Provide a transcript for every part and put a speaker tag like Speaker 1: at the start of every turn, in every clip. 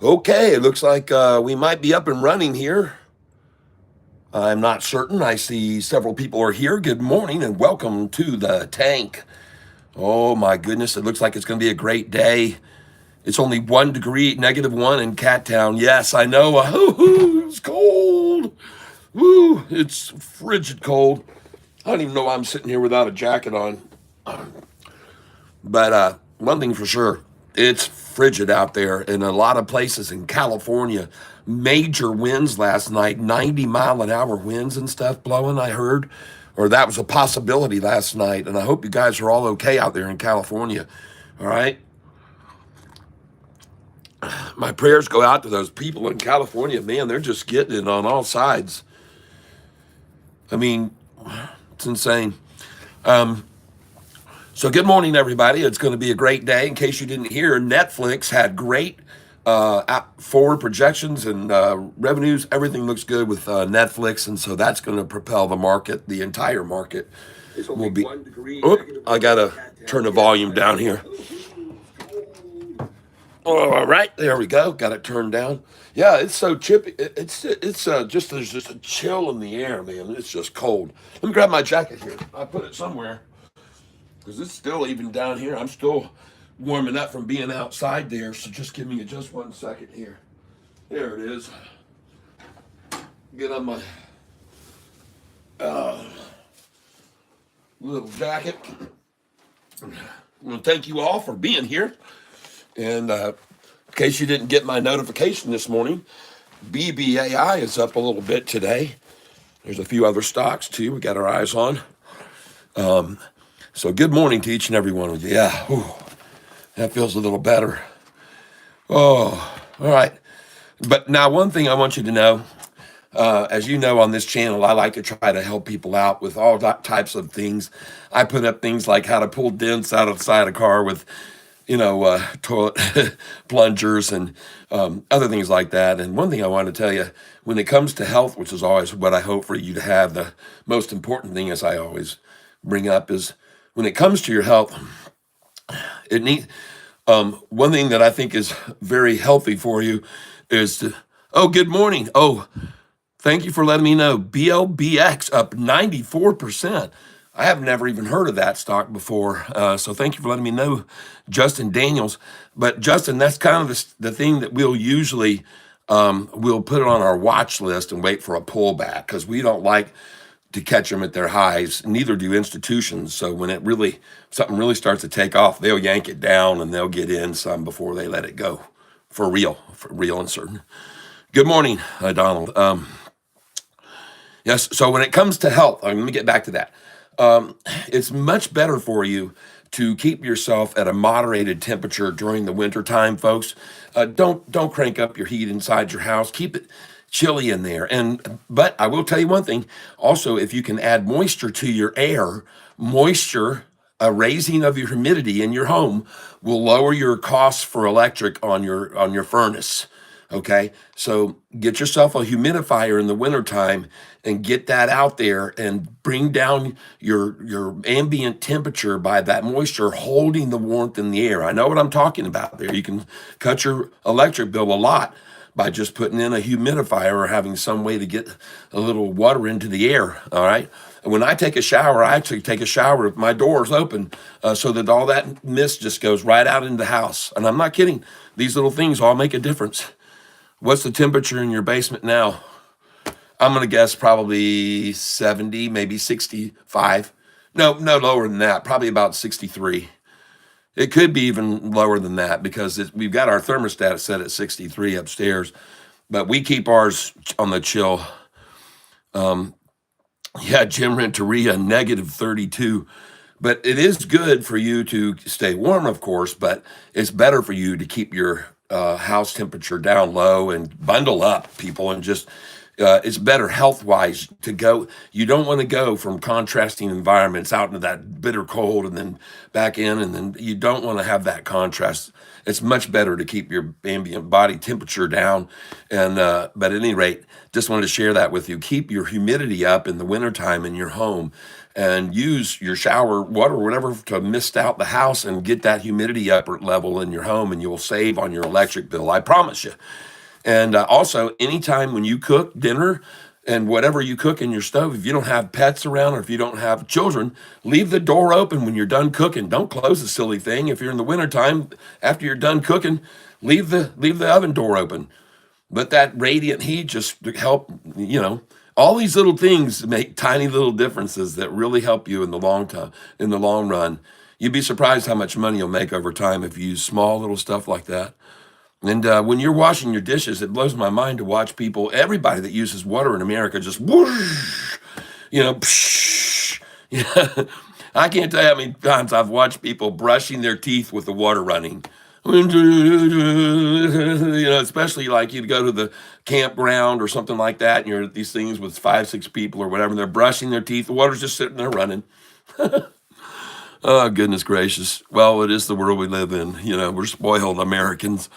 Speaker 1: Okay, it looks like we might be up and running here. I'm not certain. I see several people are here. Good morning and welcome to the tank. Oh my goodness, it looks like it's going to be a great day. It's only 1 degree, -1 in Cattown. Yes, I know. It's cold. Woo, it's frigid cold. I don't even know why I'm sitting here without a jacket on. But one thing for sure, it's frigid out there in a lot of places in California. Major winds last night, 90-mile-an-hour winds and stuff blowing, I heard. Or that was a possibility last night. And I hope you guys are all okay out there in California. All right? My prayers go out to those people in California. Man, they're just getting it on all sides. I mean, it's insane. So good morning, everybody. It's going to be a great day. In case you didn't hear, Netflix had great forward projections and revenues. Everything looks good with Netflix, and so that's going to propel the market. The entire market will be. Oh, I gotta turn the volume down here. All right, there we go. Got it turned down. Yeah, it's so chippy. It's just there's just a chill in the air, man. It's just cold. Let me grab my jacket here. I put it somewhere because it's still even down here. I'm still warming up from being outside there. So just give me just 1 second here. There it is. Get on my little jacket. I want to thank you all for being here. And in case you didn't get my notification this morning, BBAI is up a little bit today. There's a few other stocks too we got our eyes on. So good morning to each and every one of you. Yeah, whew, that feels a little better. Oh, all right. But now one thing I want you to know, as you know on this channel, I like to try to help people out with all types of things. I put up things like how to pull dents out of the side of a car with toilet plungers and other things like that. And one thing I want to tell you, when it comes to health, which is always what I hope for you to have, the most important thing, as I always bring up, is when it comes to your health, it need one thing that I think is very healthy for you is to, oh, good morning. Oh, thank you for letting me know. BLBX up 94%. I have never even heard of that stock before. So thank you for letting me know, Justin Daniels. But Justin, that's kind of the thing that we'll usually, we'll put it on our watch list and wait for a pullback because we don't like to catch them at their highs. Neither do institutions. So when something really starts to take off, they'll yank it down and they'll get in some before they let it go. For real and certain. Good morning, Donald. Yes, so when it comes to health, let me get back to that. It's much better for you to keep yourself at a moderated temperature during the winter time, folks. Don't crank up your heat inside your house. Keep it chilly in there. But I will tell you one thing. Also, if you can add moisture to your air, a raising of your humidity in your home will lower your costs for electric on your furnace. Okay, so get yourself a humidifier in the wintertime and get that out there and bring down your ambient temperature by that moisture holding the warmth in the air. I know what I'm talking about there. You can cut your electric bill a lot by just putting in a humidifier or having some way to get a little water into the air, all right? And when I take a shower, I actually take a shower with my doors open so that all that mist just goes right out into the house. And I'm not kidding. These little things all make a difference. What's the temperature in your basement now? I'm going to guess probably 70, maybe 65. No lower than that, probably about 63. It could be even lower than that because we've got our thermostat set at 63 upstairs, but we keep ours on the chill. Jim Renteria, -32. But it is good for you to stay warm, of course, but it's better for you to keep your house temperature down low and bundle up, people, and just It's better health wise to go. You don't want to go from contrasting environments out into that bitter cold and then back in, and then you don't want to have that contrast. It's much better to keep your ambient body temperature down. And but at any rate, just wanted to share that with you. Keep your humidity up in the wintertime in your home, and use your shower water or whatever to mist out the house and get that humidity up level in your home, and you'll save on your electric bill. I promise you. And also, anytime when you cook dinner and whatever you cook in your stove, if you don't have pets around or if you don't have children, leave the door open when you're done cooking. Don't close the silly thing. If you're in the wintertime, after you're done cooking, leave the oven door open. Let that radiant heat just help, all these little things make tiny little differences that really help you in the long time, in the long run. You'd be surprised how much money you'll make over time if you use small little stuff like that. And when you're washing your dishes, it blows my mind to watch people, everybody that uses water in America, just whoosh, psh. Yeah. I can't tell you how many times I've watched people brushing their teeth with the water running. Especially like you go to the campground or something like that, and you're at these things with 5, 6 people or whatever, and they're brushing their teeth. The water's just sitting there running. Oh, goodness gracious. Well, it is the world we live in. We're spoiled Americans.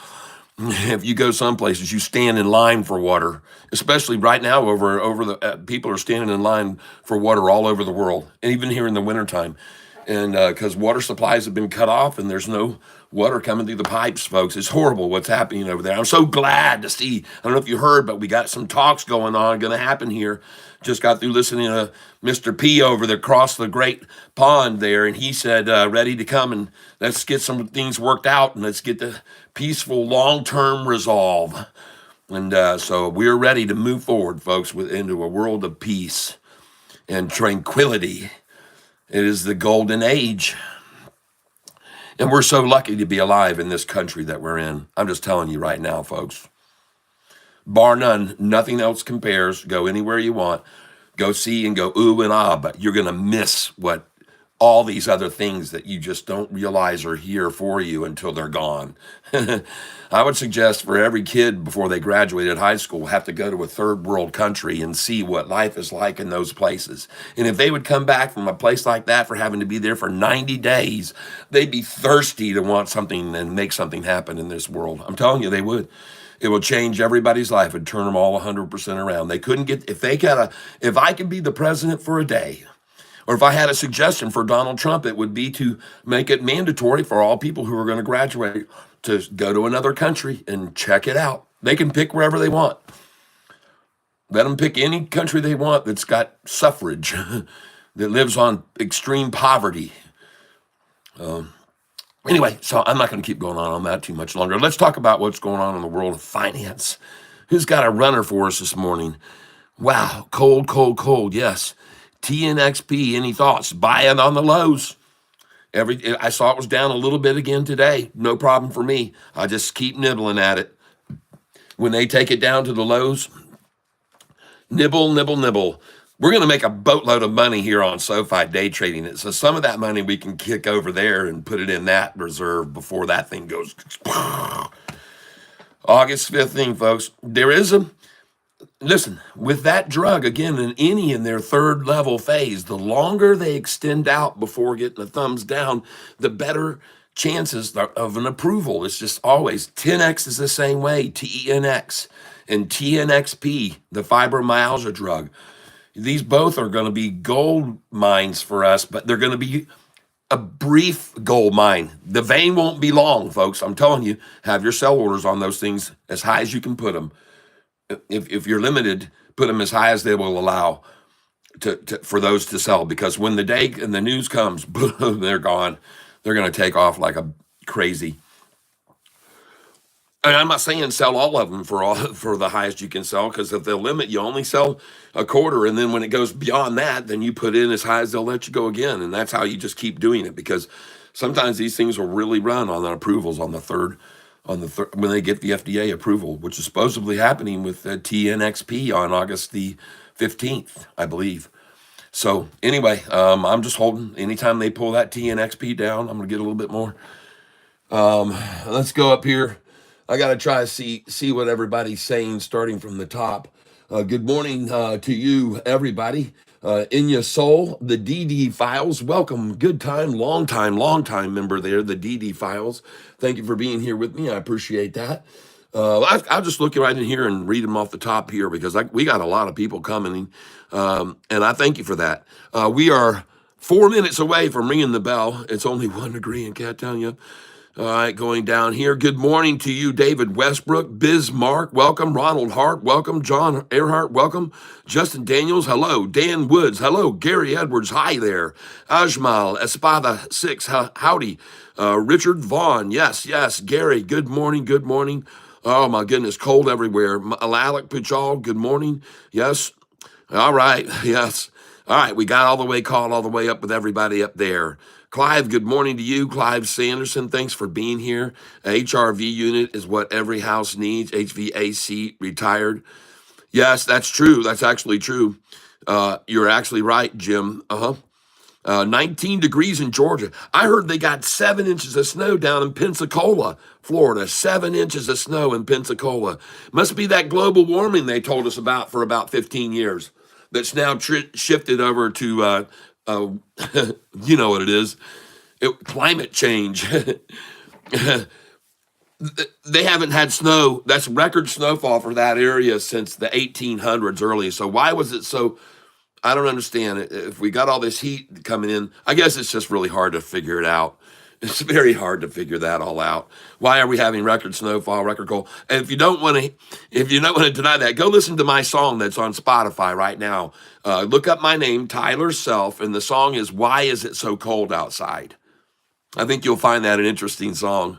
Speaker 1: If you go some places, you stand in line for water, especially right now over the people are standing in line for water all over the world, and even here in the wintertime. And because water supplies have been cut off and there's no water coming through the pipes, folks. It's horrible what's happening over there. I'm so glad to see. I don't know if you heard, but we got some talks going to happen here. Just got through listening to Mr. P over across the great pond there, and he said, ready to come and let's get some things worked out and let's get the peaceful long-term resolve. And so we're ready to move forward, folks, into a world of peace and tranquility. It is the golden age. And we're so lucky to be alive in this country that we're in. I'm just telling you right now, folks. Bar none, nothing else compares. Go anywhere you want. Go see and go ooh and ah, but you're going to miss what all these other things that you just don't realize are here for you until they're gone. I would suggest for every kid before they graduated high school have to go to a third world country and see what life is like in those places. And if they would come back from a place like that for having to be there for 90 days, they'd be thirsty to want something and make something happen in this world. I'm telling you, they would. It will change everybody's life and turn them all 100% around. They couldn't get, if I could be the president for a day, or if I had a suggestion for Donald Trump, it would be to make it mandatory for all people who are going to graduate to go to another country and check it out. They can pick wherever they want. Let them pick any country they want that's got suffrage, that lives on extreme poverty. Anyway, so I'm not going to keep going on that too much longer. Let's talk about what's going on in the world of finance. Who's got a runner for us this morning? Wow, cold, cold, cold, yes. TNXP, any thoughts? Buy it on the lows. I saw it was down a little bit again today. No problem for me. I just keep nibbling at it. When they take it down to the lows, nibble, nibble, nibble. We're going to make a boatload of money here on Sofi day trading it. So some of that money we can kick over there and put it in that reserve before that thing goes. August 15th, folks. Listen, with that drug, again, in their third level phase, the longer they extend out before getting a thumbs down, the better chances of an approval. It's just always 10X is the same way, TNX and TNXP, the fibromyalgia drug. These both are going to be gold mines for us, but they're going to be a brief gold mine. The vein won't be long, folks. I'm telling you, have your sell orders on those things as high as you can put them. If you're limited, put them as high as they will allow for those to sell, because when the day and the news comes, boom, they're gone. They're going to take off like a crazy. And I'm not saying sell all of them for the highest you can sell, because if they'll limit, you only sell a quarter, and then when it goes beyond that, then you put in as high as they'll let you go again, and that's how you just keep doing it, because sometimes these things will really run on the approvals on the third when they get the FDA approval, which is supposedly happening with TNXP on August the 15th, I believe. So anyway, I'm just holding. Anytime they pull that TNXP down, I'm going to get a little bit more. Let's go up here. I got to try to see what everybody's saying starting from the top. Good morning to you, everybody. In your soul, the DD Files. Welcome. Good time, long time member there, the DD Files. Thank you for being here with me. I appreciate that. I'll just look right in here and read them off the top here because we got a lot of people coming, and I thank you for that. We are 4 minutes away from ringing the bell. It's only 1 degree in Catania. All right, going down here. Good morning to you, David Westbrook, Bismarck, welcome. Ronald Hart, welcome. John Earhart, welcome. Justin Daniels, hello. Dan Woods, hello. Gary Edwards, hi there. Ajmal Espada 6, howdy. Richard Vaughn, yes. Gary, good morning, good morning. Oh my goodness, cold everywhere. Alec Puchal, good morning. Yes. All right, yes. All right, we got all the way caught all the way up with everybody up there. Clive, good morning to you. Clive Sanderson, thanks for being here. HRV unit is what every house needs. HVAC retired. Yes, that's true. That's actually true. You're actually right, Jim. 19 degrees in Georgia. I heard they got 7 inches of snow down in Pensacola, Florida. 7 inches of snow in Pensacola. Must be that global warming they told us about for about 15 years. That's now shifted over to, you know what it is, climate change. They haven't had snow. That's record snowfall for that area since the 1800s early. So why was it so? I don't understand it. If we got all this heat coming in, I guess it's just really hard to figure it out. It's very hard to figure that all out. Why are we having record snowfall, record cold? And if you don't want to deny that, go listen to my song that's on Spotify right now. Look up my name, Tyler Self, and the song is "Why Is It So Cold Outside?" I think you'll find that an interesting song.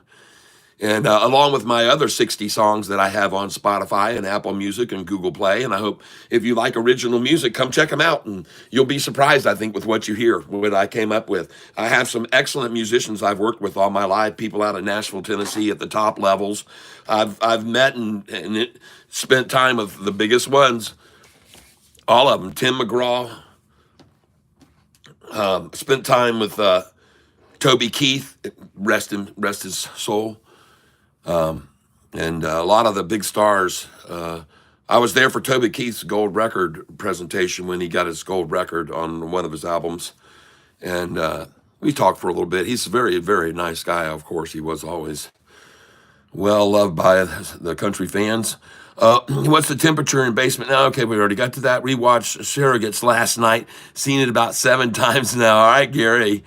Speaker 1: And along with my other 60 songs that I have on Spotify and Apple Music and Google Play. And I hope if you like original music, come check them out. And you'll be surprised, I think, with what you hear, what I came up with. I have some excellent musicians I've worked with all my life, people out of Nashville, Tennessee at the top levels. I've met and spent time with the biggest ones, all of them. Tim McGraw, spent time with Toby Keith, rest his soul. And a lot of the big stars. I was there for Toby Keith's gold record presentation when he got his gold record on one of his albums. And we talked for a little bit. He's a very, very nice guy, of course. He was always well loved by the country fans. What's the temperature in basement now? Okay, we already got to that. Rewatched Surrogates last night. Seen it about 7 times now. All right, Gary.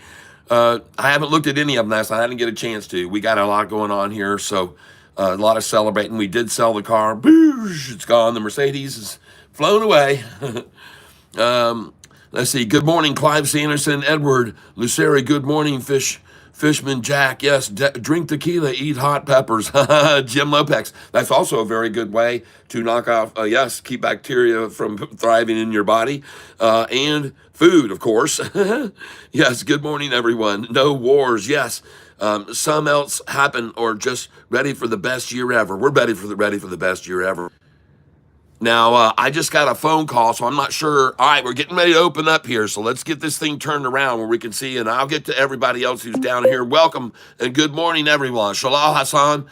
Speaker 1: I haven't looked at any of them last night. I didn't get a chance to. We got a lot going on here, so a lot of celebrating. We did sell the car. Boosh, it's gone. The Mercedes is flown away. Let's see. Good morning, Clive Sanderson, Edward Luceri. Good morning, Fishman Jack. Yes, drink tequila, eat hot peppers. Jim Lopex. That's also a very good way to knock off, keep bacteria from thriving in your body. And food, of course. Yes, good morning, everyone. No wars, yes. Some else happen or just ready for the best year ever. We're ready for the best year ever. Now, I just got a phone call, so I'm not sure. All right, we're getting ready to open up here, so let's get this thing turned around where we can see, and I'll get to everybody else who's down here. Welcome, and good morning, everyone. Shalal Hassan,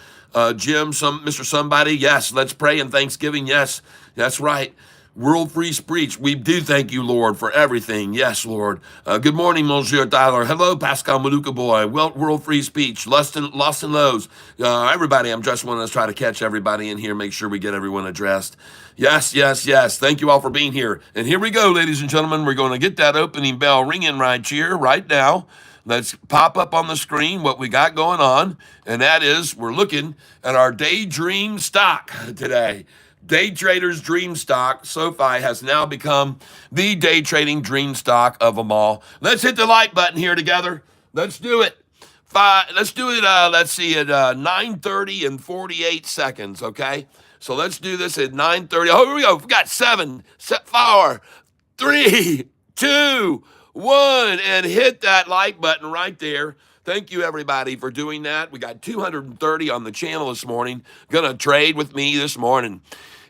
Speaker 1: Jim, Mr. Somebody, yes, let's pray in Thanksgiving, yes, that's right. World Free Speech, we do thank you, Lord, for everything. Yes, Lord. Good morning, Monsieur Tyler. Hello, Pascal Maluka Boy. World Free Speech, Lost and Lows. Everybody, I'm just want to try to catch everybody in here, make sure we get everyone addressed. Yes. Thank you all for being here. And here we go, ladies and gentlemen. We're going to get that opening bell ringing right here, right now. Let's pop up on the screen what we got going on. And that is, we're looking at our Daydream stock today. Day traders' dream stock, Sofi, has now become the day trading dream stock of them all. Let's hit the like button here together. Let's do it. Let's do it. Let's see at 9:30 and 48 seconds. Okay, so let's do this at 9:30. Oh, here we go. We got 7, 4, 3, 2, 1, and hit that like button right there. Thank you, everybody, for doing that. We got 230 on the channel this morning. Gonna trade with me this morning.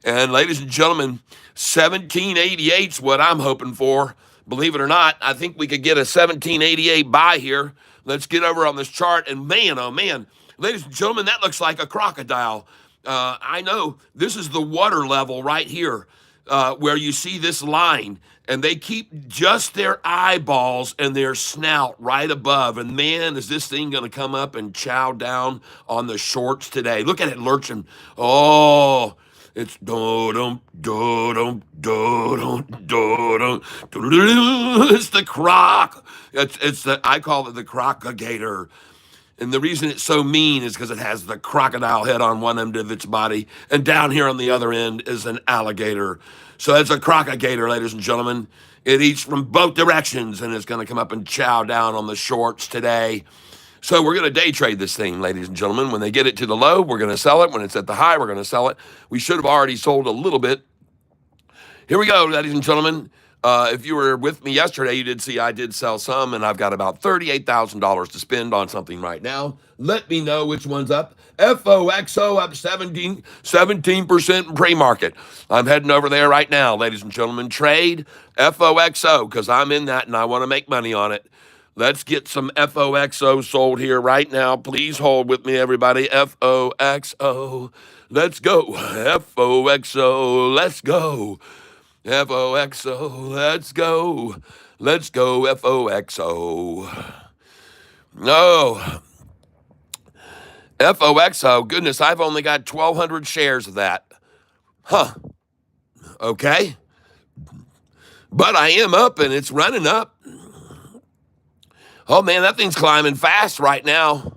Speaker 1: And ladies and gentlemen, 1788 is what I'm hoping for. Believe it or not, I think we could get a 1788 buy here. Let's get over on this chart. And man, oh man, ladies and gentlemen, that looks like a crocodile. I know this is the water level right here. where you see this line, and they keep just their eyeballs and their snout right above. And man, is this thing going to come up and chow down on the shorts today? Look at it lurching. Oh, it's do dum do dum do dum do dum. It's the croc. It's the, I call it the crocagator. And the reason it's so mean is because it has the crocodile head on one end of its body, and down here on the other end is an alligator. So it's a crocagator, ladies and gentlemen. It eats from both directions, and it's going to come up and chow down on the shorts today. So we're going to day trade this thing, ladies and gentlemen. When they get it to the low, we're going to sell it. When it's at the high, we're going to sell it. We should have already sold a little bit. Here we go, ladies and gentlemen. If you were with me yesterday, you did see I did sell some, and I've got about $38,000 to spend on something right now. Let me know which one's up. FOXO up 17% in pre-market. I'm heading over there right now, ladies and gentlemen. Trade FOXO, because I'm in that and I want to make money on it. Let's get some FOXO sold here right now. Please hold with me, everybody. FOXO. Let's go. FOXO. Let's go. FOXO, let's go. Let's go, FOXO. No. FOXO, goodness, I've only got 1,200 shares of that. Huh. Okay. But I am up and it's running up. Oh, man, that thing's climbing fast right now.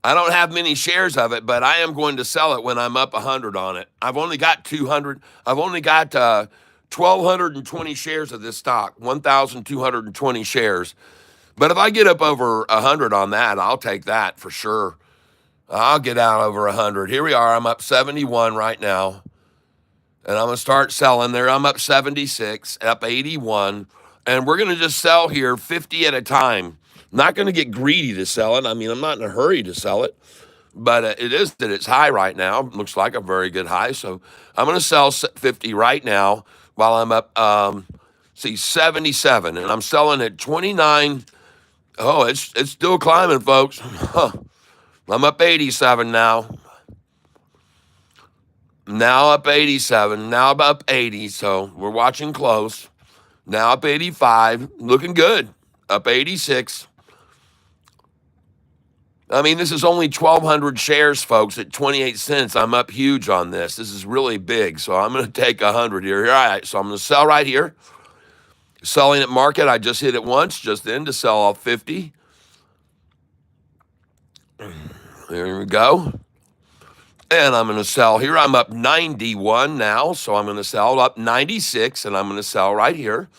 Speaker 1: I don't have many shares of it, but I am going to sell it when I'm up 100 on it. I've only got 200. I've only got 1,220 shares of this stock, 1,220 shares. But if I get up over 100 on that, I'll take that for sure. I'll get out over 100. Here we are. I'm up 71 right now. And I'm going to start selling there. I'm up 76, up 81. And we're going to just sell here 50 at a time. Not going to get greedy to sell it. I mean, I'm not in a hurry to sell it, but it is that it's high right now. Looks like a very good high. So I'm going to sell 50 right now while I'm up, 77, and I'm selling at 29. Oh, it's still climbing, folks. Huh. I'm up 87 now. Now up 87. Now up 80. So we're watching close. Now up 85. Looking good. Up 86. I mean, this is only 1,200 shares, folks, at 28 cents. I'm up huge on this. This is really big. So I'm going to take 100 here. All right. So I'm going to sell right here. Selling at market. I just hit it once just then to sell off 50. There we go. And I'm going to sell here. I'm up 91 now. So I'm going to sell up 96, and I'm going to sell right here.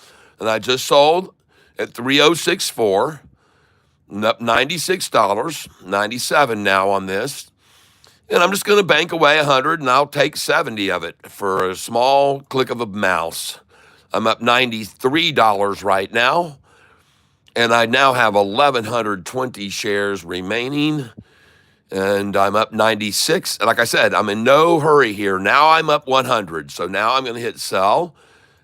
Speaker 1: And I just sold at 3064. Up $96, 97 now on this. And I'm just going to bank away 100, and I'll take 70 of it for a small click of a mouse. I'm up $93 right now. And I now have 1,120 shares remaining. And I'm up 96. Like I said, I'm in no hurry here. Now I'm up 100. So now I'm going to hit sell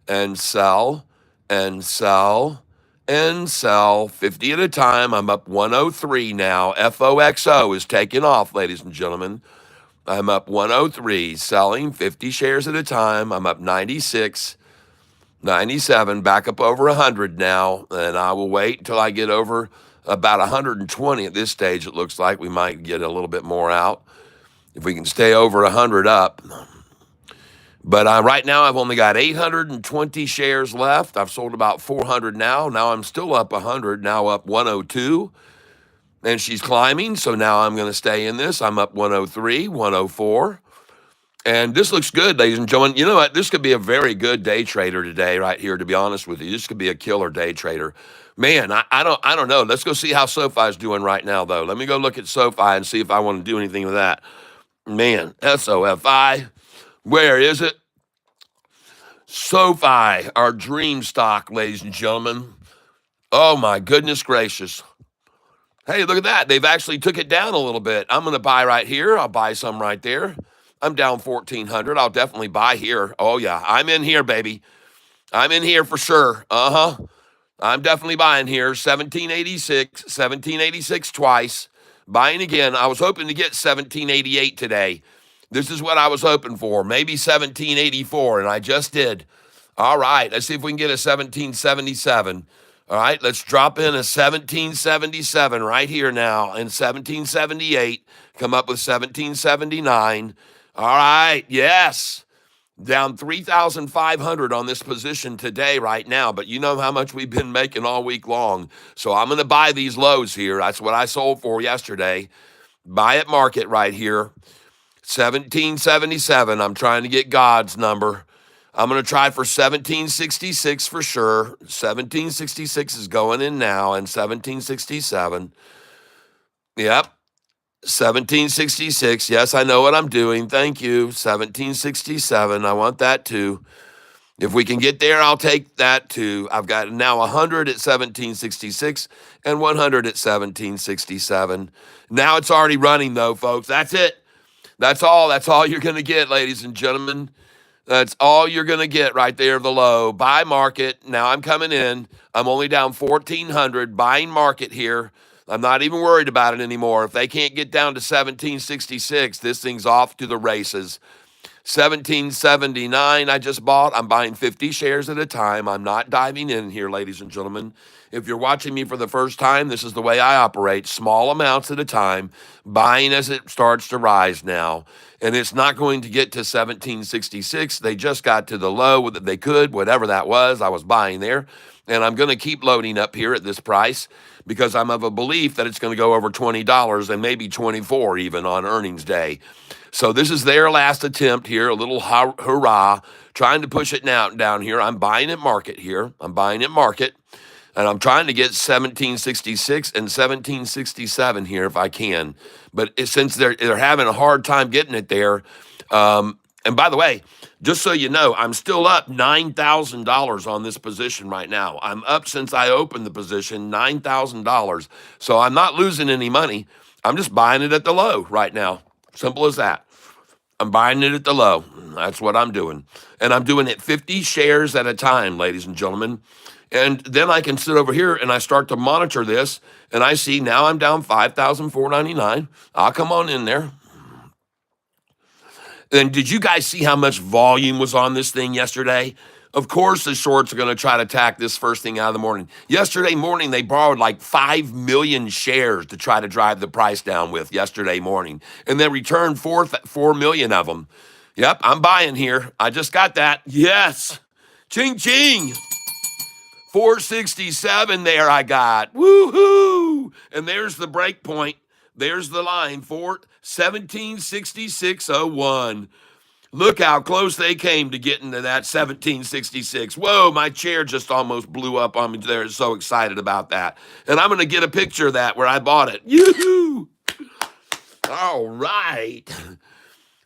Speaker 1: and sell and sell and sell 50 at a time. I'm up 103 now. FOXO is taking off, ladies and gentlemen. I'm up 103, selling 50 shares at a time. I'm up 96, 97, back up over 100 now. And I will wait until I get over about 120 at this stage. It looks like we might get a little bit more out if we can stay over 100 up. But right now, I've only got 820 shares left. I've sold about 400 now. Now I'm still up 100, now up 102. And she's climbing, so now I'm going to stay in this. I'm up 103, 104. And this looks good, ladies and gentlemen. You know what? This could be a very good day trader today right here, to be honest with you. This could be a killer day trader. Man, I don't know. Let's go see how Sofi's doing right now, though. Let me go look at Sofi and see if I want to do anything with that. Man, SOFI. Where is it? Sofi, our dream stock, ladies and gentlemen. Oh, my goodness gracious. Hey, look at that. They've actually took it down a little bit. I'm going to buy right here. I'll buy some right there. I'm down 1,400. I'll definitely buy here. Oh, yeah. I'm in here, baby. I'm in here for sure. Uh-huh. I'm definitely buying here. 1786 twice. Buying again. I was hoping to get 1788 today. This is what I was hoping for. Maybe 1784, and I just did. All right, let's see if we can get a 1777. All right, let's drop in a 1777 right here now, and 1778. Come up with 1779. All right, yes. Down 3,500 on this position today, right now. But you know how much we've been making all week long. So I'm going to buy these lows here. That's what I sold for yesterday. Buy at market right here. 1777. I'm trying to get God's number. I'm going to try for 1766 for sure. 1766 is going in now, and 1767. Yep. 1766. Yes, I know what I'm doing. Thank you. 1767. I want that too. If we can get there, I'll take that too. I've got now 100 at 1766 and 100 at 1767. Now it's already running though, folks. That's it. That's all. That's all you're going to get, ladies and gentlemen. That's all you're going to get right there, the low. Buy market. Now I'm coming in. I'm only down 1,400. Buying market here. I'm not even worried about it anymore. If they can't get down to 1766, this thing's off to the races. 1779 I just bought. I'm buying 50 shares at a time. I'm not diving in here, ladies and gentlemen. If you're watching me for the first time, this is the way I operate. Small amounts at a time, buying as it starts to rise now. And it's not going to get to 1766. They just got to the low that they could, whatever that was. I was buying there. And I'm going to keep loading up here at this price because I'm of a belief that it's going to go over $20 and maybe 24 even on earnings day. So this is their last attempt here, a little hurrah, trying to push it now down here. I'm buying at market here. I'm buying at market. And I'm trying to get 1766 and 1767 here if I can. But since they're having a hard time getting it there, and by the way, just so you know, I'm still up $9,000 on this position right now. I'm up since I opened the position, $9,000. So I'm not losing any money. I'm just buying it at the low right now. Simple as that. I'm buying it at the low. That's what I'm doing. And I'm doing it 50 shares at a time, ladies and gentlemen. And then I can sit over here and I start to monitor this, and I see now I'm down 5,499. I'll come on in there. And did you guys see how much volume was on this thing yesterday? Of course, the shorts are going to try to attack this first thing out of the morning. Yesterday morning, they borrowed like 5 million shares to try to drive the price down with yesterday morning. And they returned 4 million of them. Yep, I'm buying here. I just got that. Yes. Ching, ching. 467 there I got. Woohoo! And there's the break point. There's the line for 1766.01. Look how close they came to getting to that 1766. Whoa, my chair just almost blew up on me there. So excited about that. And I'm going to get a picture of that where I bought it. Yoo-hoo! All right.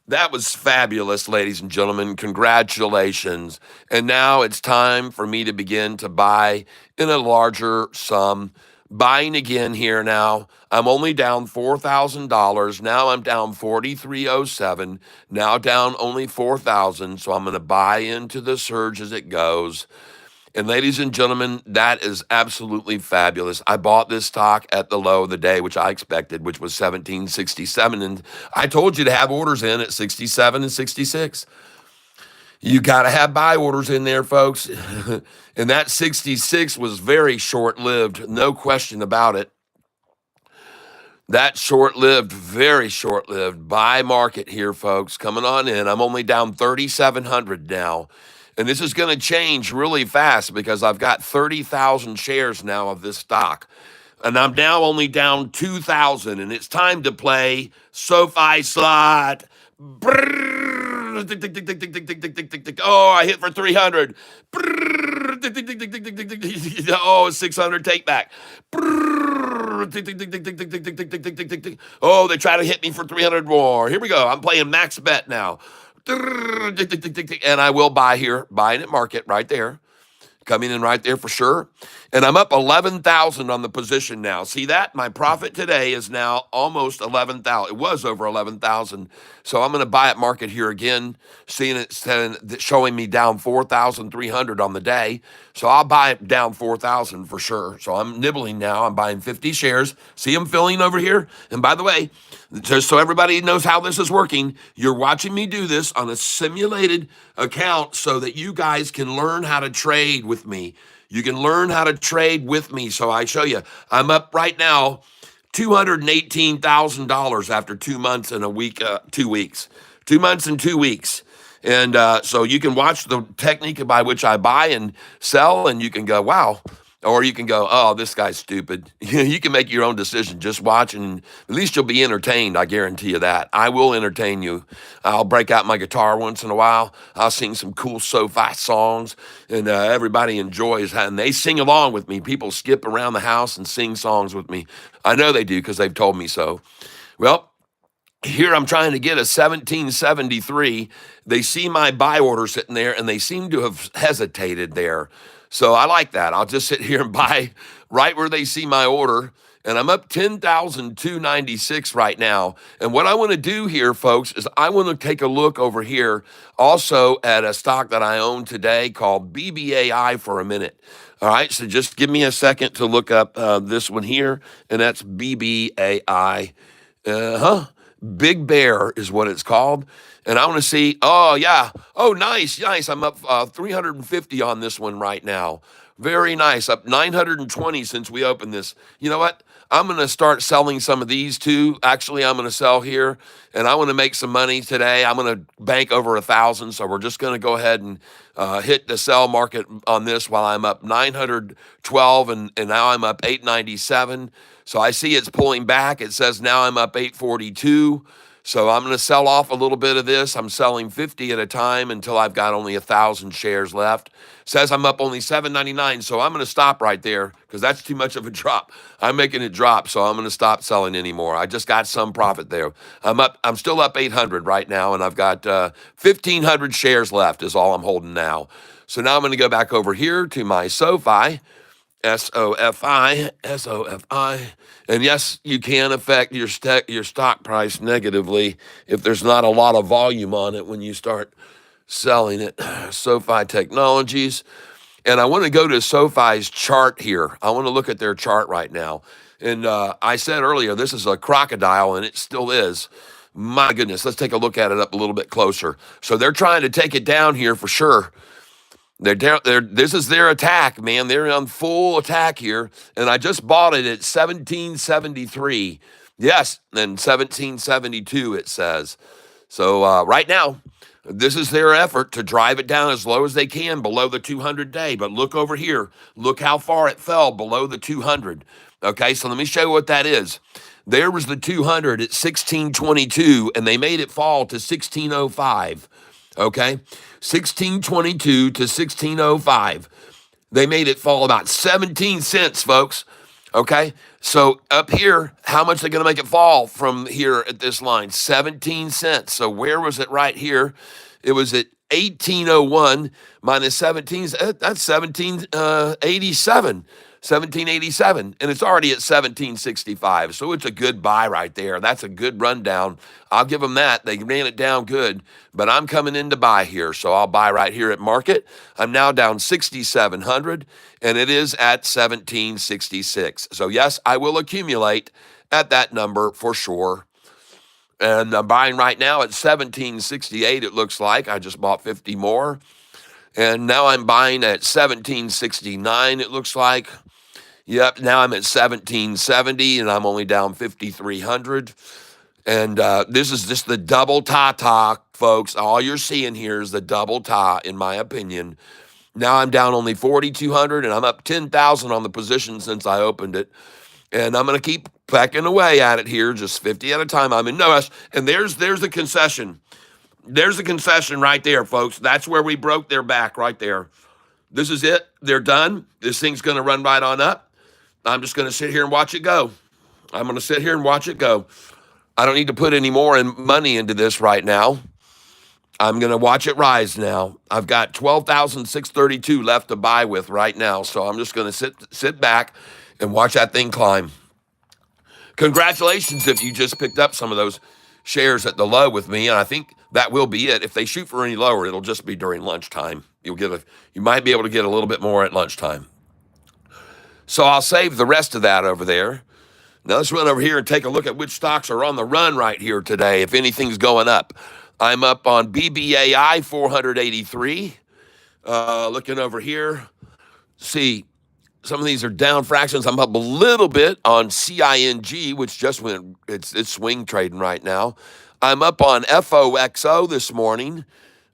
Speaker 1: That was fabulous, ladies and gentlemen. Congratulations. And now it's time for me to begin to buy in a larger sum. Buying again here now. I'm only down $4,000. Now I'm down 4307. Now down only 4,000. So I'm going to buy into the surge as it goes. And ladies and gentlemen, that is absolutely fabulous. I bought this stock at the low of the day, which I expected, which was 1767. And I told you to have orders in at 67 and 66. You got to have buy orders in there, folks. And that 66 was very short-lived, no question about it. That short-lived, very short-lived buy market here, folks. Coming on in. I'm only down 3,700 now. And this is going to change really fast because I've got 30,000 shares now of this stock. And I'm now only down 2,000. And it's time to play Sofi slot. Oh, I hit for 300. Oh, 600 take back. Oh, they try to hit me for 300 more. Here we go. I'm playing max bet now. And I will buy here, buying at market right there. Coming in right there for sure. And I'm up 11,000 on the position now. See that? My profit today is now almost 11,000. It was over 11,000. So I'm going to buy at market here again, seeing it showing me down 4,300 on the day. So I'll buy it down 4,000 for sure. So I'm nibbling now. I'm buying 50 shares. See them filling over here? And by the way, just so everybody knows how this is working, you're watching me do this on a simulated account so that you guys can learn how to trade with me. You can learn how to trade with me. So I show you, I'm up right now $218,000 after 2 months and a week, 2 weeks, 2 months and 2 weeks. And so you can watch the technique by which I buy and sell, and you can go, wow. Or you can go, oh, this guy's stupid. You can make your own decision. Just watch, and at least you'll be entertained. I guarantee you that. I will entertain you. I'll break out my guitar once in a while. I'll sing some cool Sofi songs, and everybody enjoys, and they sing along with me. People skip around the house and sing songs with me. I know they do because they've told me so. Well, here I'm trying to get a 1773. They see my buy order sitting there, and they seem to have hesitated there. So I like that. I'll just sit here and buy right where they see my order. And I'm up 10,296 right now. And what I want to do here, folks, is I want to take a look over here also at a stock that I own today called BBAI for a minute. All right, so just give me a second to look up this one here, and that's BBAI. Big Bear is what it's called. And I want to see, oh, yeah. Oh, nice, nice. I'm up 350 on this one right now. Very nice. Up 920 since we opened this. You know what? I'm going to start selling some of these too. Actually, I'm going to sell here, and I want to make some money today. I'm going to bank over 1,000, so we're just going to go ahead and hit the sell market on this while I'm up 912, and now I'm up 897. So I see it's pulling back. It says now I'm up 842. So I'm going to sell off a little bit of this. I'm selling 50 at a time until I've got only 1,000 shares left. Says I'm up only 799. So I'm going to stop right there because that's too much of a drop. I'm making it drop, so I'm going to stop selling anymore. I just got some profit there. I'm still up 800 right now, and I've got 1,500 shares left is all I'm holding now. So now I'm going to go back over here to my Sofi. SOFI, SOFI. And yes, you can affect your stock price negatively if there's not a lot of volume on it when you start selling it. SoFi Technologies. And I want to go to SoFi's chart here. I want to look at their chart right now. And I said earlier, this is a crocodile, and it still is. My goodness, let's take a look at it up a little bit closer. So they're trying to take it down here for sure. This is their attack, man. They're on full attack here. And I just bought it at 1773. Yes, and 1772 it says. So right now, this is their effort to drive it down as low as they can below the 200-day. But look over here. Look how far it fell below the 200. Okay, so let me show you what that is. There was the 200 at 1622, and they made it fall to 1605. Okay, 1622 to 1605. They made it fall about 17 cents, folks. Okay, so up here, how much are they going to make it fall from here at this line? 17 cents. So where was it right here? It was at 1801 minus 17. That's 1787. 1787, and it's already at 1765. So it's a good buy right there. That's a good rundown. I'll give them that. They ran it down good, but I'm coming in to buy here. So I'll buy right here at market. I'm now down 6,700, and it is at 1766. So yes, I will accumulate at that number for sure. And I'm buying right now at 1768, it looks like. I just bought 50 more. And now I'm buying at 1769, it looks like. Yep, now I'm at 1770, and I'm only down 5,300. And this is just the double ta, folks. All you're seeing here is the double ta, in my opinion. Now I'm down only 4,200, and I'm up 10,000 on the position since I opened it. And I'm going to keep pecking away at it here, just 50 at a time. I'm in no rush. And there's the concession. There's the concession right there, folks. That's where we broke their back right there. This is it. They're done. This thing's going to run right on up. I'm just going to sit here and watch it go. I'm going to sit here and watch it go. I don't need to put any more money into this right now. I'm going to watch it rise now. I've got 12,632 left to buy with right now. So I'm just going to sit back and watch that thing climb. Congratulations if you just picked up some of those shares at the low with me. And I think that will be it. If they shoot for any lower, it'll just be during lunchtime. You might be able to get a little bit more at lunchtime. So I'll save the rest of that over there. Now let's run over here and take a look at which stocks are on the run right here today, if anything's going up. I'm up on BBAI 483. Looking over here, see, some of these are down fractions. I'm up a little bit on CING, which just went, it's swing trading right now. I'm up on FOXO this morning.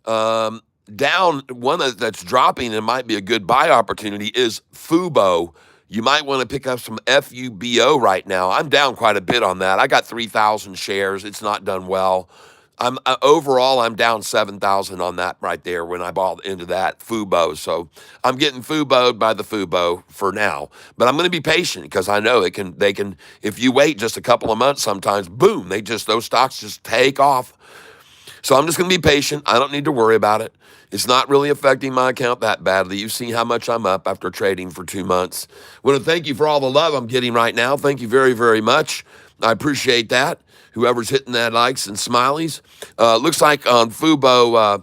Speaker 1: Down, one that's dropping and might be a good buy opportunity is FUBO. You might want to pick up some FUBO right now. I'm down quite a bit on that. I got 3,000 shares. It's not done well. Overall, I'm down 7,000 on that right there when I bought into that FUBO. So I'm getting FUBO'd by the FUBO for now. But I'm going to be patient because I know they can, if you wait just a couple of months sometimes, boom, those stocks just take off. So I'm just going to be patient. I don't need to worry about it. It's not really affecting my account that badly. You've seen how much I'm up after trading for 2 months. I want to thank you for all the love I'm getting right now. Thank you very, very much. I appreciate that. Whoever's hitting that likes and smileys. Looks like on FUBO,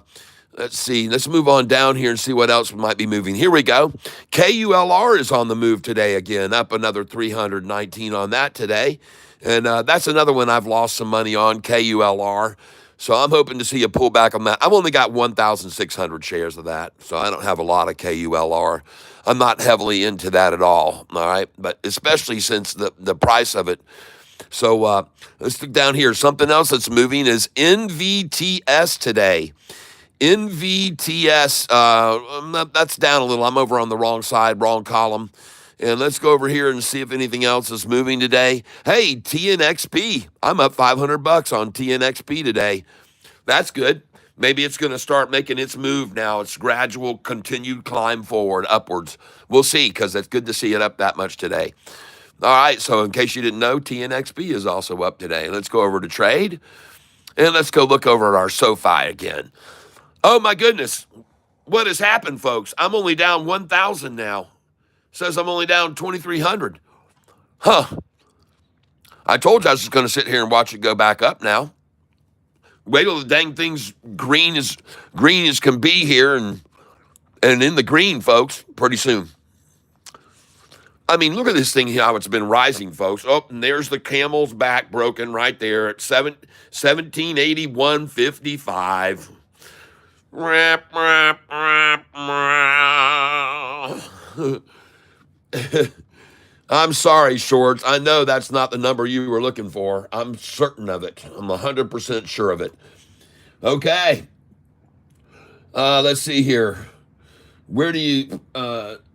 Speaker 1: let's see. Let's move on down here and see what else might be moving. Here we go. KULR is on the move today again, up another 319 on that today. And that's another one I've lost some money on, KULR. So I'm hoping to see a pullback on that. I've only got 1,600 shares of that, so I don't have a lot of KULR. I'm not heavily into that at all right? But especially since the price of it. So let's look down here. Something else that's moving is NVTS today. NVTS, that's down a little. I'm over on the wrong side, wrong column. And let's go over here and see if anything else is moving today. Hey, TNXP. I'm up $500 on TNXP today. That's good. Maybe it's going to start making its move now. It's gradual, continued climb forward, upwards. We'll see, because it's good to see it up that much today. All right, so in case you didn't know, TNXP is also up today. Let's go over to trade, and let's go look over at our Sofi again. Oh, my goodness. What has happened, folks? I'm only down 1,000 now. Says I'm only down 2,300. Huh. I told you I was just going to sit here and watch it go back up now. Wait till the dang thing's green as can be here and in the green, folks, pretty soon. I mean, look at this thing here, how it's been rising, folks. Oh, and there's the camel's back broken right there at 1781.55. I'm sorry, shorts. I know that's not the number you were looking for. I'm certain of it. I'm 100% sure of it. Okay. Let's see here. Where do you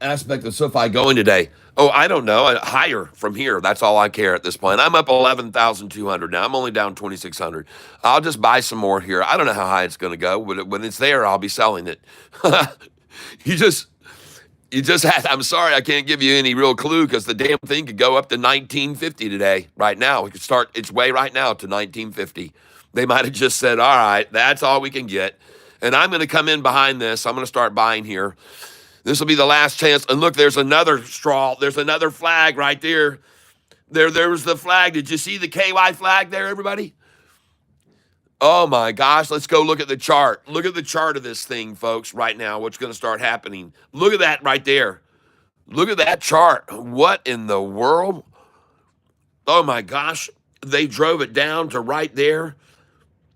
Speaker 1: aspect of SoFi going today? Oh, I don't know. Higher from here. That's all I care at this point. I'm up 11,200 now. I'm only down 2,600. I'll just buy some more here. I don't know how high it's going to go, but when it's there, I'll be selling it. You just had, I'm sorry, I can't give you any real clue because the damn thing could go up to 1950 today, right now. It could start its way right now to 1950. They might have just said, all right, that's all we can get. And I'm going to come in behind this. I'm going to start buying here. This will be the last chance. And look, there's another straw. There's another flag right there. There's the flag. Did you see the KY flag there, everybody? Oh, my gosh. Let's go look at the chart. Look at the chart of this thing, folks, right now, what's going to start happening. Look at that right there. Look at that chart. What in the world? Oh, my gosh. They drove it down to right there,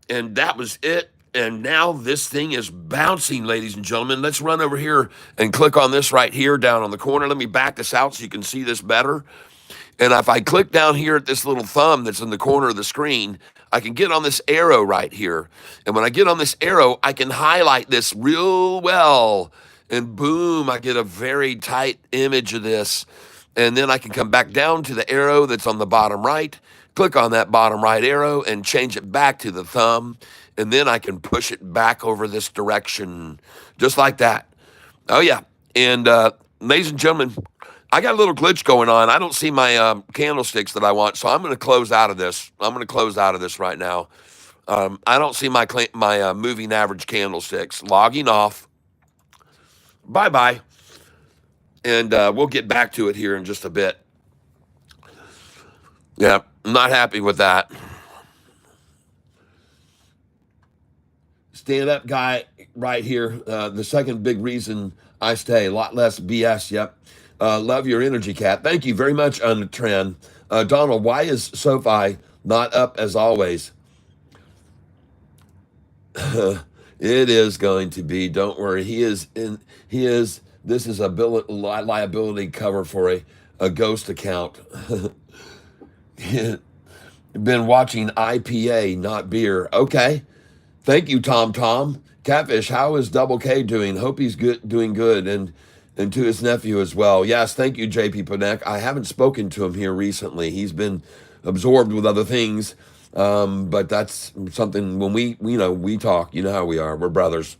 Speaker 1: and that was it. And now this thing is bouncing, ladies and gentlemen. Let's run over here and click on this right here down on the corner. Let me back this out so you can see this better. And if I click down here at this little thumb that's in the corner of the screen, I can get on this arrow right here. And when I get on this arrow, I can highlight this real well. And boom, I get a very tight image of this. And then I can come back down to the arrow that's on the bottom right, click on that bottom right arrow and change it back to the thumb. And then I can push it back over this direction, just like that. Oh, yeah. And ladies and gentlemen, I got a little glitch going on. I don't see my candlesticks that I want, so I'm going to close out of this. I'm going to close out of this right now. I don't see my moving average candlesticks. Logging off. Bye bye. And we'll get back to it here in just a bit. Yeah, I'm not happy with that. Stand up guy right here. The second big reason I stay, a lot less BS. Yep. Love your energy, Cat. Thank you very much on the trend. Donald, why is Sofi not up as always? It is going to be. Don't worry. He is in. He is. This is a liability cover for a ghost account. Been watching IPA, not beer. Okay. Thank you, Tom Tom. Catfish, how is Double K doing? Hope he's doing good, and to his nephew as well. Yes, thank you, JP Panek. I haven't spoken to him here recently. He's been absorbed with other things, but that's something when we talk. You know how we are. We're brothers.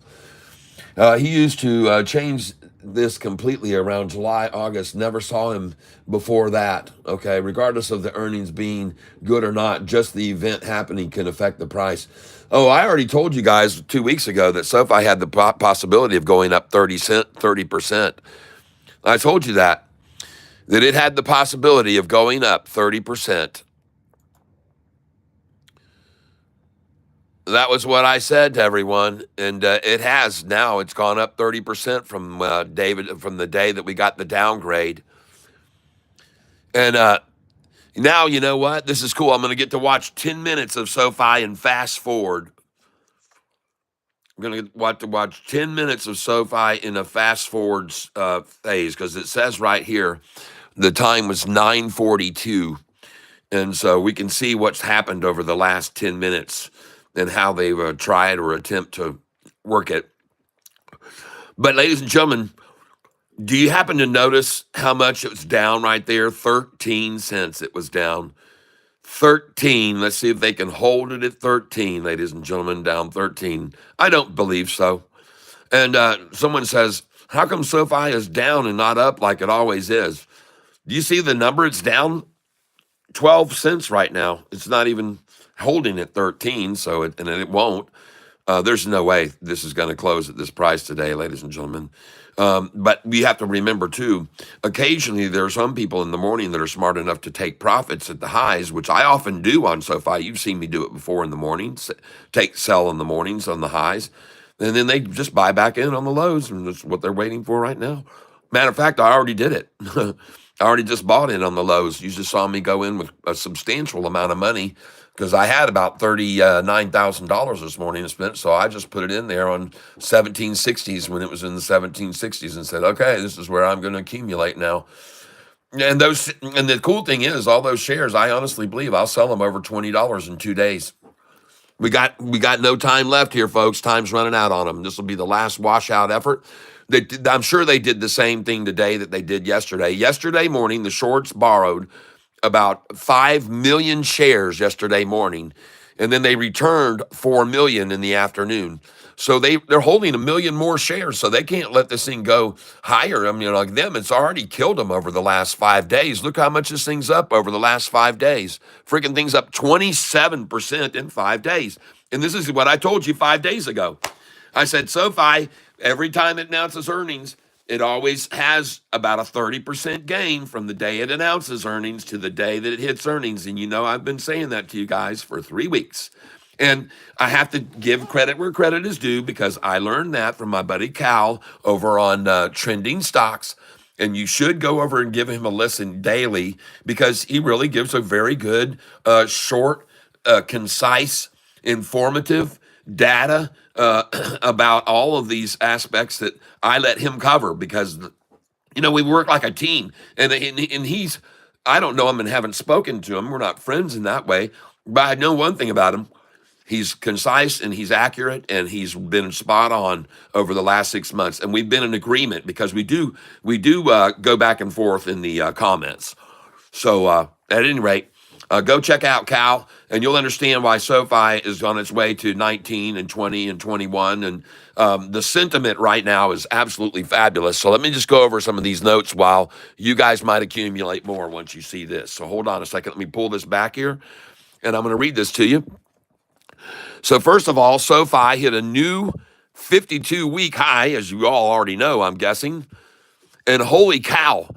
Speaker 1: He used to change this completely around July, August. Never saw him before that. Okay, regardless of the earnings being good or not, just the event happening can affect the price. Oh, I already told you guys 2 weeks ago that SoFi had the possibility of going up 30%. I told you that it had the possibility of going up 30%. That was what I said to everyone, and it has now. It's gone up 30% from from the day that we got the downgrade. And now, you know what? This is cool. I'm going to get to watch 10 minutes of SoFi and fast forward. I'm going to watch 10 minutes of SoFi in a fast forward phase, because it says right here the time was 9:42. And so we can see what's happened over the last 10 minutes and how they've tried or attempt to work it. But ladies and gentlemen, do you happen to notice how much it was down right there? 13 cents it was down. 13. Let's see if they can hold it at 13, ladies and gentlemen, down 13. I don't believe so. And someone says, how come SoFi is down and not up like it always is? Do you see the number? It's down 12 cents right now. It's not even holding at 13, so it won't. There's no way this is going to close at this price today, ladies and gentlemen. But we have to remember, too, occasionally there are some people in the morning that are smart enough to take profits at the highs, which I often do on SoFi. You've seen me do it before in the mornings, sell in the mornings on the highs, and then they just buy back in on the lows, and that's what they're waiting for right now. Matter of fact, I already did it. I already just bought in on the lows. You just saw me go in with a substantial amount of money because I had about $39,000 this morning to spend. So I just put it in there on 1760s when it was in the 1760s and said, okay, this is where I'm going to accumulate now. And the cool thing is, all those shares, I honestly believe I'll sell them over $20 in 2 days. We got no time left here, folks. Time's running out on them. This will be the last washout effort. I'm sure they did the same thing today that they did yesterday. Yesterday morning, the shorts borrowed about 5 million shares yesterday morning, and then they returned 4 million in the afternoon. So they're holding 1 million more shares, so they can't let this thing go higher. I mean, like them, it's already killed them over the last 5 days. Look how much this thing's up over the last 5 days. Freaking thing's up 27% in 5 days. And this is what I told you 5 days ago. I said, SoFi, every time it announces earnings, it always has about a 30% gain from the day it announces earnings to the day that it hits earnings. And you know, I've been saying that to you guys for 3 weeks. And I have to give credit where credit is due, because I learned that from my buddy Cal over on Trending Stocks. And you should go over and give him a listen daily, because he really gives a very good, short, concise, informative data about all of these aspects that I let him cover, because we work like a team, and he's, I don't know him and haven't spoken to him. We're not friends in that way, but I know one thing about him. He's concise and he's accurate, and he's been spot on over the last 6 months. And we've been in agreement, because we do go back and forth in the comments. So at any rate, go check out Cal, and you'll understand why SoFi is on its way to 19 and 20 and 21. And the sentiment right now is absolutely fabulous. So let me just go over some of these notes while you guys might accumulate more once you see this. So hold on a second. Let me pull this back here, and I'm going to read this to you. So first of all, SoFi hit a new 52-week high, as you all already know, I'm guessing. And holy cow,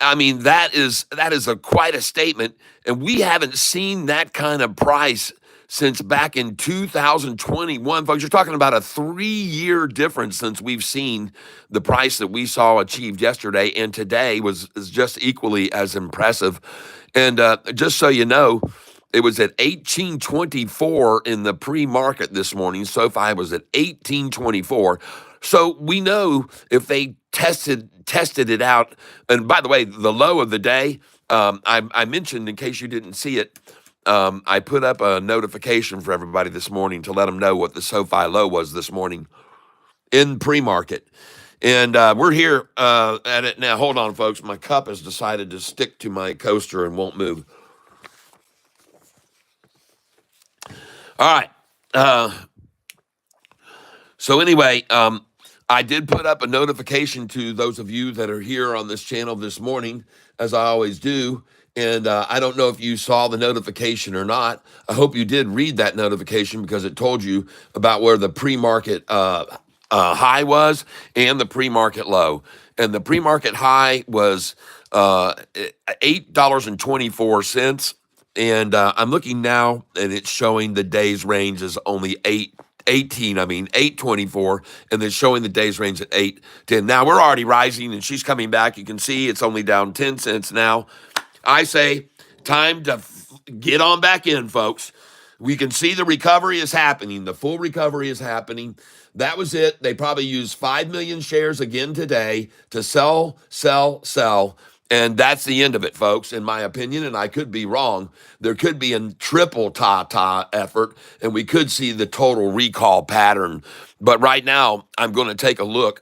Speaker 1: I mean, that is a quite a statement, and we haven't seen that kind of price since back in 2021, folks. You're talking about a 3-year difference since we've seen the price that we saw achieved yesterday, and today is just equally as impressive. And just so you know, it was at 1824 in the pre-market this morning. SoFi was at 1824. So we know if they tested it out. And by the way, the low of the day, I mentioned in case you didn't see it, I put up a notification for everybody this morning to let them know what the SoFi low was this morning in pre-market. And we're here at it now. Hold on, folks. My cup has decided to stick to my coaster and won't move. All right. So anyway, I did put up a notification to those of you that are here on this channel this morning, as I always do. And I don't know if you saw the notification or not. I hope you did read that notification because it told you about where the pre-market high was and the pre-market low. And the pre-market high was $8.24. And I'm looking now, and it's showing the day's range is only 824, and then showing the day's range at 810. Now we're already rising, and she's coming back. You can see it's only down 10 cents now. I say time to get on back in, folks. We can see the recovery is happening. The full recovery is happening. That was it. They probably used 5 million shares again today to sell, sell, sell. And that's the end of it, folks, in my opinion, and I could be wrong. There could be a triple ta-ta effort, and we could see the total recall pattern. But right now, I'm going to take a look.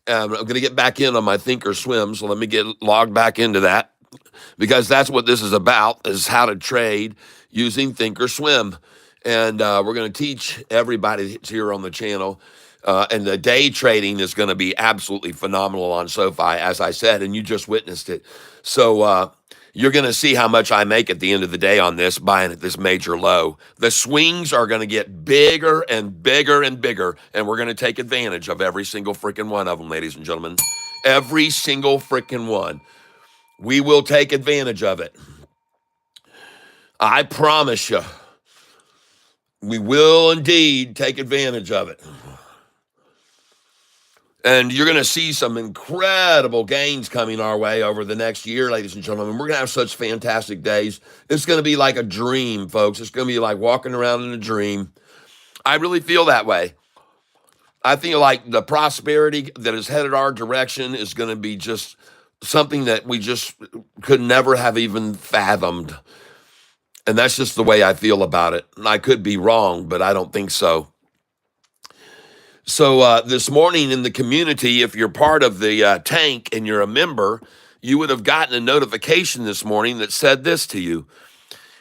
Speaker 1: I'm going to get back in on my Thinkorswim, so let me get logged back into that, because that's what this is about, is how to trade using Thinkorswim. And we're going to teach everybody that's here on the channel. And the day trading is going to be absolutely phenomenal on SoFi, as I said, and you just witnessed it. So you're going to see how much I make at the end of the day on this, buying at this major low. The swings are going to get bigger and bigger and bigger, and we're going to take advantage of every single freaking one of them, ladies and gentlemen. Every single freaking one. We will take advantage of it. I promise you, we will indeed take advantage of it. And you're going to see some incredible gains coming our way over the next year, ladies and gentlemen. We're going to have such fantastic days. It's going to be like a dream, folks. It's going to be like walking around in a dream. I really feel that way. I feel like the prosperity that is headed our direction is going to be just something that we just could never have even fathomed. And that's just the way I feel about it. And I could be wrong, but I don't think so. So this morning in the community, if you're part of the tank and you're a member, you would have gotten a notification this morning that said this to you.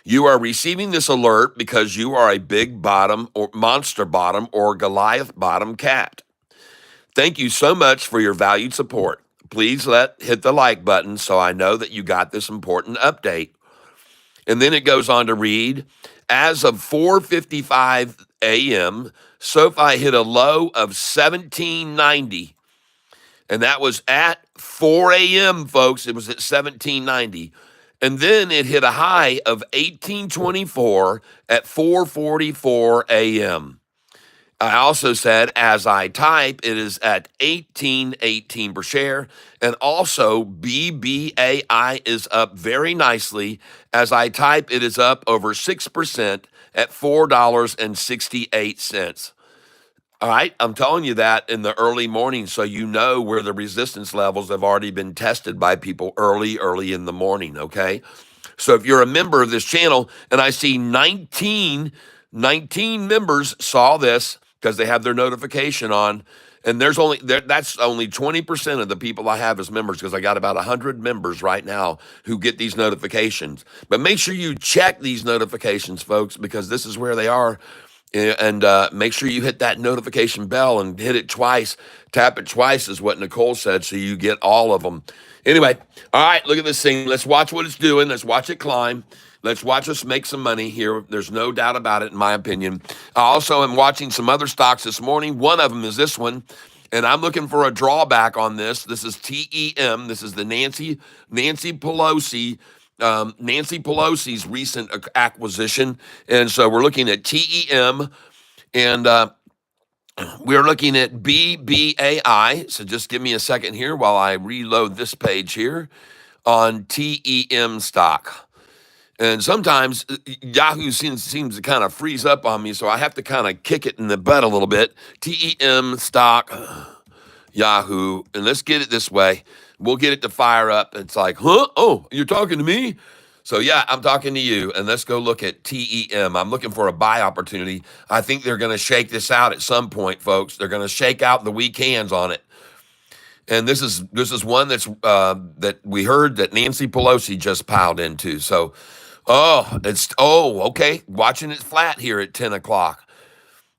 Speaker 1: You are receiving this alert because you are a big bottom or monster bottom or Goliath bottom cat. Thank you so much for your valued support. Please hit the like button so I know that you got this important update. And then it goes on to read, as of 4:55 a.m., SoFi hit a low of 1790. And that was at 4 a.m., folks. It was at 1790. And then it hit a high of 1824 at 4:44 a.m. I also said, as I type, it is at 1818 per share. And also, BBAI is up very nicely. As I type, it is up over 6% at $4.68. All right, I'm telling you that in the early morning so you know where the resistance levels have already been tested by people early in the morning, okay? So if you're a member of this channel, and I see 19 members saw this because they have their notification on, and that's only 20% of the people I have as members, because I got about 100 members right now who get these notifications. But make sure you check these notifications, folks, because this is where they are. And make sure you hit that notification bell and hit it twice. Tap it twice is what Nicole said, so you get all of them. Anyway, all right, look at this thing. Let's watch what it's doing. Let's watch it climb. Let's watch us make some money here. There's no doubt about it, in my opinion. I also am watching some other stocks this morning. One of them is this one, and I'm looking for a drawback on this. This is TEM. This is the Nancy Pelosi's recent acquisition. And so we're looking at TEM, and we're looking at BBAI. So just give me a second here while I reload this page here on TEM stock. And sometimes Yahoo seems to kind of freeze up on me, so I have to kind of kick it in the butt a little bit. TEM stock, Yahoo, and let's get it this way. We'll get it to fire up. It's like, huh? Oh, you're talking to me? So yeah, I'm talking to you, and let's go look at TEM. I'm looking for a buy opportunity. I think they're going to shake this out at some point, folks. They're going to shake out the weak hands on it. And this is one that's that we heard that Nancy Pelosi just piled into. So, okay. Watching it flat here at 10 o'clock.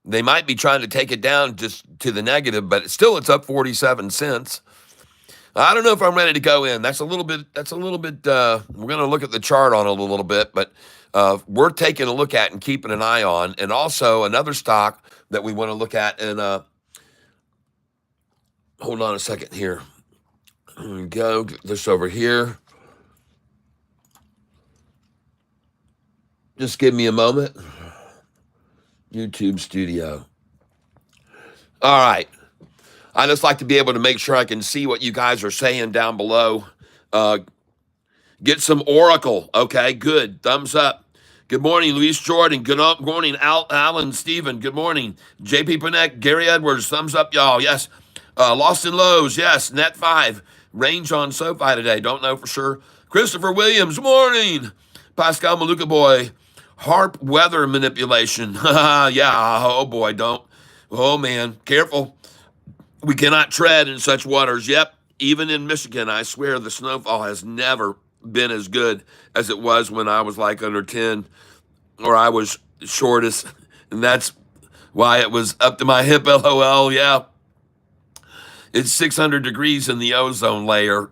Speaker 1: They might be trying to take it down just to the negative, but it's up 47 cents. I don't know if I'm ready to go in. That's a little bit, we're going to look at the chart on it a little bit, but we're taking a look at and keeping an eye on. And also another stock that we want to look at. And hold on a second here. Here we go. Get this over here. Just give me a moment. YouTube Studio. All right. I just like to be able to make sure I can see what you guys are saying down below. Get some Oracle. Okay, good. Thumbs up. Good morning, Luis Jordan. Good morning, Alan Stephen. Good morning. JP Panek, Gary Edwards. Thumbs up, y'all. Yes. Lost and Lows. Yes. Net 5. Range on Sofi today. Don't know for sure. Christopher Williams. Morning. Pascal Maluka Boy. Harp weather manipulation. Yeah. Oh, boy. Don't. Oh, man. Careful. We cannot tread in such waters. Yep, even in Michigan, I swear the snowfall has never been as good as it was when I was like under 10, or I was shortest, and that's why it was up to my hip, LOL, yeah. It's 600 degrees in the ozone layer.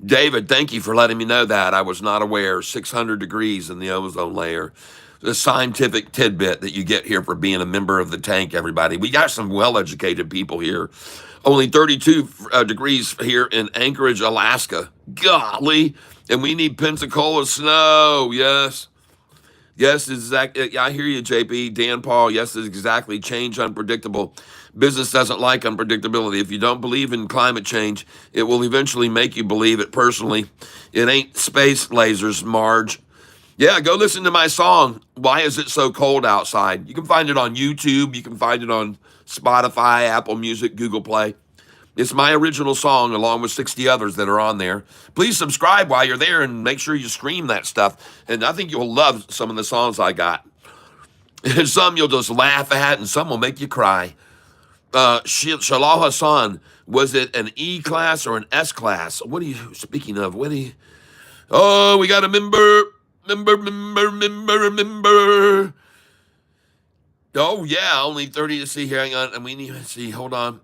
Speaker 1: David, thank you for letting me know that. I was not aware. 600 degrees in the ozone layer. The scientific tidbit that you get here for being a member of the tank, everybody. We got some well-educated people here. Only 32 degrees here in Anchorage, Alaska. Golly. And we need Pensacola snow. Yes. Yes, exactly. I hear you, JP. Dan Paul. Yes, it's exactly. Change unpredictable. Business doesn't like unpredictability. If you don't believe in climate change, it will eventually make you believe it personally. It ain't space lasers, Marge. Yeah, go listen to my song, Why Is It So Cold Outside? You can find it on YouTube. You can find it on Spotify, Apple Music, Google Play. It's my original song along with 60 others that are on there. Please subscribe while you're there and make sure you stream that stuff. And I think you'll love some of the songs I got. And some you'll just laugh at and some will make you cry. Shalal Hassan, was it an E class or an S class? What are you speaking of? Oh, we got a member. Oh, yeah, only 30 to see here. Hang on. And we need to see. Hold on.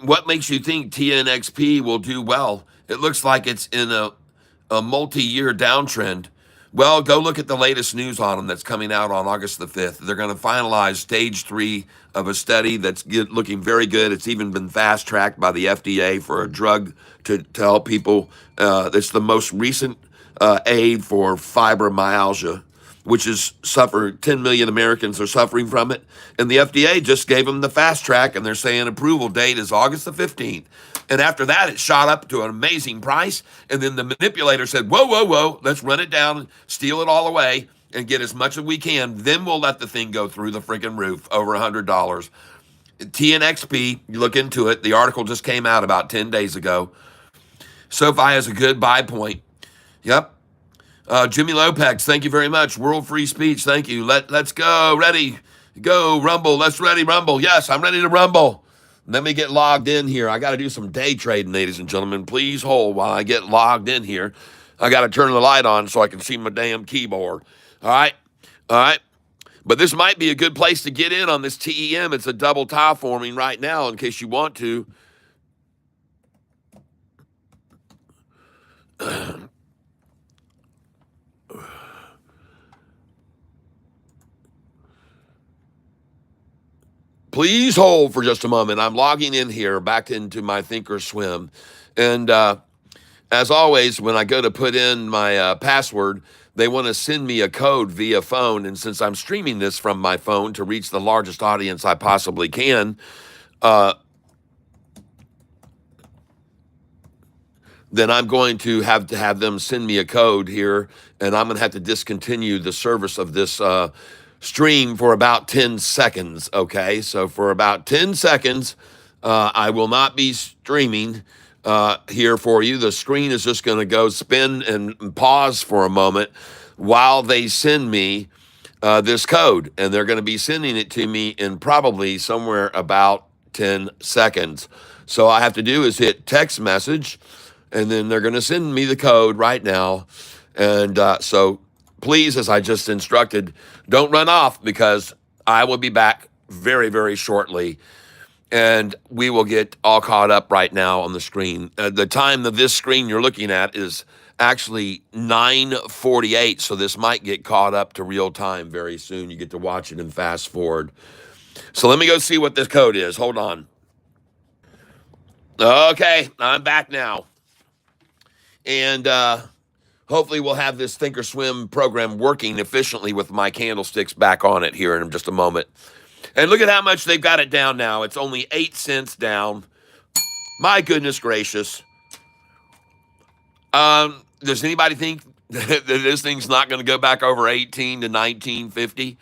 Speaker 1: What makes you think TNXP will do well? It looks like it's in a multi-year downtrend. Well, go look at the latest news on them that's coming out on August the 5th. They're going to finalize stage 3 of a study that's looking very good. It's even been fast-tracked by the FDA for a drug to help people. It's the most recent aid for fibromyalgia, which is 10 million Americans are suffering from it. And the FDA just gave them the fast track, and they're saying approval date is August the 15th. And after that, it shot up to an amazing price. And then the manipulator said, whoa, let's run it down and steal it all away and get as much as we can. Then we'll let the thing go through the freaking roof, over $100. TNXP, you look into it. The article just came out about 10 days ago. Sofi has a good buy point. Yep. Jimmy Lopez, thank you very much. World Free Speech, thank you. Let's go. Ready. Go, Rumble. Let's ready, Rumble. Yes, I'm ready to rumble. Let me get logged in here. I got to do some day trading, ladies and gentlemen. Please hold while I get logged in here. I got to turn the light on so I can see my damn keyboard. All right. But this might be a good place to get in on this TEM. It's a double tie forming right now in case you want to. Please hold for just a moment. I'm logging in here back into my Thinkorswim. And as always, when I go to put in my password, they want to send me a code via phone. And since I'm streaming this from my phone to reach the largest audience I possibly can, then I'm going to have them send me a code here, and I'm going to have to discontinue the service of this stream for about 10 seconds, okay? So for about 10 seconds, I will not be streaming here for you. The screen is just going to go spin and pause for a moment while they send me this code, and they're going to be sending it to me in probably somewhere about 10 seconds. So all I have to do is hit text message, and then they're going to send me the code right now. And so please, as I just instructed, don't run off, because I will be back very, very shortly. And we will get all caught up right now on the screen. The time of this screen you're looking at is actually 9:48, so this might get caught up to real time very soon. You get to watch it and fast forward. So let me go see what this code is. Hold on. Okay, I'm back now. And hopefully we'll have this Thinkorswim program working efficiently with my candlesticks back on it here in just a moment. And look at how much they've got it down now. It's only 8 cents down. My goodness gracious. Does anybody think that this thing's not going to go back over 18 to 1950?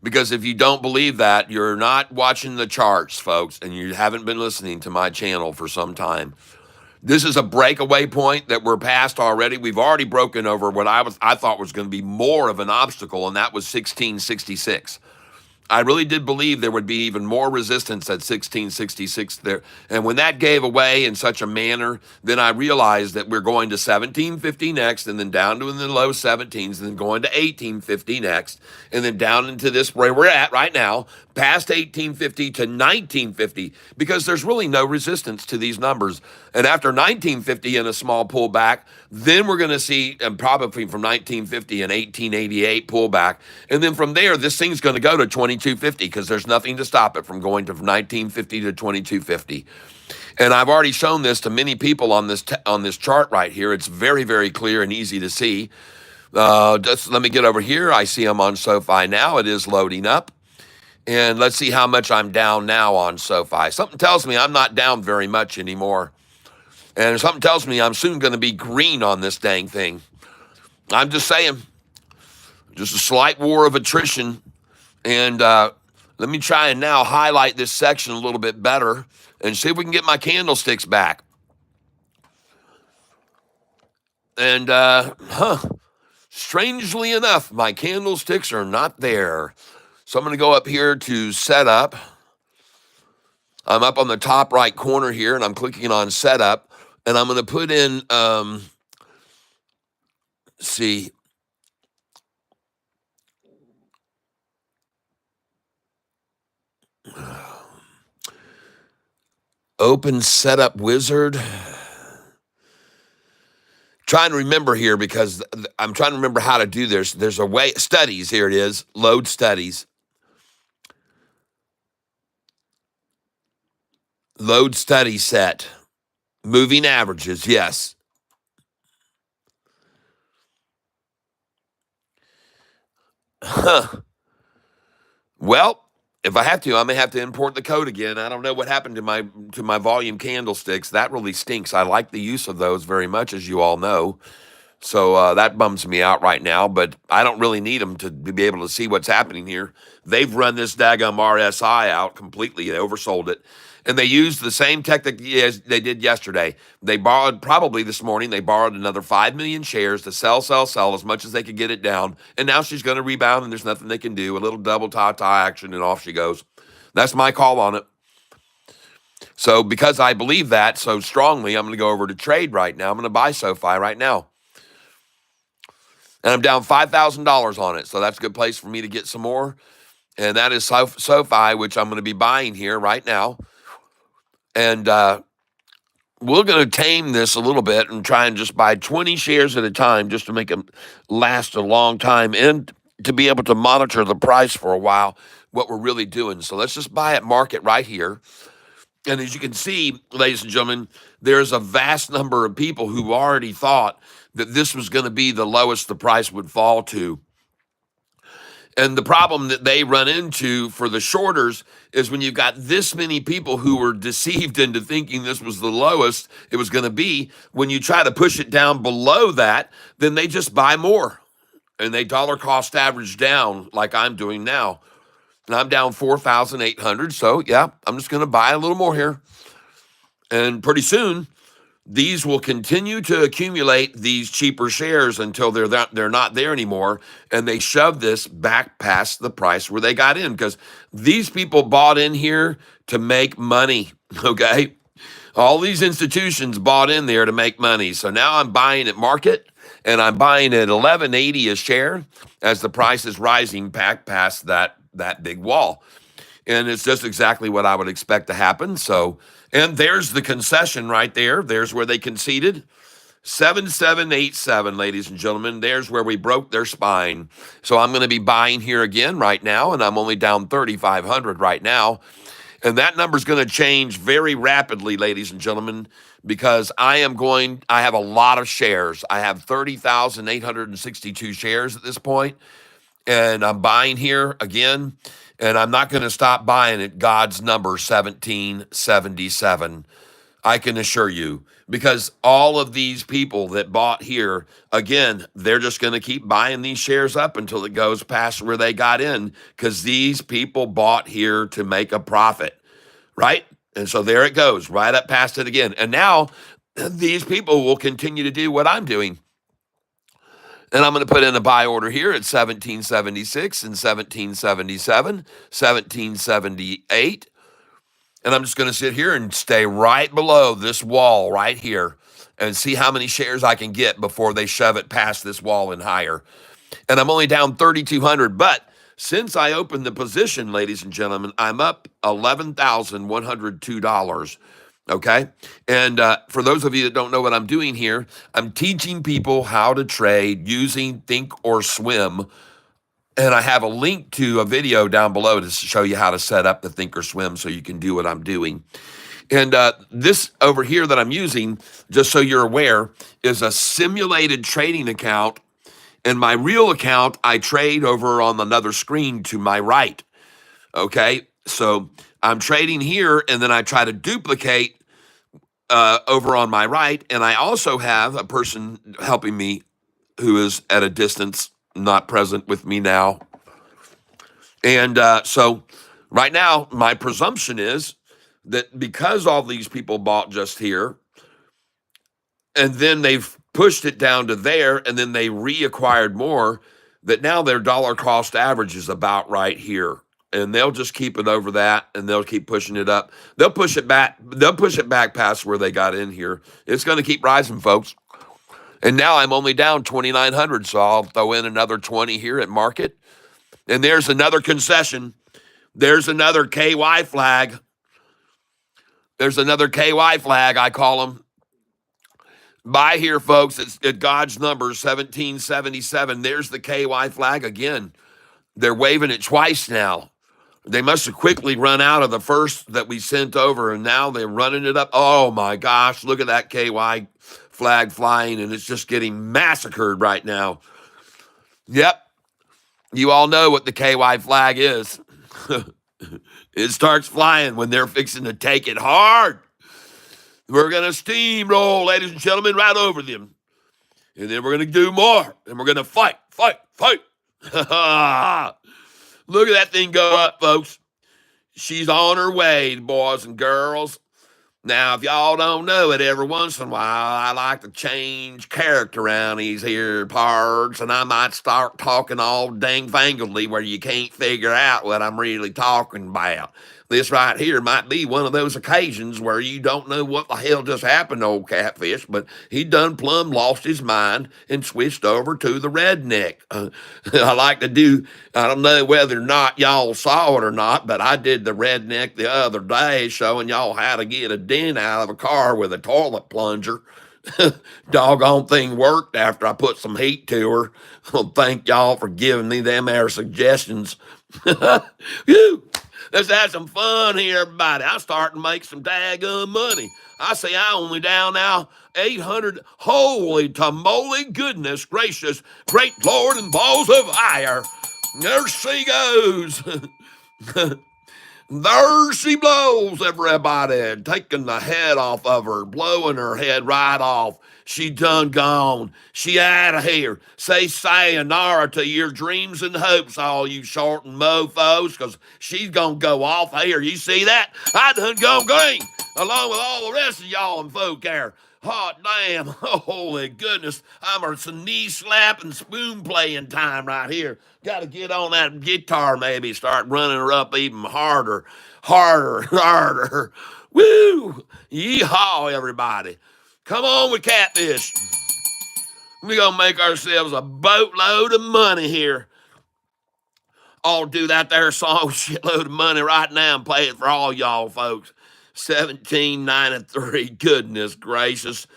Speaker 1: Because if you don't believe that, you're not watching the charts, folks, and you haven't been listening to my channel for some time. This is a breakaway point that we're past already. We've already broken over what I thought was going to be more of an obstacle, and that was 1666. I really did believe there would be even more resistance at 1666 there. And when that gave away in such a manner, then I realized that we're going to 1750 next, and then down to in the low 17s, and then going to 1850 next, and then down into this where we're at right now, past 1850 to 1950, because there's really no resistance to these numbers. And after 1950 in a small pullback, then we're going to see, and probably from 1950 and 1888 pullback. And then from there, this thing's going to go to 2250, because there's nothing to stop it from going to 1950 to 2250. And I've already shown this to many people on this chart right here. It's very, very clear and easy to see. Just let me get over here. I see I'm on Sofi now. It is loading up. And let's see how much I'm down now on Sofi. Something tells me I'm not down very much anymore. And something tells me I'm soon going to be green on this dang thing. I'm just saying. Just a slight war of attrition. And let me try and now highlight this section a little bit better and see if we can get my candlesticks back. And, strangely enough, my candlesticks are not there. So I'm going to go up here to Setup. I'm up on the top right corner here, and I'm clicking on Setup. And I'm going to put in, see, Open Setup Wizard. Trying to remember here, because I'm trying to remember how to do this. There's a way, studies, here it is, load studies. Load study set. Moving averages, yes. Huh. Well, if I have to, I may have to import the code again. I don't know what happened to my volume candlesticks. That really stinks. I like the use of those very much, as you all know. So that bums me out right now, but I don't really need them to be able to see what's happening here. They've run this daggum RSI out completely. They oversold it. And they used the same technique as they did yesterday. They borrowed, probably this morning, they borrowed another 5 million shares to sell as much as they could get it down. And now she's going to rebound, and there's nothing they can do. A little double tie action, and off she goes. That's my call on it. So because I believe that so strongly, I'm going to go over to trade right now. I'm going to buy Sofi right now. and I'm down $5,000 on it. So that's a good place for me to get some more. And that is Sofi, which I'm going to be buying here right now. And we're going to tame this a little bit and try and just buy 20 shares at a time just to make them last a long time and to be able to monitor the price for a while, what we're really doing. So let's just buy at market right here. And as you can see, ladies and gentlemen, there's a vast number of people who already thought that this was going to be the lowest the price would fall to. And the problem that they run into for the shorters is when you've got this many people who were deceived into thinking this was the lowest it was going to be, when you try to push it down below that, then they just buy more. And they dollar cost average down like I'm doing now. And I'm down 4,800. So yeah, I'm just going to buy a little more here. And pretty soon, these will continue to accumulate these cheaper shares until they're not there anymore, and they shove this back past the price where they got in, because these people bought in here to make money. Okay, all these institutions bought in there to make money. So now I'm buying at market, and I'm buying at 11.80 a share as the price is rising back past that big wall. And it's just exactly what I would expect to happen. So, and there's the concession right there. There's where they conceded. 7787, ladies and gentlemen. There's where we broke their spine. So I'm going to be buying here again right now, and I'm only down 3,500 right now. And that number is going to change very rapidly, ladies and gentlemen, because I have a lot of shares. I have 30,862 shares at this point, and I'm buying here again. And I'm not going to stop buying at God's number 1777. I can assure you, because all of these people that bought here, again, they're just going to keep buying these shares up until it goes past where they got in, because these people bought here to make a profit, right? And so there it goes, right up past it again. And now these people will continue to do what I'm doing. And I'm going to put in a buy order here at 1776 and 1777, 1778. And I'm just going to sit here and stay right below this wall right here and see how many shares I can get before they shove it past this wall and higher. And I'm only down 3,200. But since I opened the position, ladies and gentlemen, I'm up $11,102. Okay. And for those of you that don't know what I'm doing here, I'm teaching people how to trade using Think or Swim. And I have a link to a video down below to show you how to set up the Think or Swim so you can do what I'm doing. And this over here that I'm using, just so you're aware, is a simulated trading account. And my real account, I trade over on another screen to my right. Okay. So I'm trading here, and then I try to duplicate over on my right. And I also have a person helping me who is at a distance, not present with me now. And so right now, my presumption is that because all these people bought just here, and then they've pushed it down to there, and then they reacquired more, that now their dollar cost average is about right here. And they'll just keep it over that, and they'll keep pushing it up. They'll push it back. They'll push it back past where they got in here. It's going to keep rising, folks. And now I'm only down 2,900, so I'll throw in another 20 here at market. And there's another concession. There's another KY flag. There's another KY flag, I call them. Buy here, folks. It's at God's number, 1777. There's the KY flag again. They're waving it twice now. They must have quickly run out of the first that we sent over, and now they're running it up. Oh, my gosh. Look at that KY flag flying, and it's just getting massacred right now. Yep. You all know what the KY flag is. It starts flying when they're fixing to take it hard. We're going to steamroll, ladies and gentlemen, right over them. And then we're going to do more. And we're going to fight. Look at that thing go up, folks. She's on her way, boys and girls. Now, if y'all don't know it, every once in a while, I like to change character around these here parts, and I might start talking all dang fangledly where you can't figure out what I'm really talking about. This right here might be one of those occasions where you don't know what the hell just happened to old Catfish, but he done plumb lost his mind and switched over to the redneck. I like to do, I don't know whether or not y'all saw it or not, but I did the redneck the other day showing y'all how to get a dent out of a car with a toilet plunger. Doggone thing worked after I put some heat to her. Well, thank y'all for giving me them air suggestions. Whew. Let's have some fun here, everybody. I'm starting to make some daggone money. I say I only down now 800. Holy tamale, goodness gracious, great Lord and balls of fire. There she goes. There she blows, everybody, taking the head off of her, blowing her head right off. She done gone. She out of here. Say sayonara to your dreams and hopes, all you short and mofos, because she's going to go off here. You see that? I done gone green, along with all the rest of y'all and folk there. Hot damn. Holy goodness. I'm a knee slapping, spoon playing time right here. Got to get on that guitar, maybe start running her up even harder, harder, harder. Woo! Yeehaw, everybody. Come on with Catfish. We're going to make ourselves a boatload of money here. I'll do that there song, shitload of money right now and play it for all y'all folks. 1793. Goodness gracious.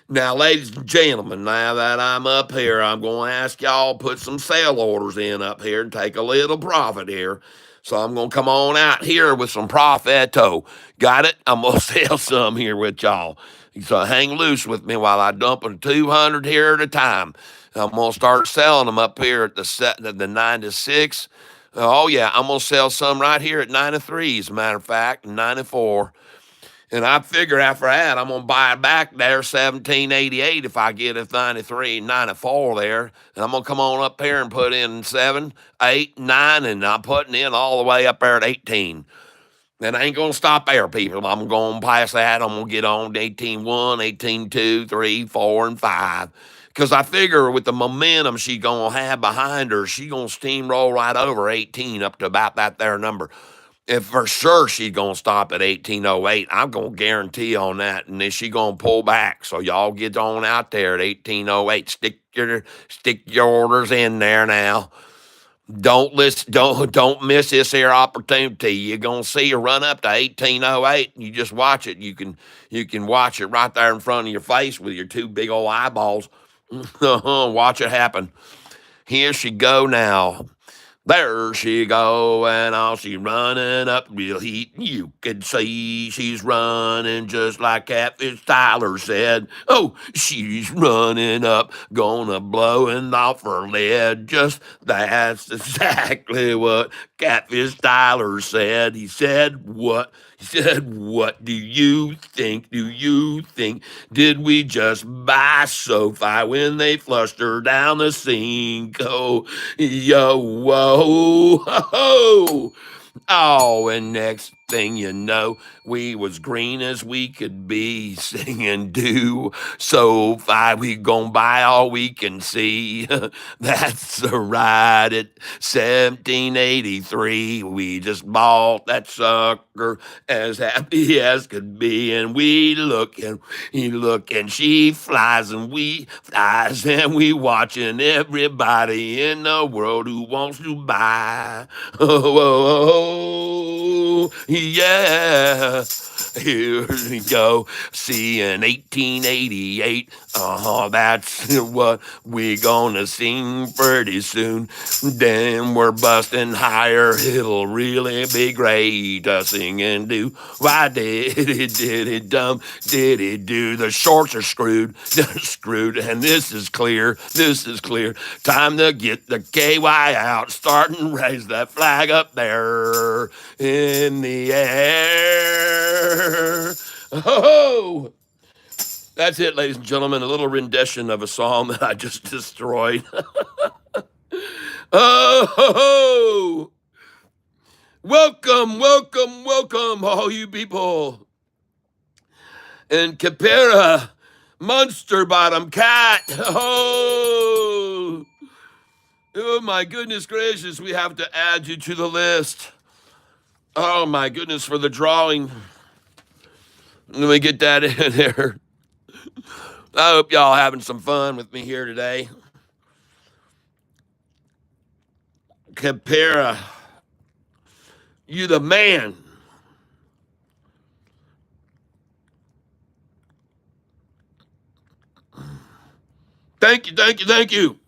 Speaker 1: Now, ladies and gentlemen, now that I'm up here, I'm going to ask y'all put some sale orders in up here and take a little profit here. So I'm going to come on out here with some profito. Got it? I'm going to sell some here with y'all. So hang loose with me while I dump them 200 here at a time. I'm going to start selling them up here at the 96. Oh, yeah, I'm going to sell some right here at 93, as a matter of fact, 94. And I figure after that, I'm going to buy it back there, 1788, if I get a 93, 94 there. And I'm going to come on up here and put in 7, 8, 9, and I'm putting in all the way up there at 18. And I ain't going to stop there, people. I'm going to pass that. I'm going to get on to 18.1, 18.2, 3, 4, and 5. Because I figure with the momentum she's going to have behind her, she's going to steamroll right over 18 up to about that there number. If for sure she's going to stop at 1808, I'm going to guarantee on that. And then she's going to pull back. So y'all get on out there at 1808. Stick your orders in there now. Don't miss this here opportunity. You're going to see her run up to 1808. You just watch it. You can watch it right there in front of your face with your two big old eyeballs. Watch it happen. Here she go now. There she go, and all she running up real heat. You can see she's running just like Catfish Tyler said. Oh, she's running up, gonna blowing off her lid. Just that's exactly what Catfish Tyler said. He said what? He said, what do you think? Do you think? Did we just buy Sofi when they flushed her down the sink? Oh, yo, whoa, ho, oh, and next thing you know, we was green as we could be, singing do Sofi, we gon' buy all we can see. That's right, at 1783, we just bought that sucker as happy as could be, and we look and she flies and we flies and we watching everybody in the world who wants to buy. Oh, yeah. Here we go. See, in 1888, that's what we gonna sing pretty soon. Then we're busting higher. It'll really be great to sing and do. Why did it dumb? Did it do? The shorts are screwed. They're screwed, and this is clear. This is clear. Time to get the KY out. Start and raise that flag up there in the air. Oh, that's it, ladies and gentlemen. A little rendition of a song that I just destroyed. Oh, welcome, welcome, welcome, all you people. And Capera, Monster Bottom Cat. Oh, oh my goodness gracious, we have to add you to the list. Oh my goodness, for the drawing. Let me get that in there. I hope y'all having some fun with me here today. Capera, you the man. Thank you, thank you, thank you.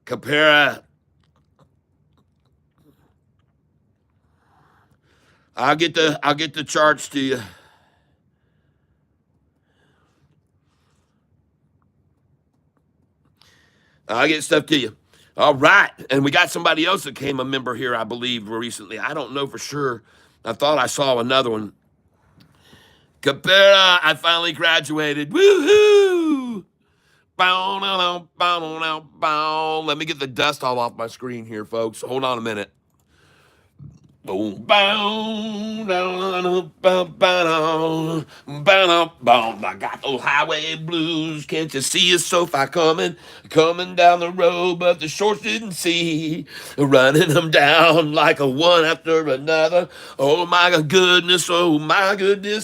Speaker 1: Capera, I'll get the charts to you. I'll get stuff to you. All right. And we got somebody else that came a member here, I believe, recently. I don't know for sure. I thought I saw another one. Capera, I finally graduated. Woohoo! Bow, now, bow, now, bow. Let me get the dust all off my screen here, folks. Hold on a minute. Boom, bow, down, bow, bow, bow, bow. I got those highway blues. Can't you see a Sofi coming down the road? But the shorts didn't see, running them down like a one after another. Oh my goodness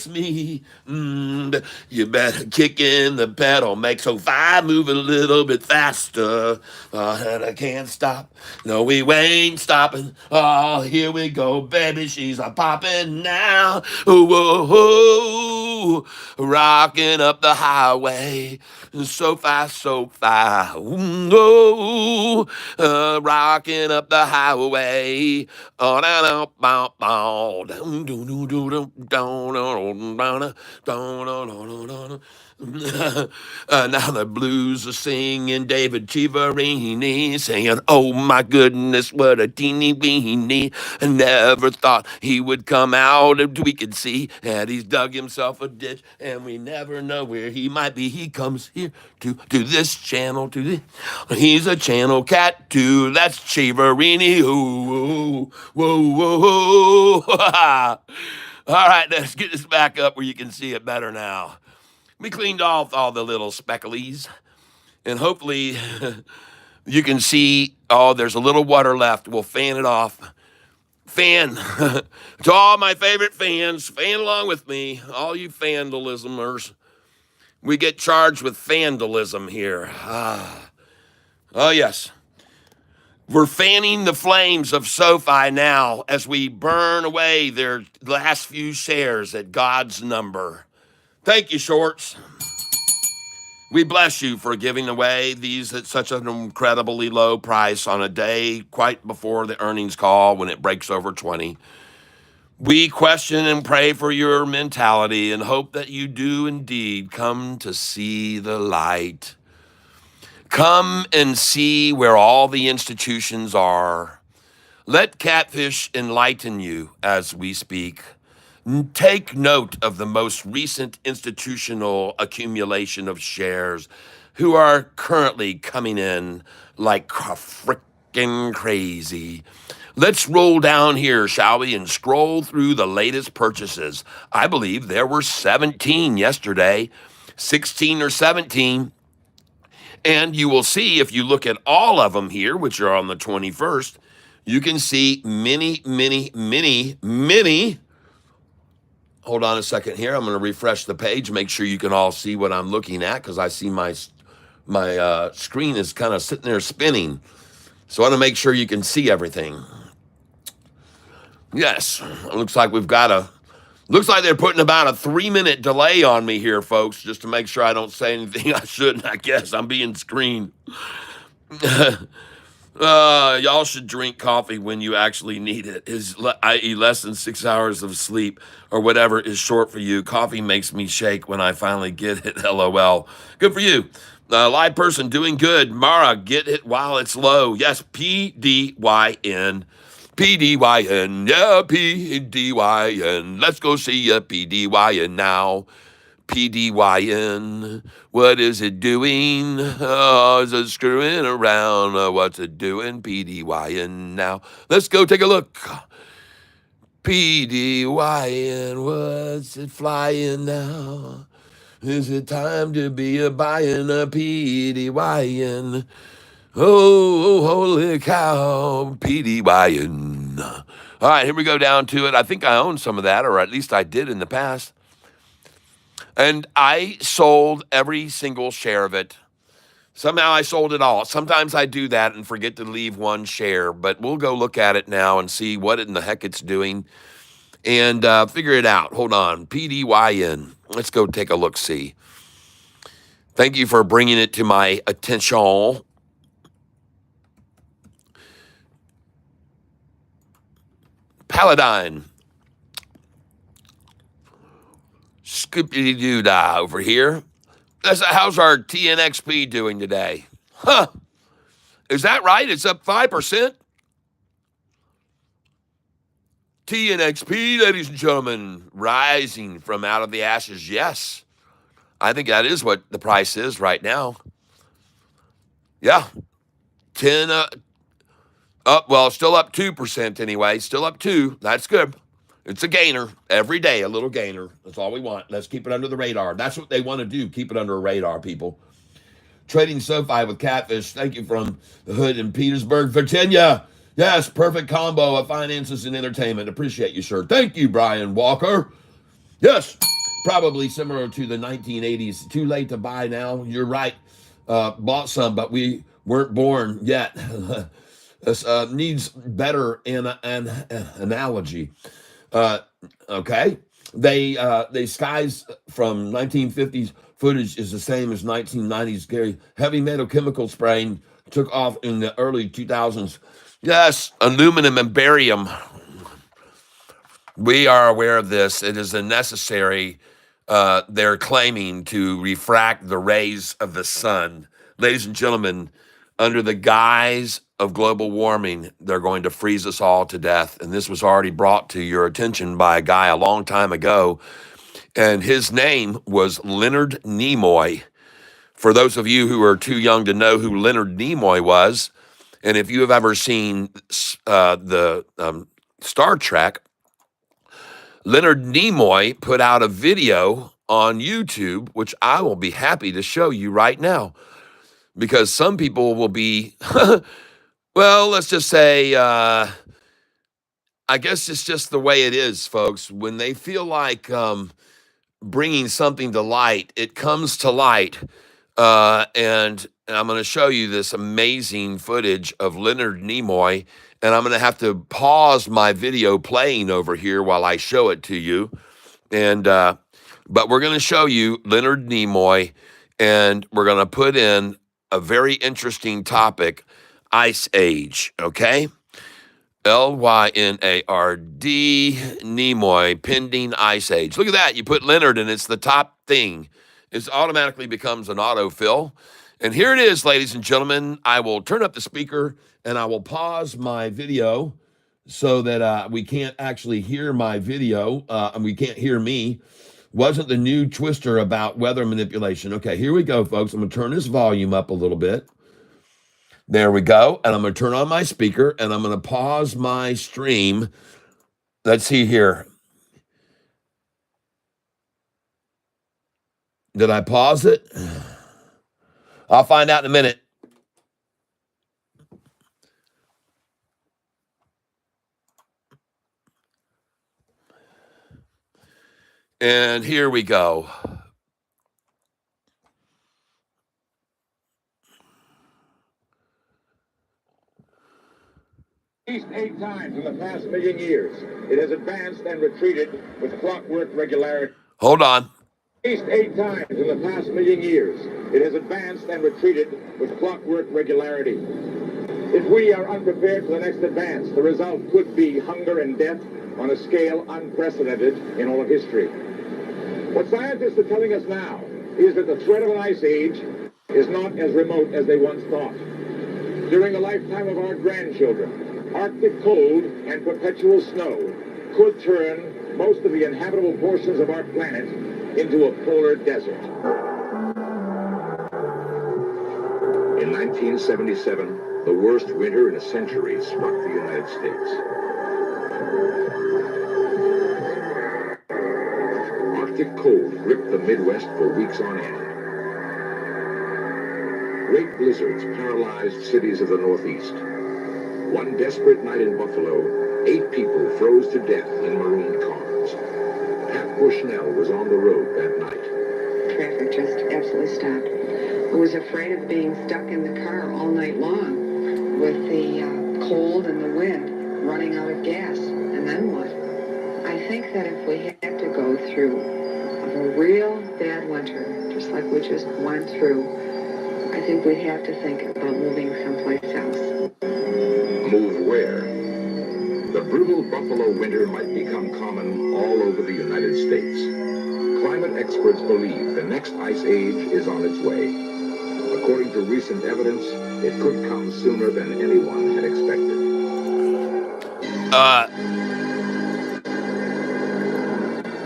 Speaker 1: me. You better kick in the pedal, make Sofi move a little bit faster. And I can't stop. No, we ain't stopping. Oh, here we go, baby. She's a popping now. Whoa, whoa, rocking up the highway. So fast, so fast. Whoa, rocking up the highway. Oh, down, down, down, down, down, down, down, down, down. Now the blues are singing David Chivarini, saying, "Oh my goodness, what a teeny weeny! I never thought he would come out and we could see that he's dug himself a ditch, and we never know where he might be. He comes here to this channel, he's a channel cat too. That's Chivarini. Whoa, whoa, whoa, whoa. All right, let's get this back up where you can see it better now. We cleaned off all the little specklies, and hopefully you can see, oh, there's a little water left. We'll fan it off. Fan. To all my favorite fans, fan along with me, all you vandalismers. We get charged with vandalism here. Oh, yes. We're fanning the flames of Sofi now as we burn away their last few shares at God's number. Thank you, Shorts. We bless you for giving away these at such an incredibly low price on a day quite before the earnings call when it breaks over 20. We question and pray for your mentality and hope that you do indeed come to see the light. Come and see where all the institutions are. Let Catfish enlighten you as we speak. Take note of the most recent institutional accumulation of shares who are currently coming in like frickin' crazy. Let's roll down here, shall we, and scroll through the latest purchases. I believe there were 17 yesterday, 16 or 17. And you will see if you look at all of them here, which are on the 21st, you can see many. Hold on a second here. I'm going to refresh the page, make sure you can all see what I'm looking at because I see my screen is kind of sitting there spinning. So I want to make sure you can see everything. Yes, looks like they're putting about a 3-minute delay on me here, folks, just to make sure I don't say anything I shouldn't. I guess I'm being screened. Y'all should drink coffee when you actually need it, i.e. less than 6 hours of sleep or whatever is short for you. Coffee makes me shake when I finally get it. LOL. Good for you. Live person doing good. Mara, get it while it's low. Yes, PDYN. PDYN. Yeah, PDYN. Let's go see a PDYN now. PDYN. What is it doing? Oh, is it screwing around? What's it doing? PDYN now. Let's go take a look. PDYN. What's it flying now? Is it time to be a buying a PDYN? Oh, holy cow, PDYN. All right, here we go down to it. I think I own some of that, or at least I did in the past. And I sold every single share of it. Somehow I sold it all. Sometimes I do that and forget to leave one share, but we'll go look at it now and see what in the heck it's doing and figure it out. Hold on. PDYN. Let's go take a look see. Thank you for bringing it to my attention. Paladine. Scoopity-doo-dah over here. How's our TNXP doing today? Huh. Is that right? It's up 5%? TNXP, ladies and gentlemen, rising from out of the ashes. Yes. I think that is what the price is right now. Yeah. 10 up, well, still up 2% anyway. Still up 2. That's good. It's a gainer every day, a little gainer. That's all we want. Let's keep it under the radar. That's what they want to do. Keep it under a radar, people. Trading Sofi with Catfish. Thank you from the hood in Petersburg, Virginia. Yes, perfect combo of finances and entertainment. Appreciate you, sir. Thank you, Brian Walker. Yes, probably similar to the 1980s. Too late to buy now. You're right. Bought some, but we weren't born yet. This needs better an analogy. Okay, they skies from 1950s footage is the same as 1990s. Gary, heavy metal chemical spraying took off in the early 2000s. Yes, aluminum and barium. We are aware of this. It is a necessary. They're claiming to refract the rays of the sun, ladies and gentlemen. Under the guise of global warming, they're going to freeze us all to death. And this was already brought to your attention by a guy a long time ago. And his name was Leonard Nimoy. For those of you who are too young to know who Leonard Nimoy was, and if you have ever seen the Star Trek, Leonard Nimoy put out a video on YouTube, which I will be happy to show you right now, because some people will be, well, let's just say, I guess it's just the way it is, folks. When they feel like bringing something to light, it comes to light. And I'm going to show you this amazing footage of Leonard Nimoy, and I'm going to have to pause my video playing over here while I show it to you. And but we're going to show you Leonard Nimoy, and we're going to put in a very interesting topic, Ice Age, okay? Lynard Nimoy, pending Ice Age. Look at that. You put Leonard and it's the top thing. It automatically becomes an autofill. And here it is, ladies and gentlemen. I will turn up the speaker and I will pause my video so that we can't actually hear my video and we can't hear me. Wasn't the new twister about weather manipulation? Okay, here we go, folks. I'm going to turn this volume up a little bit. There we go. And I'm going to turn on my speaker and I'm going to pause my stream. Let's see here. Did I pause it? I'll find out in a minute. And here we go.
Speaker 2: At least 8 times in the past million years, it has advanced and retreated with clockwork regularity.
Speaker 1: Hold on.
Speaker 2: At least 8 times in the past million years, it has advanced and retreated with clockwork regularity. If we are unprepared for the next advance, the result could be hunger and death on a scale unprecedented in all of history. What scientists are telling us now is that the threat of an ice age is not as remote as they once thought. During the lifetime of our grandchildren, Arctic cold and perpetual snow could turn most of the inhabitable portions of our planet into a polar desert. In 1977, the worst winter in a century struck the United States. Arctic cold gripped the Midwest for weeks on end. great blizzards paralyzed cities of the Northeast. One desperate night in Buffalo, 8 people froze to death in marooned cars. Pat Bushnell was on the road that night.
Speaker 3: Traffic just absolutely stopped. I was afraid of being stuck in the car all night long with the cold and the wind, running out of gas. And then what? I think that if we had to go through a real bad winter, just like we just went through, I think we'd have to think about moving someplace else.
Speaker 2: Move where? The brutal Buffalo winter might become common all over the United States. Climate experts believe the next ice age is on its way. According to recent evidence, it could come sooner than anyone had expected.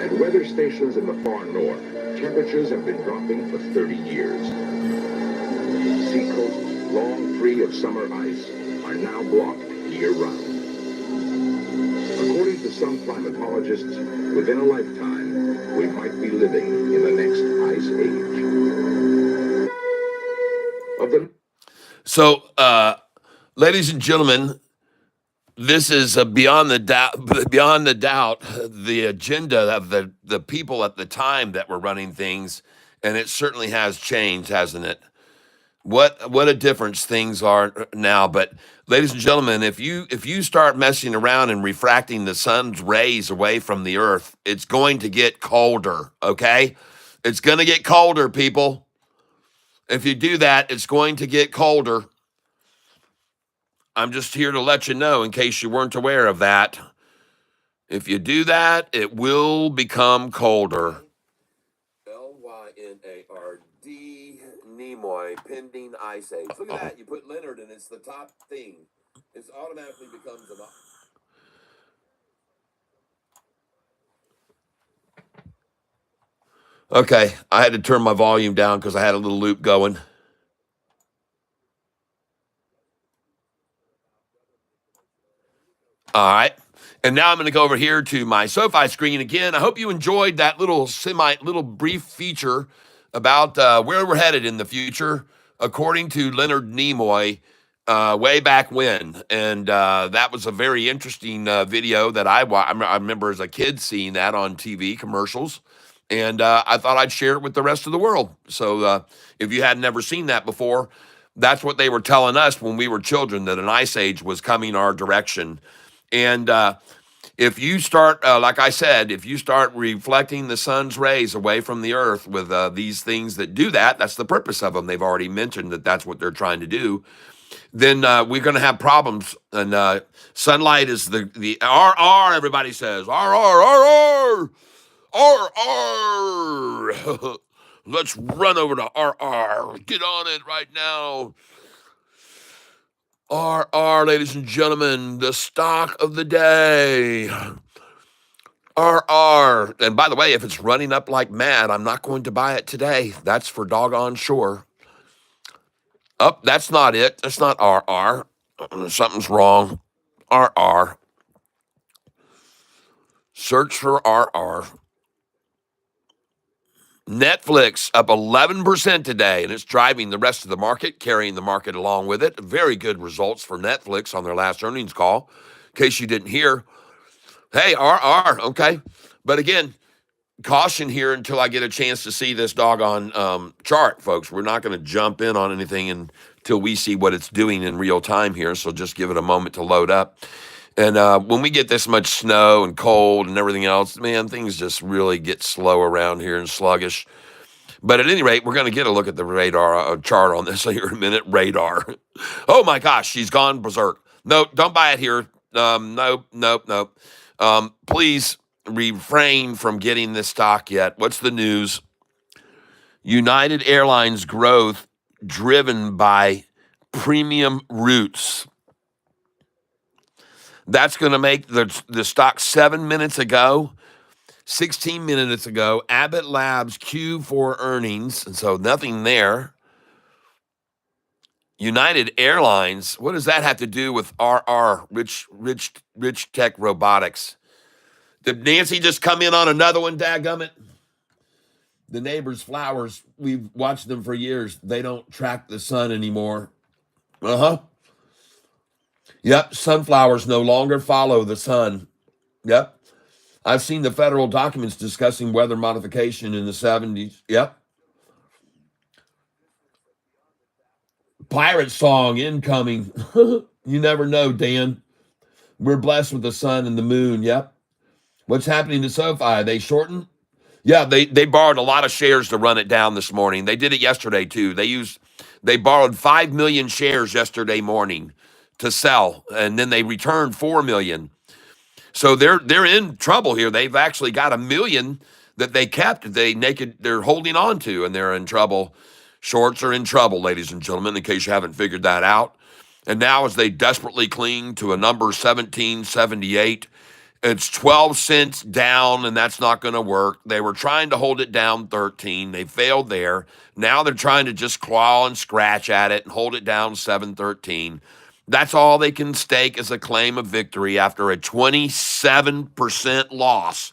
Speaker 2: At weather stations in the far north, temperatures have been dropping for 30 years. Seacoasts, long free of summer ice, are now blocked year-round. According to some climatologists, within a lifetime, we might be living in the next ice age.
Speaker 1: So, ladies and gentlemen, this is beyond the doubt, the agenda of the people at the time that were running things, and it certainly has changed, hasn't it? What a difference things are now. But ladies and gentlemen, if you start messing around and refracting the sun's rays away from the earth, it's going to get colder, okay? It's going to get colder, people. If you do that, it's going to get colder. I'm just here to let you know in case you weren't aware of that. If you do that, it will become colder. L-Y-N-A-R-D, Nimoy, pending ice age. Look at that. You put Leonard and it's the top thing. It automatically becomes an... Okay, I had to turn my volume down because I had a little loop going. All right. And now I'm going to go over here to my Sofi screen again. I hope you enjoyed that little brief feature about where we're headed in the future, according to Leonard Nimoy, way back when. And that was a very interesting video that I remember as a kid seeing that on TV commercials. And I thought I'd share it with the rest of the world. So if you had never seen that before, that's what they were telling us when we were children, that an ice age was coming our direction. And if you start, like I said, if you start reflecting the sun's rays away from the earth with these things that do that, that's the purpose of them. They've already mentioned that that's what they're trying to do. Then we're going to have problems. And sunlight is the RR, everybody says. RR, RR, RR. Let's run over to RR. Get on it right now. RR, ladies and gentlemen, the stock of the day. RR. And by the way, if it's running up like mad, I'm not going to buy it today. That's for doggone sure. Oh, that's not it. That's not RR. Something's wrong. RR. Search for RR. Netflix up 11% today, and it's driving the rest of the market, carrying the market along with it. Very good results for Netflix on their last earnings call. In case you didn't hear, hey, RR, okay. But again, caution here until I get a chance to see this doggone chart, folks. We're not going to jump in on anything until we see what it's doing in real time here, so just give it a moment to load up. And when we get this much snow and cold and everything else, man, things just really get slow around here and sluggish. But at any rate, we're going to get a look at the radar chart on this here in a minute. Radar. Oh, my gosh, she's gone berserk. No, don't buy it here. Nope. Please refrain from getting this stock yet. What's the news? United Airlines growth driven by premium routes. That's going to make the stock 7 minutes ago, 16 minutes ago. Abbott Labs Q4 earnings, and so nothing there. United Airlines, what does that have to do with RR, Rich Tech Robotics? Did Nancy just come in on another one, dadgummit? The neighbor's flowers, we've watched them for years. They don't track the sun anymore. Uh-huh. Yep, sunflowers no longer follow the sun. Yep. I've seen the federal documents discussing weather modification in the 70s. Yep. Pirate song incoming. You never know, Dan. We're blessed with the sun and the moon. Yep. What's happening to SoFi? They shortened? Yeah, they borrowed a lot of shares to run it down this morning. They did it yesterday too. They borrowed 5 million shares yesterday morning to sell, and then they returned 4 million. So they're in trouble here. They've actually got 1 million that they kept. They're holding on to, and they're in trouble. Shorts are in trouble, ladies and gentlemen, in case you haven't figured that out. And now, as they desperately cling to a number 1778, it's 12 cents down, and that's not going to work. They were trying to hold it down 13. They failed there. Now they're trying to just claw and scratch at it and hold it down 713. That's all they can stake as a claim of victory after a 27% loss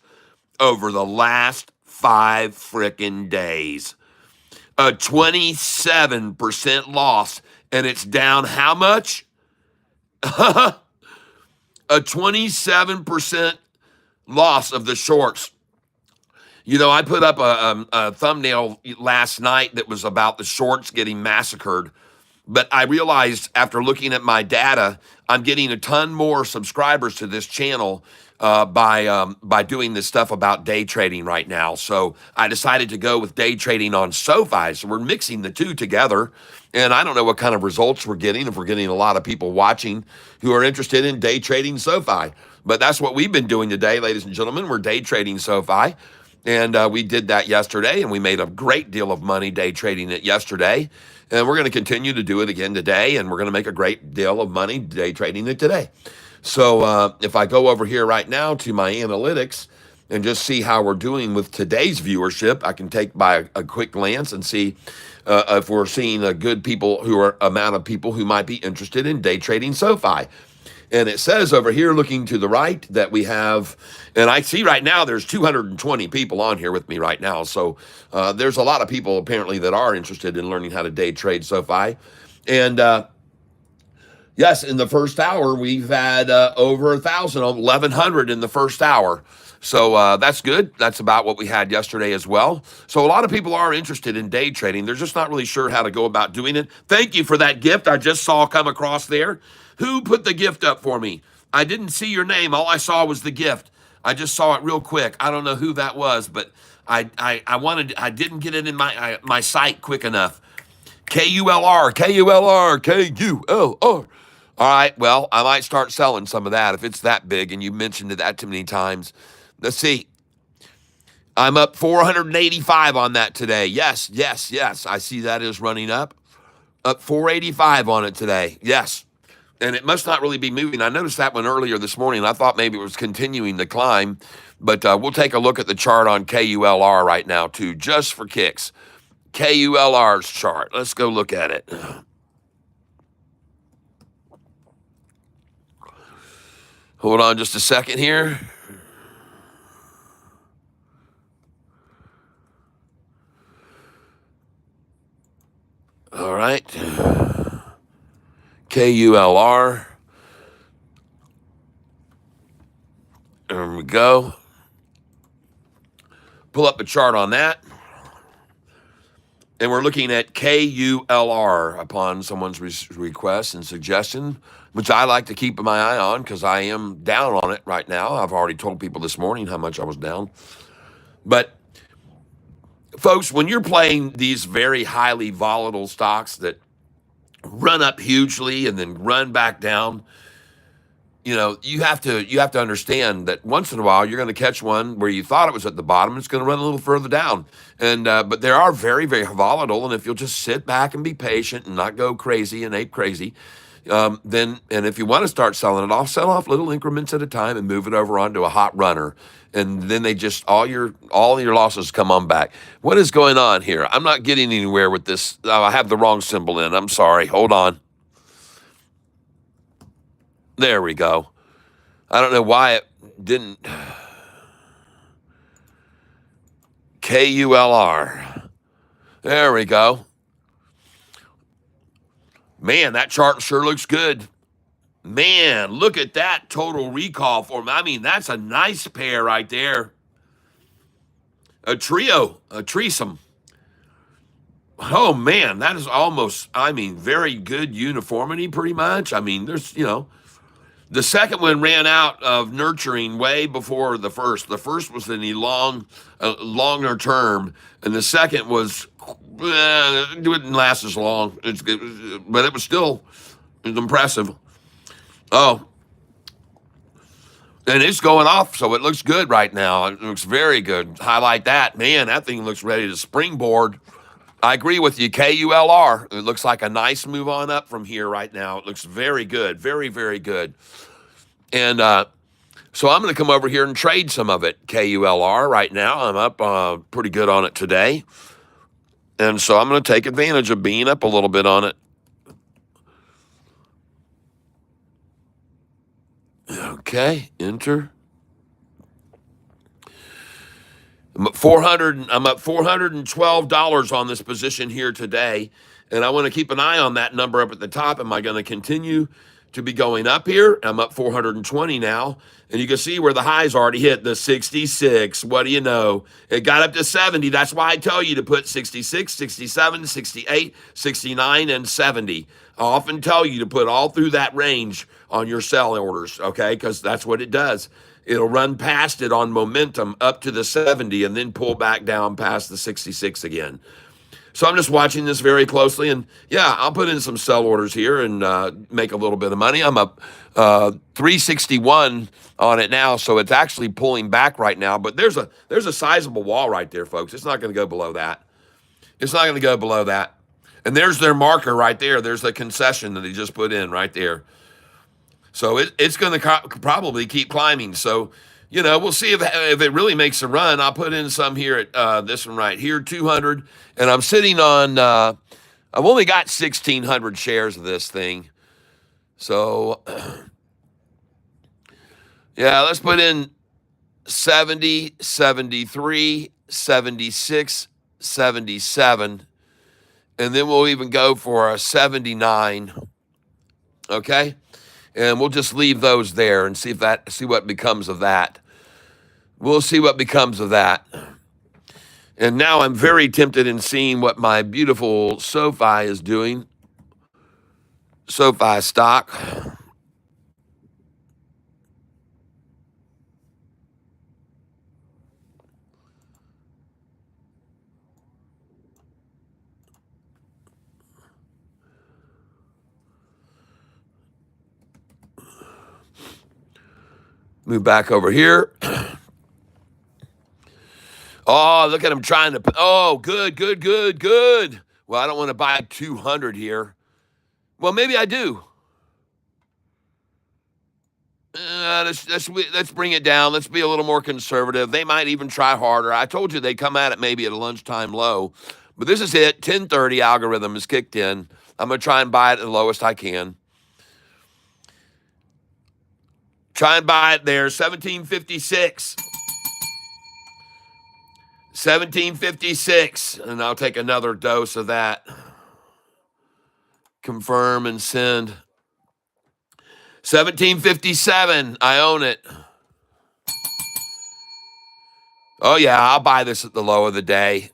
Speaker 1: over the last 5 frickin' days. A 27% loss, and it's down how much? A 27% loss of the shorts. You know, I put up a thumbnail last night that was about the shorts getting massacred. But I realized after looking at my data, I'm getting a ton more subscribers to this channel by doing this stuff about day trading right now. So I decided to go with day trading on SoFi. So we're mixing the two together. And I don't know what kind of results we're getting, if we're getting a lot of people watching who are interested in day trading SoFi. But that's what we've been doing today, ladies and gentlemen. We're day trading SoFi. And we did that yesterday, and we made a great deal of money day trading it yesterday. And we're going to continue to do it again today, and we're going to make a great deal of money day trading it today. So if I go over here right now to my analytics and just see how we're doing with today's viewership, I can take by a quick glance and see if we're seeing a good amount of people who might be interested in day trading SoFi. And it says over here, looking to the right, that we have, and I see right now there's 220 people on here with me right now. So there's a lot of people apparently that are interested in learning how to day trade SoFi. And yes, in the first hour, we've had over 1,100 in the first hour. So that's good. That's about what we had yesterday as well. So a lot of people are interested in day trading. They're just not really sure how to go about doing it. Thank you for that gift I just saw come across there. Who put the gift up for me? I didn't see your name. All I saw was the gift. I just saw it real quick. I don't know who that was, but I didn't get it in my sight quick enough. KULR, KULR, KULR. All right, well, I might start selling some of that if it's that big, and you mentioned that too many times. Let's see. I'm up 485 on that today. Yes. I see that is running up. Up 485 on it today. Yes. And it must not really be moving. I noticed that one earlier this morning. I thought maybe it was continuing to climb. But we'll take a look at the chart on KULR right now, too, just for kicks. KULR's chart. Let's go look at it. Hold on just a second here. All right. KULR. There we go. Pull up the chart on that. And we're looking at KULR upon someone's request and suggestion, which I like to keep my eye on because I am down on it right now. I've already told people this morning how much I was down. But folks, when you're playing these very highly volatile stocks that run up hugely and then run back down, you know, you have to understand that once in a while you're going to catch one where you thought it was at the bottom, it's going to run a little further down. And but they are very, very volatile, and if you'll just sit back and be patient and not go crazy and ape crazy, then, and if you want to start selling it off, sell off little increments at a time and move it over onto a hot runner. And then they just, all your losses come on back. What is going on here? I'm not getting anywhere with this. Oh, I have the wrong symbol in. I'm sorry. Hold on. There we go. I don't know why it didn't. KULR. There we go. Man, that chart sure looks good. Man, look at that total recall for me. I mean, that's a nice pair right there. A trio, a threesome. Oh man, that is almost, I mean, very good uniformity pretty much. I mean, there's, the second one ran out of nurturing way before the first. The first was in the longer term, and the second was, it didn't last as long. But it was still impressive. Oh, and it's going off, so it looks good right now. It looks very good. Highlight that. Man, that thing looks ready to springboard. I agree with you, KULR. It looks like a nice move on up from here right now. It looks very good, very, very good. And so I'm going to come over here and trade some of it, KULR, right now. I'm up pretty good on it today. And so I'm going to take advantage of being up a little bit on it. Okay, enter. I'm up $412 on this position here today, and I want to keep an eye on that number up at the top. Am I going to continue to be going up here? I'm up 420 now, and you can see where the highs already hit, the 66. What do you know? It got up to 70. That's why I tell you to put 66, 67, 68, 69, and 70. I often tell you to put all through that range on your sell orders, okay? Because that's what it does. It'll run past it on momentum up to the 70 and then pull back down past the 66 again. So I'm just watching this very closely. And yeah, I'll put in some sell orders here and make a little bit of money. I'm up 361 on it now. So it's actually pulling back right now. But there's a sizable wall right there, folks. It's not going to go below that. It's not going to go below that. And there's their marker right there. There's the concession that he just put in right there. So it's going to probably keep climbing. So, we'll see if it really makes a run. I'll put in some here at this one right here, 200. And I'm sitting on, I've only got 1,600 shares of this thing. So, yeah, let's put in 70, 73, 76, 77. And then we'll even go for a 79. Okay? And we'll just leave those there and see what becomes of that. We'll see what becomes of that. And now I'm very tempted in seeing what my beautiful Sofi is doing. Sofi stock. Move back over here. Oh, look at him trying to. Oh, good, good, good, good. Well, I don't want to buy 200 here. Well, maybe I do. Let's bring it down. Let's be a little more conservative. They might even try harder. I told you they'd come at it maybe at a lunchtime low. But this is it. 10:30 algorithm is kicked in. I'm going to try and buy it at the lowest I can. Try and buy it there, 1756. 1756. And I'll take another dose of that. Confirm and send. 1757. I own it. Oh, yeah, I'll buy this at the low of the day.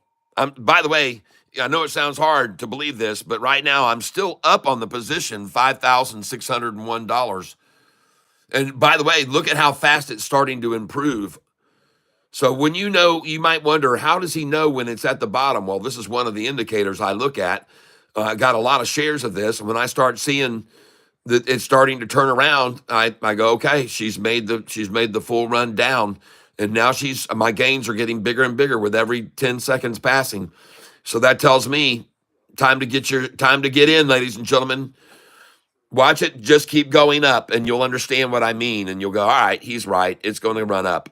Speaker 1: By the way, I know it sounds hard to believe this, but right now I'm still up on the position, $5,601. And by the way, look at how fast it's starting to improve. So when you might wonder, how does he know when it's at the bottom? Well, this is one of the indicators I look at. I got a lot of shares of this. And when I start seeing that it's starting to turn around, I go, okay, she's made the full run down. And now my gains are getting bigger and bigger with every 10 seconds passing. So that tells me time to get in, ladies and gentlemen. Watch it just keep going up, and you'll understand what I mean. And you'll go, all right, he's right. It's going to run up.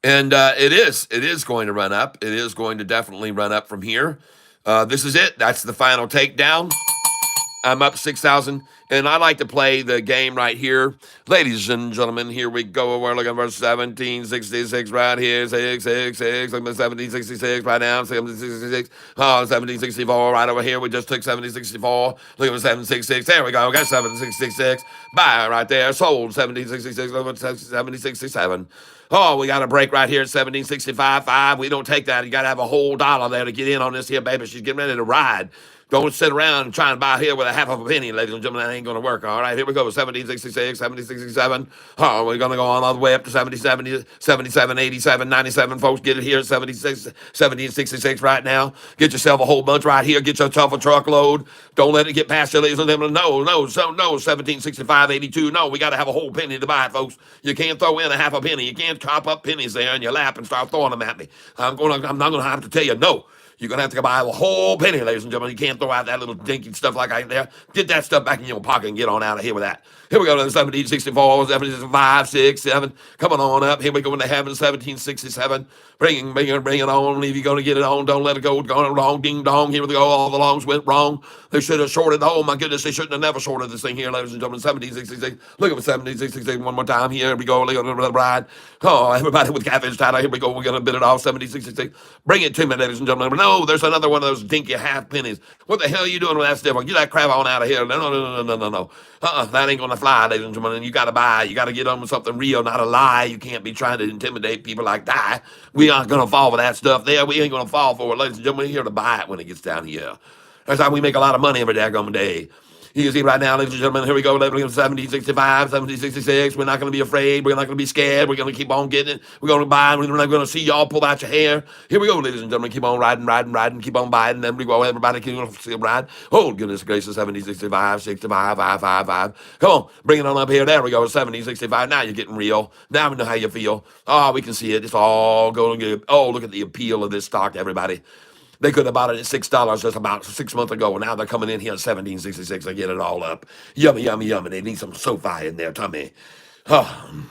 Speaker 1: And it is going to run up. It is going to definitely run up from here. This is it. That's the final takedown. I'm up 6,000, and I like to play the game right here. Ladies and gentlemen, here we go. We're looking for 1766 right here. 666. Look at 1766 right now. 1766. Oh, 1764 right over here. We just took 1764. Look at 766. There we go. Got 7666. Buy right there. Sold 1766. Look at 1767. Oh, we got a break right here at 1765.5. We don't take that. You got to have a whole dollar there to get in on this here, baby. She's getting ready to ride. Don't sit around and try and buy here with a half of a penny, ladies and gentlemen. That ain't going to work. All right, here we go. 1766, 1767. Oh, we're going to go on all the way up to 77, 77, 87, 97. Folks, get it here at 76, 1766 right now. Get yourself a whole bunch right here. Get yourself a truckload. Don't let it get past you, ladies and gentlemen. No, 1765, 82. No, we got to have a whole penny to buy it, folks. You can't throw in a half a penny. You can't cop up pennies there in your lap and start throwing them at me. I'm not going to have to tell you no. You're going to have to buy a whole penny, ladies and gentlemen. You can't throw out that little dinky stuff like that there. Get that stuff back in your pocket and get on out of here with that. Here we go to the 1764, 1765, 6, 7. Coming on up. Here we go into heaven, 1767. Bring it on. If you're going to get it on, don't let it go. Going wrong, ding dong. Here we go. All the longs went wrong. They should have shorted. Oh, my goodness. They shouldn't have never shorted this thing here, ladies and gentlemen. 1766. Look at 1766 one more time. Here we go. Look at the ride. Oh, everybody with Catfish title. Here we go. We're going to bid it off. 1766. Bring it to me, ladies and gentlemen. No, there's another one of those dinky half pennies. What the hell are you doing with that stuff? Get that crap on out of here. No. That ain't going to fly, ladies and gentlemen. You got to buy. You got to get on with something real, not a lie. You can't be trying to intimidate people like that. We aren't going to fall for that stuff there. We ain't going to fall for it, ladies and gentlemen. We're here to buy it when it gets down here. That's how we make a lot of money every daggone day. You can see right now, ladies and gentlemen, here we go, leveling 1765, 1766. We're not going to be afraid. We're not going to be scared. We're going to keep on getting it. We're going to buy. We're not going to see y'all pull out your hair. Here we go, ladies and gentlemen. Keep on riding. Keep on buying. Then we go, everybody keep on ride. Oh, goodness gracious, 1765, 65, 555. Come on, bring it on up here. There we go, 1765. Now you're getting real. Now we know how you feel. Oh, we can see it. It's all going good. Oh, look at the appeal of this stock, everybody. They could have bought it at $6 just about 6 months ago, and now they're coming in here at 1766 to get it all up. Yummy. They need some Sofi in their tummy. Oh.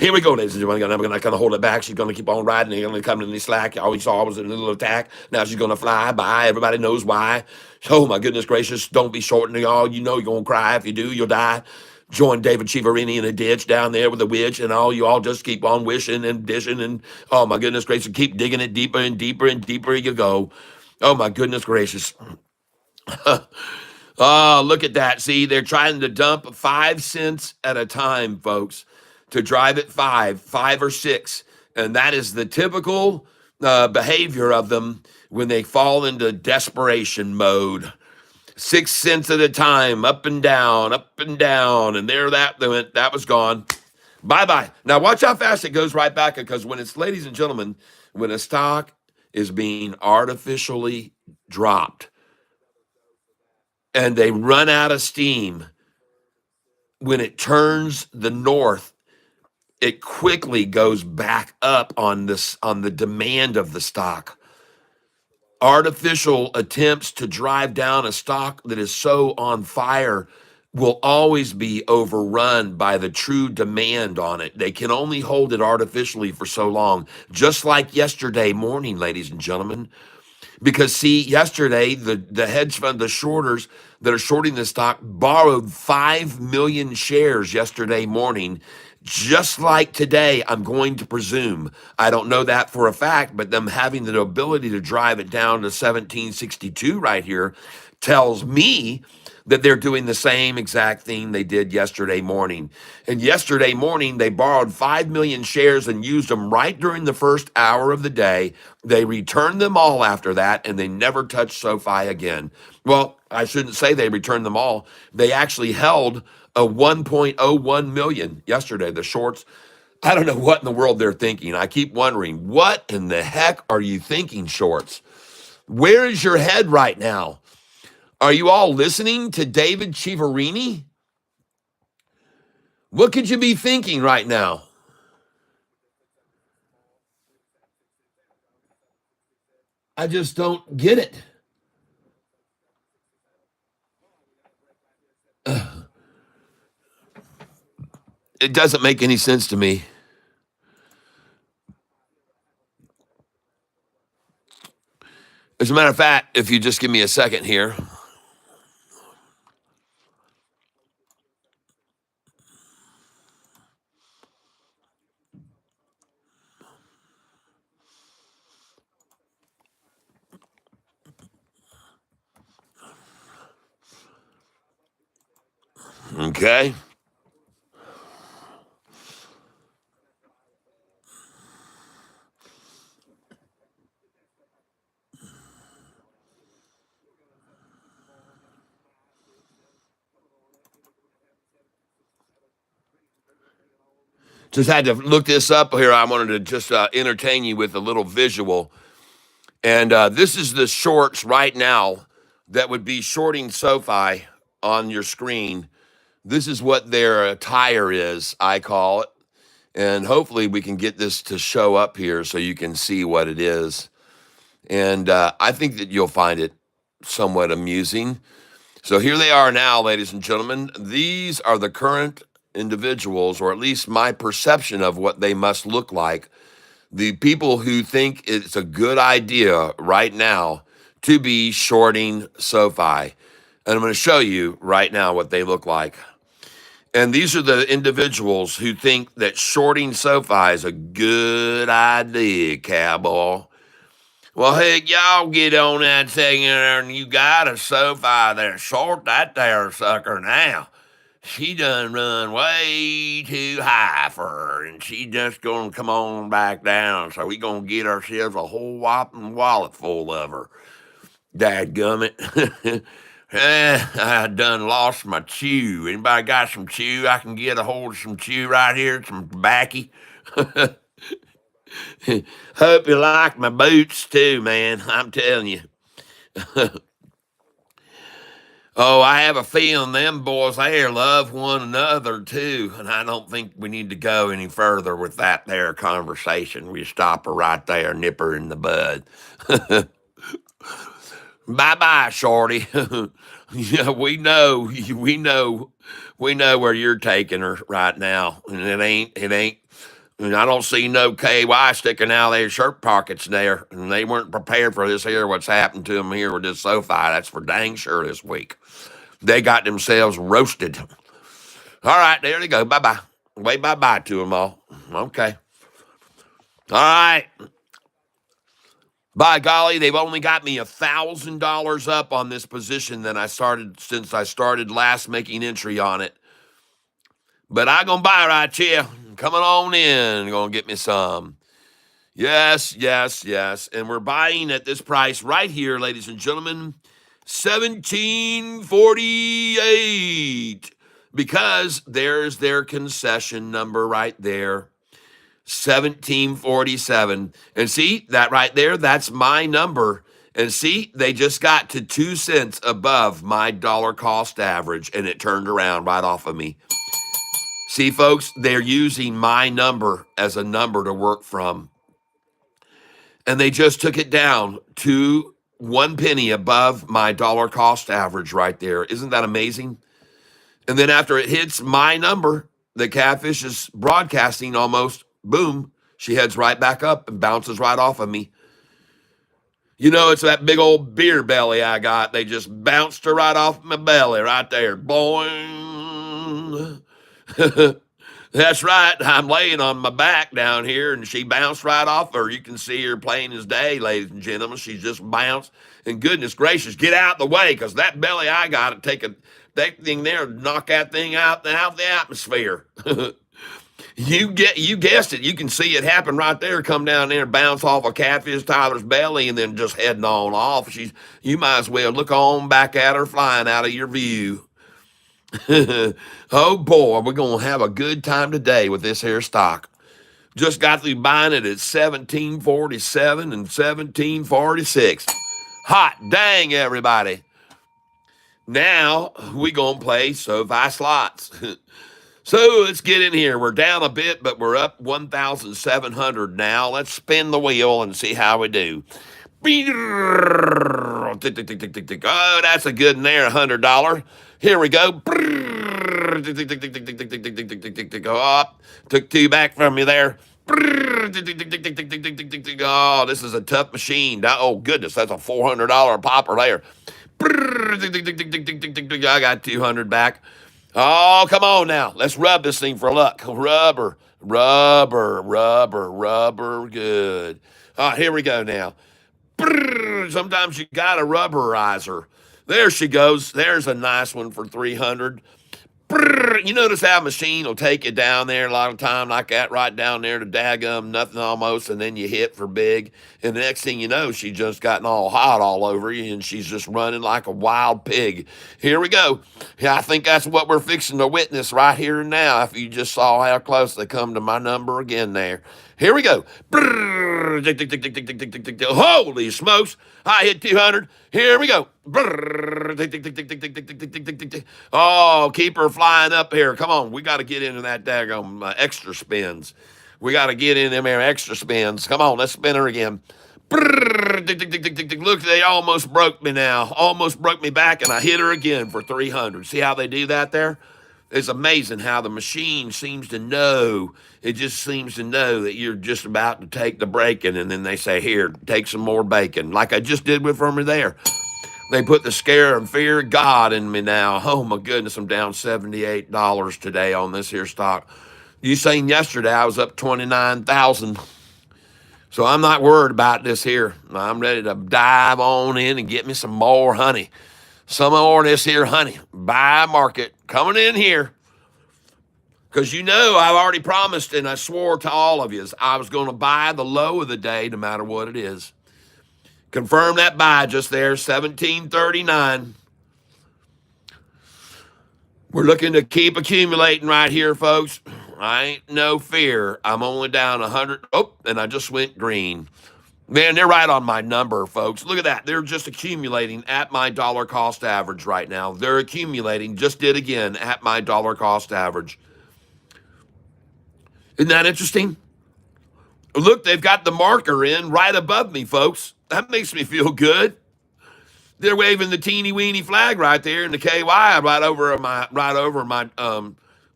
Speaker 1: Here we go, ladies and gentlemen. I'm not going to hold it back. She's going to keep on riding. She's going to come in the slack. All you saw was a little attack. Now she's going to fly by. Everybody knows why. Oh, my goodness gracious. Don't be shorting y'all. You know you're going to cry. If you do, you'll die. Join David Chivarini in a ditch down there with a witch, and all you all just keep on wishing and dishing, and oh my goodness gracious, keep digging it deeper and deeper and deeper you go. Oh my goodness gracious. Oh, look at that. See, they're trying to dump 5 cents at a time, folks, to drive it five or six. And that is the typical behavior of them when they fall into desperation mode. 6 cents at a time, up and down, and there that went. That was gone. Bye-bye. Now watch how fast it goes right back, because when it's, ladies and gentlemen, when a stock is being artificially dropped and they run out of steam, when it turns the north, it quickly goes back up on the demand of the stock. Artificial attempts to drive down a stock that is so on fire will always be overrun by the true demand on it. They can only hold it artificially for so long, just like yesterday morning, ladies and gentlemen. Because see, yesterday, the hedge fund, the shorters that are shorting the stock borrowed 5 million shares yesterday morning. Just like today, I'm going to presume. I don't know that for a fact, but them having the ability to drive it down to 1762 right here tells me that they're doing the same exact thing they did yesterday morning. And yesterday morning, they borrowed 5 million shares and used them right during the first hour of the day. They returned them all after that, and they never touched SoFi again. Well, I shouldn't say they returned them all. They actually held a 1.01 million yesterday, the shorts. I don't know what in the world they're thinking. I keep wondering, what in the heck are you thinking, shorts? Where is your head right now? Are you all listening to David Chivarini? What could you be thinking right now? I just don't get it. It doesn't make any sense to me. As a matter of fact, if you just give me a second here, Okay. Just had to look this up here. I wanted to just entertain you with a little visual. And this is the shorts right now that would be shorting Sofi on your screen. This is what their attire is, I call it. And hopefully we can get this to show up here so you can see what it is. And I think that you'll find it somewhat amusing. So here they are now, ladies and gentlemen. These are the current individuals, or at least my perception of what they must look like. The people who think it's a good idea right now to be shorting Sofi. And I'm going to show you right now what they look like. And these are the individuals who think that shorting Sofi is a good idea, cowboy. Well, heck, y'all get on that thing there and you got a Sofi there. Short that there sucker now. She done run way too high for her, and she just gonna come on back down. So we gonna get ourselves a whole whopping wallet full of her. Dadgummit. I done lost my chew. Anybody got some chew? I can get a hold of some chew right here, some tobacco. Hope you like my boots too, man. I'm telling you. Oh, I have a feeling them boys there love one another too, and I don't think we need to go any further with that there conversation. We stop her right there, nip her in the bud. Bye-bye, shorty. Yeah, we know where you're taking her right now, and it ain't. And I don't see no KY sticking out of their shirt pockets there, and they weren't prepared for this here. What's happened to them here with this Sofi? That's for dang sure this week. They got themselves roasted. All right, there they go. Bye-bye. Wave bye-bye to them all. Okay. All right. By golly, they've only got me $1,000 up on this position since I started last making entry on it. But I'm going to buy right here. Coming on in. Going to get me some. Yes. And we're buying at this price right here, ladies and gentlemen. $17.48, because there's their concession number right there, $17.47. And see that right there, that's my number. And see, they just got to 2 cents above my dollar cost average, and it turned around right off of me. See, folks, they're using my number as a number to work from. And they just took it down to 1 penny above my dollar cost average right there. Isn't that amazing? And then after it hits my number, the Catfish is broadcasting almost, boom, she heads right back up and bounces right off of me. You know, it's that big old beer belly I got. They just bounced her right off my belly right there. Boing. That's right. I'm laying on my back down here, and she bounced right off her. You can see her plain as day, ladies and gentlemen. She just bounced. And goodness gracious, get out of the way, because that belly I got to take that thing there, knock that thing out the atmosphere. You guessed it. You can see it happen right there. Come down there and bounce off a Catfish Tyler's belly, and then just heading on off. You might as well look on back at her flying out of your view. Oh boy, we're gonna have a good time today with this here stock. Just got through buying it at $17.47 and $17.46. Hot dang, everybody. Now we gonna play Sofi slots. So let's get in here. We're down a bit, but we're up 1,700 now. Let's spin the wheel and see how we do. Oh, that's a good in there, $100. Here we go. Up. Took 2 back from you there. Oh, this is a tough machine. Oh, goodness, that's a $400 popper there. I got 200 back. Oh, come on now. Let's rub this thing for luck. Rubber. Good. Oh, here we go now. Sometimes you got a rubberizer. There she goes. There's a nice one for 300. Brrr. You notice how a machine will take you down there a lot of time like that, right down there to daggum, nothing almost, and then you hit for big. And the next thing you know, she just gotten all hot all over you, and she's just running like a wild pig. Here we go. Yeah, I think that's what we're fixing to witness right here and now. If you just saw how close they come to my number again there. Here we go. Brrr. Tick, tick, tick, tick, tick, tick, tick, tick, tick, tick. Holy smokes. I hit 200. Here we go. Brrr. Tick, tick, tick, tick, tick, tick, tick, tick, tick, tick, tick, tick. Oh, keep her flying up here. Come on. We got to get into that daggone extra spins. We got to get in them there extra spins. Come on. Let's spin her again. Brrr. Tick, tick, tick, tick, tick, tick. Look, they almost broke me now. Almost broke me back, and I hit her again for 300. See how they do that there? It's amazing how the machine seems to know. It just seems to know that you're just about to take the bacon, and then they say, here, take some more bacon, like I just did with from there. They put the scare and fear of God in me now. Oh, my goodness, I'm down $78 today on this here stock. You seen yesterday I was up 29,000. So I'm not worried about this here. I'm ready to dive on in and get me some more honey. Some more of this here honey. Buy market coming in here. Because you know I've already promised and I swore to all of you I was going to buy the low of the day no matter what it is. Confirm that buy just there, 1739. We're looking to keep accumulating right here, folks. I ain't no fear. I'm only down 100. Oh, and I just went green. Man, they're right on my number, folks. Look at that. They're just accumulating at my dollar cost average right now. They're accumulating, just did again, at my dollar cost average. Isn't that interesting? Look, they've got the marker in right above me, folks. That makes me feel good. They're waving the teeny weeny flag right there in the KY right over my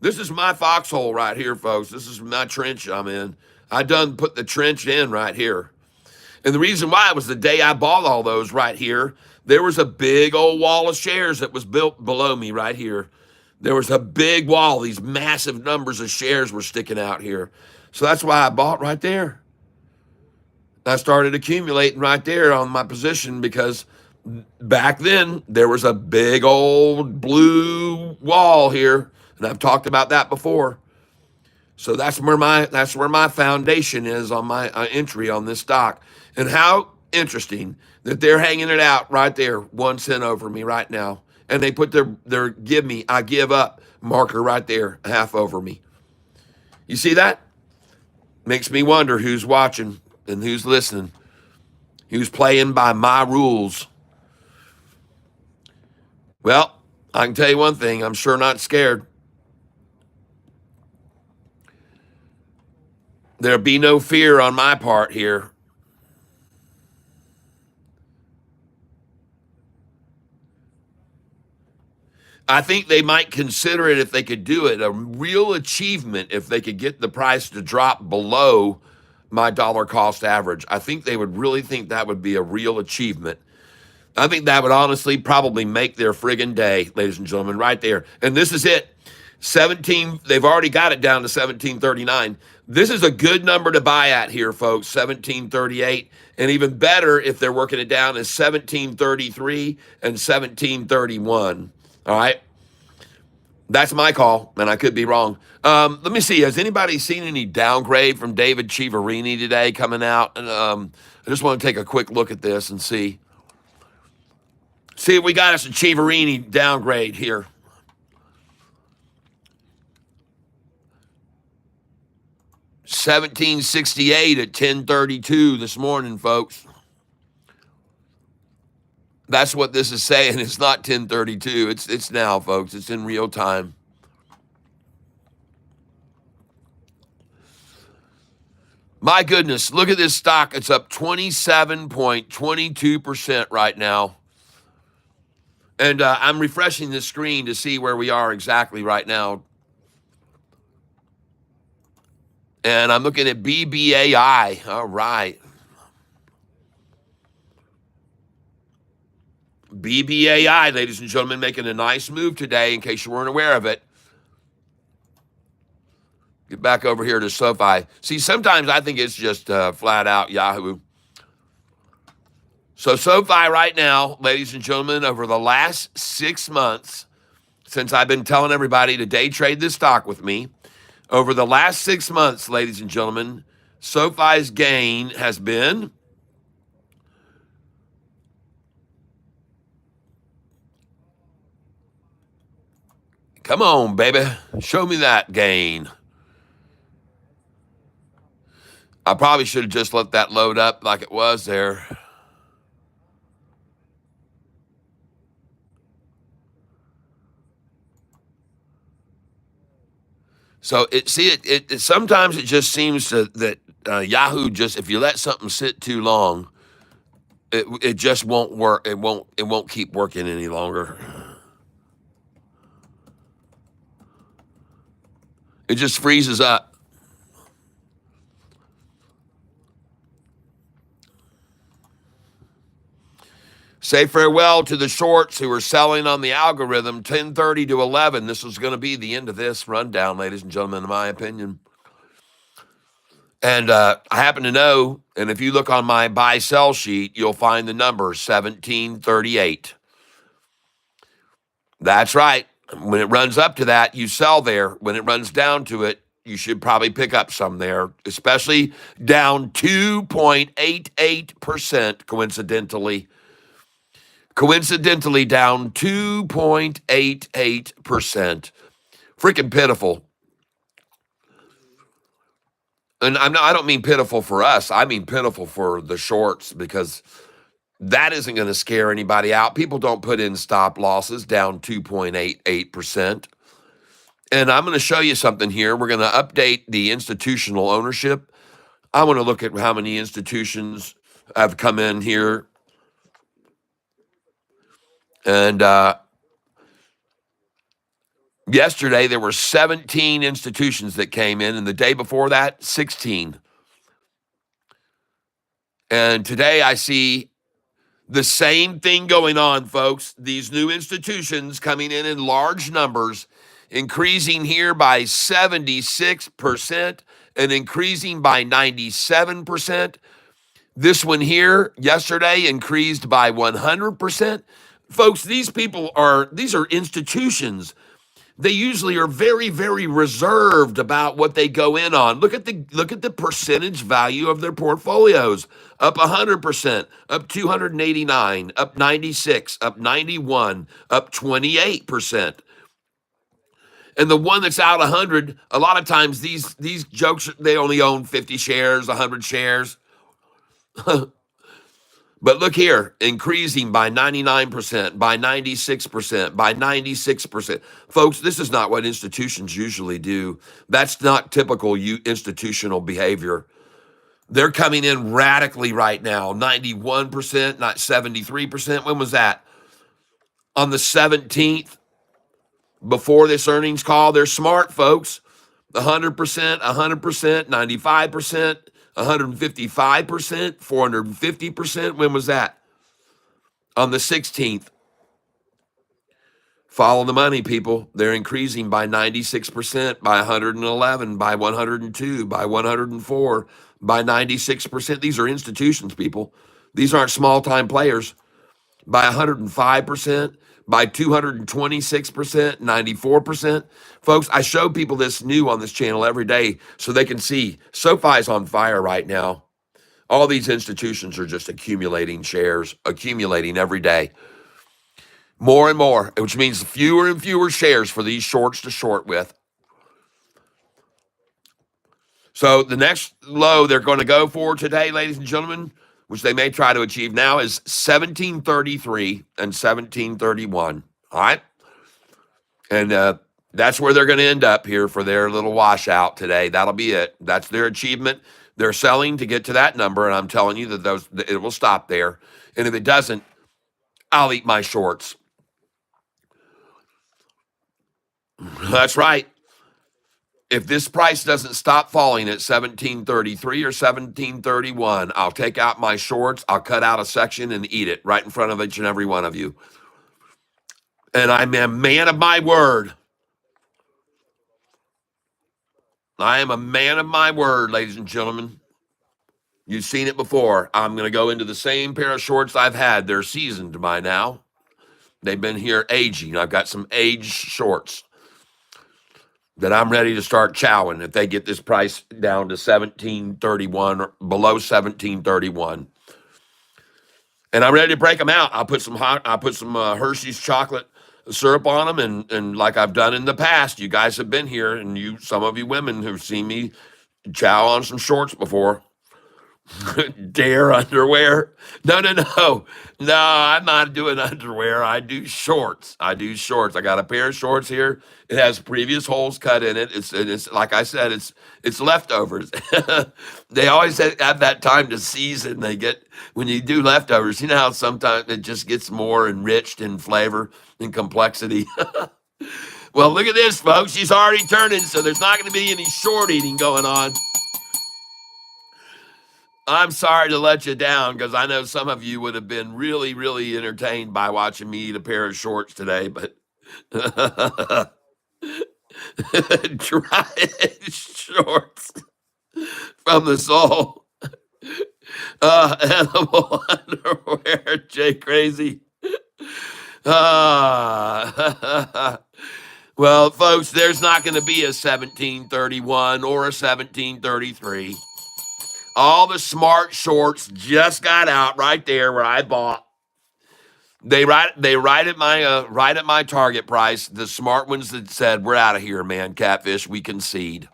Speaker 1: this is my foxhole right here, folks. This is my trench I'm in. I done put the trench in right here. And the reason why was the day I bought all those right here, there was a big old wall of shares that was built below me right here. There was a big wall. These massive numbers of shares were sticking out here. So that's why I bought right there. I started accumulating right there on my position because back then there was a big old blue wall here. And I've talked about that before. So that's where my foundation is on my entry on this stock. And how interesting that they're hanging it out right there, 1 cent over me right now. And they put their give me, I give up marker right there, half over me. You see that? Makes me wonder who's watching and who's listening, who's playing by my rules. Well, I can tell you one thing, I'm sure not scared. There'll be no fear on my part here. I think they might consider it if they could do it, a real achievement if they could get the price to drop below my dollar cost average. I think they would really think that would be a real achievement. I think that would honestly probably make their friggin' day, ladies and gentlemen, right there. And this is it. 17, they've already got it down to 1739. This is a good number to buy at here, folks, 1738. And even better if they're working it down is 1733 and 1731. All right. That's my call, and I could be wrong. Let me see. Has anybody seen any downgrade from David Chiaverini today coming out? And I just want to take a quick look at this and see. See if we got us a Chiaverini downgrade here. $17.68 at 10:32 this morning, folks. That's what this is saying. It's not 10:32. It's now, folks. It's in real time. My goodness, look at this stock. It's up 27.22% right now. And I'm refreshing this screen to see where we are exactly right now. And I'm looking at BBAI. All right. BBAI, ladies and gentlemen, making a nice move today in case you weren't aware of it. Get back over here to Sofi. See, sometimes I think it's just flat out Yahoo. So Sofi right now, ladies and gentlemen, over the last 6 months, since I've been telling everybody to day trade this stock with me, over the last 6 months, ladies and gentlemen, SoFi's gain has been come on, baby. Show me that gain. I probably should have just let that load up like it was there. So it sometimes it just seems that Yahoo just, if you let something sit too long, it just won't work. It won't keep working any longer. It just freezes up. Say farewell to the shorts who are selling on the algorithm 10:30 to 11. This is going to be the end of this rundown, ladies and gentlemen, in my opinion. And I happen to know, and if you look on my buy sell sheet, you'll find the number 1738. That's right. When it runs up to that, you sell there. When it runs down to it, you should probably pick up some there, especially down 2.88%, coincidentally. Coincidentally, down 2.88%. Freaking pitiful. And I don't mean pitiful for us. I mean pitiful for the shorts, because that isn't going to scare anybody out. People don't put in stop losses down 2.88%. And I'm going to show you something here. We're going to update the institutional ownership. I want to look at how many institutions have come in here. And yesterday, there were 17 institutions that came in, and the day before that, 16. And today, I see the same thing going on, folks. These new institutions coming in large numbers, increasing here by 76% and increasing by 97%. This one here yesterday increased by 100%. Folks, these are institutions. They usually are very, very reserved about what they go in on. Look at the percentage value of their portfolios. Up 100%, up 289, up 96, up 91, up 28%. And the one that's out 100, a lot of times these jokes, they only own 50 shares, 100 shares. But look here, increasing by 99%, by 96%, by 96%. Folks, this is not what institutions usually do. That's not typical institutional behavior. They're coming in radically right now, 91%, not 73%. When was that? On the 17th, before this earnings call. They're smart, folks. 100%, 100%, 95%. 155%, 450%. When was that? On the 16th. Follow the money, people. They're increasing by 96%, by 111, by 102, by 104, by 96%. These are institutions, people. These aren't small-time players. By 105%, by 226%, 94%. Folks, I show people this new on this channel every day so they can see SoFi's on fire right now. All these institutions are just accumulating shares, accumulating every day. More and more, which means fewer and fewer shares for these shorts to short with. So the next low they're going to go for today, ladies and gentlemen, which they may try to achieve now, is 1733 and 1731. All right? And that's where they're going to end up here for their little washout today. That'll be it. That's their achievement. They're selling to get to that number, and I'm telling you that it will stop there. And if it doesn't, I'll eat my shorts. That's right. If this price doesn't stop falling at 1733 or 1731, I'll take out my shorts, I'll cut out a section and eat it right in front of each and every one of you. And I'm a man of my word. I am a man of my word, ladies and gentlemen. You've seen it before. I'm going to go into the same pair of shorts I've had. They're seasoned by now. They've been here aging. I've got some aged shorts that I'm ready to start chowing if they get this price down to 17.31 or below 17.31. And I'm ready to break them out. I'll put some Hershey's chocolate syrup on them, and like I've done in the past, you guys have been here, and some of you women who've seen me chow on some shorts before. Dare underwear? No, no, no, no. I'm not doing underwear. I do shorts. I do shorts. I got a pair of shorts here. It has previous holes cut in it. It's like I said. It's leftovers. They always have that time to season. They get when you do leftovers. You know how sometimes it just gets more enriched in flavor and complexity. Well, look at this, folks. She's already turning, so there's not going to be any short eating going on. I'm sorry to let you down because I know some of you would have been really, really entertained by watching me eat a pair of shorts today, but dry shorts from the soul. Animal underwear, Jay Crazy. Well, folks, there's not going to be a 1731 or a 1733. All the smart shorts just got out right there where I bought. They right at my target price. The smart ones that said, "We're out of here, man, Catfish. We concede.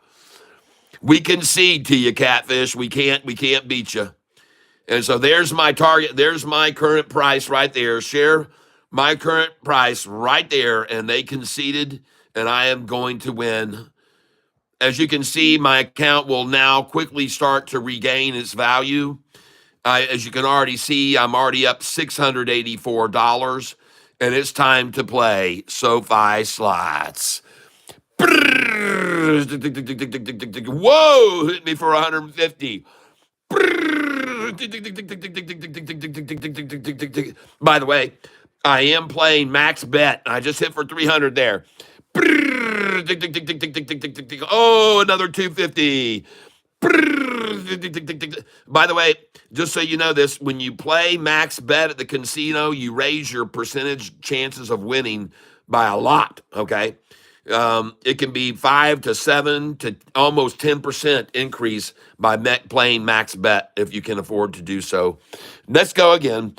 Speaker 1: We concede to you, Catfish. We can't beat you." And so there's my target. There's my current price right there. Share my current price right there, and they conceded, and I am going to win. As you can see, my account will now quickly start to regain its value. As you can already see, I'm already up $684, and it's time to play SoFi slots. Whoa, hit me for 150. By the way, I am playing max bet. I just hit for 300 there. Oh, another 250. By the way, just so you know this, when you play max bet at the casino, you raise your percentage chances of winning by a lot, okay? It can be 5 to 7 to almost 10% increase by playing max bet if you can afford to do so. Let's go again.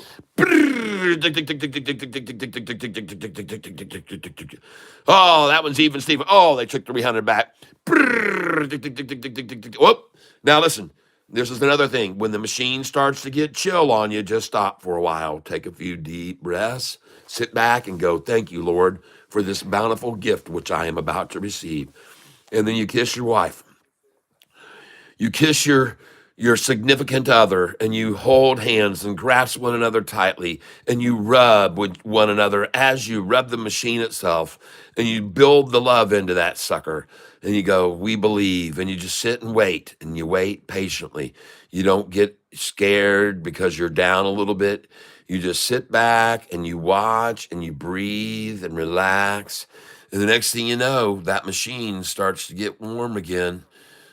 Speaker 1: Oh, that one's even, Stephen. Oh, they took 300 back. Whoop. Now listen, this is another thing. When the machine starts to get chill on you, just stop for a while. Take a few deep breaths. Sit back and go, "Thank you, Lord, for this bountiful gift which I am about to receive." And then you kiss your wife. You kiss your significant other, and you hold hands and grasp one another tightly, and you rub with one another as you rub the machine itself, and you build the love into that sucker. And you go, "We believe," and you just sit and wait, and you wait patiently. You don't get scared because you're down a little bit. You just sit back and you watch and you breathe and relax. And the next thing you know, that machine starts to get warm again.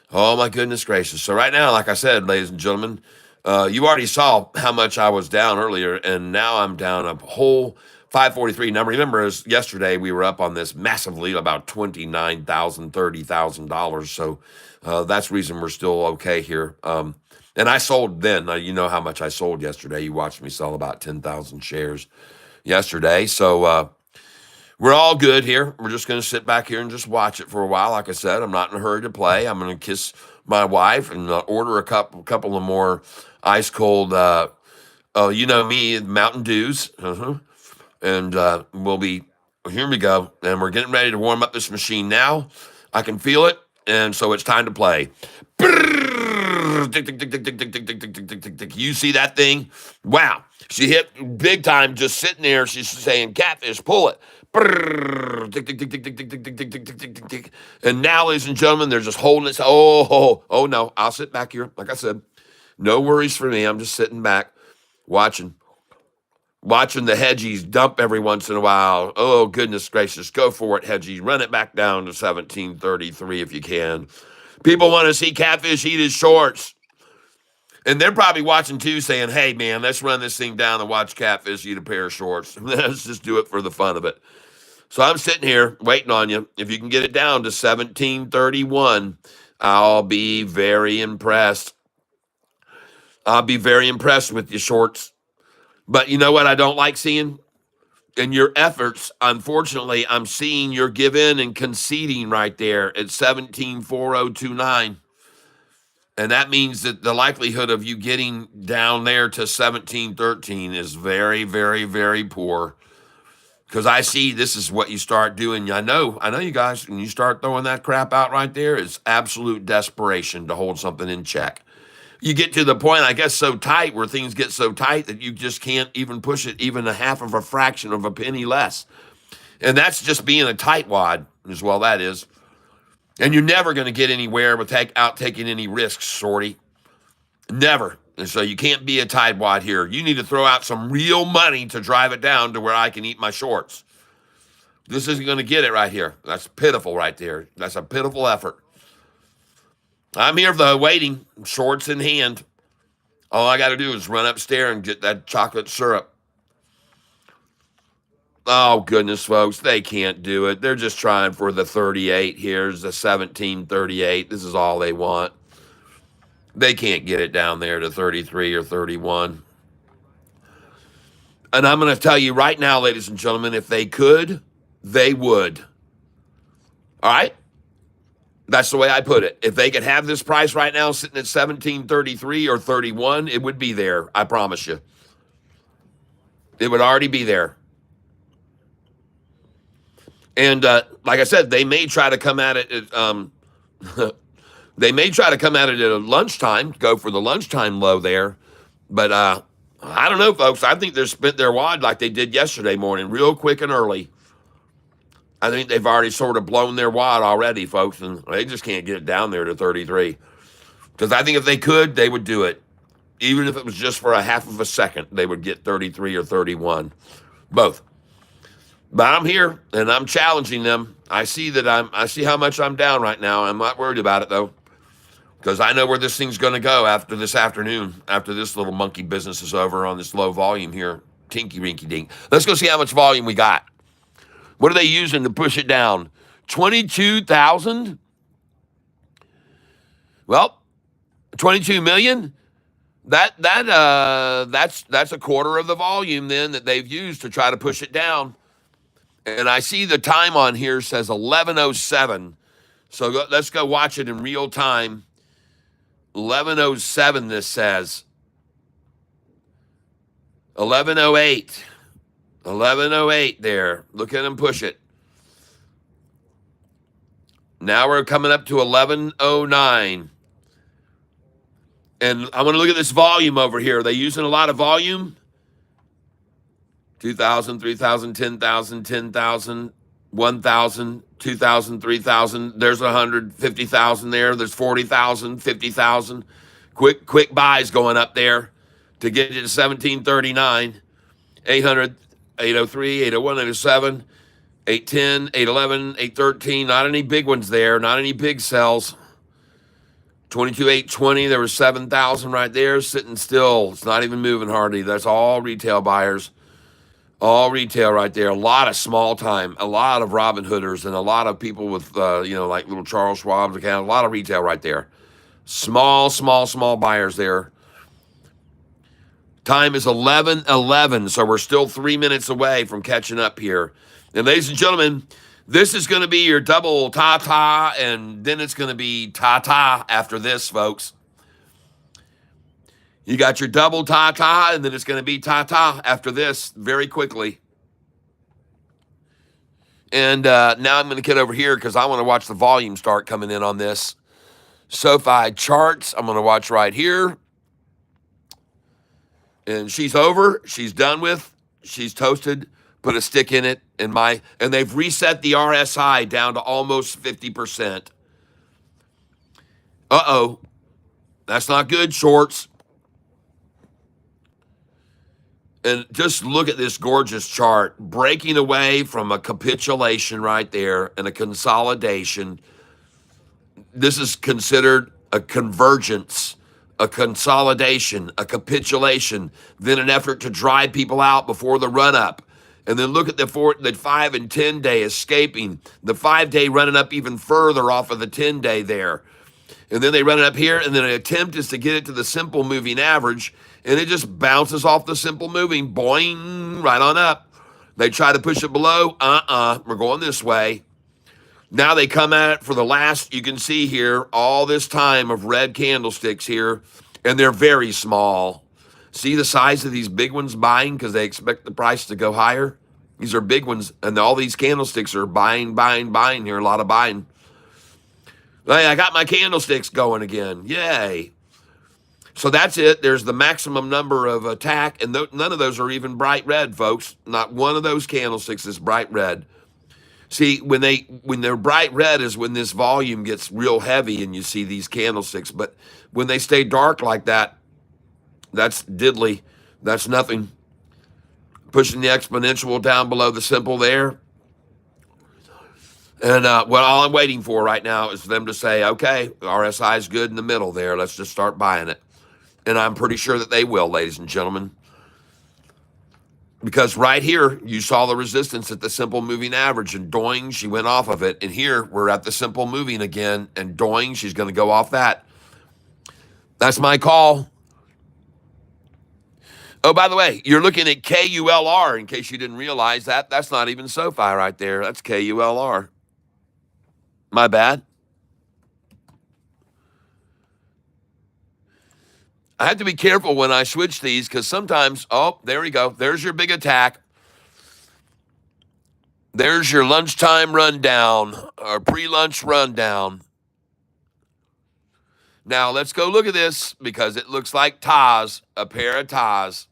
Speaker 1: Oh, my goodness gracious. So right now, like I said, ladies and gentlemen, you already saw how much I was down earlier, and now I'm down a whole 543. Now, remember, as yesterday, we were up on this massively, about $29,000, $30,000. So that's the reason we're still okay here. And I sold then. You know how much I sold yesterday. You watched me sell about 10,000 shares yesterday. So we're all good here. We're just going to sit back here and just watch it for a while. Like I said, I'm not in a hurry to play. I'm going to kiss my wife and order a couple of more ice cold, you know me, Mountain Dews. And we'll be, here we go. And we're getting ready to warm up this machine now. I can feel it. And so it's time to play. You see that thing? Wow. She hit big time just sitting there. She's saying, "Catfish, pull it." And now, ladies and gentlemen, they're just holding it. Oh no. I'll sit back here. Like I said, no worries for me. I'm just sitting back watching the hedgies dump every once in a while. Oh, goodness gracious. Go for it, hedgies. Run it back down to 1733 if you can. People want to see Catfish eat his shorts. And they're probably watching too, saying, hey, man, let's run this thing down and watch Catfish eat a pair of shorts. Let's just do it for the fun of it. So I'm sitting here waiting on you. If you can get it down to 1731, I'll be very impressed. I'll be very impressed with your shorts. But you know what I don't like seeing? In your efforts, unfortunately, I'm seeing you're giving and conceding right there at 174029. And that means that the likelihood of you getting down there to 1713 is very, very, very poor. Because I see this is what you start doing. I know you guys, when you start throwing that crap out right there, it's absolute desperation to hold something in check. You get to the point, I guess, so tight where things get so tight that you just can't even push it even a half of a fraction of a penny less. And that's just being a tightwad, as well that is. And you're never going to get anywhere without taking any risks, shorty. Never. And so you can't be a tightwad here. You need to throw out some real money to drive it down to where I can eat my shorts. This isn't going to get it right here. That's pitiful right there. That's a pitiful effort. I'm here, though, waiting, shorts in hand. All I got to do is run upstairs and get that chocolate syrup. Oh, goodness, folks, they can't do it. They're just trying for the 38. Here's the 1738. This is all they want. They can't get it down there to 33 or 31. And I'm going to tell you right now, ladies and gentlemen, if they could, they would. All right? That's the way I put it. If they could have this price right now sitting at 1733 or 31, it would be there. I promise you. It would already be there. And like I said, they may try to come at it at, they may try to come at it at lunchtime, go for the lunchtime low there. But I don't know, folks. I think they're spent their wad like they did yesterday morning, real quick and early. I think they've already sort of blown their wad already, folks, and they just can't get it down there to 33. Because I think if they could, they would do it. Even if it was just for a half of a second, they would get 33 or 31. Both. But I'm here, and I'm challenging them. I see how much I'm down right now. I'm not worried about it, though, because I know where this thing's going to go after this afternoon, after this little monkey business is over on this low volume here. Tinky rinky dink. Let's go see how much volume we got. What are they using to push it down? 22,000? Well, 22 million? That's a quarter of the volume then that they've used to try to push it down. And I see the time on here says 11:07. So let's go watch it in real time. 11:07 this says. 11:08. 11:08 there. Look at them push it. Now we're coming up to 11:09. And I want to look at this volume over here. Are they using a lot of volume? 2,000, 3,000, 10,000, 10,000, 1,000, 2,000, 3,000. There's 150,000 there. There's 40,000, 50,000. Quick buys going up there to get it to 1739. 800, 803, 801, 807, 810, 811, 813. Not any big ones there. Not any big sells. 22,820. There was 7,000 right there sitting still. It's not even moving hardly. That's all retail buyers. All retail right there. A lot of small time, a lot of Robin Hooders, and a lot of people with, like little Charles Schwab's account. A lot of retail right there. Small buyers there. Time is 11:11, so we're still 3 minutes away from catching up here. And ladies and gentlemen, this is going to be your double ta-ta, and then it's going to be ta-ta after this, folks. You got your double ta-ta, and then it's going to be ta-ta after this very quickly. And now I'm going to get over here because I want to watch the volume start coming in on this. Sofi charts, I'm going to watch right here. And she's over. She's done with. She's toasted. Put a stick in it. And they've reset the RSI down to almost 50%. Uh-oh. That's not good, shorts. And just look at this gorgeous chart, breaking away from a capitulation right there and a consolidation. This is considered a convergence, a consolidation, a capitulation, then an effort to drive people out before the run up. And then look at the 5 and 10 day escaping, the 5-day running up even further off of the 10-day there. And then they run it up here, and then an attempt is to get it to the simple moving average, and it just bounces off the simple moving, boing, right on up. They try to push it below, we're going this way. Now they come at it for the last, you can see here, all this time of red candlesticks here, and they're very small. See the size of these big ones buying because they expect the price to go higher? These are big ones, and all these candlesticks are buying here, a lot of buying. Hey, I got my candlesticks going again. Yay. So that's it. There's the maximum number of attack, and none of those are even bright red, folks. Not one of those candlesticks is bright red. See, when they're bright red is when this volume gets real heavy and you see these candlesticks. But when they stay dark like that, that's diddly. That's nothing. Pushing the exponential down below the simple there. And what all I'm waiting for right now is for them to say, okay, RSI is good in the middle there. Let's just start buying it. And I'm pretty sure that they will, ladies and gentlemen. Because right here, you saw the resistance at the simple moving average, and doing, she went off of it. And here, we're at the simple moving again, and doing, she's going to go off that. That's my call. Oh, by the way, you're looking at KULR, in case you didn't realize that. That's not even SoFi right there. That's KULR. My bad. I have to be careful when I switch these because sometimes, oh, there we go. There's your big attack. There's your lunchtime rundown or pre-lunch rundown. Now, let's go look at this because it looks like ties, a pair of ties.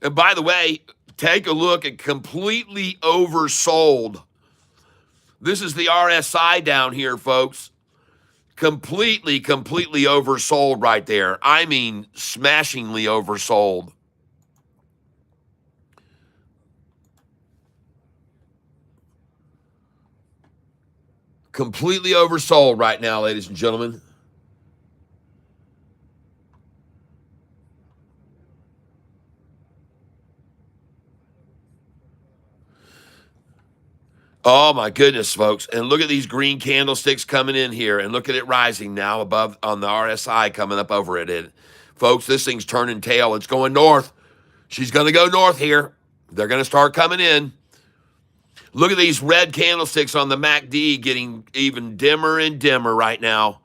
Speaker 1: And by the way, take a look at completely oversold. This is the RSI down here, folks. Completely oversold right there. I mean, smashingly oversold. Completely oversold right now, ladies and gentlemen. Oh my goodness, folks. And look at these green candlesticks coming in here, and look at it rising now above on the RSI coming up over it. Folks, this thing's turning tail. It's going north. She's going to go north here. They're going to start coming in. Look at these red candlesticks on the MACD getting even dimmer and dimmer right now.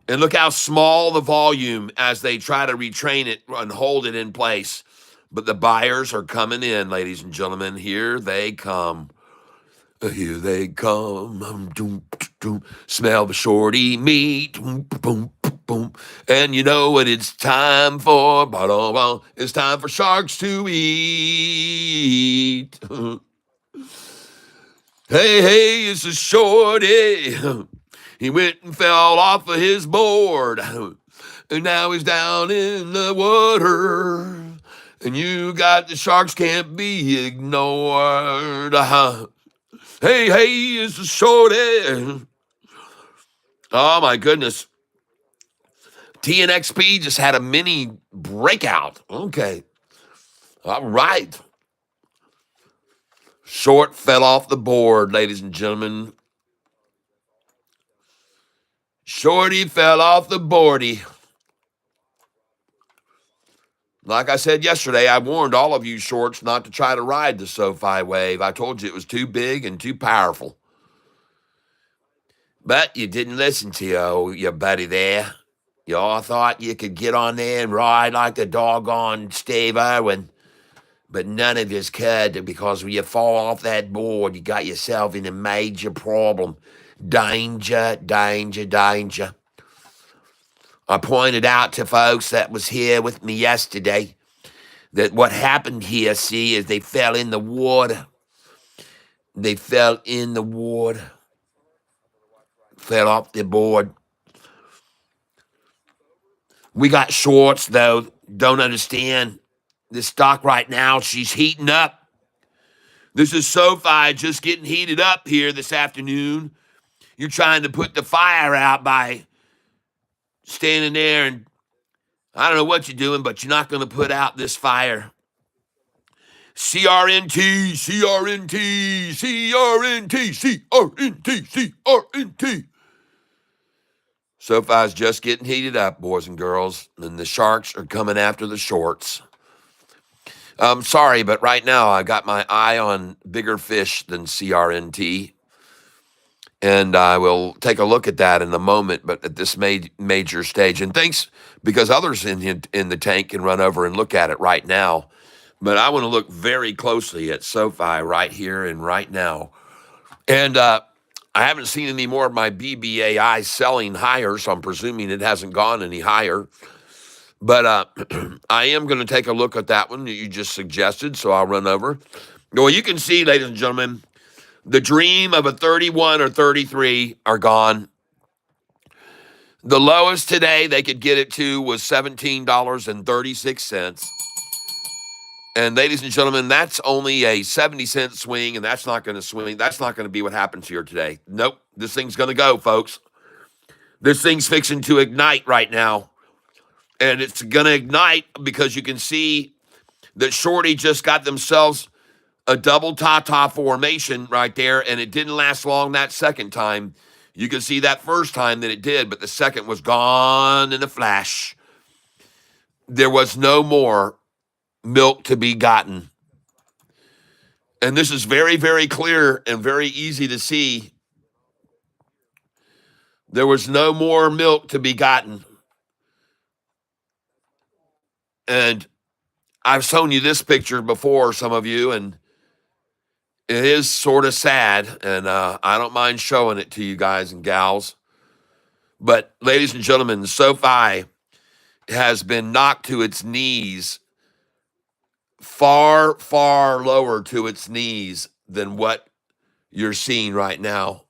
Speaker 1: And look how small the volume as they try to retrain it and hold it in place. But the buyers are coming in, ladies and gentlemen. Here they come. Here they come. Doom, doom. Smell the shorty meat. Boom, boom, boom. And you know what it's time for? It's time for sharks to eat. Hey, it's a shorty. He went and fell off of his board. And now he's down in the water. And you got the sharks can't be ignored. Hey, it's a shorty. Oh, my goodness. TNXP just had a mini breakout. Okay. All right. Short fell off the board, ladies and gentlemen. Shorty fell off the boardy. Like I said yesterday, I warned all of you shorts not to try to ride the SoFi wave. I told you it was too big and too powerful. But you didn't listen to your buddy there. You all thought you could get on there and ride like the doggone Steve Irwin. But none of you could, because when you fall off that board, you got yourself in a major problem. Danger, danger, danger. I pointed out to folks that was here with me yesterday that what happened here, see, is they fell in the water. They fell in the water. Fell off the board. We got shorts, though. Don't understand. The stock right now, she's heating up. This is SoFi just getting heated up here this afternoon. You're trying to put the fire out by standing there and I don't know what you're doing, but you're not going to put out this fire. CRNT, CRNT, CRNT, CRNT, CRNT. SoFi's just getting heated up, boys and girls, and the sharks are coming after the shorts. I'm sorry, but right now I got my eye on bigger fish than CRNT, and I will take a look at that in a moment, but at this major stage. And thanks, because others in the tank can run over and look at it right now. But I want to look very closely at SoFi right here and right now. And I haven't seen any more of my BBAI selling higher, so I'm presuming it hasn't gone any higher. But I am going to take a look at that one that you just suggested, so I'll run over. Well, you can see, ladies and gentlemen, the dream of a 31 or 33 are gone. The lowest today they could get it to was $17.36. And ladies and gentlemen, that's only a 70-cent swing, and that's not going to swing. That's not going to be what happens here today. Nope, this thing's going to go, folks. This thing's fixing to ignite right now. And it's going to ignite because you can see that Shorty just got themselves a double ta-ta formation right there, and it didn't last long that second time. You can see that first time that it did, but the second was gone in a flash. There was no more milk to be gotten. And this is very, very clear and very easy to see. There was no more milk to be gotten. And I've shown you this picture before, some of you, and it is sort of sad, and I don't mind showing it to you guys and gals. But ladies and gentlemen, SoFi has been knocked to its knees, far, far lower to its knees than what you're seeing right now.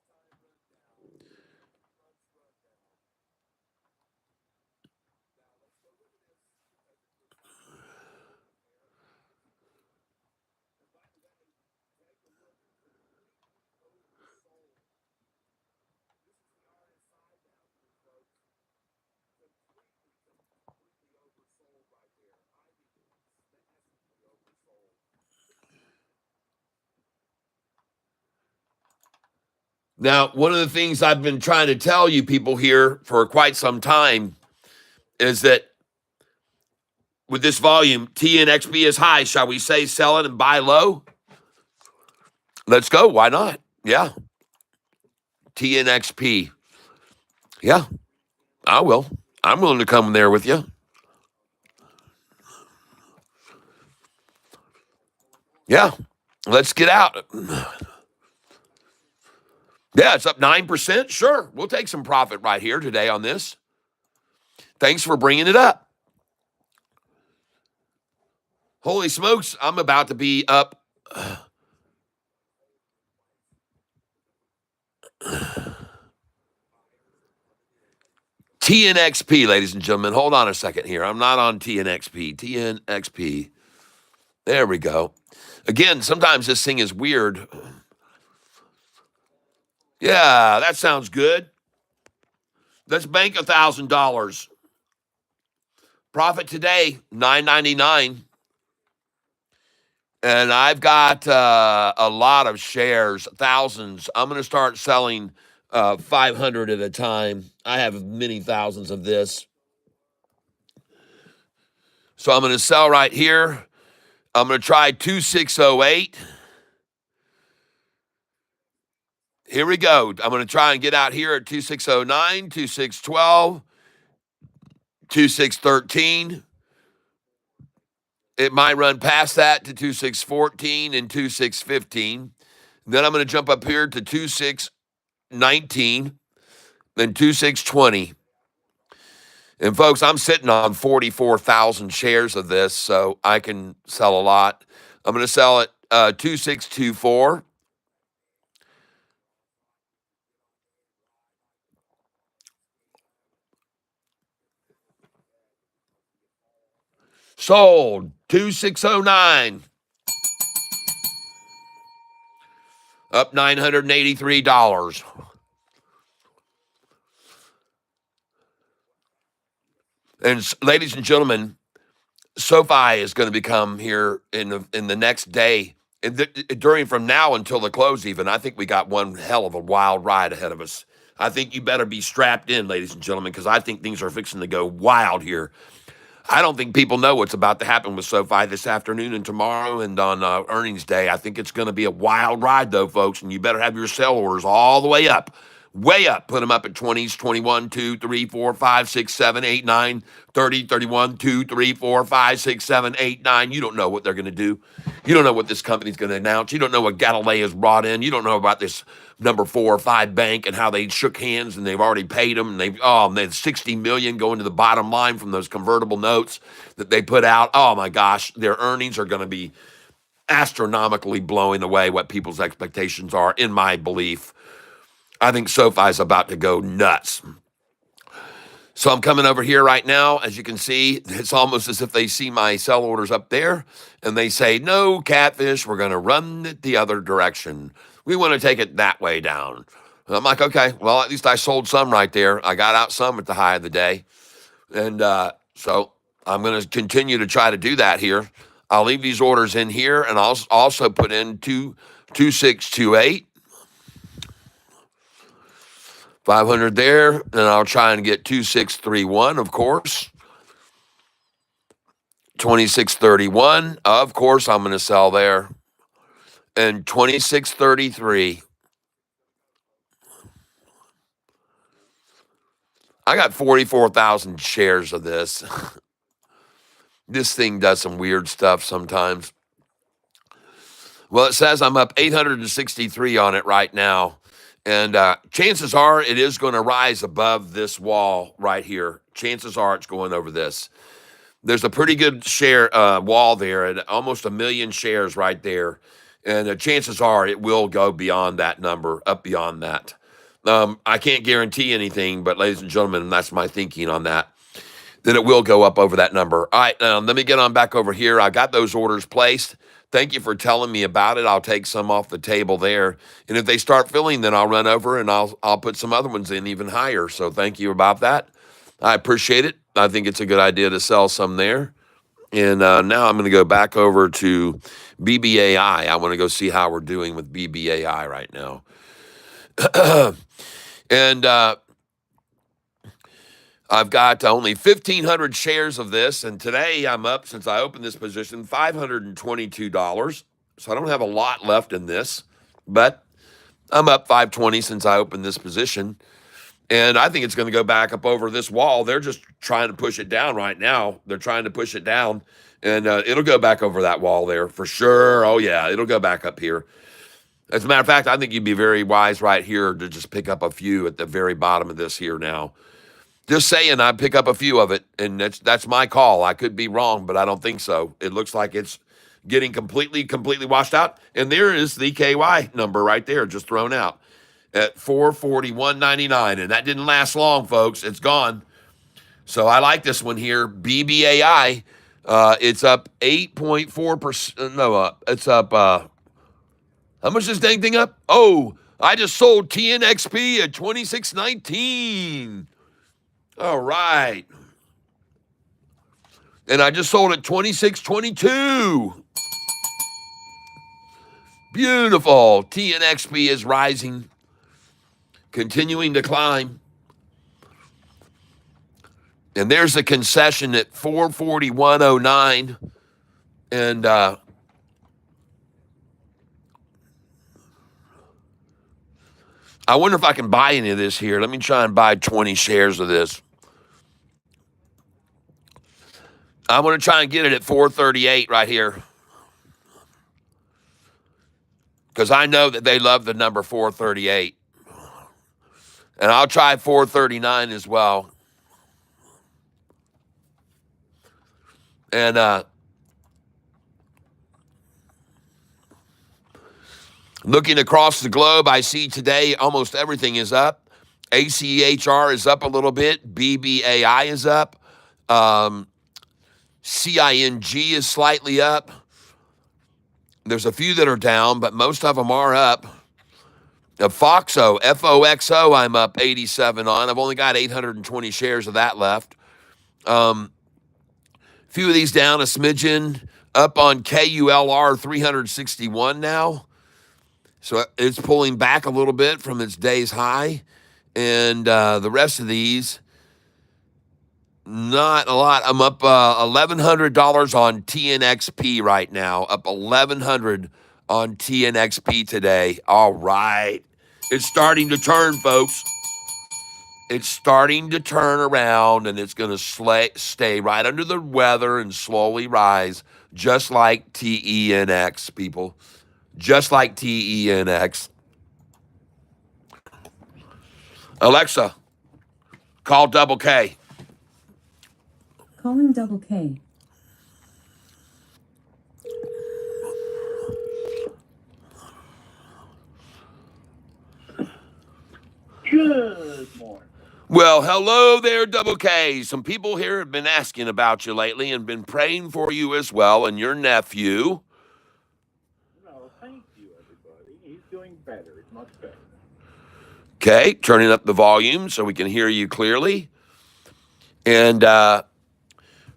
Speaker 1: Now, one of the things I've been trying to tell you people here for quite some time is that with this volume, TNXP is high. Shall we say sell it and buy low? Let's go. Why not? Yeah. TNXP. Yeah, I will. I'm willing to come there with you. Yeah, let's get out. Yeah, it's up 9%. Sure, we'll take some profit right here today on this. Thanks for bringing it up. Holy smokes, I'm about to be up. TNXP, ladies and gentlemen. Hold on a second here. I'm not on TNXP. TNXP. There we go. Again, sometimes this thing is weird. Yeah, that sounds good. Let's bank $1,000. Profit today, $9.99. And I've got a lot of shares, thousands. I'm going to start selling 500 at a time. I have many thousands of this. So I'm going to sell right here. I'm going to try 2608. Here we go. I'm going to try and get out here at 2609, 2612, 2613. It might run past that to 2614 and 2615. Then I'm going to jump up here to 2619, then 2620. And folks, I'm sitting on 44,000 shares of this, so I can sell a lot. I'm going to sell it 2624. Sold 2609. Up $983. And ladies and gentlemen, SoFi is going to become here in the next day, during from now until the close. Even I think we got one hell of a wild ride ahead of us. I think you better be strapped in, ladies and gentlemen, because I think things are fixing to go wild here. I don't think people know what's about to happen with SoFi this afternoon and tomorrow and on earnings day. I think it's going to be a wild ride, though, folks, and you better have your sell orders all the way up. Way up. Put them up at 20s, 21, 2, 3, 4, 5, 6, 7, 8, 9, 30, 31, 2, 3, 4, 5, 6, 7, 8, 9. You don't know what they're going to do. You don't know what this company's going to announce. You don't know what Galileo's brought in. You don't know about this number 4 or 5 bank and how they shook hands and they've already paid them. And they had 60 million going to the bottom line from those convertible notes that they put out. Oh my gosh, their earnings are going to be astronomically blowing away what people's expectations are, in my belief. I think SoFi is about to go nuts. So I'm coming over here right now. As you can see, it's almost as if they see my sell orders up there and they say, no, Catfish, we're going to run it the other direction. We want to take it that way down. And I'm like, okay, well, at least I sold some right there. I got out some at the high of the day. And so I'm going to continue to try to do that here. I'll leave these orders in here, and I'll also put in 2628. 500 there, and I'll try and get 2631, of course. 2631, of course, I'm going to sell there. And 2633. I got 44,000 shares of this. This thing does some weird stuff sometimes. Well, it says I'm up 863 on it right now. And chances are it is going to rise above this wall right here. Chances are it's going over this. There's a pretty good share wall there at almost 1 million shares right there. And chances are it will go beyond that number, up beyond that. I can't guarantee anything, but ladies and gentlemen, that's my thinking on that. Then it will go up over that number. All right, let me get on back over here. I got those orders placed. Thank you for telling me about it. I'll take some off the table there. And if they start filling, then I'll run over and I'll put some other ones in even higher. So thank you about that. I appreciate it. I think it's a good idea to sell some there. And now I'm going to go back over to BBAI. I want to go see how we're doing with BBAI right now. And I've got only 1,500 shares of this, and today I'm up, since I opened this position, $522. So I don't have a lot left in this, but I'm up $520 since I opened this position. And I think it's going to go back up over this wall. They're just trying to push it down right now. They're trying to push it down, and it'll go back over that wall there for sure. Oh, yeah, it'll go back up here. As a matter of fact, I think you'd be very wise right here to just pick up a few at the very bottom of this here now. Just saying, I pick up a few of it, and that's my call. I could be wrong, but I don't think so. It looks like it's getting completely washed out. And there is the KY number right there, just thrown out at 441.99. And that didn't last long, folks. It's gone. So I like this one here, BBAI. It's up 8.4%. No, it's up. How much is this dang thing up? Oh, I just sold TNXP at 26.19. All right. And I just sold at 26.22. Beautiful. TNXP is rising, continuing to climb. And there's a concession at 441.09. And I wonder if I can buy any of this here. Let me try and buy 20 shares of this. I'm going to try and get it at 438 right here, because I know that they love the number 438. And I'll try 439 as well. And looking across the globe, I see today almost everything is up. ACHR is up a little bit. BBAI is up. CING is slightly up. There's a few that are down, but most of them are up. FOXO, FOXO, I'm up 87 on. I've only got 820 shares of that left. Few of these down a smidgen, up on KULR 361 now. So it's pulling back a little bit from its day's high. And the rest of these, not a lot. I'm up $1,100 on TNXP right now. Up $1,100 on TNXP today. All right. It's starting to turn, folks. It's starting to turn around, and it's going to stay right under the weather and slowly rise, just like TENX, people. Just like TENX. Alexa, call Double K.
Speaker 4: Calling Double K.
Speaker 5: Good morning.
Speaker 1: Well, hello there, Double K. Some people here have been asking about you lately and been praying for you as well, and your nephew.
Speaker 5: No, thank you, everybody. He's doing better. He's much better.
Speaker 1: Okay, turning up the volume so we can hear you clearly. And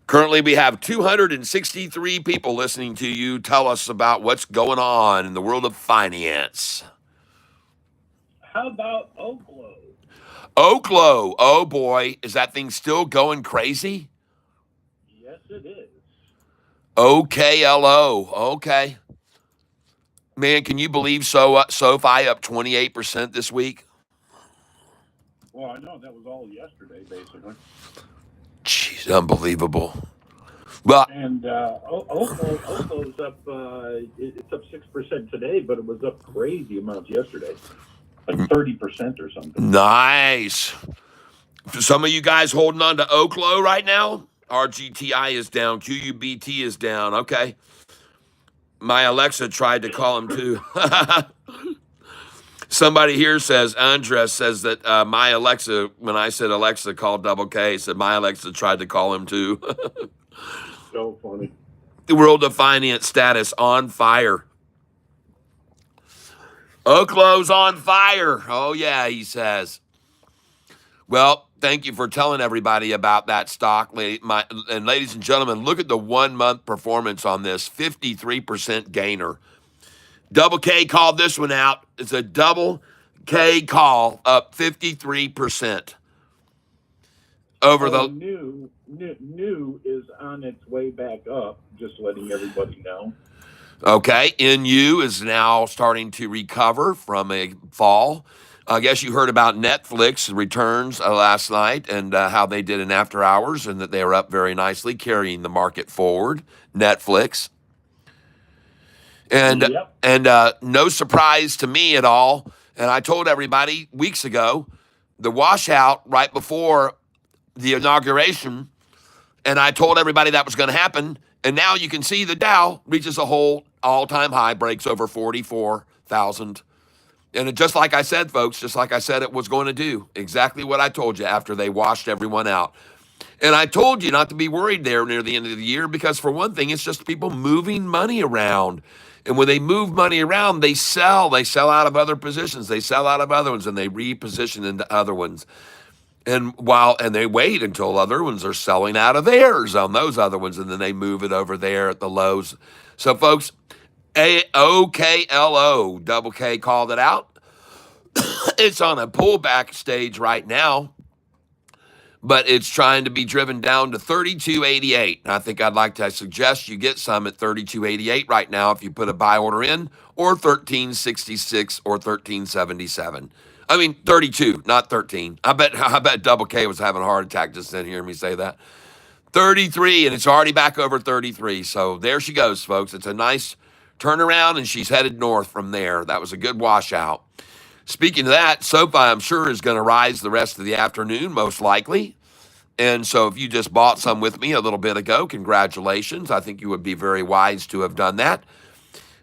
Speaker 1: currently we have 263 people listening to you tell us about what's going on in the world of finance.
Speaker 5: How about Oklo?
Speaker 1: Oklo, oh boy, is that thing still going crazy?
Speaker 5: Yes, it is.
Speaker 1: OKLO, okay. Man, can you believe SoFi up 28% this week?
Speaker 5: Well, I know that was all yesterday, basically.
Speaker 1: Jeez, unbelievable. Well,
Speaker 5: And Oklo's up. It's up 6% today, but it was up crazy amounts yesterday, like 30% or something.
Speaker 1: nice. Some of you guys holding on to Oklo right now? RGTI is down. QUBT is down. Okay. My Alexa tried to call him too. Somebody here says, Andres says that my Alexa, when I said Alexa called Double K, said my Alexa tried to call him too.
Speaker 5: So funny.
Speaker 1: The world of finance status on fire. Oklo's on fire. Oh, yeah, he says. Well, thank you for telling everybody about that stock. And ladies and gentlemen, look at the 1 month performance on this 53% gainer. Double K called this one out. It's a Double K call, up 53%. Over the
Speaker 5: new is on its way back up. Just letting everybody know.
Speaker 1: Okay, NU is now starting to recover from a fall. I guess you heard about Netflix returns last night and how they did in after hours, and that they are up very nicely, carrying the market forward. Netflix. And
Speaker 5: Yep.
Speaker 1: and no surprise to me at all. And I told everybody weeks ago, the washout right before the inauguration, and I told everybody that was going to happen. And now you can see the Dow reaches a whole all-time high, breaks over 44,000. And just like I said, folks, just like I said it was going to do, exactly what I told you after they washed everyone out. And I told you not to be worried there near the end of the year because, for one thing, it's just people moving money around. And when they move money around, they sell. They sell out of other positions. They sell out of other ones, and they reposition into other ones. And they wait until other ones are selling out of theirs on those other ones, and then they move it over there at the lows. So, folks, OKLO, Double K called it out. It's on a pullback stage right now, but it's trying to be driven down to 32.88. I think I suggest you get some at 32.88 right now if you put a buy order in, or 13.66 or 13.77. I mean 32, not 13. I bet Double K was having a heart attack just then hearing me say that. 33, and it's already back over 33. So there she goes, folks. It's a nice turnaround, and she's headed north from there. That was a good washout. Speaking of that, SoFi, I'm sure, is going to rise the rest of the afternoon, most likely. And so if you just bought some with me a little bit ago, congratulations. I think you would be very wise to have done that.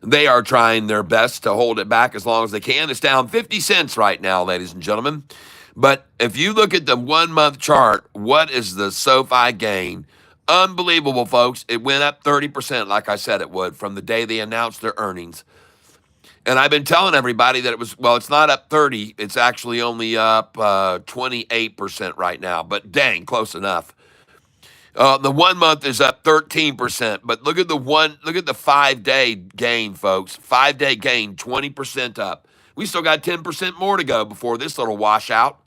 Speaker 1: They are trying their best to hold it back as long as they can. It's down 50 cents right now, ladies and gentlemen. But if you look at the 1 month chart, what is the SoFi gain? Unbelievable, folks. It went up 30%, like I said it would, from the day they announced their earnings. And I've been telling everybody that it's not up 30. It's actually only up 28% right now. But dang, close enough. The 1 month is up 13%, but look at the 5 day gain, folks. 5 day gain, 20% up. We still got 10% more to go before this little washout.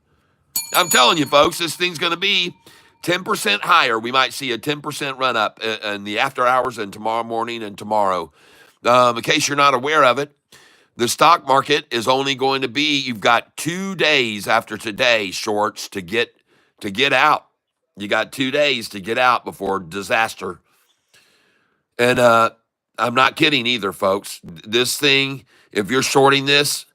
Speaker 1: I'm telling you, folks, this thing's going to be 10% higher. We might see a 10% run up in the after hours and tomorrow morning and tomorrow. In case you're not aware of it, the stock market is only going to be, you've got 2 days after today, shorts, to get out. You got 2 days to get out before disaster. And I'm not kidding either, folks. This thing, if you're shorting this,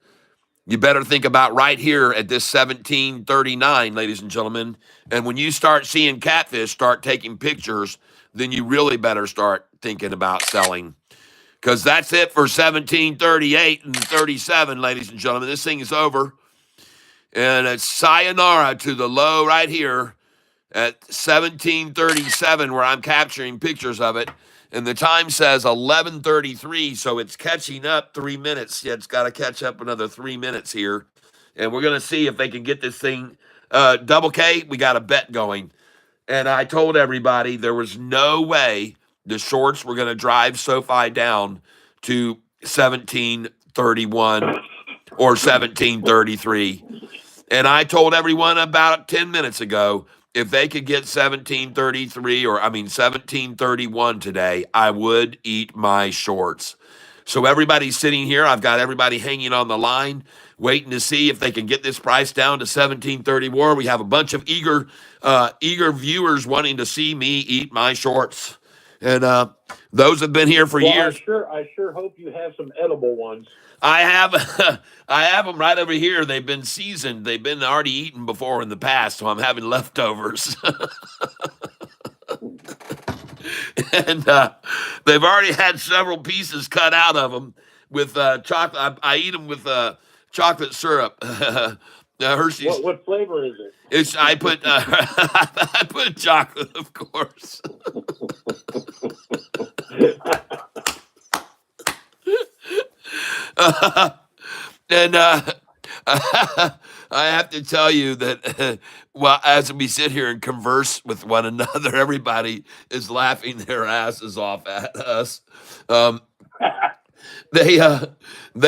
Speaker 1: you better think about right here at this 1739, ladies and gentlemen. And when you start seeing Catfish start taking pictures, then you really better start thinking about selling. Because that's it for 1738 and 37, ladies and gentlemen. This thing is over. And it's sayonara to the low right here at 1737, where I'm capturing pictures of it. And the time says 11:33, so it's catching up 3 minutes. Yeah, it's got to catch up another 3 minutes here. And we're going to see if they can get this thing double K. We got a bet going. And I told everybody there was no way the shorts were going to drive SoFi down to 1731 or 1733. And I told everyone about 10 minutes ago, if they could get 1731 today, I would eat my shorts. So everybody's sitting here. I've got everybody hanging on the line, waiting to see if they can get this price down to 1731. We have a bunch of eager viewers wanting to see me eat my shorts. And those have been here for years.
Speaker 5: I sure hope you have some edible ones.
Speaker 1: I have them right over here. They've been seasoned. They've been already eaten before in the past, so I'm having leftovers. And they've already had several pieces cut out of them with chocolate. I eat them with chocolate syrup. Hershey's.
Speaker 5: What flavor is it?
Speaker 1: I put I put chocolate, of course. And I have to tell you that, well, as we sit here and converse with one another, everybody is laughing their asses off at us. They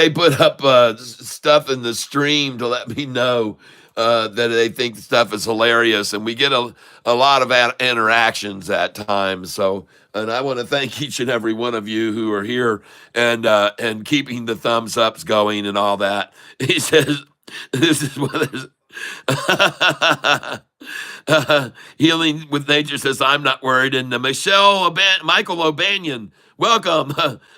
Speaker 1: put up stuff in the stream to let me know that they think the stuff is hilarious, and we get a lot of interactions at times. So, and I want to thank each and every one of you who are here and keeping the thumbs ups going and all that. He says, "This is what is." Healing with Nature says, "I'm not worried." And Michael O'Banion, welcome.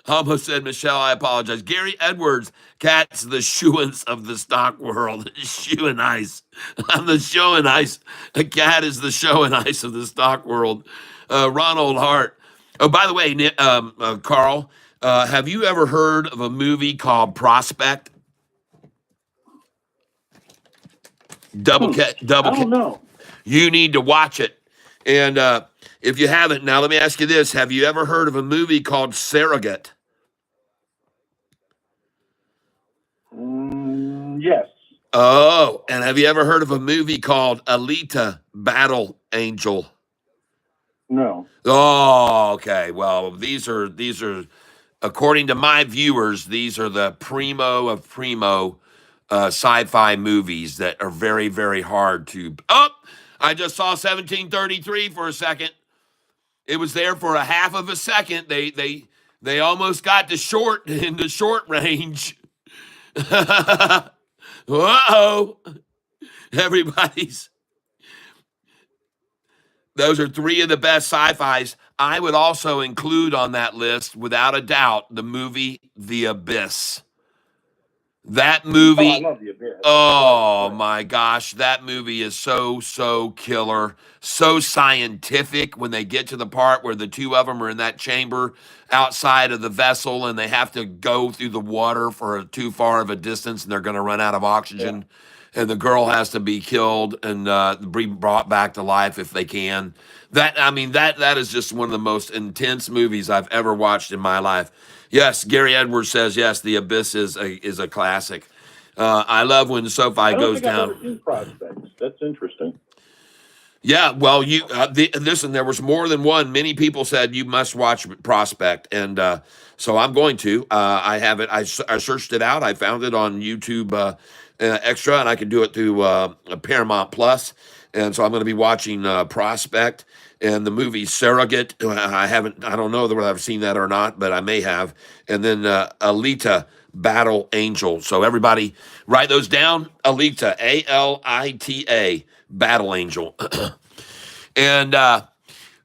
Speaker 1: Almost said Michelle, I apologize. Gary Edwards, Cat's the shoeance of the stock world. Shoe and ice. I'm the show and ice. A cat is the show and ice of the stock world. Ronald Hart. Oh, by the way, Carl, have you ever heard of a movie called Prospect? Double
Speaker 5: I don't know.
Speaker 1: You need to watch it. And if you haven't, now let me ask you this. Have you ever heard of a movie called Surrogate?
Speaker 5: Yes.
Speaker 1: Oh, and have you ever heard of a movie called Alita Battle Angel?
Speaker 5: No.
Speaker 1: Oh, okay. Well, these are according to my viewers, these are the primo of primo sci-fi movies that are very, very hard to. Oh, I just saw 1733 for a second. It was there for a half of a second. They almost got to short in the short range. Whoa! Those are three of the best sci-fis. I would also include on that list, without a doubt, the movie The Abyss. That movie.
Speaker 5: Oh, I love the Abyss.
Speaker 1: Oh my gosh, that movie is so killer, so scientific when they get to the part where the two of them are in that chamber outside of the vessel and they have to go through the water for too far of a distance and they're going to run out of oxygen. And the girl has to be killed and be brought back to life if they can. That is just one of the most intense movies I've ever watched in my life. Yes, Gary Edwards says yes. The Abyss is a classic. I love when SoFi goes down.
Speaker 5: I've never seen Prospects. That's interesting.
Speaker 1: Yeah, well, listen. There was more than one. Many people said you must watch Prospect, and so I'm going to. I have it. I searched it out. I found it on YouTube Extra, and I can do it through Paramount Plus. And so I'm going to be watching Prospect and the movie Surrogate. I haven't. I don't know whether I've seen that or not, but I may have. And then Alita Battle Angel. So everybody, write those down. Alita, Alita. Battle Angel. And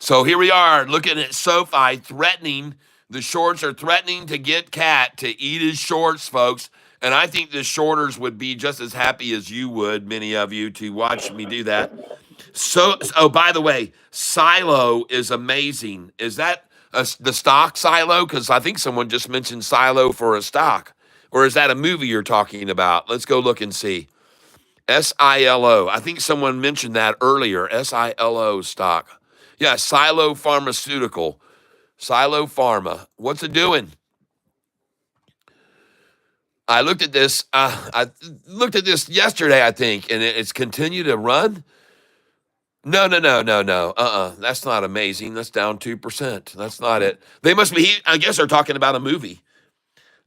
Speaker 1: so here we are looking at Sofi threatening. The shorts are threatening to get Cat to eat his shorts, folks. And I think the shorters would be just as happy as you would, many of you, to watch me do that. So, oh, by the way, Silo is amazing. Is that the stock Silo? Because I think someone just mentioned Silo for a stock. Or is that a movie you're talking about? Let's go look and see. SILO. I think someone mentioned that earlier. SILO stock. Yeah, Silo Pharmaceutical. Silo Pharma. What's it doing? I looked at this. I looked at this yesterday, I think, and it's continued to run. No. That's not amazing. That's down 2%. That's not it. They must be. I guess they're talking about a movie.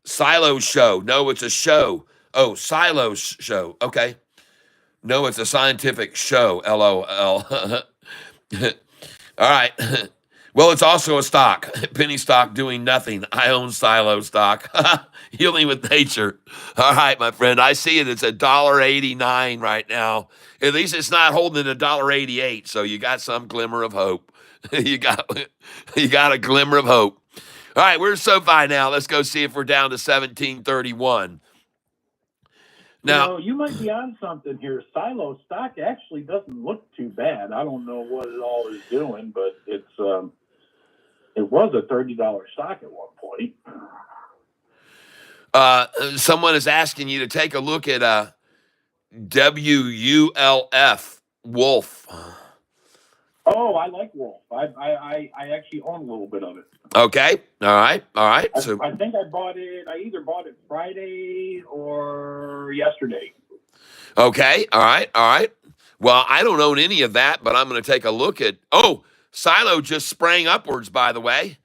Speaker 1: Silo show. No, it's a show. Oh, Silo show. Okay. No, it's a scientific show. LOL. All right. Well, it's also a stock. Penny stock doing nothing. I own Silo stock. Healing with nature. All right, my friend. I see it. It's $1.89 right now. At least it's not holding at $1.88. So you got some glimmer of hope. you got a glimmer of hope. All right, where's Sofi now? Let's go see if we're down to 1731. Now,
Speaker 5: you might be on something here. Silo stock actually doesn't look too bad. I don't know what it all is doing, but it was a $30 stock at one point.
Speaker 1: Someone is asking you to take a look at WULF, Wolf.
Speaker 5: Oh, I like Wolf. I actually own a little bit of it.
Speaker 1: Okay. All right. So
Speaker 5: I think I bought it. I either bought it Friday or yesterday.
Speaker 1: Okay. All right. Well, I don't own any of that, but I'm going to take a look at. Oh, Silo just sprang upwards, by the way.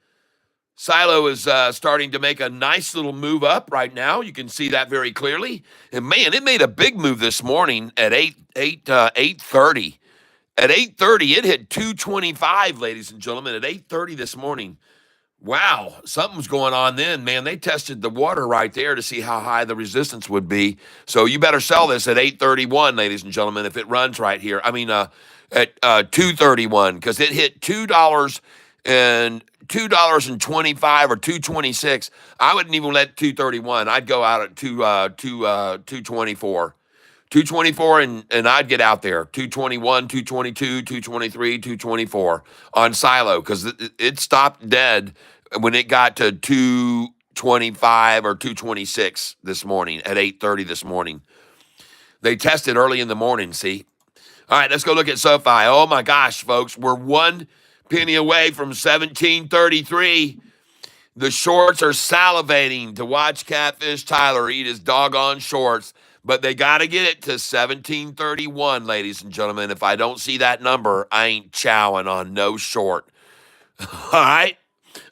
Speaker 1: Silo is starting to make a nice little move up right now. You can see that very clearly. And man, it made a big move this morning at 8:30. At 8:30, it hit 225, ladies and gentlemen. At 8:30 this morning. Wow, something's going on then, man. They tested the water right there to see how high the resistance would be. So you better sell this at 8:31, ladies and gentlemen, if it runs right here. I mean, at 2:31, because it hit $2.25 or 2.26. I wouldn't even let 2:31. I'd go out at 2.24. 224 and I'd get out there. 221, 222, 223, 224 on Silo because it stopped dead when it got to 225 or 226 this morning at 8:30 this morning. They tested early in the morning, see? All right, let's go look at Sofi. Oh my gosh, folks, we're 1 penny away from 1733. The shorts are salivating to watch Catfish Tyler eat his doggone shorts. But they got to get it to 1731, ladies and gentlemen. If I don't see that number, I ain't chowing on no short. All right?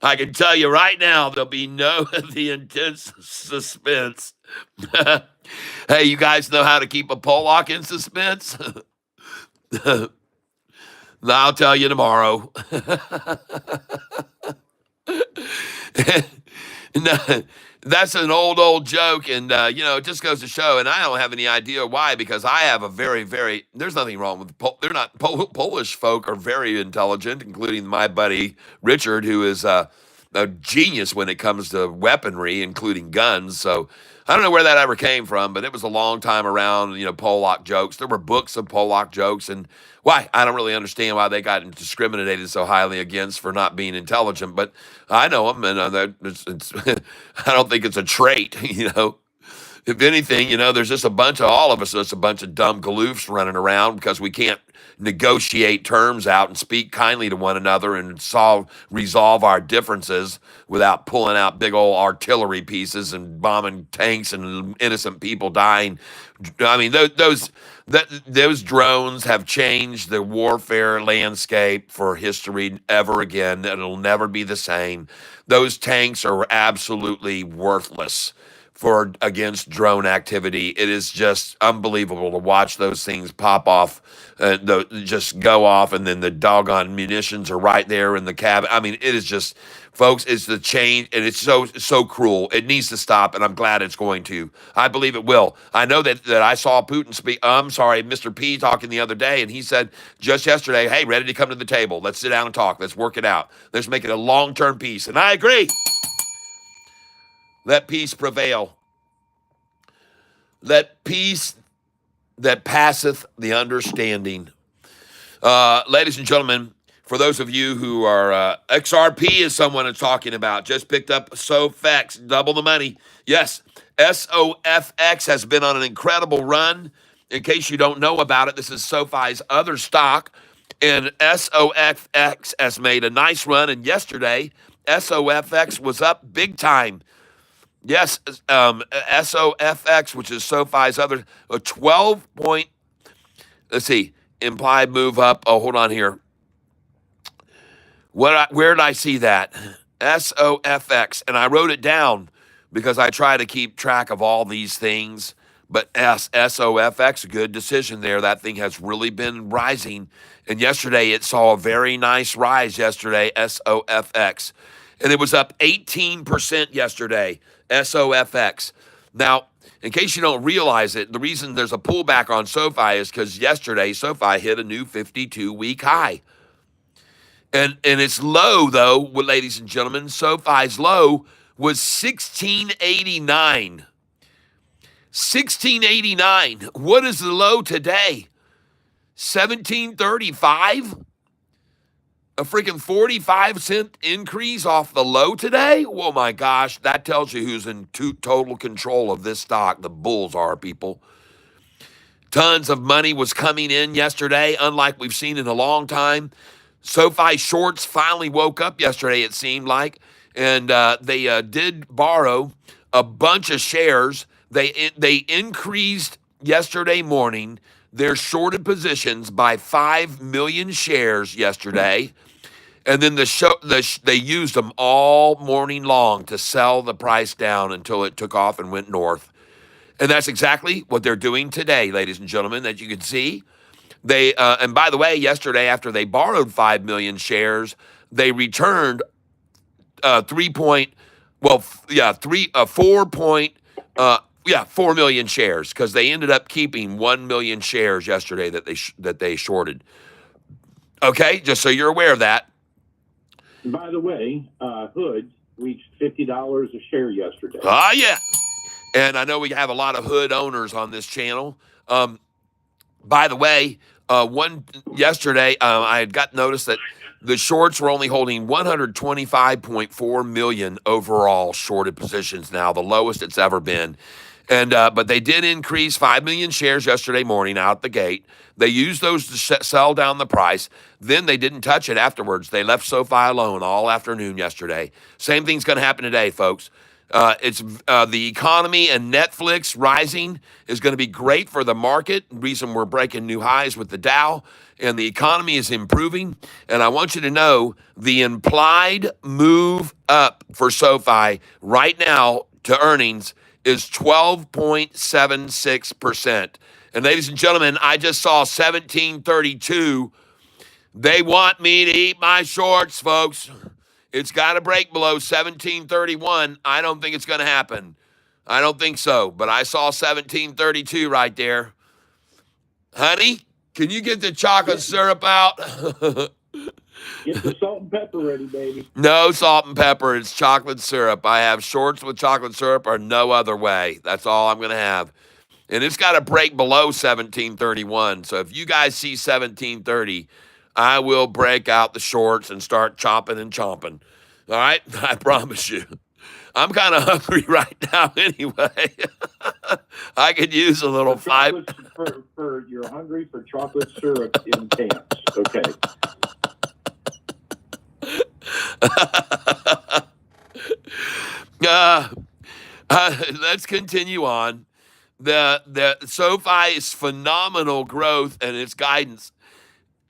Speaker 1: I can tell you right now, there'll be the intense suspense. Hey, you guys know how to keep a Pollock in suspense? I'll tell you tomorrow. No, that's an old joke, and it just goes to show. And I don't have any idea why, because I have a very, very. There's nothing wrong with they're not Polish folk are very intelligent, including my buddy Richard, who is a genius when it comes to weaponry, including guns. So I don't know where that ever came from, but it was a long time around. Pollock jokes. There were books of Pollock jokes, and why I don't really understand why they got discriminated so highly against for not being intelligent. But I know them, and I don't think it's a trait. If anything, there's just a bunch of all of us. There's a bunch of dumb galoofs running around because we can't negotiate terms out and speak kindly to one another and resolve our differences without pulling out big old artillery pieces and bombing tanks and innocent people dying. I mean, those drones have changed the warfare landscape for history ever again. It'll never be the same. Those tanks are absolutely worthless for against drone activity. It is just unbelievable to watch those things pop off, just go off, and then the doggone munitions are right there in the cabin. I mean, it is just, folks, it's the change, and it's so cruel. It needs to stop, and I'm glad it's going to. I believe it will. I know that I saw Putin speak. Mr. P talking the other day, and he said just yesterday, "Hey, ready to come to the table? Let's sit down and talk. Let's work it out. Let's make it a long-term peace." And I agree. Let peace prevail. Let peace that passeth the understanding. Ladies and gentlemen, for those of you who are, XRP is someone is talking about, just picked up SOFX, double the money. Yes, SOFX has been on an incredible run. In case you don't know about it, this is SoFi's other stock. And SOFX has made a nice run. And yesterday, SOFX was up big time. Yes, SOFX, which is SoFi's other, a 12 point, let's see, implied move up. Oh, hold on here. Where did I see that? SOFX. And I wrote it down because I try to keep track of all these things. But SOFX, good decision there. That thing has really been rising. And yesterday it saw a very nice rise yesterday, SOFX. And it was up 18% yesterday, SOFX. Now, in case you don't realize it, the reason there's a pullback on SoFi is because yesterday SoFi hit a new 52-week high. And its low, though, ladies and gentlemen, SoFi's low was 1689. 1689. What is the low today? 1735? A freaking 45-cent increase off the low today? Oh my gosh, that tells you who's in total control of this stock. The bulls are, people. Tons of money was coming in yesterday, unlike we've seen in a long time. SoFi shorts finally woke up yesterday, it seemed like, and they did borrow a bunch of shares. They increased yesterday morning their shorted positions by 5 million shares yesterday. And then they used them all morning long to sell the price down until it took off and went north. And that's exactly what they're doing today, ladies and gentlemen, that you can see. They and by the way, yesterday after they borrowed 5 million shares, they returned 4 million shares because they ended up keeping 1 million shares yesterday that they shorted. Okay, just so you're aware of that.
Speaker 5: By the way, Hood reached $50 a share yesterday.
Speaker 1: Yeah. And I know we have a lot of Hood owners on this channel. By the way, yesterday, I had got notice that the shorts were only holding 125.4 million overall shorted positions now, the lowest it's ever been. And but they did increase 5 million shares yesterday morning out the gate. They used those to sell down the price. Then they didn't touch it afterwards. They left SoFi alone all afternoon yesterday. Same thing's going to happen today, folks. It's the economy and Netflix rising is going to be great for the market. Reason we're breaking new highs with the Dow, and the economy is improving. And I want you to know the implied move up for SoFi right now to earnings is 12.76%. And ladies and gentlemen, I just saw 1732. They want me to eat my shorts, folks. It's got to break below 1731. I don't think it's going to happen. I don't think so. But I saw 1732 right there. Honey, can you get the chocolate syrup out?
Speaker 5: Get the salt and pepper ready, baby.
Speaker 1: No salt and pepper. It's chocolate syrup. I have shorts with chocolate syrup or no other way. That's all I'm going to have. And it's got to break below 1731. So if you guys see 1730, I will break out the shorts and start chopping and chomping. All right? I promise you. I'm kind of hungry right now anyway. I could use a little
Speaker 5: For for you're hungry for chocolate syrup in cans. Okay.
Speaker 1: uh, let's continue on. The SoFi's phenomenal growth and its guidance.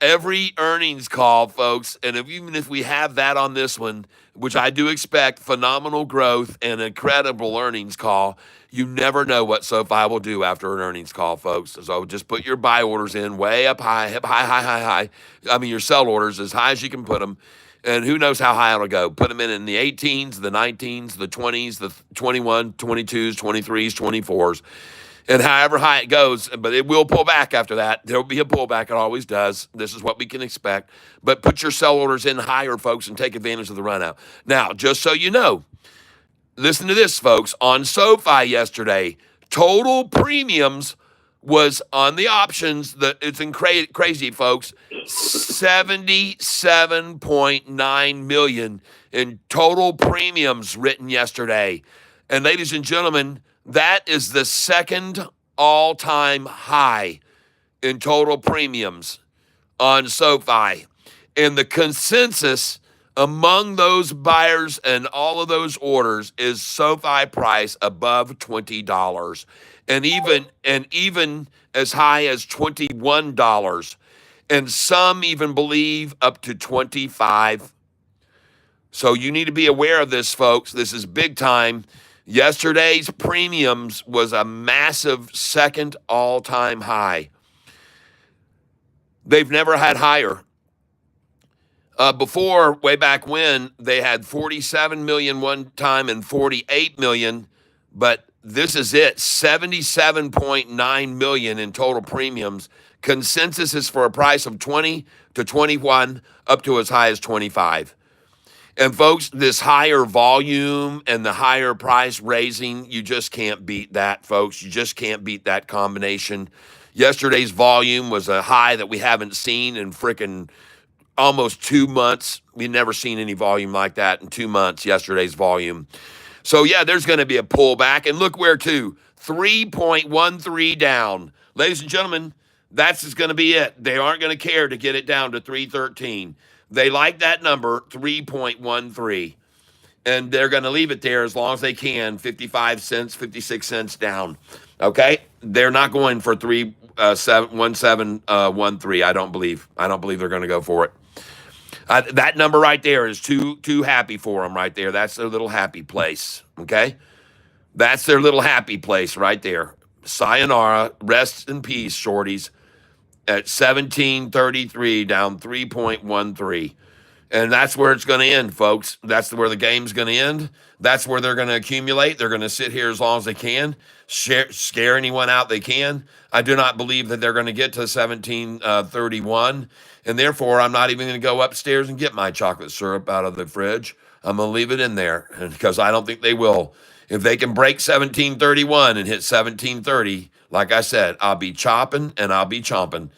Speaker 1: Every earnings call, folks, and even if we have that on this one, which I do expect, phenomenal growth and incredible earnings call, you never know what SoFi will do after an earnings call, folks. So just put your buy orders in way up high, high. I mean, your sell orders as high as you can put them. And who knows how high it'll go. Put them in the 18s, the 19s, the 20s, the 21, 22s, 23s, 24s. And however high it goes, but it will pull back after that. There'll be a pullback. It always does. This is what we can expect. But put your sell orders in higher, folks, and take advantage of the run out. Now, just so you know, listen to this, folks. On SoFi yesterday, total premiums was on the options. It's crazy, folks. 77.9 million in total premiums written yesterday. And ladies and gentlemen, that is the second all-time high in total premiums on SoFi. And the consensus among those buyers and all of those orders is SoFi price above $20. And even as high as $21. And some even believe up to 25. So you need to be aware of this, folks. This is big time. Yesterday's premiums was a massive second all-time high. They've never had higher. Before, way back when, they had 47 million one time and 48 million, but this is it, 77.9 million in total premiums. Consensus is for a price of 20 to 21, up to as high as 25. And folks, this higher volume and the higher price raising, you just can't beat that, folks. You just can't beat that combination. Yesterday's volume was a high that we haven't seen in frickin' almost 2 months. We've never seen any volume like that in 2 months, yesterday's volume. So, yeah, there's going to be a pullback. And look where to, 3.13 down. Ladies and gentlemen, that's just going to be it. They aren't going to care to get it down to 313. They like that number, 3.13. And they're going to leave it there as long as they can, 55 cents, 56 cents down. Okay? They're not going for 1713, I don't believe. I don't believe they're going to go for it. That number right there is too happy for them right there. That's their little happy place, okay? That's their little happy place right there. Sayonara, rest in peace, shorties, at 1733, down 3.13. And that's where it's going to end, folks. That's where the game's going to end. That's where they're going to accumulate. They're going to sit here as long as they can, scare anyone out they can. I do not believe that they're going to get to 1731. And therefore, I'm not even going to go upstairs and get my chocolate syrup out of the fridge. I'm going to leave it in there because I don't think they will. If they can break 1731 and hit 1730, like I said, I'll be chopping and I'll be chomping.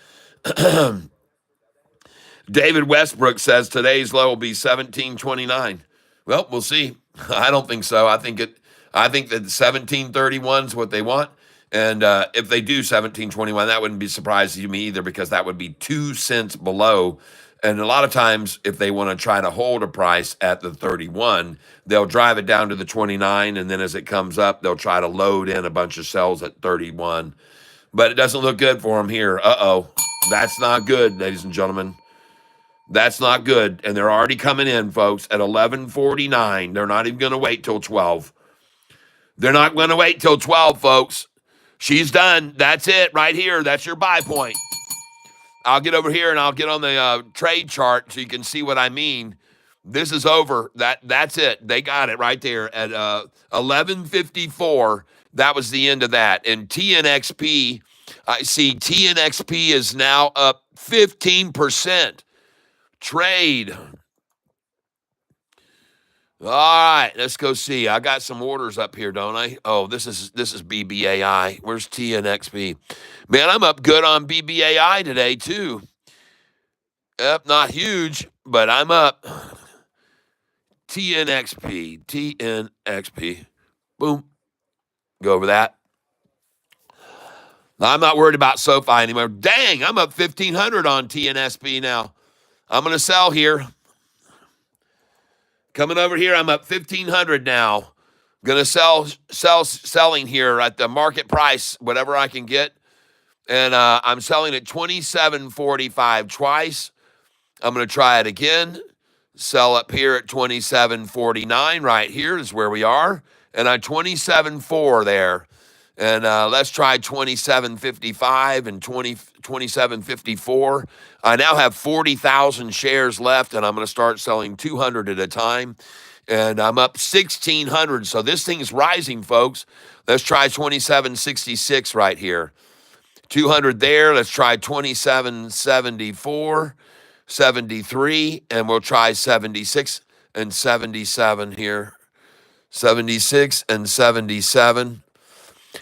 Speaker 1: David Westbrook says today's low will be 1729. Well, we'll see. I don't think so. I think that 1731 is what they want. And if they do 1721, that wouldn't be surprising to me either because that would be 2 cents below. And a lot of times, if they want to try to hold a price at the 31, they'll drive it down to the 29. And then as it comes up, they'll try to load in a bunch of sells at 31. But it doesn't look good for them here. Uh-oh. That's not good, ladies and gentlemen. That's not good. And they're already coming in, folks, at 11:49. They're not even going to wait till 12. They're not going to wait till 12, folks. She's done. That's it right here. That's your buy point. I'll get over here and I'll get on the trade chart so you can see what I mean. This is over. That's it. They got it right there at 11:54. That was the end of that. And TNXP, I see TNXP is now up 15%. Trade. All right, let's go see. I got some orders up here, don't I? Oh, this is BBAI. Where's TNXP? Man, I'm up good on BBAI today too. Up, not huge, but I'm up. TNXP. Boom. Go over that. I'm not worried about SoFi anymore. Dang, I'm up 1,500 on TNSP now. I'm going to sell here. Coming over here, I'm up 1,500 now. Going to selling here at the market price, whatever I can get. And I'm selling at 27.45 twice. I'm going to try it again. Sell up here at 27.49 right here is where we are. And I 27.4 there. And let's try 27.55 and 27.54. I now have 40,000 shares left, and I'm going to start selling 200 at a time. And I'm up 1,600. So this thing is rising, folks. Let's try 27.66 right here. 200 there. Let's try 27.74, 73, and we'll try 76 and 77 here. 76 and 77.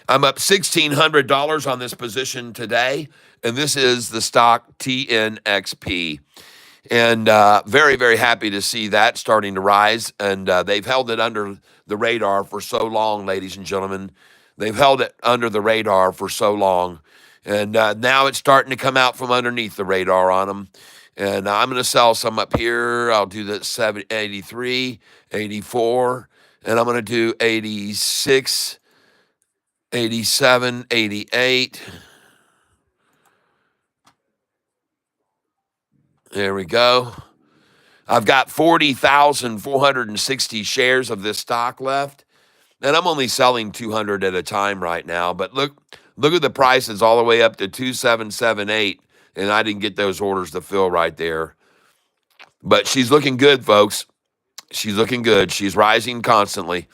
Speaker 1: I'm up $1,600 on this position today, and this is the stock TNXP. And very, very happy to see that starting to rise. And they've held it under the radar for so long, ladies and gentlemen. They've held it under the radar for so long. And now it's starting to come out from underneath the radar on them. And I'm going to sell some up here. I'll do the 83, 84, and I'm going to do 86, 87, 88. There we go. I've got 40,460 shares of this stock left, and I'm only selling 200 at a time right now. But look at the prices all the way up to 2778, and I didn't get those orders to fill right there. But she's looking good, folks. She's looking good. She's rising constantly.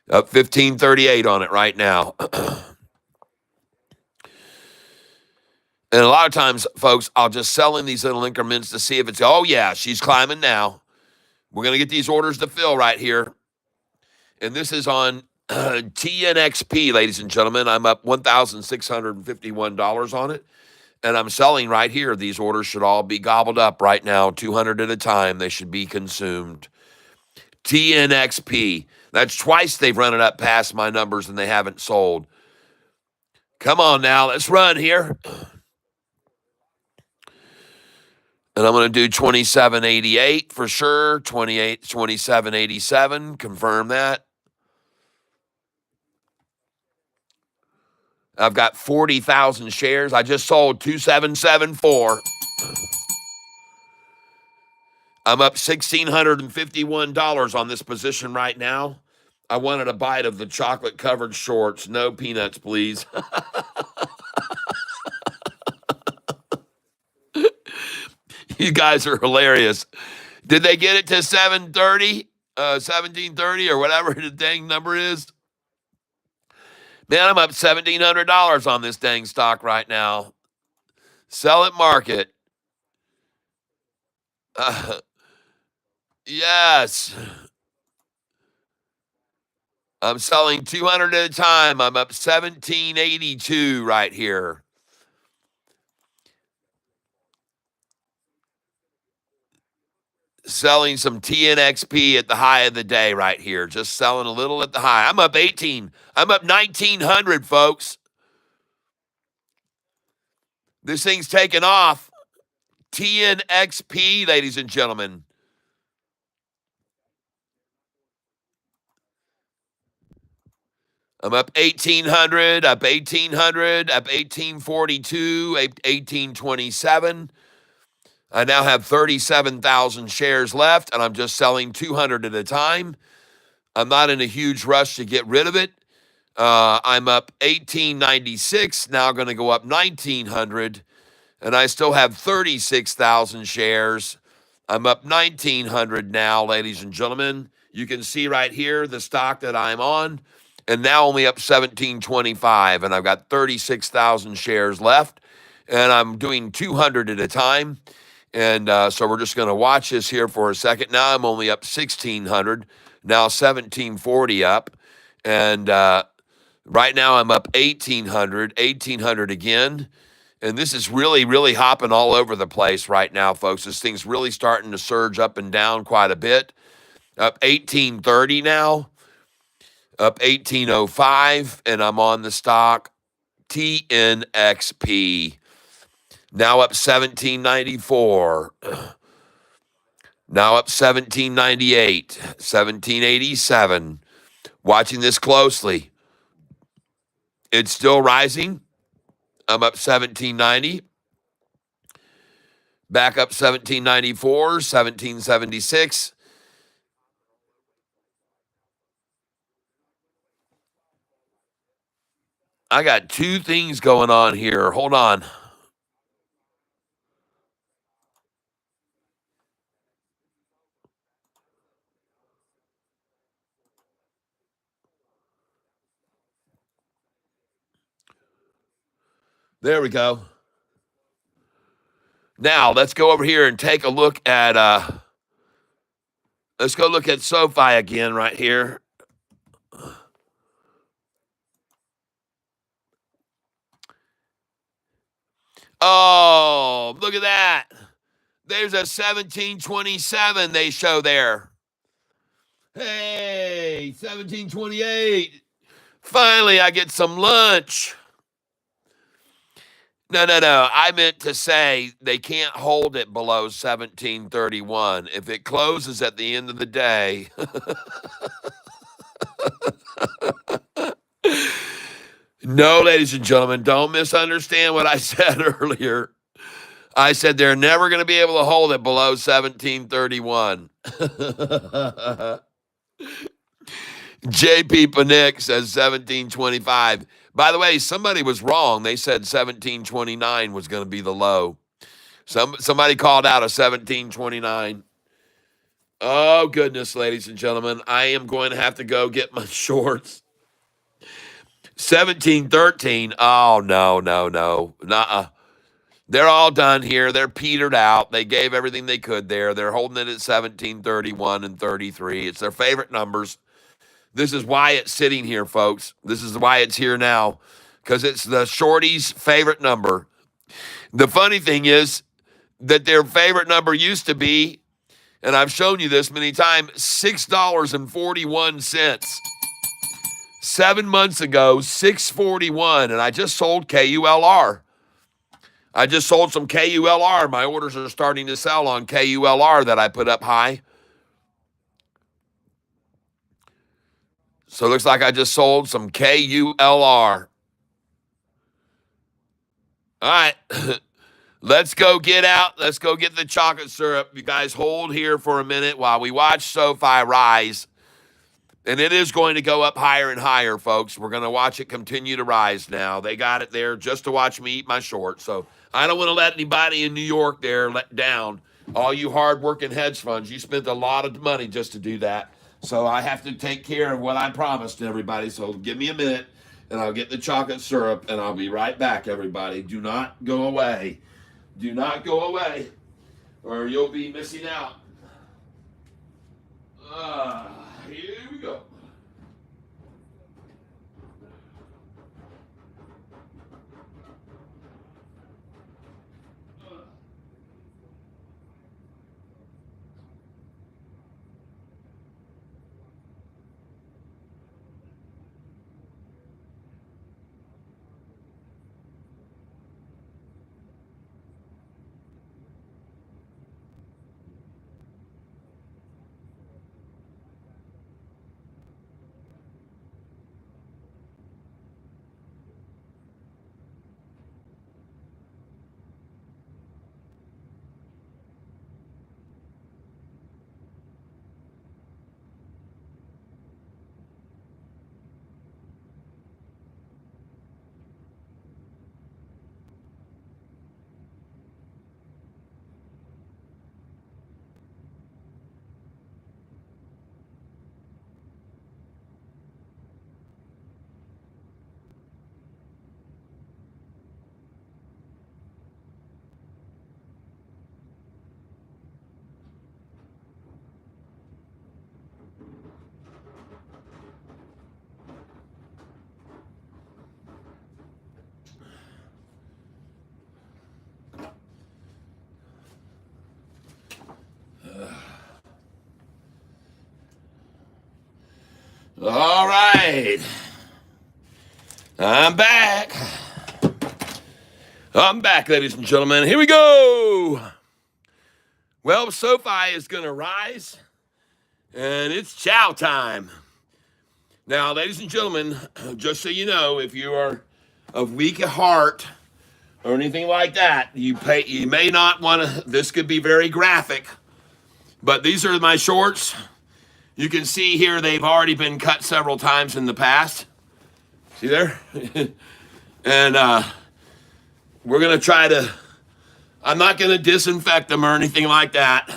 Speaker 1: Up 1538 on it right now. And a lot of times, folks, I'll just sell in these little increments to see if it's, oh, yeah, she's climbing now. We're going to get these orders to fill right here. And this is on TNXP, ladies and gentlemen. I'm up $1,651 on it. And I'm selling right here. These orders should all be gobbled up right now, 200 at a time. They should be consumed. TNXP. That's twice they've run it up past my numbers and they haven't sold. Come on now, let's run here. And I'm going to do 2788 for sure. 2787, confirm that. I've got 40,000 shares. I just sold 2774. I'm up $1,651 on this position right now. I wanted a bite of the chocolate-covered shorts. No peanuts, please. You guys are hilarious. Did they get it to 730, 1730, or whatever the dang number is? Man, I'm up $1,700 on this dang stock right now. Sell it, market. Yes. I'm selling 200 at a time. I'm up 1782 right here. Selling some TNXP at the high of the day right here. Just selling a little at the high. I'm up 18. I'm up 1,900, folks. This thing's taking off. TNXP, ladies and gentlemen. I'm up 1,800, up 1,800, up 1,842, 1,827. I now have 37,000 shares left, and I'm just selling 200 at a time. I'm not in a huge rush to get rid of it. I'm up 1,896, now going to go up 1,900, and I still have 36,000 shares. I'm up 1,900 now, ladies and gentlemen. You can see right here the stock that I'm on, and now only up 1,725, and I've got 36,000 shares left, and I'm doing 200 at a time. And so we're just going to watch this here for a second. Now I'm only up 1,600, now 1,740 up. And right now I'm up 1,800 again. And this is really, really hopping all over the place right now, folks. This thing's really starting to surge up and down quite a bit. Up 1,830 now, up 1,805, and I'm on the stock TNXP. Now up 1794. Now up 1798, 1787. Watching this closely. It's still rising. I'm up 1790. Back up 1794, 1776. I got two things going on here. Hold on. There we go. Now let's go over here and take a look at let's go look at Sofi again right here. Oh, look at that. There's a 1727 they show there. Hey, 1728. Finally, I get some lunch. No. I meant to say they can't hold it below 1731. If it closes at the end of the day. No, ladies and gentlemen, don't misunderstand what I said earlier. I said they're never going to be able to hold it below 1731. JP Panic says 1725. By the way, somebody was wrong. They said 1729 was going to be the low. Somebody called out a 1729. Oh, goodness, ladies and gentlemen. I am going to have to go get my shorts. 1713. Oh, no. Nuh-uh. They're all done here. They're petered out. They gave everything they could there. They're holding it at 1731 and 33. It's their favorite numbers. This is why it's sitting here, folks. This is why it's here now, because it's the shorty's favorite number. The funny thing is that their favorite number used to be, and I've shown you this many times, $6.41. 7 months ago, $6.41, and I just sold KULR. I just sold some KULR. My orders are starting to sell on KULR that I put up high. So it looks like I just sold some KULR. All right. Let's go get out. Let's go get the chocolate syrup. You guys hold here for a minute while we watch Sofi rise. And it is going to go up higher and higher, folks. We're going to watch it continue to rise now. They got it there just to watch me eat my short. So I don't want to let anybody in New York there let down. All you hard-working hedge funds, you spent a lot of money just to do that. So I have to take care of what I promised everybody. So give me a minute, and I'll get the chocolate syrup, and I'll be right back, everybody. Do not go away. Do not go away, or you'll be missing out. Here we go. All right. I'm back. I'm back, ladies and gentlemen. Here we go. Well, Sofi is going to rise, and it's chow time. Now, ladies and gentlemen, just so you know, if you are of weak at heart or anything like that, you may not want to. This could be very graphic, but these are my shorts. You can see here they've already been cut several times in the past. See there? And we're going to try to, I'm not going to disinfect them or anything like that.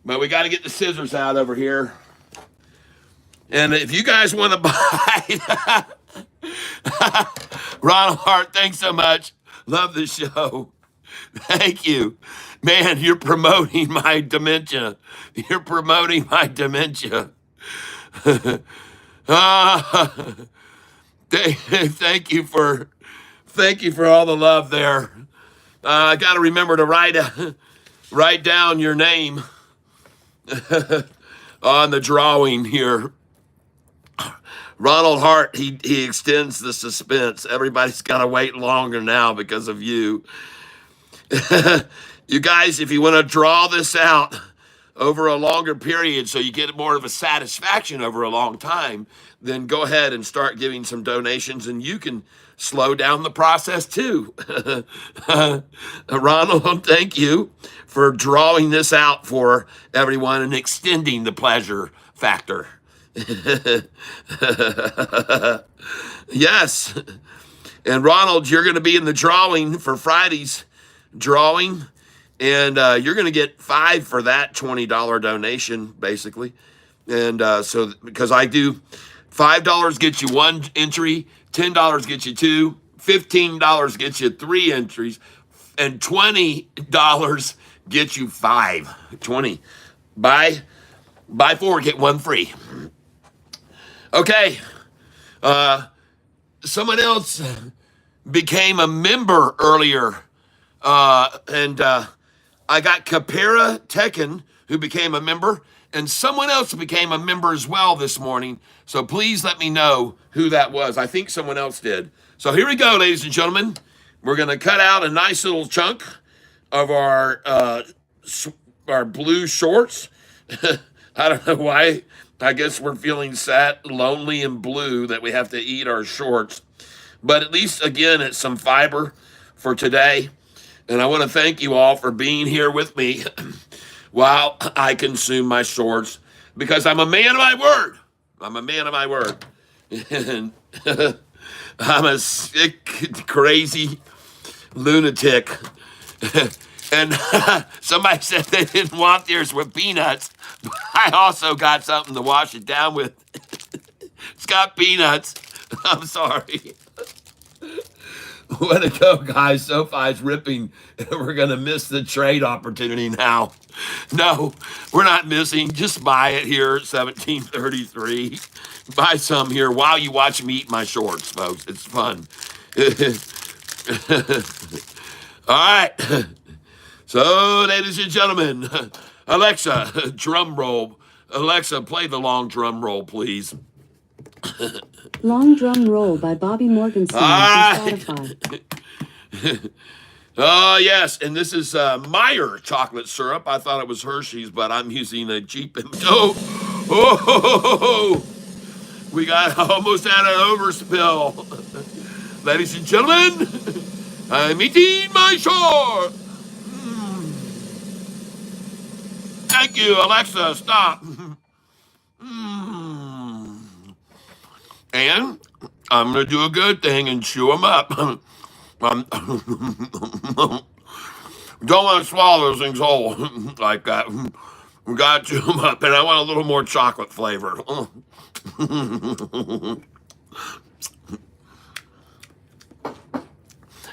Speaker 1: But we got to get the scissors out over here. And if you guys want to buy, Ronald Hart, thanks so much. Love the show. Thank you. Man, you're promoting my dementia. You're promoting my dementia. Thank you for all the love there. I got to remember to write down your name on the drawing here. Ronald Hart, he extends the suspense. Everybody's got to wait longer now because of you. You guys, if you want to draw this out over a longer period so you get more of a satisfaction over a long time, then go ahead and start giving some donations, and you can slow down the process too. Ronald, thank you for drawing this out for everyone and extending the pleasure factor. Yes. And Ronald, you're going to be in the drawing for Friday's drawing, and you're going to get $5 for that $20 donation, basically. And so because I do $5 gets you one entry, $10 gets you two, $15 gets you three entries, and $20 gets you five. 20. Buy four, get one free. Okay. Someone else became a member earlier. And I got Capera Tekken, who became a member, and someone else became a member as well this morning. So please let me know who that was. I think someone else did. So here we go, ladies and gentlemen. We're going to cut out a nice little chunk of our blue shorts. I don't know why. I guess we're feeling sad, lonely, and blue that we have to eat our shorts. But at least, again, it's some fiber for today. And I want to thank you all for being here with me while I consume my shorts, because I'm a man of my word. I'm a man of my word. And I'm a sick, crazy lunatic. And somebody said they didn't want theirs with peanuts. But I also got something to wash it down with. It's got peanuts. I'm sorry. Way to go, guys. Sofi's ripping. We're going to miss the trade opportunity now. No, we're not missing. Just buy it here at 1733. Buy some here while you watch me eat my shorts, folks. It's fun. All right. So, ladies and gentlemen, Alexa, drum roll. Alexa, play the long drum roll, please.
Speaker 4: Long Drum Roll by Bobby Morgenstern on Spotify.
Speaker 1: Oh, yes, and this is Meyer chocolate syrup. I thought it was Hershey's, but I'm using a cheap... Oh, we got almost had an overspill. Ladies and gentlemen, I'm eating my short. Thank you, Alexa, stop. And I'm going to do a good thing and chew them up. Don't want to swallow those things whole like that. We got to chew them up, and I want a little more chocolate flavor.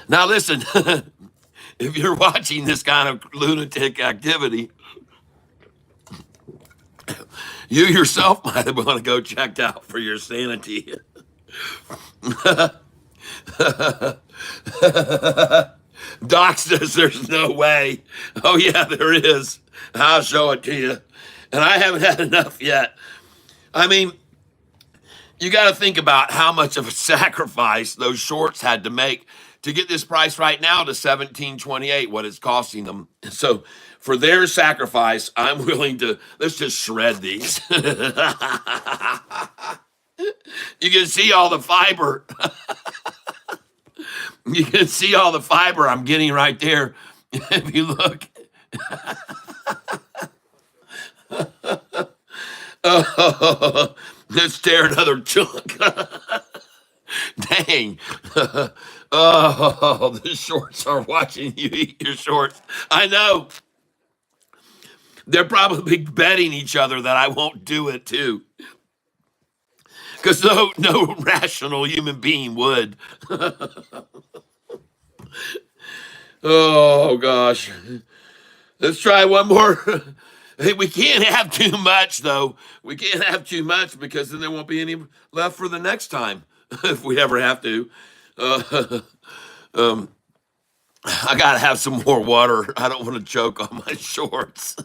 Speaker 1: Now listen, if you're watching this kind of lunatic activity, you yourself might want to go checked out for your sanity. Doc says there's no way. Oh, yeah, there is. I'll show it to you. And I haven't had enough yet. I mean, you got to think about how much of a sacrifice those shorts had to make to get this price right now to 17.28, what it's costing them. So for their sacrifice, I'm willing to, let's just shred these. You can see all the fiber. You can see all the fiber I'm getting right there. If you look. Oh, let's tear another chunk. Dang. Oh, the shorts are watching you eat your shorts. I know. They're probably betting each other that I won't do it too. Because no rational human being would. Oh, gosh. Let's try one more. Hey, we can't have too much, though. We can't have too much because then there won't be any left for the next time if we ever have to. Uh, I got to have some more water. I don't want to choke on my shorts.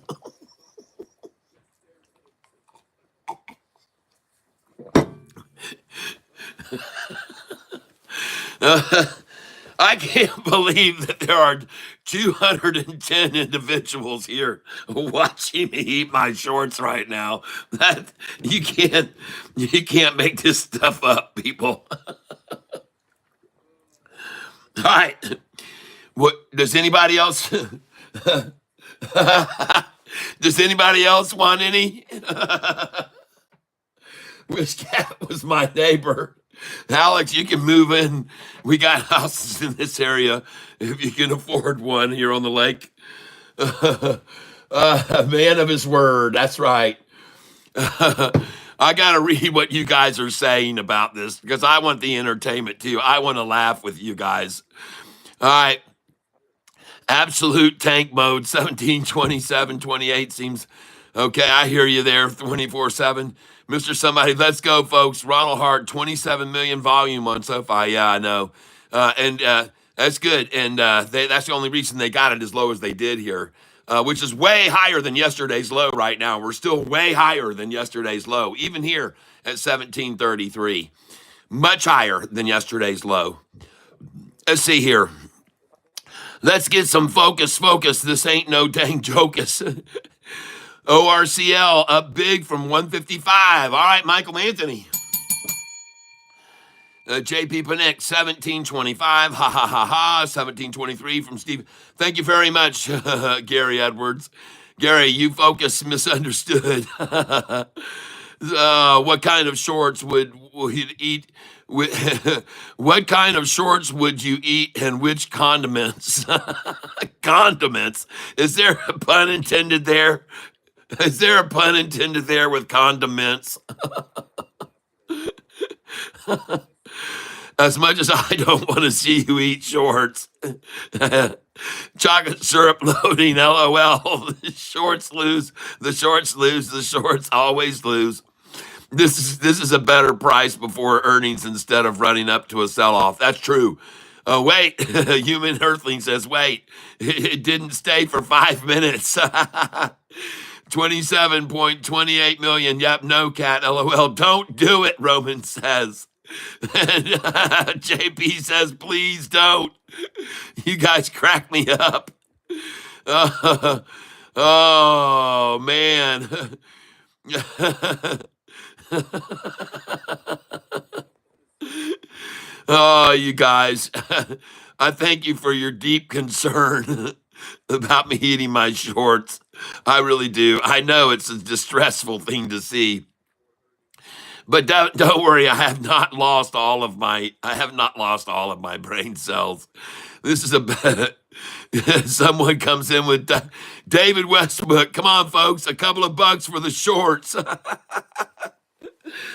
Speaker 1: I can't believe that there are 210 individuals here watching me eat my shorts right now. That you can't make this stuff up, people. All right. What does anybody else does anybody else want any? Wish cat was my neighbor. Alex, you can move in. We got houses in this area if you can afford one here on the lake. A man of his word. That's right. I got to read what you guys are saying about this because I want the entertainment too. I want to laugh with you guys. All right. Absolute tank mode, 1727.28 seems okay. I hear you there, 24/7. Mr. Somebody, let's go, folks. Ronald Hart, 27 million volume on Sofi. Yeah, I know. And that's good. And that's the only reason they got it as low as they did here, which is way higher than yesterday's low right now. We're still way higher than yesterday's low, even here at 1733. Much higher than yesterday's low. Let's see here. Let's get some focus. This ain't no dang jocus. ORCL up big from 155. All right, Michael Anthony. JP Panick, 1725. Ha ha ha ha. 1723 from Steve. Thank you very much, Gary Edwards. Gary, you focus misunderstood. What kind of shorts would you eat? What kind of shorts would you eat and which condiments? Condiments. Is there a pun intended there? Is there a pun intended there with condiments? As much as I don't want to see you eat shorts. Chocolate syrup loading, LOL. The shorts lose. The shorts lose. The shorts always lose. This is a better price before earnings instead of running up to a sell-off. That's true. Wait, Human Earthling says, wait, it didn't stay for 5 minutes. 27.28 million. Yep, no cat. LOL. Don't do it, Roman says. And JP says, please don't. You guys crack me up. Oh, man. Oh, you guys. I thank you for your deep concern about me eating my shorts. I really do. I know it's a distressful thing to see. But don't worry, I have not lost all of my brain cells. This is someone comes in with David Westbrook. Come on, folks, a couple of bucks for the shorts.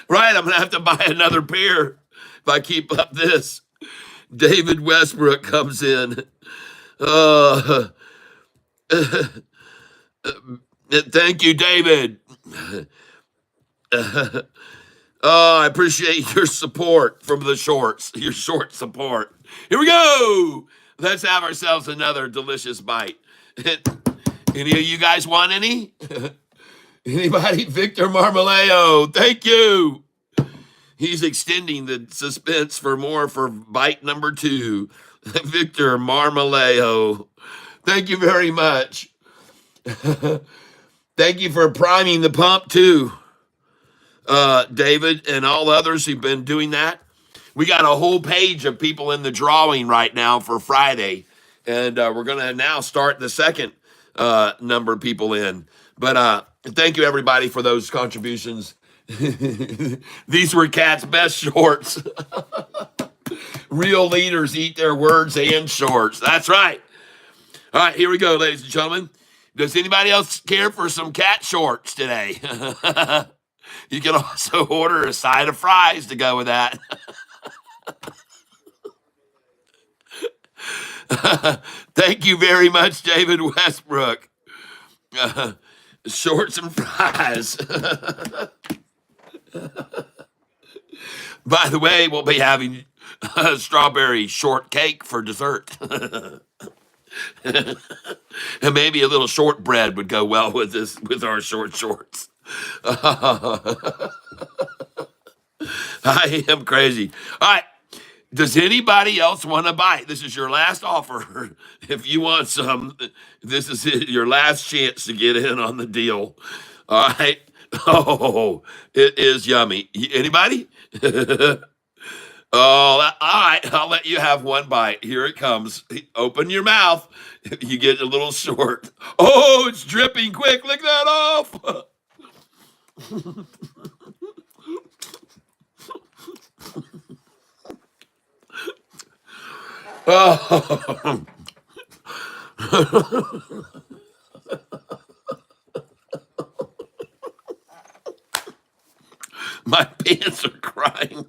Speaker 1: Right, I'm gonna have to buy another pair if I keep up this. David Westbrook comes in. Thank you, David. Oh, I appreciate your support from the shorts, your short support. Here we go. Let's have ourselves another delicious bite. Any of you guys want any? Anybody? Victor Marmaleo, thank you. He's extending the suspense for more for bite number 2. Victor Marmalejo. Thank you very much. Thank you for priming the pump too, David, and all others who've been doing that. We got a whole page of people in the drawing right now for Friday, and we're going to now start the second number of people in. But thank you, everybody, for those contributions. These were Cat's best shorts. Real leaders eat their words and shorts. That's right. All right, here we go, ladies and gentlemen. Does anybody else care for some cat shorts today? You can also order a side of fries to go with that. Thank you very much, David Westbrook. Shorts and fries. By the way, we'll be having strawberry shortcake for dessert. And maybe a little shortbread would go well with this, with our short shorts. I am crazy. All right. Does anybody else want to bite? This is your last offer. If you want some, this is your last chance to get in on the deal. All right. Oh, it is yummy. Anybody? Oh, all right. I'll let you have one bite. Here it comes. Open your mouth. You get a little short. Oh, it's dripping quick. Lick that off. Oh. My pants are crying.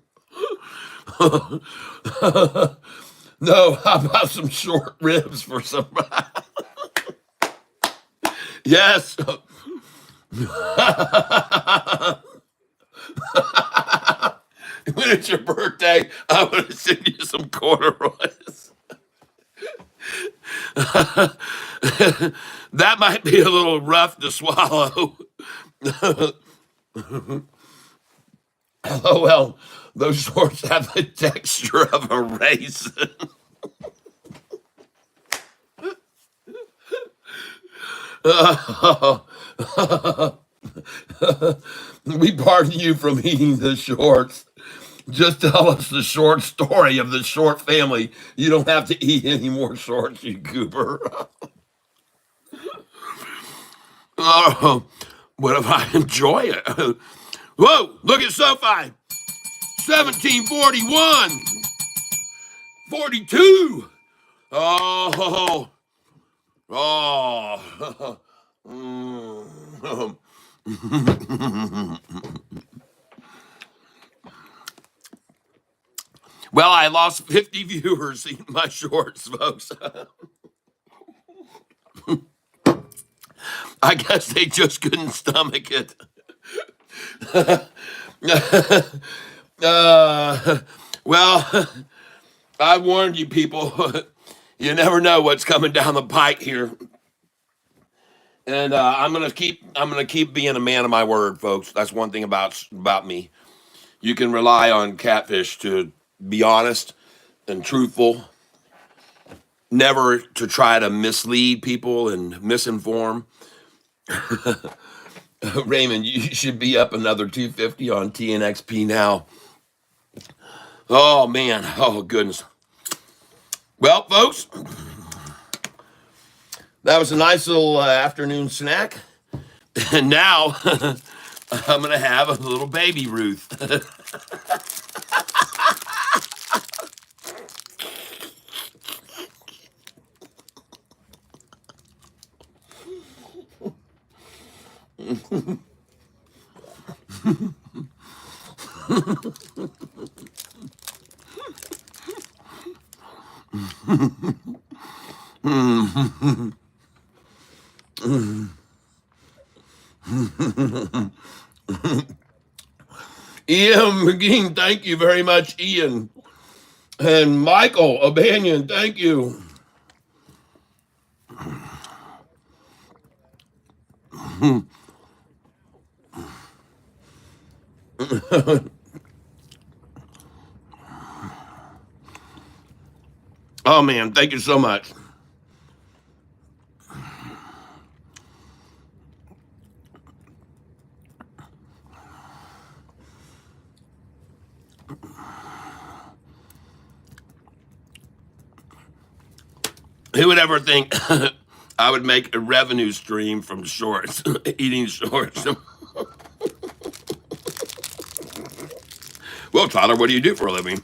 Speaker 1: No, how about some short ribs for some? Yes. When it's your birthday, I'm going to send you some corduroys. That might be a little rough to swallow. Oh, well, those shorts have the texture of a raisin. We pardon you from eating the shorts. Just tell us the short story of the short family. You don't have to eat any more shorts, you goober. Oh, what if I enjoy it? Whoa, look at Sofi. 1741. 42. Oh. Oh. Well, I lost 50 viewers eating my shorts, folks. I guess they just couldn't stomach it. Well, I warned you people. You never know what's coming down the pike here. And I'm gonna keep being a man of my word, folks. That's one thing about me. You can rely on Catfish to be honest and truthful, never to try to mislead people and misinform. Raymond, you should be up another 250 on TNXP now. Oh man, oh goodness. Well, folks, that was a nice little afternoon snack. And now I'm going to have a little baby Ruth. Ian McGee, thank you very much, Ian. And Michael O'Banion, thank you. Oh, man, thank you so much. Who would ever think I would make a revenue stream from shorts, eating shorts? Well, Tyler, what do you do for a living?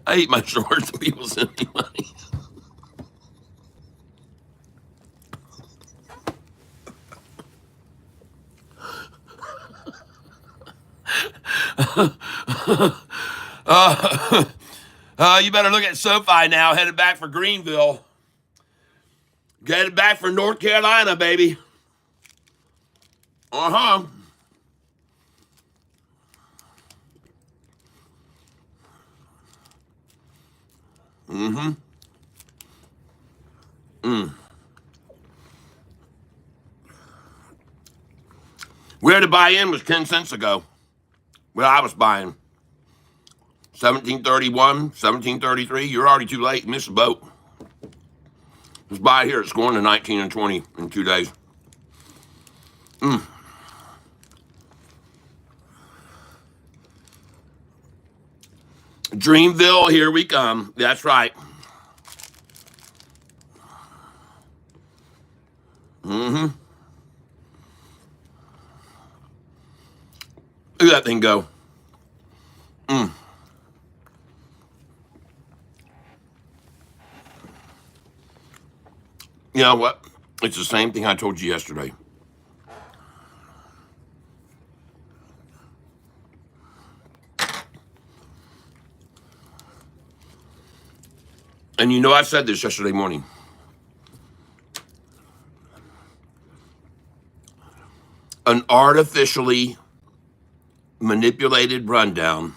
Speaker 1: I eat my shorts and people send me money. You better look at Sofi now, headed back for Greenville. Headed back for North Carolina, baby. Uh-huh. Mm-hmm. Where to buy in was 10 cents ago. Well, I was buying 1731, 1733. You're already too late. You missed the boat. Just buy here. It's going to 19 and 20 in 2 days. Dreamville, here we come. That's right. Mm-hmm. Look at that thing go. You know what? It's the same thing I told you yesterday. And you know I said this yesterday morning. An artificially manipulated rundown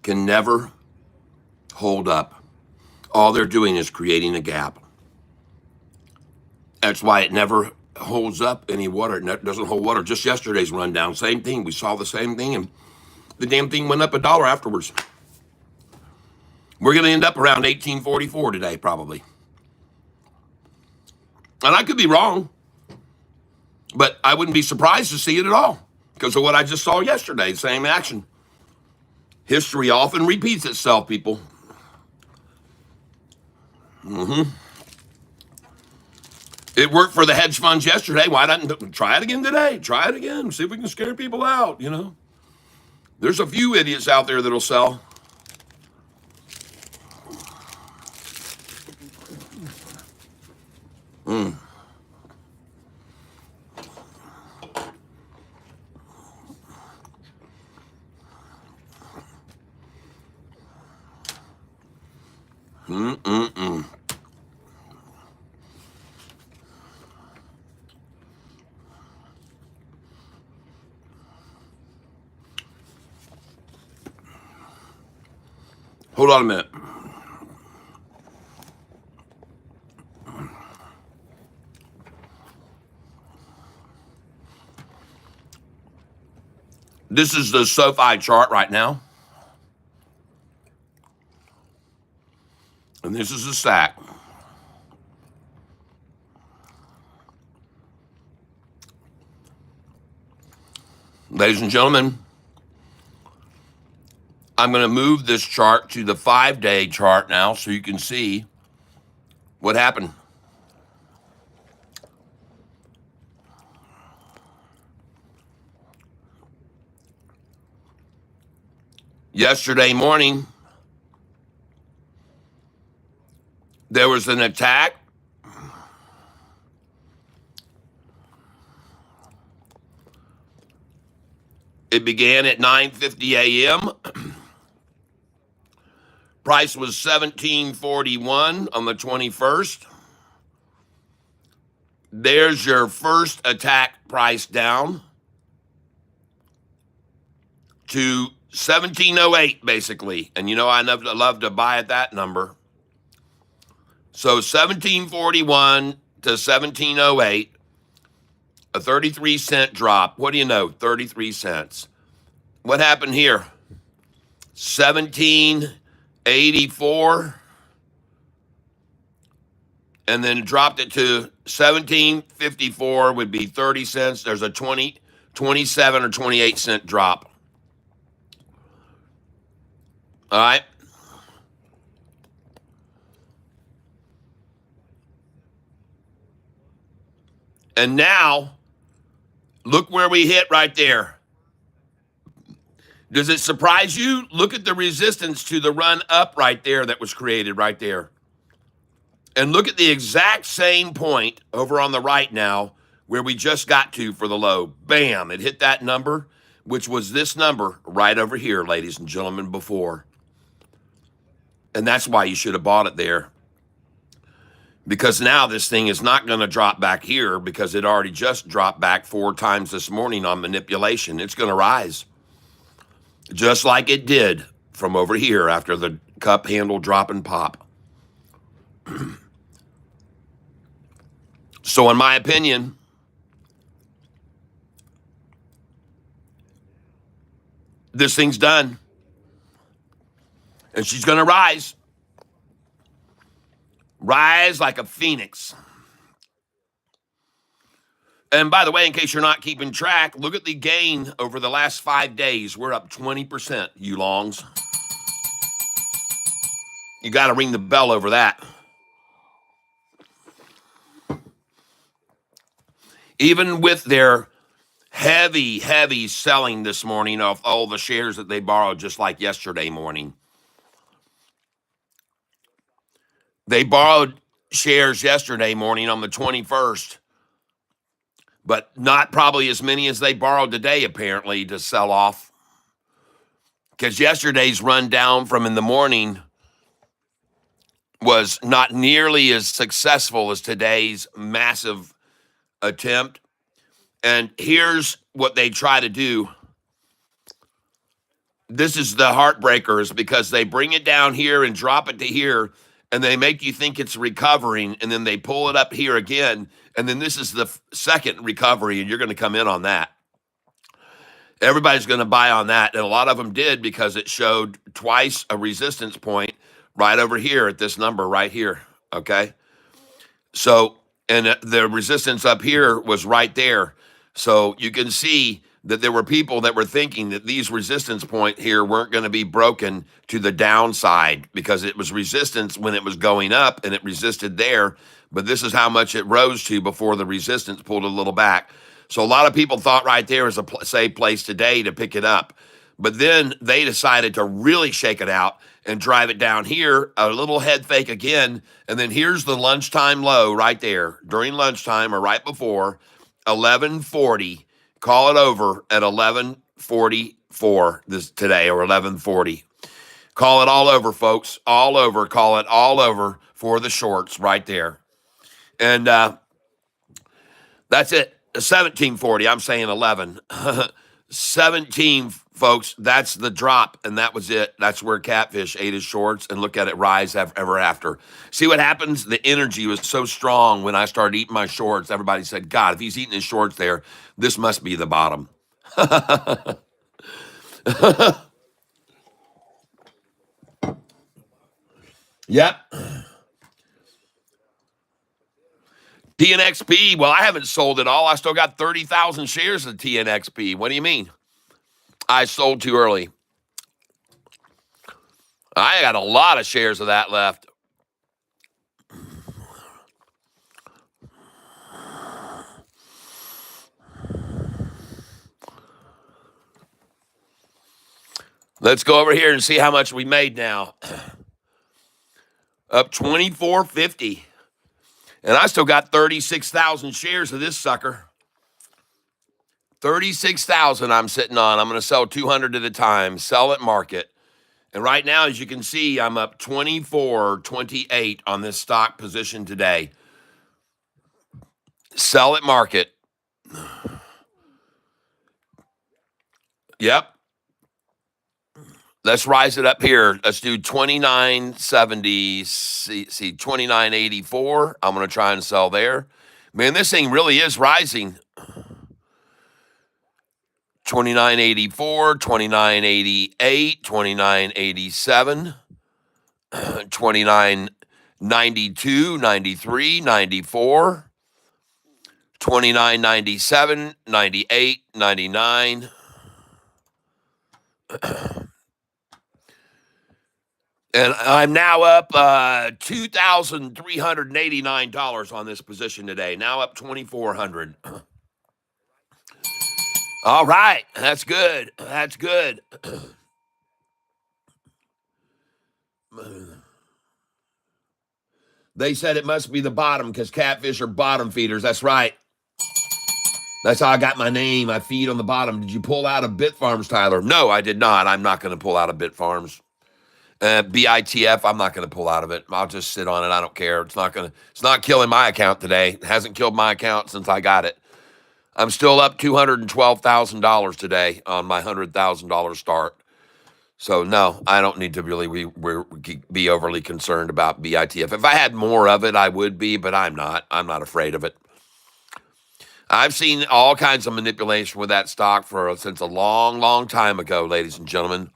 Speaker 1: can never hold up. All they're doing is creating a gap. That's why it never holds up any water. It doesn't hold water. Just yesterday's rundown, same thing. We saw the same thing, and the damn thing went up $1 afterwards. We're going to end up around 1844 today, probably. And I could be wrong, but I wouldn't be surprised to see it at all because of what I just saw yesterday, same action. History often repeats itself, people. It worked for the hedge funds yesterday. Why not try it again today? Try it again. See if we can scare people out, you know. There's a few idiots out there that'll sell. Hold on a minute. This is the Sofi chart right now. And this is the stack. Ladies and gentlemen, I'm going to move this chart to the 5-day chart now so you can see what happened. Yesterday morning, there was an attack. It began at 9:50 a.m. Price was $17.41 on the 21st. There's your first attack price down to $17.08, basically. And you know I love to buy at that number. So $17.41 to $17.08, a 33-cent drop. What do you know? 33 cents. What happened here? 17 84, and then dropped it to 17.54 would be 30 cents. There's a 27 or 28 cent drop. All right. And now, look where we hit right there. Does it surprise you? Look at the resistance to the run up right there that was created right there. And look at the exact same point over on the right now where we just got to for the low. Bam, it hit that number, which was this number right over here, ladies and gentlemen, before. And that's why you should have bought it there. Because now this thing is not going to drop back here because it already just dropped back 4 times this morning on manipulation. It's going to rise just like it did from over here after the cup handle drop and pop. So in my opinion, this thing's done. And she's going to rise. Rise like a phoenix. And by the way, in case you're not keeping track, look at the gain over the last 5 days. We're up 20%, you longs. You got to ring the bell over that. Even with their heavy selling this morning of all the shares that they borrowed, just like yesterday morning. They borrowed shares yesterday morning on the 21st, but not probably as many as they borrowed today, apparently, to sell off. Because yesterday's run down from in the morning was not nearly as successful as today's massive attempt. And here's what they try to do. This is the heartbreakers because they bring it down here and drop it to here, and they make you think it's recovering, and then they pull it up here again, and then this is the second recovery, and you're going to come in on that. Everybody's going to buy on that, and a lot of them did because it showed twice a resistance point right over here at this number right here, okay? So, and the resistance up here was right there. So you can see that there were people that were thinking that these resistance point here weren't going to be broken to the downside because it was resistance when it was going up and it resisted there. But this is how much it rose to before the resistance pulled a little back. So a lot of people thought right there is a safe place today to pick it up. But then they decided to really shake it out and drive it down here, a little head fake again. And then here's the lunchtime low right there during lunchtime or right before 11:40. Call it over at 11:44 this today or 11:40. Call it all over, folks. All over. Call it all over for the shorts right there. And that's it. 17:40. I'm saying 11. 17, folks. That's the drop, and that was it. That's where Catfish ate his shorts, and look at it rise ever after. See what happens? The energy was so strong when I started eating my shorts. Everybody said, God, if he's eating his shorts there, this must be the bottom. Yep. TNXP, well, I haven't sold it all. I still got 30,000 shares of TNXP. What do you mean? I sold too early. I got a lot of shares of that left. Let's go over here and see how much we made now. Up 24.50. And I still got 36,000 shares of this sucker. 36,000 I'm sitting on. I'm going to sell 200 at a time. Sell at market. And right now, as you can see, I'm up 24.28 on this stock position today. Sell at market. Yep. Let's rise it up here. Let's do 29.70. See 29.84. I'm going to try and sell there. Man, this thing really is rising. 29.84, 29.88, 29.87. 29.92, 93, 94, 29.97, 98, 99. And I'm now up $2,389 on this position today. Now up 2,400. All right, that's good. That's good. They said it must be the bottom because catfish are bottom feeders. That's right. That's how I got my name. I feed on the bottom. Did you pull out of Bitfarms, Tyler? No, I did not. I'm not going to pull out of Bitfarms. BITF, I'm not going to pull out of it. I'll just sit on it. I don't care. It's not killing my account today. It hasn't killed my account since I got it. I'm still up $212,000 today on my $100,000 start. So no, I don't need to really be overly concerned about BITF. If I had more of it, I would be, but I'm not. I'm not afraid of it. I've seen all kinds of manipulation with that stock since a long, long time ago, ladies and gentlemen.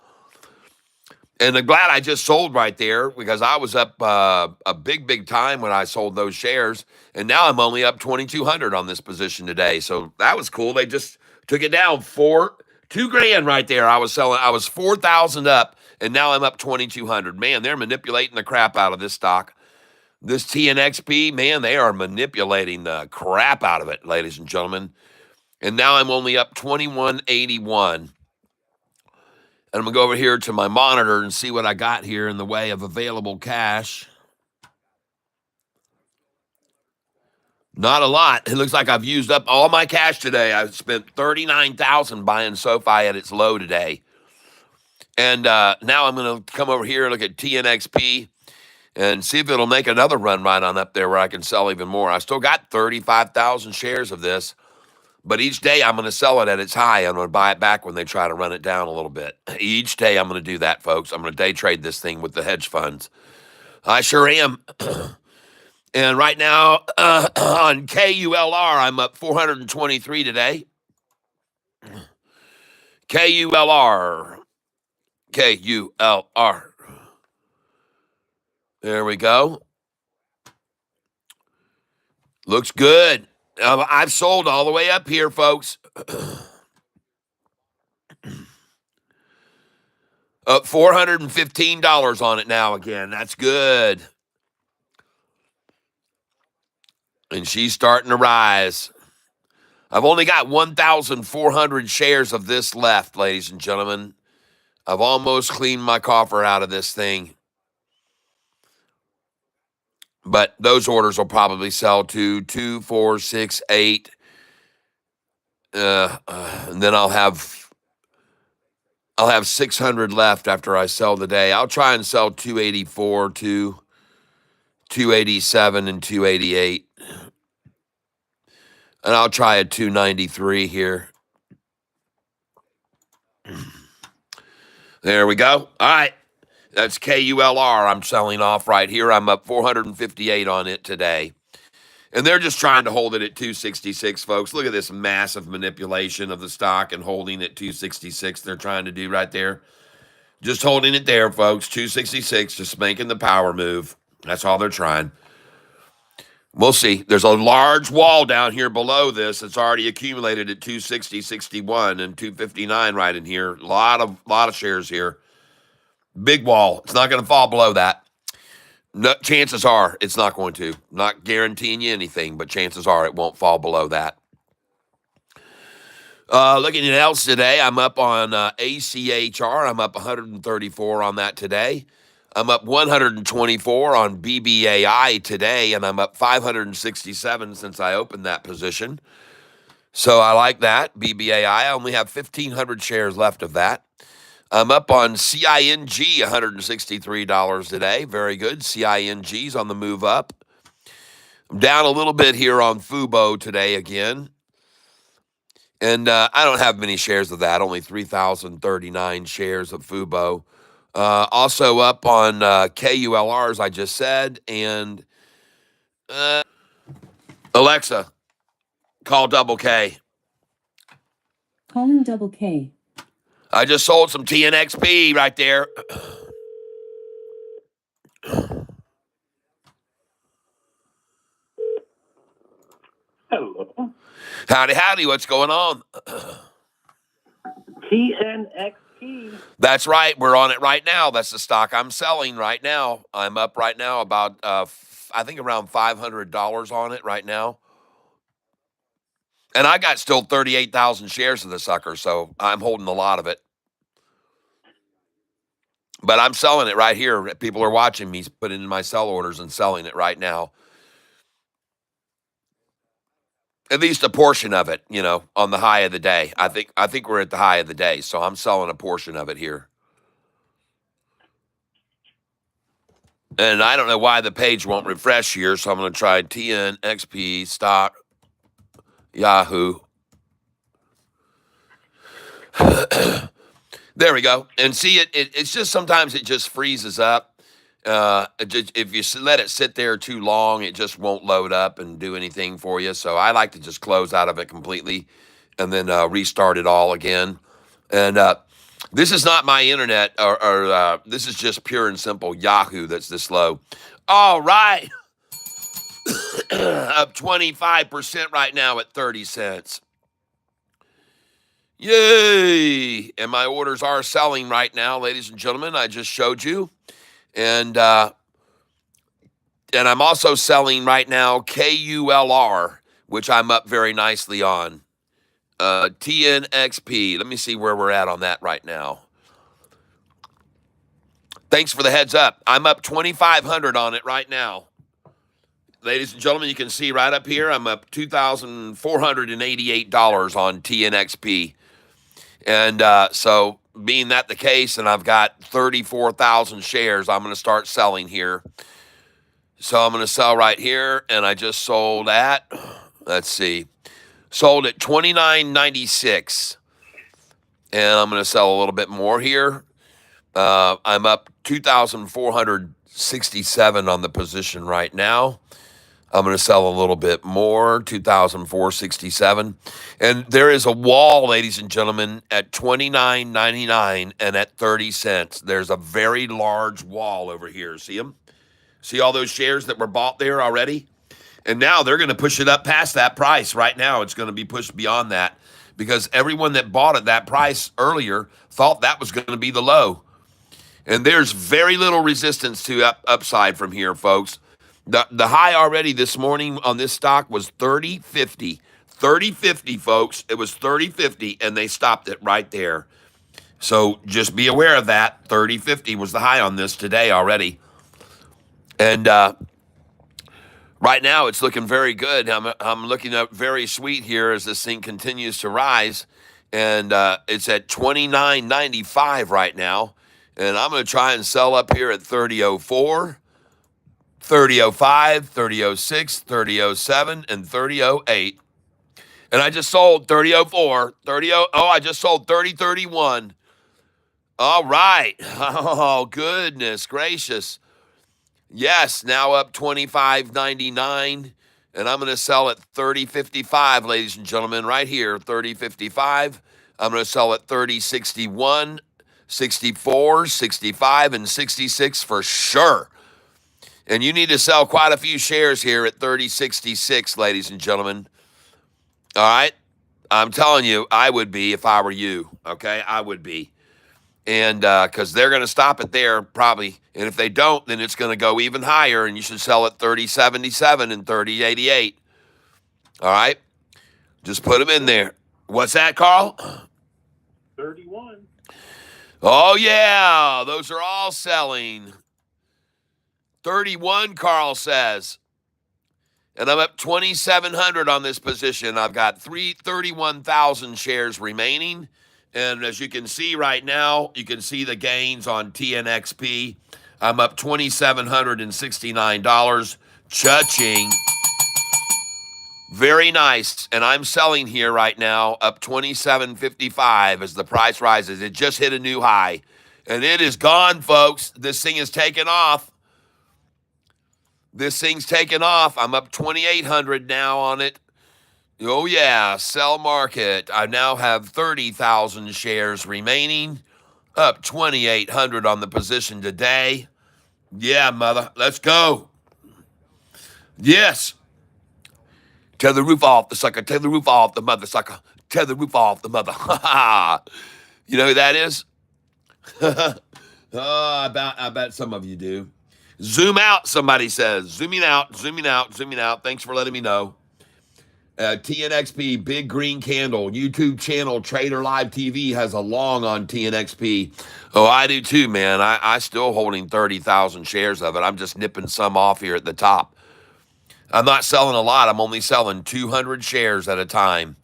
Speaker 1: And I'm glad I just sold right there because I was up a big time when I sold those shares, and now I'm only up 2,200 on this position today. So that was cool. They just took it down $2,000 right there. I was 4,000 up, and now I'm up 2,200. Man, they're manipulating the crap out of this stock. This TNXP, man, they are manipulating the crap out of it, ladies and gentlemen. And now I'm only up 2181. And I'm going to go over here to my monitor and see what I got here in the way of available cash. Not a lot. It looks like I've used up all my cash today. I've spent $39,000 buying Sofi at its low today. And now I'm going to come over here and look at TNXP and see if it'll make another run right on up there where I can sell even more. I still got 35,000 shares of this. But each day I'm going to sell it at its high. I'm going to buy it back when they try to run it down a little bit. Each day I'm going to do that, folks. I'm going to day trade this thing with the hedge funds. I sure am. And right now on KULR, I'm up 423 today. KULR. KULR. There we go. Looks good. I've sold all the way up here, folks. Up $415 on it now again. That's good. And she's starting to rise. I've only got 1,400 shares of this left, ladies and gentlemen. I've almost cleaned my coffer out of this thing. But those orders will probably sell to 2, 4, 6, 8. And then I'll have 600 left after I sell the day. I'll try and sell 284, 287, and 288. And I'll try a 293 here. There we go. All right. That's KULR I'm selling off right here. I'm up 458 on it today. And they're just trying to hold it at 266, folks. Look at this massive manipulation of the stock and holding at 266 they're trying to do right there. Just holding it there, folks. 266, just making the power move. That's all they're trying. We'll see. There's a large wall down here below this that's already accumulated at 260, 61, and 259 right in here. A lot of shares here. Big wall. It's not going to fall below that. No, chances are it's not going to. Not guaranteeing you anything, but chances are it won't fall below that. Looking at else today, I'm up on ACHR. I'm up 134 on that today. I'm up 124 on BBAI today, and I'm up 567 since I opened that position. So I like that. BBAI, I only have 1,500 shares left of that. I'm up on CING, $163 today. Very good. CING's on the move up. I'm down a little bit here on FUBO today again. And I don't have many shares of that, only 3,039 shares of FUBO. Also up on KULR, as I just said. And Alexa, call Double K.
Speaker 4: Calling Double K.
Speaker 1: I just sold some TNXP right there.
Speaker 5: Hello.
Speaker 1: Howdy, howdy. What's going on?
Speaker 5: TNXP.
Speaker 1: That's right. We're on it right now. That's the stock I'm selling right now. I'm up right now about, I think around $500 on it right now. And I got still 38,000 shares of the sucker, so I'm holding a lot of it. But I'm selling it right here. People are watching me put in my sell orders and selling it right now. At least a portion of it, on the high of the day. I think we're at the high of the day, so I'm selling a portion of it here. And I don't know why the page won't refresh here, so I'm going to try TNXP stock Yahoo. There we go. And see, it's just sometimes it just freezes up. If you let it sit there too long, it just won't load up and do anything for you. So I like to just close out of it completely and then restart it all again. And this is not my internet, or this is just pure and simple Yahoo that's this low. All right. Up 25% right now at 30 cents. Yay! And my orders are selling right now, ladies and gentlemen. I just showed you. And I'm also selling right now KULR, which I'm up very nicely on. TNXP. Let me see where we're at on that right now. Thanks for the heads up. I'm up 2,500 on it right now. Ladies and gentlemen, you can see right up here, I'm up $2,488 on TNXP. And so being that the case, and I've got 34,000 shares, I'm going to start selling here. So I'm going to sell right here, and I just sold at, let's see, sold at $29.96. And I'm going to sell a little bit more here. I'm up 2,467 on the position right now. I'm going to sell a little bit more, 2,467. And there is a wall, ladies and gentlemen, at $29.99 and at 30 cents. There's a very large wall over here. See them? See all those shares that were bought there already? And now they're going to push it up past that price. Right now, it's going to be pushed beyond that because everyone that bought at that price earlier thought that was going to be the low. And there's very little resistance to upside from here, folks. The high already this morning on this stock was 30.50. 30.50, folks. It was 30.50, and they stopped it right there. So just be aware of that. 30.50 was the high on this today already. And right now it's looking very good. I'm looking up very sweet here as this thing continues to rise. And it's at $29.95 right now. And I'm going to try and sell up here at 30.04. 30.05, 30.06, 30.07, and 30.08. And I just sold 30.04, I just sold 30.31. All right. Oh, goodness gracious. Yes, now up 25.99. And I'm going to sell at 30.55, ladies and gentlemen, right here, 30.55. I'm going to sell at 30.61, 64, 65, and 66 for sure. And you need to sell quite a few shares here at 30.66, ladies and gentlemen. All right? I'm telling you, I would be if I were you, okay? I would be. And because they're going to stop it there probably. And if they don't, then it's going to go even higher, and you should sell at 30.77 and 30.88. All right? Just put them in there. What's that, Carl?
Speaker 5: 31.
Speaker 1: Oh, yeah. Those are all selling. 31, Carl says. And I'm up 2,700 on this position. I've got 31,000 shares remaining. And as you can see right now, you can see the gains on TNXP. I'm up $2,769. Cha-ching. Very nice. And I'm selling here right now up $27.55 as the price rises. It just hit a new high. And it is gone, folks. This thing is taking off. This thing's taken off. I'm up 2,800 now on it. Oh, yeah, sell market. I now have 30,000 shares remaining, up 2,800 on the position today. Yeah, mother, let's go. Yes. Tear the roof off the sucker. Tear the roof off the mother sucker. Tear the roof off the mother. You know who that is? Oh, I bet some of you do. Zoom out, somebody says. Zooming out, zooming out, zooming out. Thanks for letting me know. TNXP, Big Green Candle, YouTube channel, Trader Live TV has a long on TNXP. Oh, I do too, man. I still holding 30,000 shares of it. I'm just nipping some off here at the top. I'm not selling a lot. I'm only selling 200 shares at a time.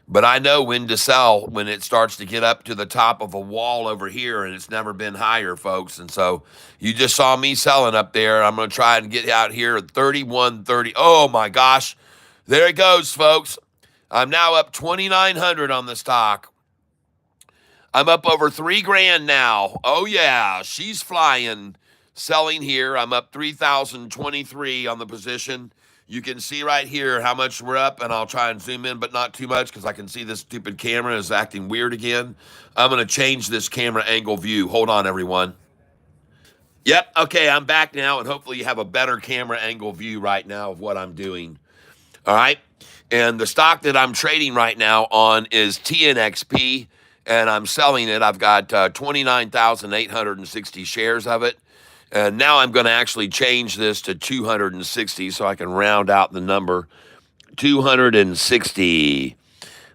Speaker 1: But I know when to sell when it starts to get up to the top of a wall over here, and it's never been higher, folks. And so you just saw me selling up there. I'm going to try and get out here at 31.30. Oh, my gosh. There it goes, folks. I'm now up 2,900 on the stock. I'm up over $3,000 now. Oh, yeah. She's flying. Selling here. I'm up 3,023 on the position. You can see right here how much we're up, and I'll try and zoom in, but not too much because I can see this stupid camera is acting weird again. I'm going to change this camera angle view. Hold on, everyone. Yep, okay, I'm back now, and hopefully you have a better camera angle view right now of what I'm doing. All right, and the stock that I'm trading right now on is TNXP, and I'm selling it. I've got 29,860 shares of it. And now I'm going to actually change this to 260 so I can round out the number. 260.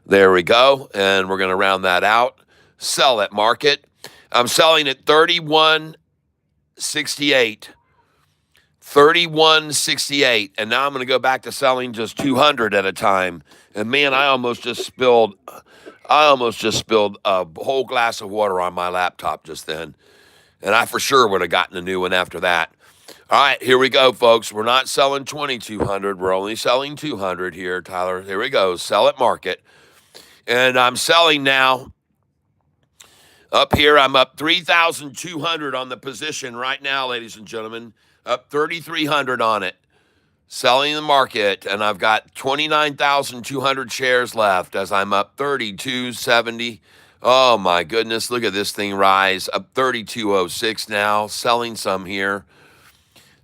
Speaker 1: There we go. And we're going to round that out. Sell at market. I'm selling at 31.68. 31.68. And now I'm going to go back to selling just 200 at a time. And man, I almost just spilled a whole glass of water on my laptop just then. And I for sure would have gotten a new one after that. All right, here we go, folks. We're not selling 2,200. We're only selling 200 here, Tyler. Here we go. Sell at market. And I'm selling now. Up here, I'm up 3,200 on the position right now, ladies and gentlemen. Up 3,300 on it. Selling the market. And I've got 29,200 shares left as I'm up 32.70. Oh, my goodness. Look at this thing rise. Up 32.06 now. Selling some here.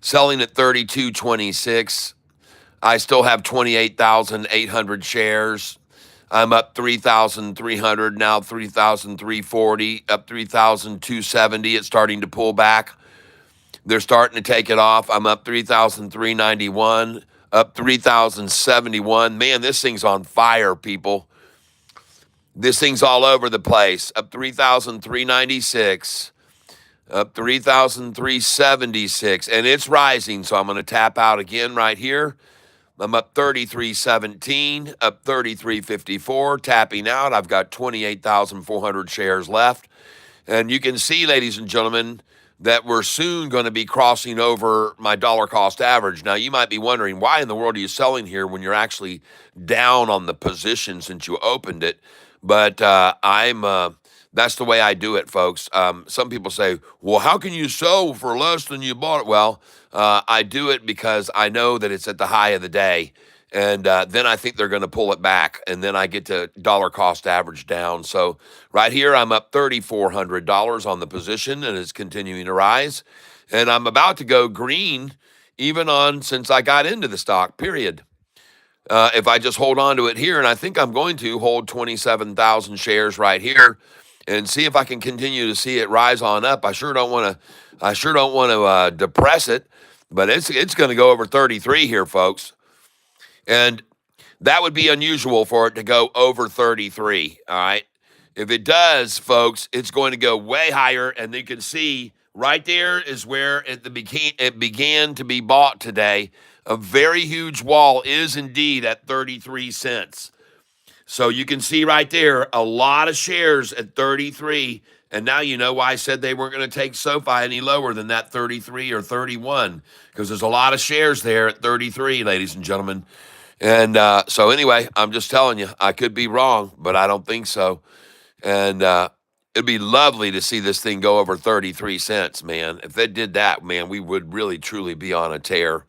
Speaker 1: Selling at 32.26. I still have 28,800 shares. I'm up 3,300, now 3,340, up 3,270. It's starting to pull back. They're starting to take it off. I'm up 3,391, up 3,071. Man, this thing's on fire, people. This thing's all over the place. Up 3,396, up 3,376, and it's rising. So I'm going to tap out again right here. I'm up 33.17, up 33.54, tapping out. I've got 28,400 shares left. And you can see, ladies and gentlemen, that we're soon going to be crossing over my dollar cost average. Now, you might be wondering, why in the world are you selling here when you're actually down on the position since you opened it? But that's the way I do it, folks. Some people say, well, how can you sell for less than you bought it? Well, I do it because I know that it's at the high of the day. And then I think they're going to pull it back. And then I get to dollar cost average down. So right here, I'm up $3,400 on the position, and it's continuing to rise. And I'm about to go green even on since I got into the stock, period. If I just hold on to it here, and I think I'm going to hold 27,000 shares right here, and see if I can continue to see it rise on up. I sure don't want to depress it, but it's going to go over 33 here, folks, and that would be unusual for it to go over 33. All right, if it does, folks, it's going to go way higher, and you can see right there is where it began to be bought today. A very huge wall is indeed at 33 cents. So you can see right there, a lot of shares at 33. And now you know why I said they weren't going to take Sofi any lower than that 33 or 31. Because there's a lot of shares there at 33, ladies and gentlemen. And so anyway, I'm just telling you, I could be wrong, but I don't think so. And it'd be lovely to see this thing go over 33 cents, man. If they did that, man, we would really, truly be on a tear.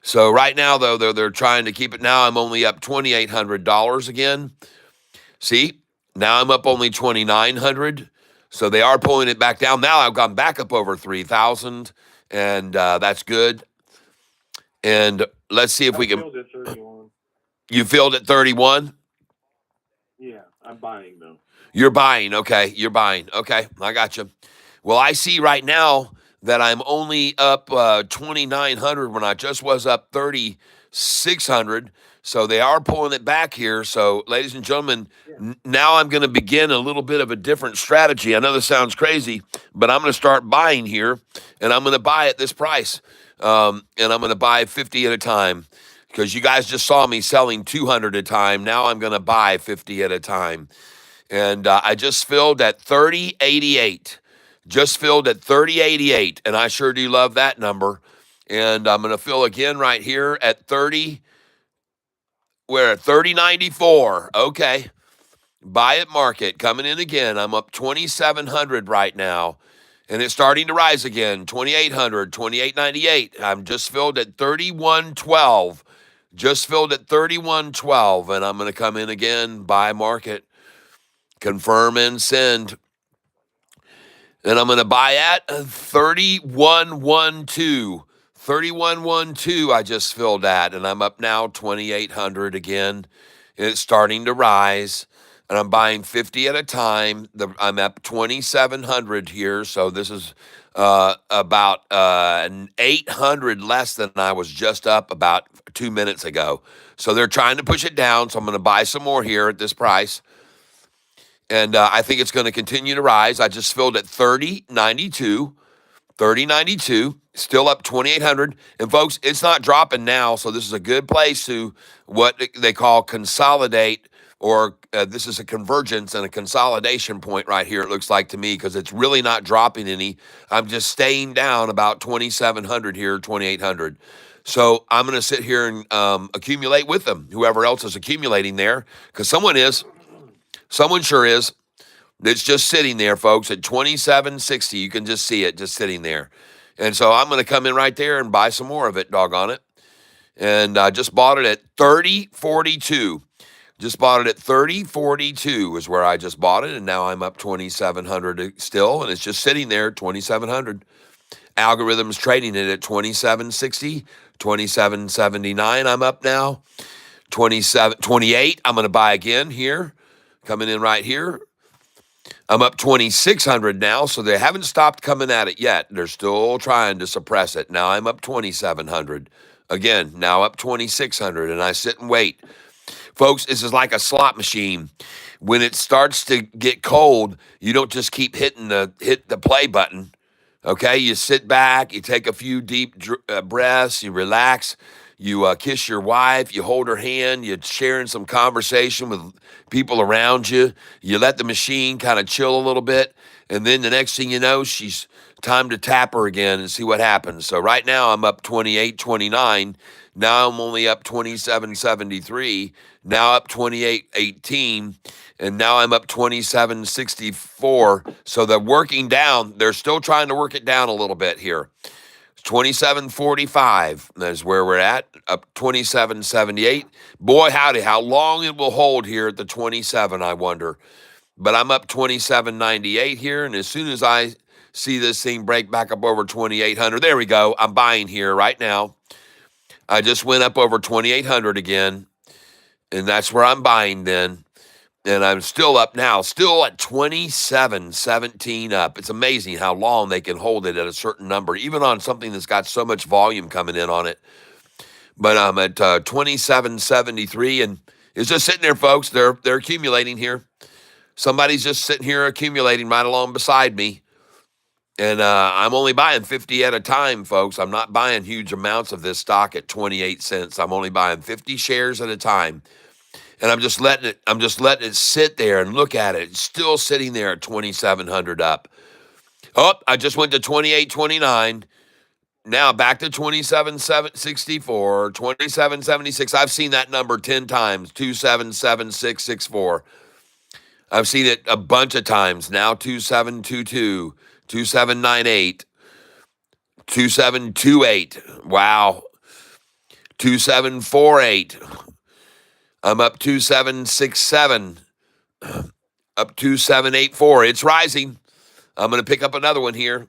Speaker 1: So right now, though, they're trying to keep it. Now I'm only up $2,800 again. See, now I'm up only $2,900. So they are pulling it back down. Now I've gone back up over 3,000, and that's good. And let's see if we can. You filled at 31?
Speaker 5: Yeah, I'm buying though.
Speaker 1: You're buying. Okay. You're buying. Okay. I got you. Well, I see right now that I'm only up 2,900 when I just was up 3,600. So they are pulling it back here. So, ladies and gentlemen, now I'm going to begin a little bit of a different strategy. I know this sounds crazy, but I'm going to start buying here, and I'm going to buy at this price. And I'm going to buy 50 at a time because you guys just saw me selling 200 at a time. Now I'm going to buy 50 at a time. And I just filled at 3088. Just filled at 3088, and I sure do love that number. And I'm going to fill again right here at 30. We're at 3094. Okay. Buy at market coming in again. I'm up 2,700 right now. And it's starting to rise again. 2,800, 2,898. I'm just filled at 3112. Just filled at 3112. And I'm going to come in again, buy market, confirm and send. And I'm going to buy at 3112. 3112 I just filled at, and I'm up now 2,800 again. And it's starting to rise, and I'm buying 50 at a time. I'm up 2,700 here, so this is about 800 less than I was just up about 2 minutes ago. So they're trying to push it down, so I'm going to buy some more here at this price. And I think it's going to continue to rise. I just filled at 3092, 3092, still up 2,800. And folks, it's not dropping now, so this is a good place to what they call consolidate, or this is a convergence and a consolidation point right here, it looks like to me, because it's really not dropping any. I'm just staying down about 2,700 here, 2,800. So I'm going to sit here and accumulate with them, whoever else is accumulating there, because someone is. Someone sure is. It's just sitting there, folks, at 2760. You can just see it just sitting there. And so I'm going to come in right there and buy some more of it, doggone it. And I just bought it at 3042. Just bought it at 3042 is where I just bought it. And now I'm up 2,700 still. And it's just sitting there, 2,700. Algorithm's trading it at 2760, 2779. I'm up now. 28. I'm going to buy again here. Coming in right here. I'm up 2,600 now, so they haven't stopped coming at it yet. They're still trying to suppress it. Now I'm up 2,700. Again, now up 2,600, and I sit and wait. Folks, this is like a slot machine. When it starts to get cold, you don't just keep hit the play button. Okay, you sit back, you take a few deep breaths, you relax. You kiss your wife, you hold her hand, you're sharing some conversation with people around you. You let the machine kind of chill a little bit. And then the next thing you know, she's time to tap her again and see what happens. So right now I'm up 28.29. Now I'm only up 27.73. Now up 28.18. And now I'm up 27.64. So they're working down. They're still trying to work it down a little bit here. 27.45 is where we're at, up 27.78. Boy, howdy, how long it will hold here at the 27, I wonder. But I'm up 27.98 here, and as soon as I see this thing break back up over 2,800, there we go. I'm buying here right now. I just went up over 2,800 again, and that's where I'm buying then. And I'm still up now, still at 27.17 up. It's amazing how long they can hold it at a certain number, even on something that's got so much volume coming in on it. But I'm at 27.73, and it's just sitting there, folks. They're accumulating here. Somebody's just sitting here accumulating right along beside me. And I'm only buying 50 at a time, folks. I'm not buying huge amounts of this stock at 28 cents. I'm only buying 50 shares at a time. And I'm just letting it sit there and look at it. It's still sitting there at 2,700 up. Oh, I just went to 28.29. Now back to 27.64, 27.76. I've seen that number 10 times, 277664. I've seen it a bunch of times. Now 2722, 2798, 2728. Wow. 2748. I'm up 2767, up 2784. It's rising. I'm going to pick up another one here.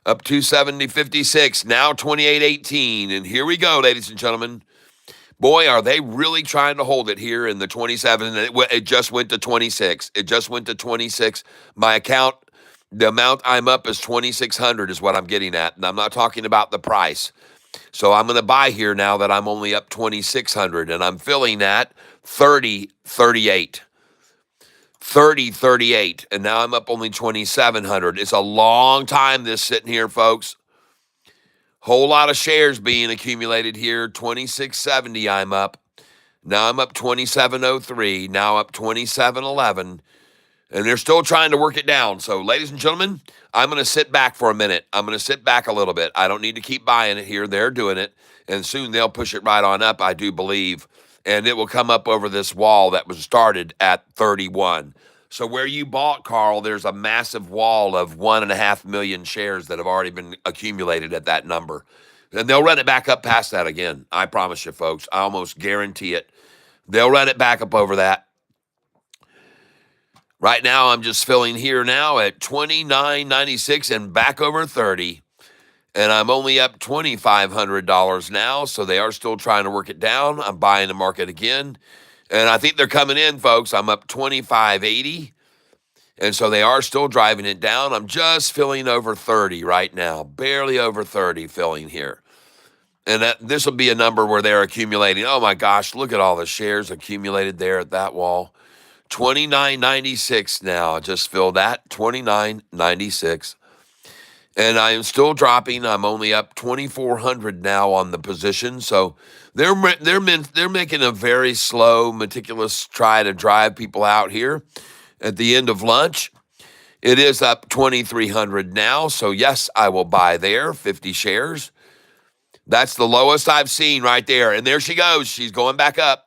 Speaker 1: Up 270.56, now 28.18. And here we go, ladies and gentlemen. Boy, are they really trying to hold it here in the 27. It just went to 26. It just went to 26. My account, the amount I'm up is 2,600 is what I'm getting at. And I'm not talking about the price. So I'm going to buy here now that I'm only up 2,600 and I'm filling at 30.38. 30.38. And now I'm up only 2,700. It's a long time this sitting here, folks. Whole lot of shares being accumulated here. 2670 I'm up. Now I'm up 2703. Now up 2711. And they're still trying to work it down. So, ladies and gentlemen, I'm going to sit back for a minute. I'm going to sit back a little bit. I don't need to keep buying it here. They're doing it. And soon they'll push it right on up, I do believe. And it will come up over this wall that was started at 31. So where you bought, Carl, there's a massive wall of 1.5 million shares that have already been accumulated at that number. And they'll run it back up past that again. I promise you, folks. I almost guarantee it. They'll run it back up over that. Right now, I'm just filling here now at 29.96 and back over 30. And I'm only up $2,500 now, so they are still trying to work it down. I'm buying the market again. And I think they're coming in, folks. I'm up 25.80. And so they are still driving it down. I'm just filling over 30 right now, barely over 30 filling here. And this will be a number where they're accumulating. Oh, my gosh, look at all the shares accumulated there at that wall. 29.96 now. I just filled that, 29.96. And I am still dropping. I'm only up 2,400 now on the position. So they're making a very slow, meticulous try to drive people out here at the end of lunch. It is up 2,300 now. So yes, I will buy there 50 shares. That's the lowest I've seen right there. And there she goes. She's going back up.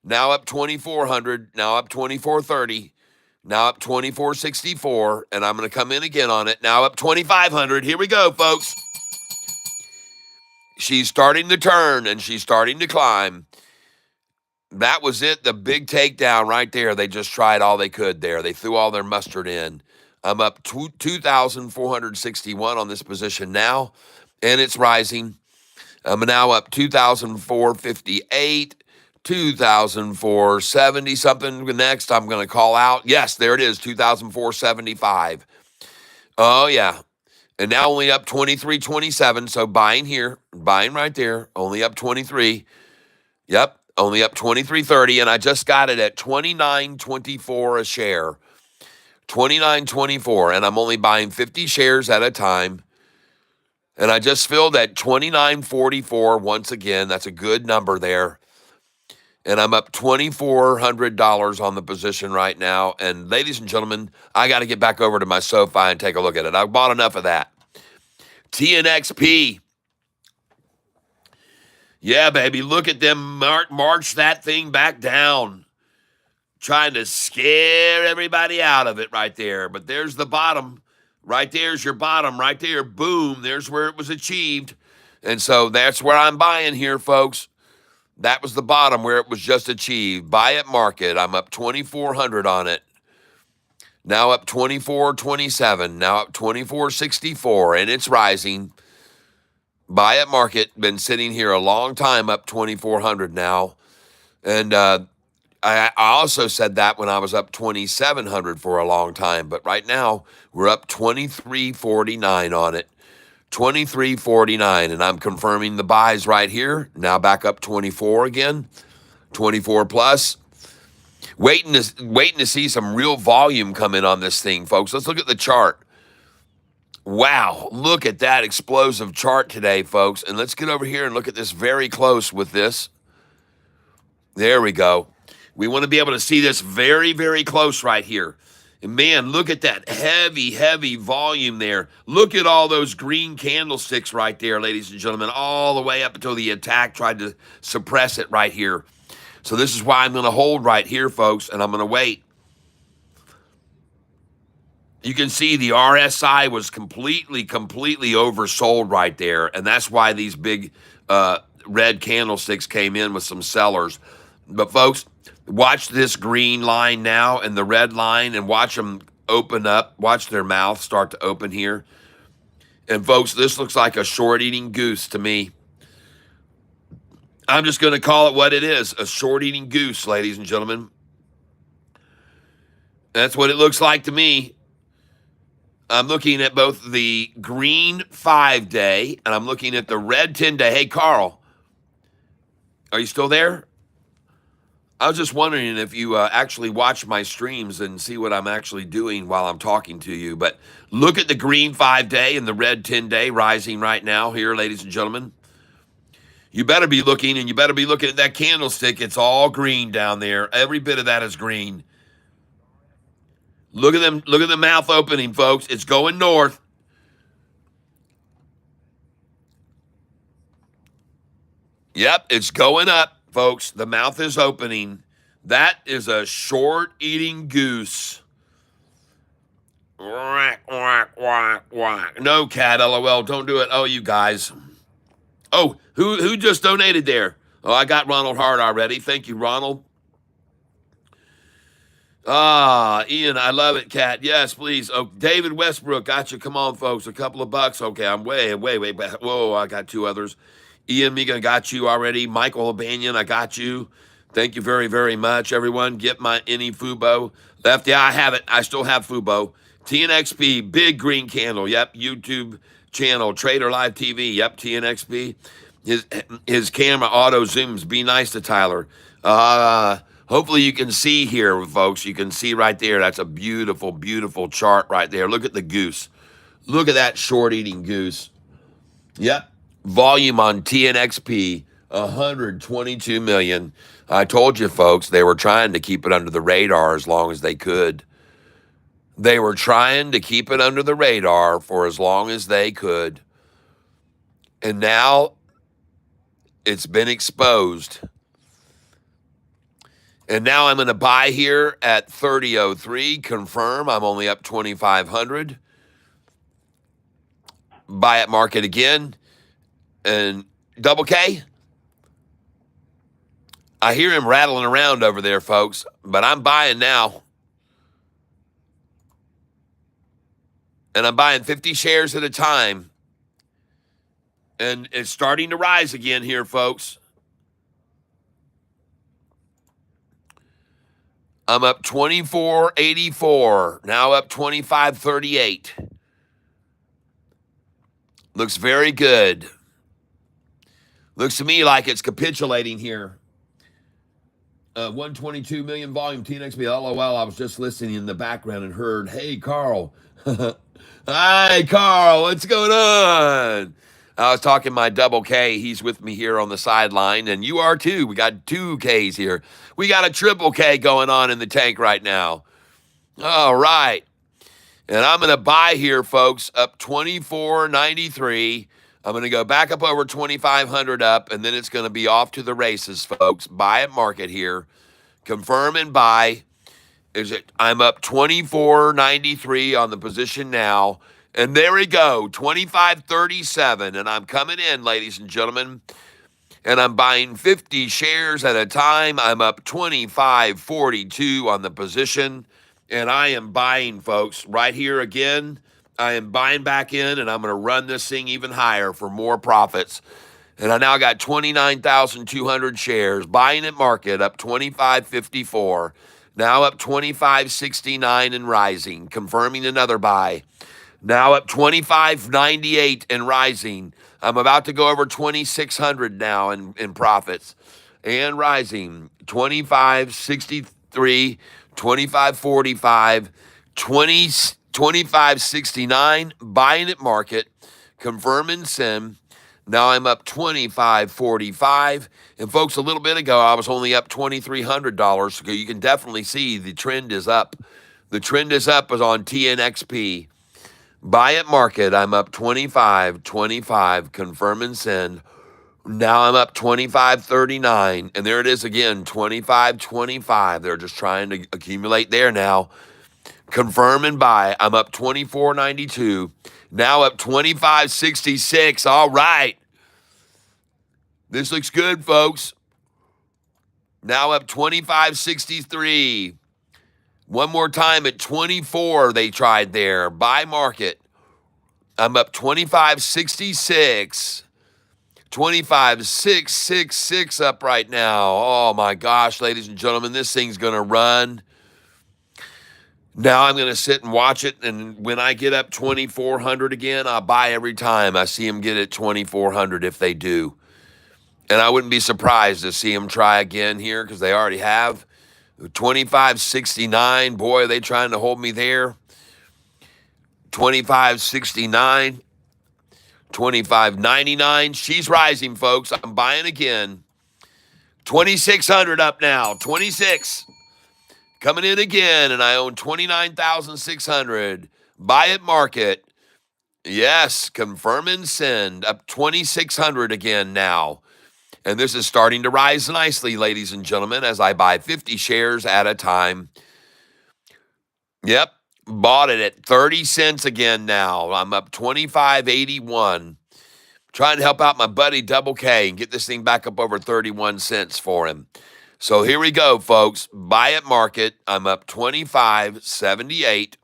Speaker 1: Now up 2,400. Now up 2,430. Now up 2,464, and I'm going to come in again on it. Now up 2,500. Here we go, folks. She's starting to turn, and she's starting to climb. That was it, the big takedown right there. They just tried all they could there. They threw all their mustard in. I'm up 2,461 on this position now, and it's rising. I'm now up 2,458. 2,470 something. Next, I'm going to call out. Yes, there it is, 2,475. Oh, yeah. And now only up 23.27. So buying here, buying right there, only up 23. Yep, only up 23.30. And I just got it at 29.24 a share. 29.24. And I'm only buying 50 shares at a time. And I just filled at 29.44 once again. That's a good number there. And I'm up $2,400 on the position right now. And ladies and gentlemen, I got to get back over to my Sofi and take a look at it. I've bought enough of that. TNXP. Yeah, baby, look at them march that thing back down. Trying to scare everybody out of it right there. But there's the bottom. Right there's your bottom. Right there. Boom. There's where it was achieved. And so that's where I'm buying here, folks. That was the bottom where it was just achieved. Buy at market. I'm up 2,400 on it. Now up 24.27. Now up 24.64. And it's rising. Buy at market. Been sitting here a long time, up 2,400 now. And I also said that when I was up 2,700 for a long time. But right now, we're up 23.49 on it. 23.49, and I'm confirming the buys right here. Now back up 24 again, 24 plus. Waiting to see some real volume come in on this thing, folks. Let's look at the chart. Wow, look at that explosive chart today, folks. And let's get over here and look at this very close with this. There we go. We want to be able to see this very, very close right here. And man, look at that heavy, heavy volume there. Look at all those green candlesticks right there, ladies and gentlemen, all the way up until the attack tried to suppress it right here. So this is why I'm going to hold right here, folks, and I'm going to wait. You can see the RSI was completely oversold right there, and that's why these big red candlesticks came in with some sellers. But, folks, watch this green line now and the red line and watch them open up. Watch their mouth start to open here. And, folks, this looks like a short-eating goose to me. I'm just going to call it what it is, a short-eating goose, ladies and gentlemen. That's what it looks like to me. I'm looking at both the green 5-day and I'm looking at the red 10-day. Hey, Carl, are you still there? I was just wondering if you actually watch my streams and see what I'm actually doing while I'm talking to you. But look at the green 5-day and the red 10-day rising right now here, ladies and gentlemen. You better be looking, and you better be looking at that candlestick. It's all green down there. Every bit of that is green. Look at them. Look at the mouth opening, folks. It's going north. Yep, it's going up, folks. The mouth is opening. That is a short-eating goose. Whack, whack, whack, whack. No, cat, LOL. Don't do it. Oh, you guys. Oh, who just donated there? Oh, I got Ronald Hart already. Thank you, Ronald. Ah, Ian, I love it, Cat. Yes, please. Oh, David Westbrook, got you. Come on, folks. A couple of bucks. Okay, I'm way back. Whoa, I got two others. Ian Megan, got you already. Michael O'Banion, I got you. Thank you very, very much, everyone. Get my any Fubo. Lefty, I have it. I still have Fubo. TNXP, big green candle. Yep, YouTube channel. Trader Live TV. Yep, TNXP. His camera auto zooms. Be nice to Tyler. Hopefully you can see here, folks. You can see right there. That's a beautiful, beautiful chart right there. Look at the goose. Look at that short-eating goose. Yep. Volume on TNXP, 122 million. I told you, folks, they were trying to keep it under the radar as long as they could. They were trying to keep it under the radar for as long as they could. And now it's been exposed. And now I'm going to buy here at 30.03. Confirm. I'm only up 2,500. Buy at market again. And double K. I hear him rattling around over there, folks. But I'm buying now. And I'm buying 50 shares at a time. And it's starting to rise again here, folks. I'm up 24.84, now up 25.38. Looks very good. Looks to me like it's capitulating here. 122 million volume TNXP. LOL, I was just listening in the background and heard, hey, Carl. Hi, Carl, what's going on? I was talking my double K. He's with me here on the sideline, and you are too. We got two Ks here. We got a triple K going on in the tank right now. All right. And I'm going to buy here, folks, up 24.93. I'm going to go back up over 2,500 up, and then it's going to be off to the races, folks. Buy at market here. Confirm and buy. I'm up 24.93 on the position now. And there we go, 25.37, and I'm coming in, ladies and gentlemen, and I'm buying 50 shares at a time. I'm up 25.42 on the position, and I am buying, folks, right here again. I am buying back in, and I'm going to run this thing even higher for more profits. And I now got 29,200 shares, buying at market, up 25.54, now up 25.69 and rising, confirming another buy. Now up 25.98 and rising. I'm about to go over 2,600 now in profits. And rising. 25.63, 25.45, 25.69. Buying at market. Confirm and send. Now I'm up 25.45. And folks, a little bit ago, I was only up $2,300. So you can definitely see the trend is up. The trend is up is on TNXP. Buy at market, I'm up 25.25, confirm and send. Now I'm up 25.39, and there it is again, 25.25. They're just trying to accumulate there now. Confirm and buy, I'm up 24.92, now up 25.66. All right. This looks good, folks. Now up 25.63. One more time at 24, they tried there. Buy market. I'm up 25.66. 25,666 up right now. Oh my gosh, ladies and gentlemen, this thing's going to run. Now I'm going to sit and watch it, and when I get up 2,400 again, I'll buy every time I see them get at 2,400 if they do. And I wouldn't be surprised to see them try again here because they already have. 25.69, boy, are they trying to hold me there. 25.69. 25.99. She's rising, folks. I'm buying again. 2,600 up now. 26. Coming in again, and I own 29,600. Buy it, market. Yes, confirm and send. Up 2,600 again now. And this is starting to rise nicely, ladies and gentlemen, as I buy 50 shares at a time. Yep, bought it at 30 cents again now. I'm up 25.81. Trying to help out my buddy Double K and get this thing back up over 31 cents for him. So here we go, folks. Buy it, market. I'm up 25.78,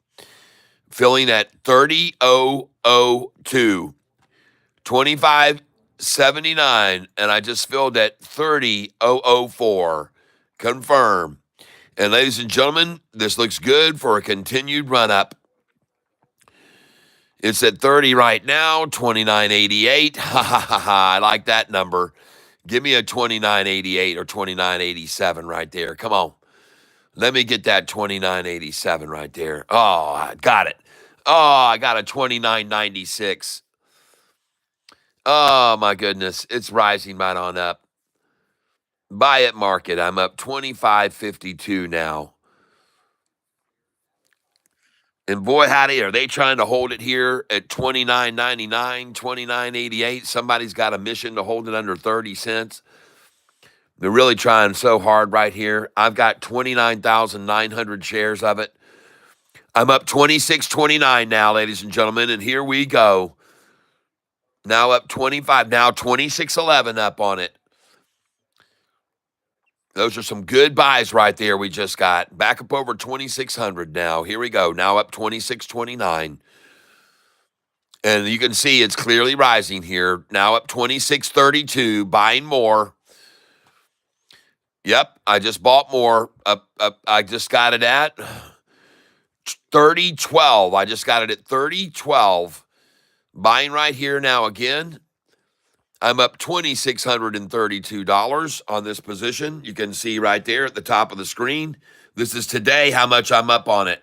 Speaker 1: filling at 30.002. 25.79, and I just filled at 30.004. Confirm. And ladies and gentlemen, this looks good for a continued run-up. It's at 30 right now, 29.88. Ha, ha, ha, ha. I like that number. Give me a 29.88 or 29.87 right there. Come on. Let me get that 29.87 right there. Oh, I got it. Oh, I got a 29.96. Oh, my goodness. It's rising right on up. Buy it, market. I'm up 25.52 now. And boy, howdy, are they trying to hold it here at 29.99, 29.88? Somebody's got a mission to hold it under 30 cents. They're really trying so hard right here. I've got 29,900 shares of it. I'm up 26.29 now, ladies and gentlemen, and here we go. Now up 25, now 26.11 up on it. Those are some good buys right there we just got. Back up over 2,600 now. Here we go. Now up 26.29. And you can see it's clearly rising here. Now up 26.32, buying more. Yep, I just bought more. I just got it at 30.12. I just got it at 30.12. Buying right here now again. I'm up $2,632 on this position. You can see right there at the top of the screen. This is today how much I'm up on it.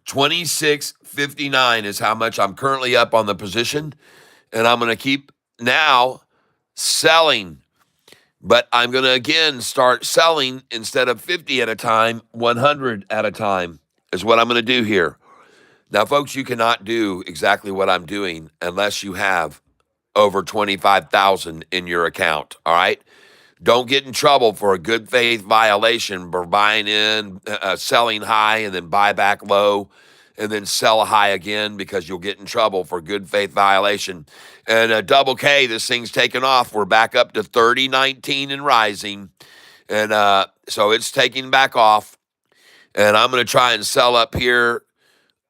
Speaker 1: 26.59 is how much I'm currently up on the position. And I'm going to keep now selling. But I'm going to, again, start selling instead of 50 at a time, 100 at a time is what I'm going to do here. Now, folks, you cannot do exactly what I'm doing unless you have over 25,000 in your account, all right? Don't get in trouble for a good faith violation for buying in, selling high, and then buy back low, and then sell high again because you'll get in trouble for good faith violation. And Double K, this thing's taken off. We're back up to 30.19 and rising. And so it's taking back off. And I'm going to try and sell up here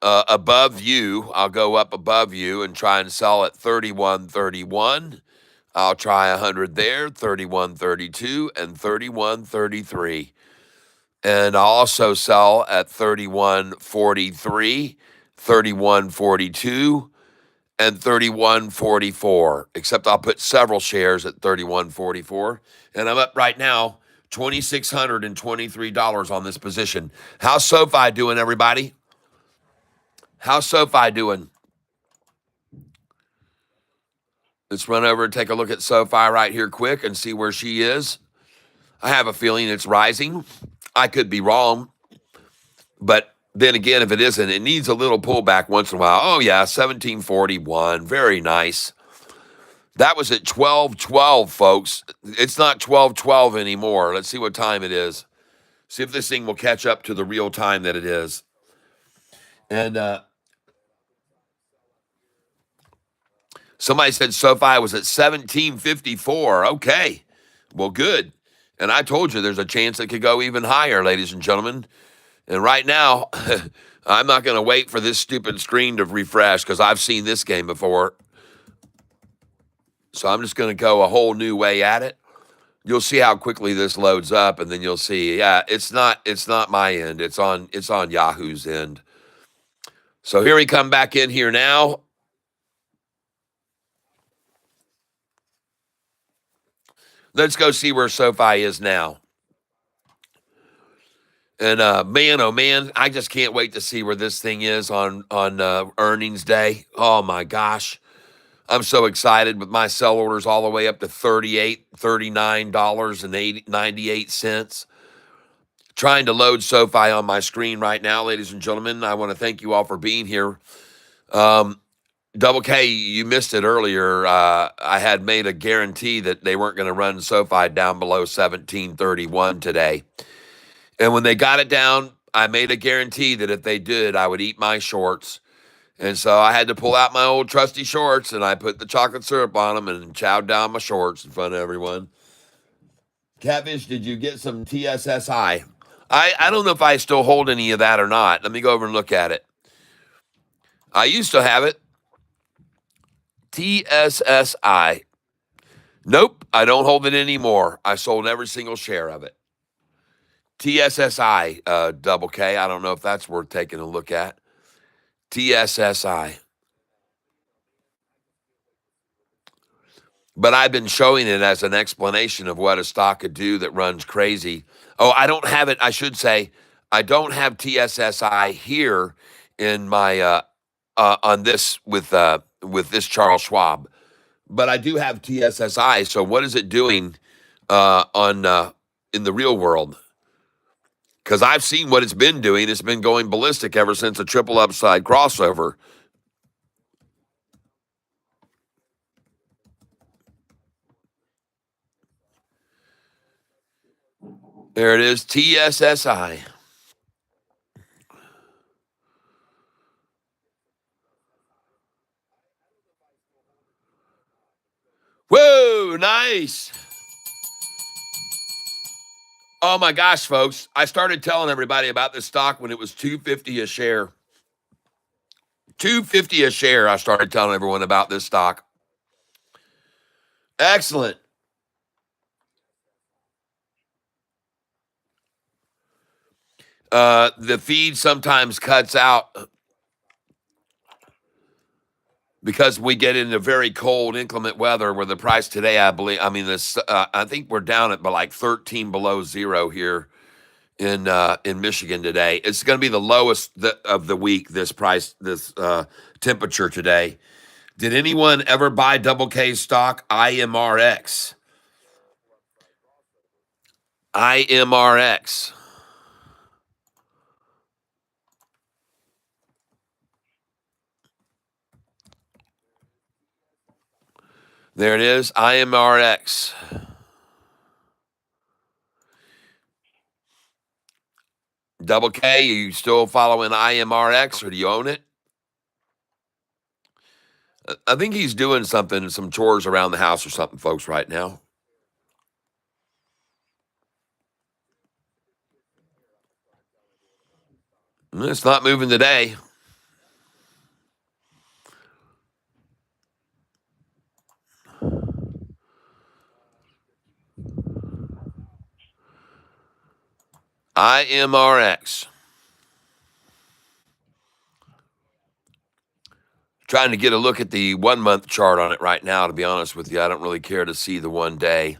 Speaker 1: above you. I'll go up above you and try and sell at 31.31. I'll try 100 there, 31.32 and 31.33. And I'll also sell at 31.43, 31.42, and 31.44. Except I'll put several shares at 31.44. And I'm up right now $2,623 on this position. How's Sofi doing, everybody? How's Sofi doing? Let's run over and take a look at Sofi right here quick and see where she is. I have a feeling it's rising. I could be wrong. But then again, if it isn't, it needs a little pullback once in a while. Oh, yeah, 1741. Very nice. That was at 12:12, folks. It's not 12:12 anymore. Let's see what time it is. See if this thing will catch up to the real time that it is. And somebody said Sofi was at 1754. Okay. Well, good. And I told you there's a chance it could go even higher, ladies and gentlemen. And right now, I'm not going to wait for this stupid screen to refresh because I've seen this game before. So I'm just going to go a whole new way at it. You'll see how quickly this loads up, and then you'll see, yeah, it's not my end. It's on Yahoo's end. So here we come back in here now. Let's go see where SoFi is now. And man, oh man, I just can't wait to see where this thing is on earnings day. Oh my gosh. I'm so excited with my sell orders all the way up to $39.98. Trying to load SoFi on my screen right now, ladies and gentlemen. I want to thank you all for being here. Double K, you missed it earlier. I had made a guarantee that they weren't going to run SoFi down below 1731 today. And when they got it down, I made a guarantee that if they did, I would eat my shorts. And so I had to pull out my old trusty shorts, and I put the chocolate syrup on them and chowed down my shorts in front of everyone. Catfish, did you get some TSSI? I don't know if I still hold any of that or not. Let me go over and look at it. I used to have it. TSSI. Nope, I don't hold it anymore. I sold every single share of it. TSSI, Double K. I don't know if that's worth taking a look at. TSSI. But I've been showing it as an explanation of what a stock could do that runs crazy. Oh, I don't have it. I should say, I don't have TSSI here in my on this with this Charles Schwab, but I do have TSSI. So what is it doing on in the real world? Because I've seen what it's been doing. It's been going ballistic ever since a triple upside crossover. There it is, TSSI. Whoa, nice. Oh my gosh, folks. I started telling everybody about this stock when it was $2.50 a share. $2.50 a share. I started telling everyone about this stock. Excellent. The feed sometimes cuts out because we get into very cold, inclement weather where the price today, I think we're down at like 13 below zero here in Michigan today. It's going to be the lowest of the week, this temperature today. Did anyone ever buy Double K stock IMRX? IMRX. There it is, IMRX. Double K, are you still following IMRX or do you own it? I think he's doing something, some chores around the house or something, folks, right now. It's not moving today. IMRX. Trying to get a look at the 1 month chart on it right now, to be honest with you. I don't really care to see the 1 day.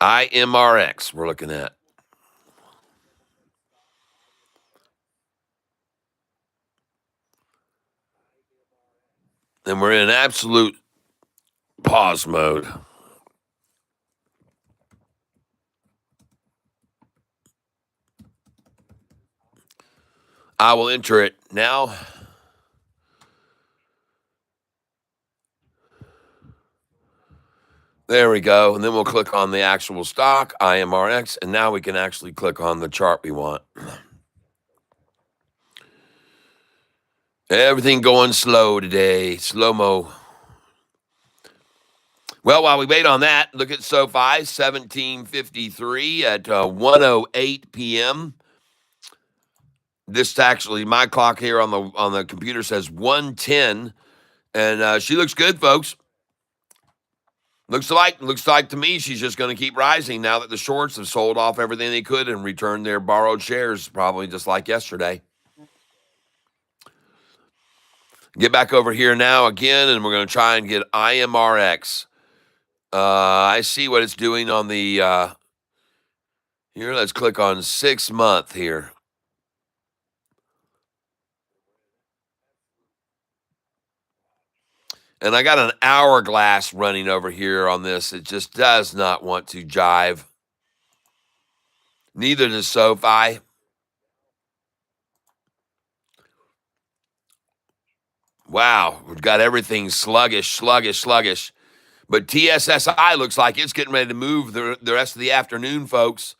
Speaker 1: IMRX, we're looking at. And we're in absolute pause mode. I will enter it now. There we go. And then we'll click on the actual stock, IMRX, and now we can actually click on the chart we want. Everything going slow today, slow-mo. Well, while we wait on that, look at SoFi, 1753 at 1:08 p.m.
Speaker 6: This actually, my clock here on the computer says 110, and she looks good, folks. Looks like to me she's just going to keep rising now that the shorts have sold off everything they could and returned their borrowed shares, probably just like yesterday. Get back over here now again, and we're going to try and get IMRX. I see what it's doing on the here. Let's click on 6 month here. And I got an hourglass running over here on this. It just does not want to jive. Neither does Sofi. Wow, we've got everything sluggish. But TSSI looks like it's getting ready to move the rest of the afternoon, folks.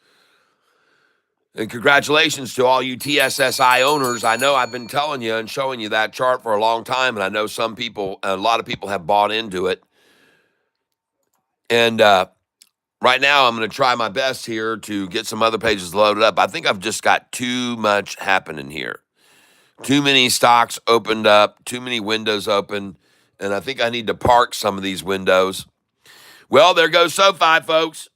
Speaker 6: And congratulations to all you TSSI owners. I know I've been telling you and showing you that chart for a long time, and I know a lot of people have bought into it. And right now I'm going to try my best here to get some other pages loaded up. I think I've just got too much happening here. Too many stocks opened up, too many windows open, and I think I need to park some of these windows. Well, there goes SoFi, folks.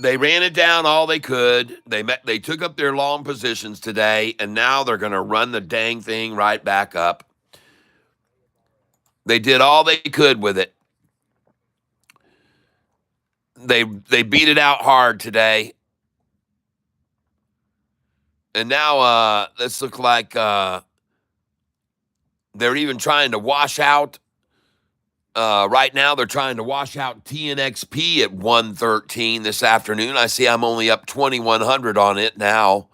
Speaker 6: They ran it down all they could. They took up their long positions today, and now they're going to run the dang thing right back up. They did all they could with it. They beat it out hard today. And now let's look like they're even trying to wash out. Right now, they're trying to wash out TNXP at 113 this afternoon. I see I'm only up 2,100 on it now.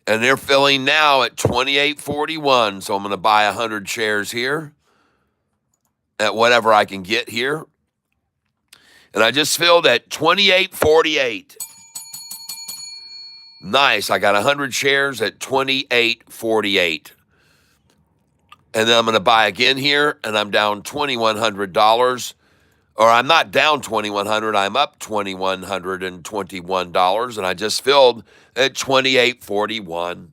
Speaker 6: And they're filling now at 28.41. So I'm going to buy 100 shares here at whatever I can get here. And I just filled at 28.48. Nice. I got 100 shares at 28.48. And then I'm going to buy again here, and I'm down $2,100. Or I'm not down $2,100. I'm up $2,121, and I just filled at 28.41.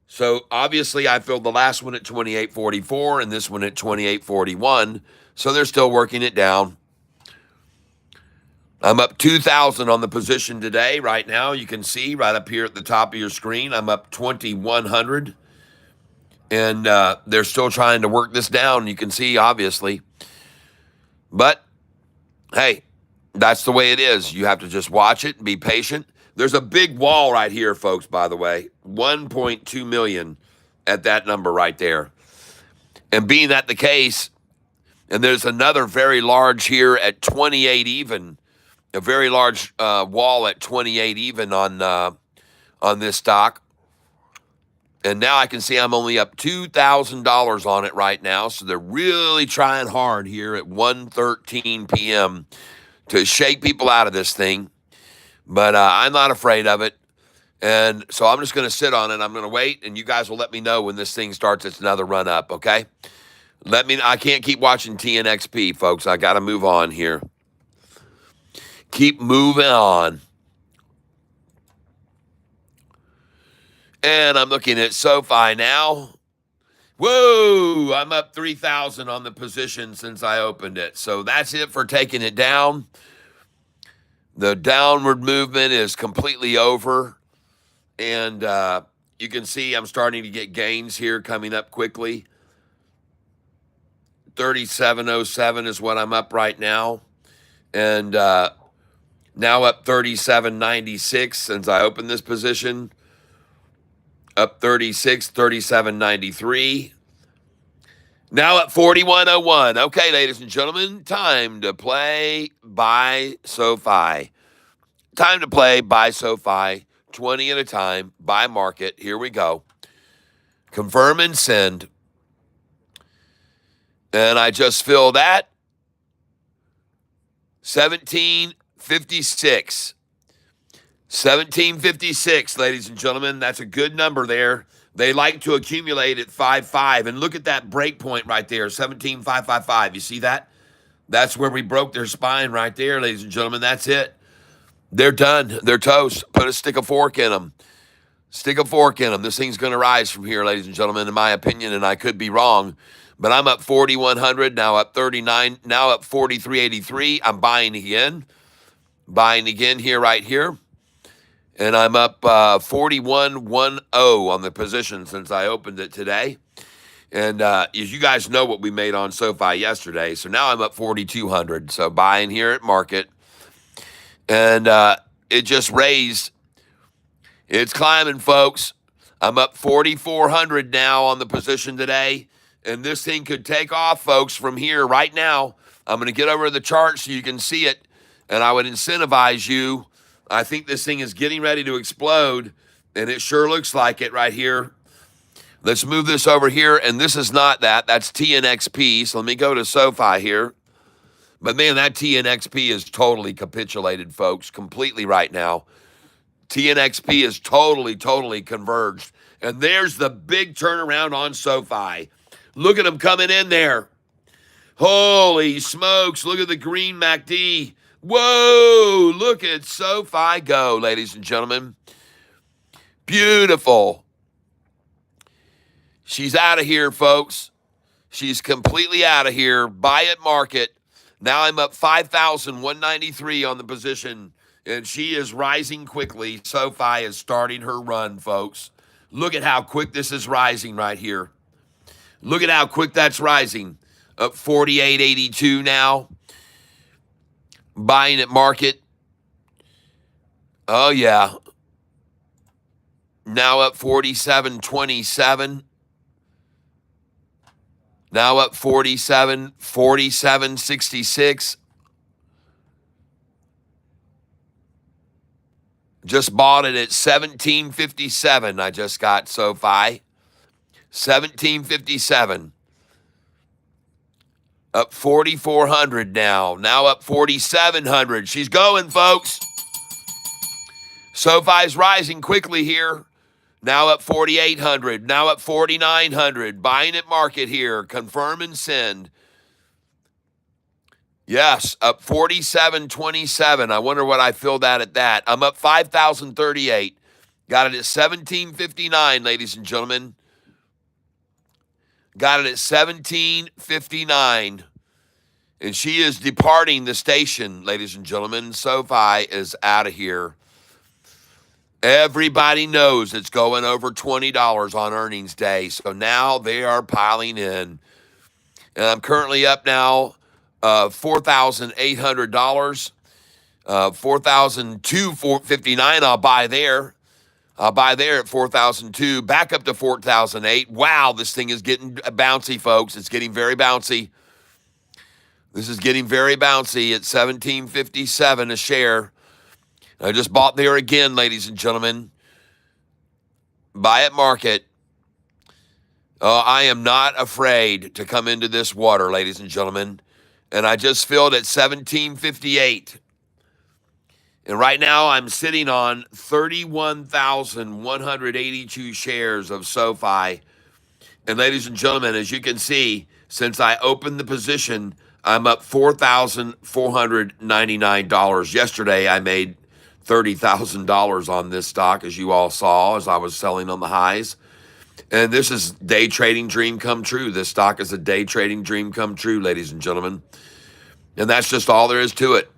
Speaker 6: So obviously I filled the last one at 28.44 and this one at 28.41. So they're still working it down. I'm up 2,000 on the position today. Right now, you can see right up here at the top of your screen, I'm up 2,100. And they're still trying to work this down. You can see, obviously. But, hey, that's the way it is. You have to just watch it and be patient. There's a big wall right here, folks, by the way. 1.2 million at that number right there. And being that the case, and there's another very large here at 28 even. A very large wall at 28 even on this stock. And now I can see I'm only up $2,000 on it right now. So they're really trying hard here at 1:13 p.m. to shake people out of this thing. But I'm not afraid of it. And so I'm just going to sit on it. I'm going to wait, and you guys will let me know when this thing starts its another run up, okay? I can't keep watching TNXP, folks. I got to move on here. Keep moving on. And I'm looking at SoFi now. Whoa, I'm up 3,000 on the position since I opened it. So that's it for taking it down. The downward movement is completely over. And you can see I'm starting to get gains here coming up quickly. 37.07 is what I'm up right now. And now up 37.96 since I opened this position. Up 36, 37.93. Now at 41.01. Okay, ladies and gentlemen, time to play buy SoFi. Time to play buy SoFi, 20 at a time, buy market. Here we go. Confirm and send. And I just filled that. 1756. 1756, ladies and gentlemen. That's a good number there. They like to accumulate at 5.5. And look at that break point right there, 17,555. You see that? That's where we broke their spine right there, ladies and gentlemen. That's it. They're done. They're toast. Put a stick of fork in them. Stick a fork in them. This thing's going to rise from here, ladies and gentlemen, in my opinion, and I could be wrong. But I'm up 4,100, now up 39, now up 43.83. I'm buying again here, right here. And I'm up 41.10 on the position since I opened it today. And as you guys know what we made on SoFi yesterday. So now I'm up 4,200. So buying here at market. And it just raised. It's climbing, folks. I'm up 4,400 now on the position today. And this thing could take off, folks, from here right now. I'm going to get over to the chart so you can see it. And I would incentivize you. I think this thing is getting ready to explode. And it sure looks like it right here. Let's move this over here. And this is not that. That's TNXP. So let me go to SoFi here. But, man, that TNXP is totally capitulated, folks, completely right now. TNXP is totally converged. And there's the big turnaround on SoFi. Look at them coming in there. Holy smokes. Look at the green MACD. Whoa. Look at SoFi go, ladies and gentlemen. Beautiful. She's out of here, folks. She's completely out of here. Buy at market. Now I'm up 5,193 on the position. And she is rising quickly. SoFi is starting her run, folks. Look at how quick this is rising right here. Look at how quick that's rising. Up 48.82 now. Buying at market. Oh, yeah. Now up 47.27. Now up 47.66. Just bought it at 17.57. I just got SoFi. 17.57. Up 4,400 now. Now up 4,700. She's going, folks. SoFi's rising quickly here. Now up 4,800. Now up 4,900. Buying at market here. Confirm and send. Yes, up 47.27. I wonder what I filled out at that. I'm up 5,038. Got it at 17.59, ladies and gentlemen. Got it at 17.59. And she is departing the station, ladies and gentlemen. SoFi is out of here. Everybody knows it's going over $20 on earnings day. So now they are piling in. And I'm currently up now $4,800. 4,259. I'll buy there. I'll buy there at 4,002. Back up to 4,008. Wow, this thing is getting bouncy, folks. It's getting very bouncy. This is getting very bouncy at 17.57 a share. I just bought there again, ladies and gentlemen. Buy at market. I am not afraid to come into this water, ladies and gentlemen. And I just filled at 17.58. And right now I'm sitting on 31,182 shares of SoFi. And ladies and gentlemen, as you can see, since I opened the position, I'm up $4,499. Yesterday I made $30,000 on this stock, as you all saw, as I was selling on the highs. And this is day trading dream come true. This stock is a day trading dream come true, ladies and gentlemen. And that's just all there is to it.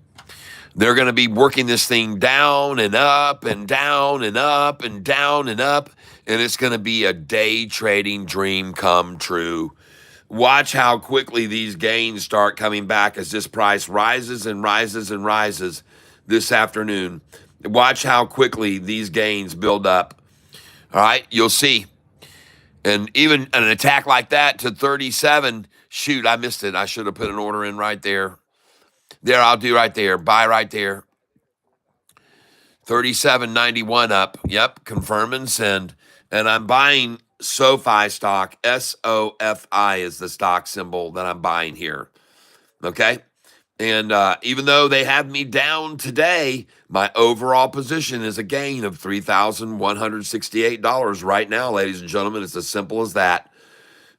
Speaker 6: They're going to be working this thing down and up and down and up and down and up. And it's going to be a day trading dream come true. Watch how quickly these gains start coming back as this price rises and rises and rises this afternoon. Watch how quickly these gains build up. All right, you'll see. And even an attack like that to 37, shoot, I missed it. I should have put an order in right there. There, I'll do right there. Buy right there. 37.91 up. Yep, confirm and send. And I'm buying SoFi stock. SOFI is the stock symbol that I'm buying here. Okay? And even though they have me down today, my overall position is a gain of $3,168 right now, ladies and gentlemen. It's as simple as that.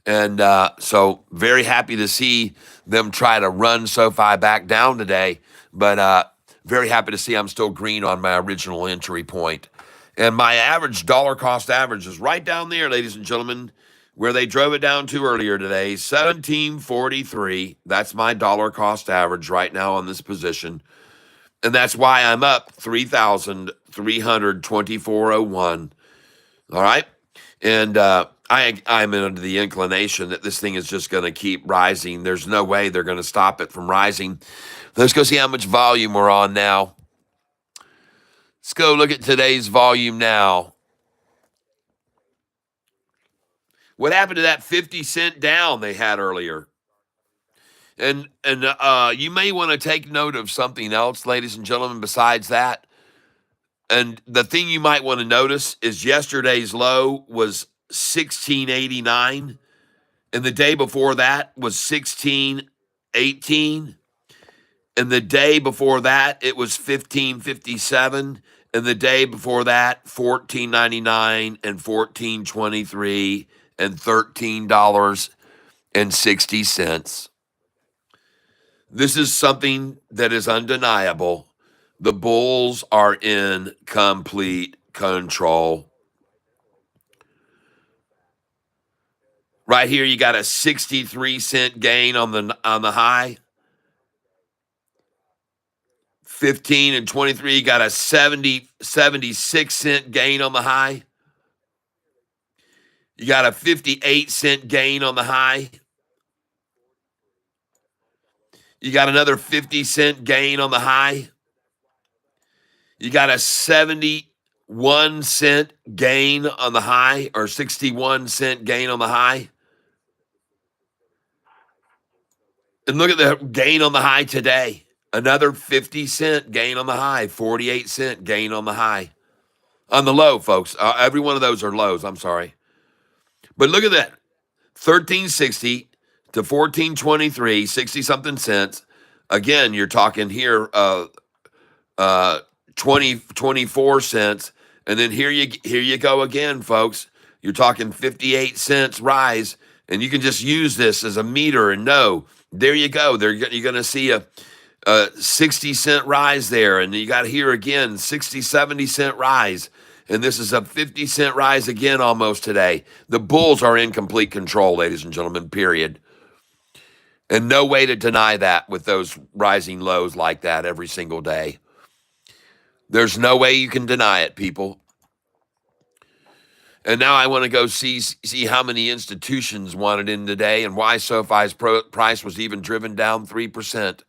Speaker 6: And so very happy to see them try to run SoFi back down today. But Very happy to see I'm still green on my original entry point. And my average dollar cost average is right down there, ladies and gentlemen, where they drove it down to earlier today, 1743. That's my dollar cost average right now on this position. And that's why I'm up 3,324.01. All right. And I'm under the inclination that this thing is just going to keep rising. There's no way they're going to stop it from rising. Let's go see how much volume we're on now. Let's go look at today's volume now. What happened to that 50-cent down they had earlier? And you may want to take note of something else, ladies and gentlemen, besides that. And the thing you might want to notice is yesterday's low was 1689, and the day before that was 1618, and the day before that it was 1557, and the day before that 1499 and 1423 and $13.60. This is something that is undeniable. The bulls are in complete control. Right here, you got a 63-cent gain on the high. 15 and 23, you got a 76-cent gain on the high. You got a 58-cent gain on the high. You got another 50-cent gain on the high. You got a 71-cent gain on the high, or 61-cent gain on the high. And look at the gain on the high today. Another 50-cent gain on the high, 48-cent gain on the high. On the low, folks. Every one of those are lows, I'm sorry. But look at that. 1360 to 1423, 60-something cents. Again, you're talking here 24 cents. And then here you go again, folks. You're talking 58 cents rise. And you can just use this as a meter and know, there you go. You're going to see a 60-cent rise there. And you got here again, 60, 70-cent rise. And this is a 50-cent rise again almost today. The bulls are in complete control, ladies and gentlemen, period. And no way to deny that with those rising lows like that every single day. There's no way you can deny it, people. And now I want to go see how many institutions wanted in today and why SoFi's price was even driven down 3%.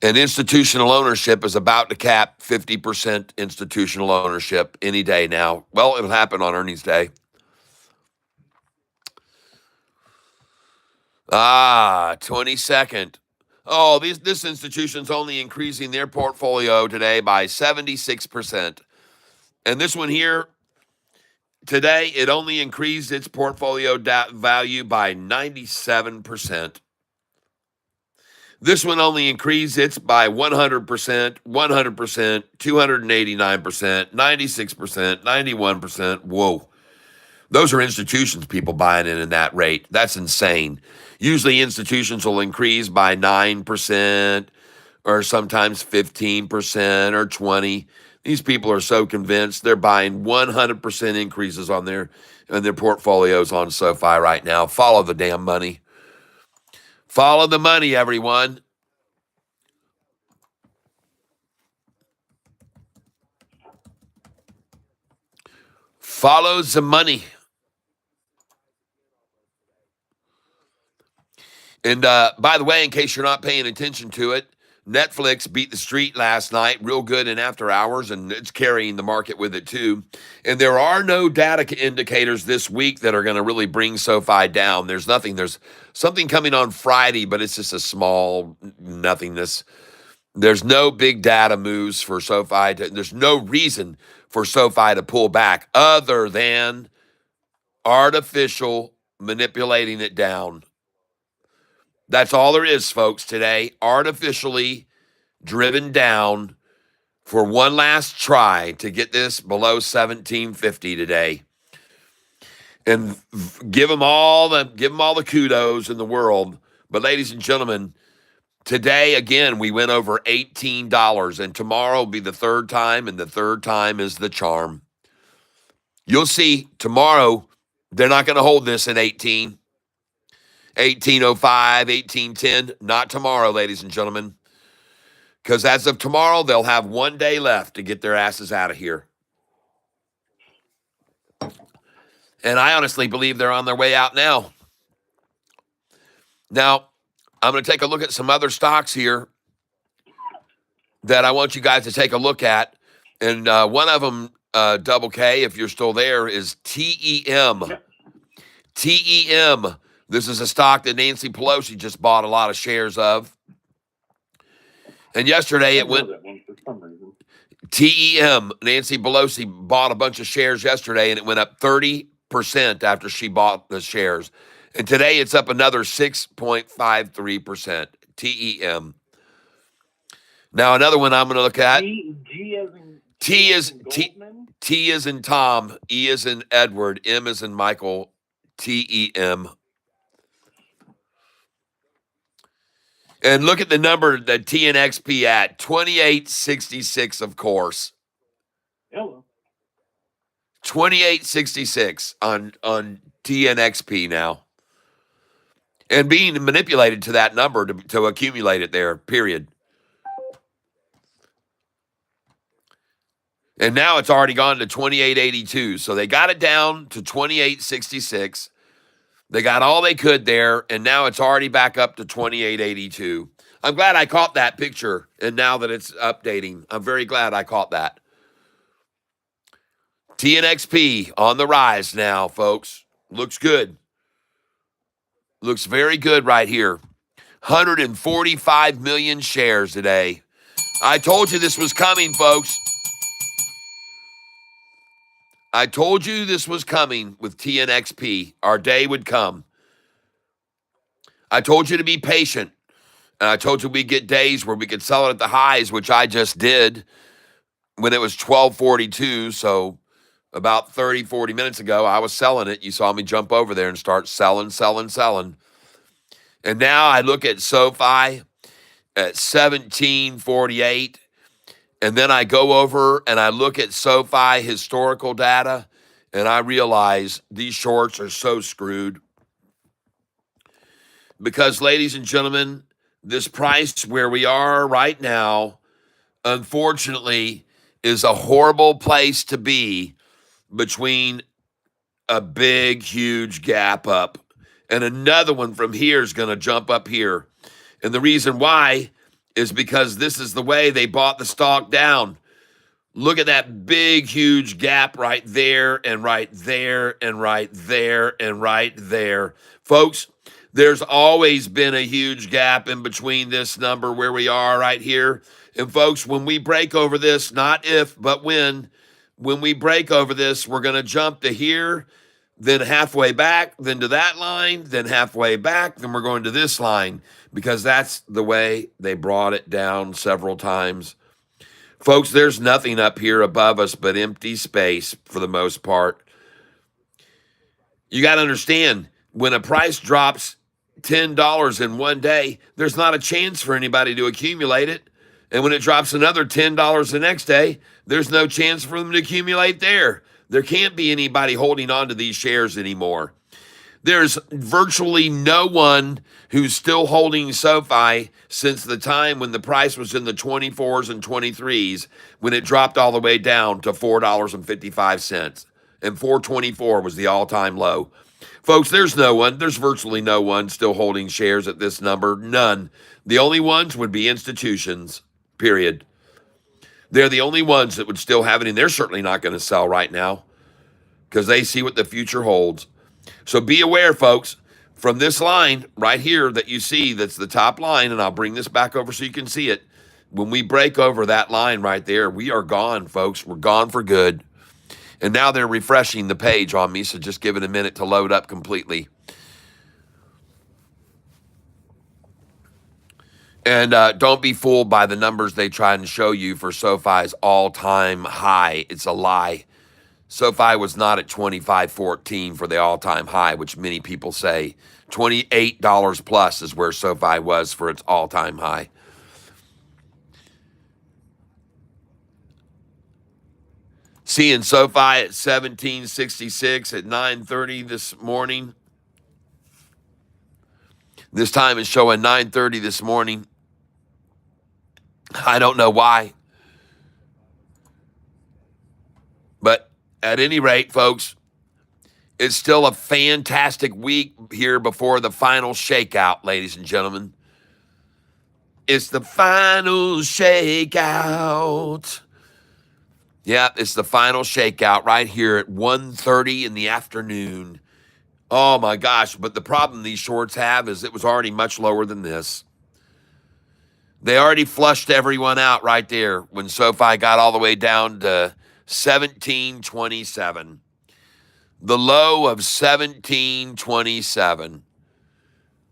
Speaker 6: And institutional ownership is about to cap 50% institutional ownership any day now. Well, it'll happen on earnings day. 22nd. Oh, this institution's only increasing their portfolio today by 76%. And this one here, today, it only increased its portfolio value by 97%. This one only increased its by 100%, 100%, 289%, 96%, 91%. Whoa. Those are institutions, people buying in that rate. That's insane. Usually institutions will increase by 9% or sometimes 15% or 20%. These people are so convinced they're buying 100% increases on their portfolios on SoFi right now. Follow the damn money. Follow the money, everyone. Follow the money. And by the way, in case you're not paying attention to it, Netflix beat the street last night real good in after hours, and it's carrying the market with it too. And there are no data indicators this week that are going to really bring SoFi down. There's nothing. There's something coming on Friday, but it's just a small nothingness. There's no big data moves for SoFi. There's no reason for SoFi to pull back other than artificial manipulating it down. That's all there is, folks, today. Artificially driven down for one last try to get this below 1750 today. And give them all the kudos in the world. But ladies and gentlemen, Today, again, we went over $18, and tomorrow will be the third time, and the third time is the charm. You'll see tomorrow, they're not going to hold this at 1805, 1810. Not tomorrow, ladies and gentlemen. Because as of tomorrow, they'll have 1 day left to get their asses out of here. And I honestly believe they're on their way out now. Now, I'm going to take a look at some other stocks here that I want you guys to take a look at. And one of them, Double K, if you're still there, is TEM.
Speaker 5: Yep.
Speaker 6: TEM. This is a stock that Nancy Pelosi just bought a lot of shares of. And yesterday it went
Speaker 5: That one for some reason.
Speaker 6: TEM. Nancy Pelosi bought a bunch of shares yesterday, and it went up 30% after she bought the shares. And today it's up another 6.53%. TEM. Now another one I'm going to look at.
Speaker 5: G as in
Speaker 6: T is
Speaker 5: Goldman?
Speaker 6: T is in Tom, E is in Edward, M is in Michael, TEM. And look at the number that TNXP at, 2866, of course.
Speaker 5: Hello.
Speaker 6: 2866 on TNXP now. And being manipulated to that number to accumulate it there, period. And now it's already gone to 2882. So they got it down to 2866. They got all they could there, and now it's already back up to 2882. I'm glad I caught that picture, and now that it's updating, I'm very glad I caught that. TNXP on the rise now, folks. Looks good. Looks very good right here. 145 million shares today. I told you this was coming, folks. I told you this was coming with TNXP. Our day would come. I told you to be patient. And I told you we'd get days where we could sell it at the highs, which I just did when it was 1242. So about 30, 40 minutes ago, I was selling it. You saw me jump over there and start selling. And now I look at Sofi at 1748. And then I go over and I look at Sofi historical data, and I realize these shorts are so screwed. Because, ladies and gentlemen, this price where we are right now, unfortunately, is a horrible place to be between a big, huge gap up. And another one from here is going to jump up here. And the reason why is because this is the way they bought the stock down. Look at that big, huge gap right there and right there and right there and right there. Folks, there's always been a huge gap in between this number where we are right here. And folks, when we break over this, not if, but when we break over this, we're going to jump to here, then halfway back, then to that line, then halfway back, then we're going to this line, because that's the way they brought it down several times. Folks, there's nothing up here above us but empty space for the most part. You got to understand, when a price drops $10 in 1 day, there's not a chance for anybody to accumulate it. And when it drops another $10 the next day, there's no chance for them to accumulate there. There can't be anybody holding on to these shares anymore. There's virtually no one who's still holding Sofi since the time when the price was in the 24s and 23s, when it dropped all the way down to $4.55. And 424 was the all-time low. Folks, there's virtually no one still holding shares at this number. None. The only ones would be institutions, period. They're the only ones that would still have it, and they're certainly not going to sell right now because they see what the future holds. So be aware, folks, from this line right here that you see, that's the top line, and I'll bring this back over so you can see it. When we break over that line right there, we are gone, folks. We're gone for good. And now they're refreshing the page on me, so just give it a minute to load up completely. And don't be fooled by the numbers they try and show you for Sofi's all-time high. It's a lie. SoFi was not at 25.14 for the all-time high, which many people say. $28 plus is where SoFi was for its all-time high. Seeing SoFi at 1766 at 9:30 this morning. This time is showing 9:30 this morning. I don't know why. But at any rate, folks, it's still a fantastic week here before the final shakeout, ladies and gentlemen. It's the final shakeout. Yeah, it's the final shakeout right here at 1:30 in the afternoon. Oh my gosh, but the problem these shorts have is it was already much lower than this. They already flushed everyone out right there when SoFi got all the way down to 1727. The low of 1727.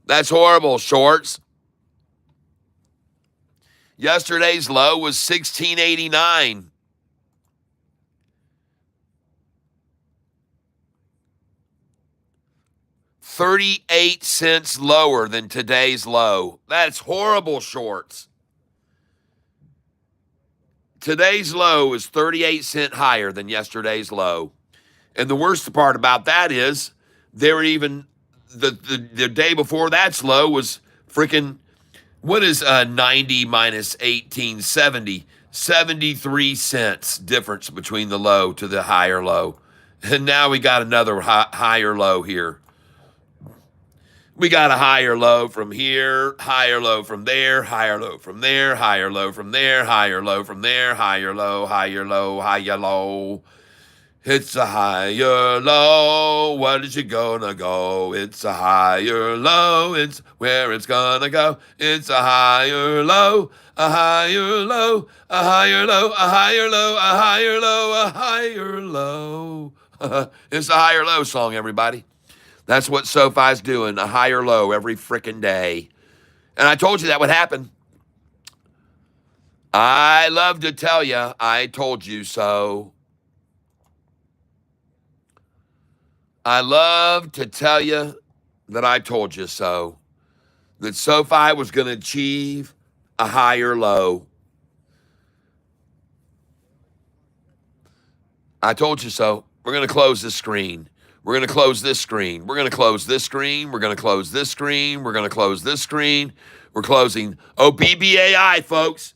Speaker 6: That's horrible, shorts. Yesterday's low was 1689. $0.38 lower than today's low. That's horrible, shorts. Today's low is 38 cents higher than yesterday's low. And the worst part about that is they were even the day before that's low was freaking, what is 90 minus 1870? 73 cents difference between the low to the higher low. And now we got another higher low here. We got a higher low from here, higher low from there, higher low from there, higher low from there, higher low from there, higher low, higher low, higher low. It's a higher low. What is it gonna go? It's a higher low. It's where it's gonna go. It's a higher low, a higher low, a higher low, a higher low, a higher low, a higher low. It's a higher low song, everybody. That's what SoFi's doing, a higher low every frickin' day. And I told you that would happen. I love to tell you, I told you so. I love to tell you that I told you so. That SoFi was going to achieve a higher low. I told you so. We're going to close this screen. We're going to close this screen. We're going to close this screen. We're going to close this screen. We're going to close this screen. We're closing. Oh, BBAI, folks.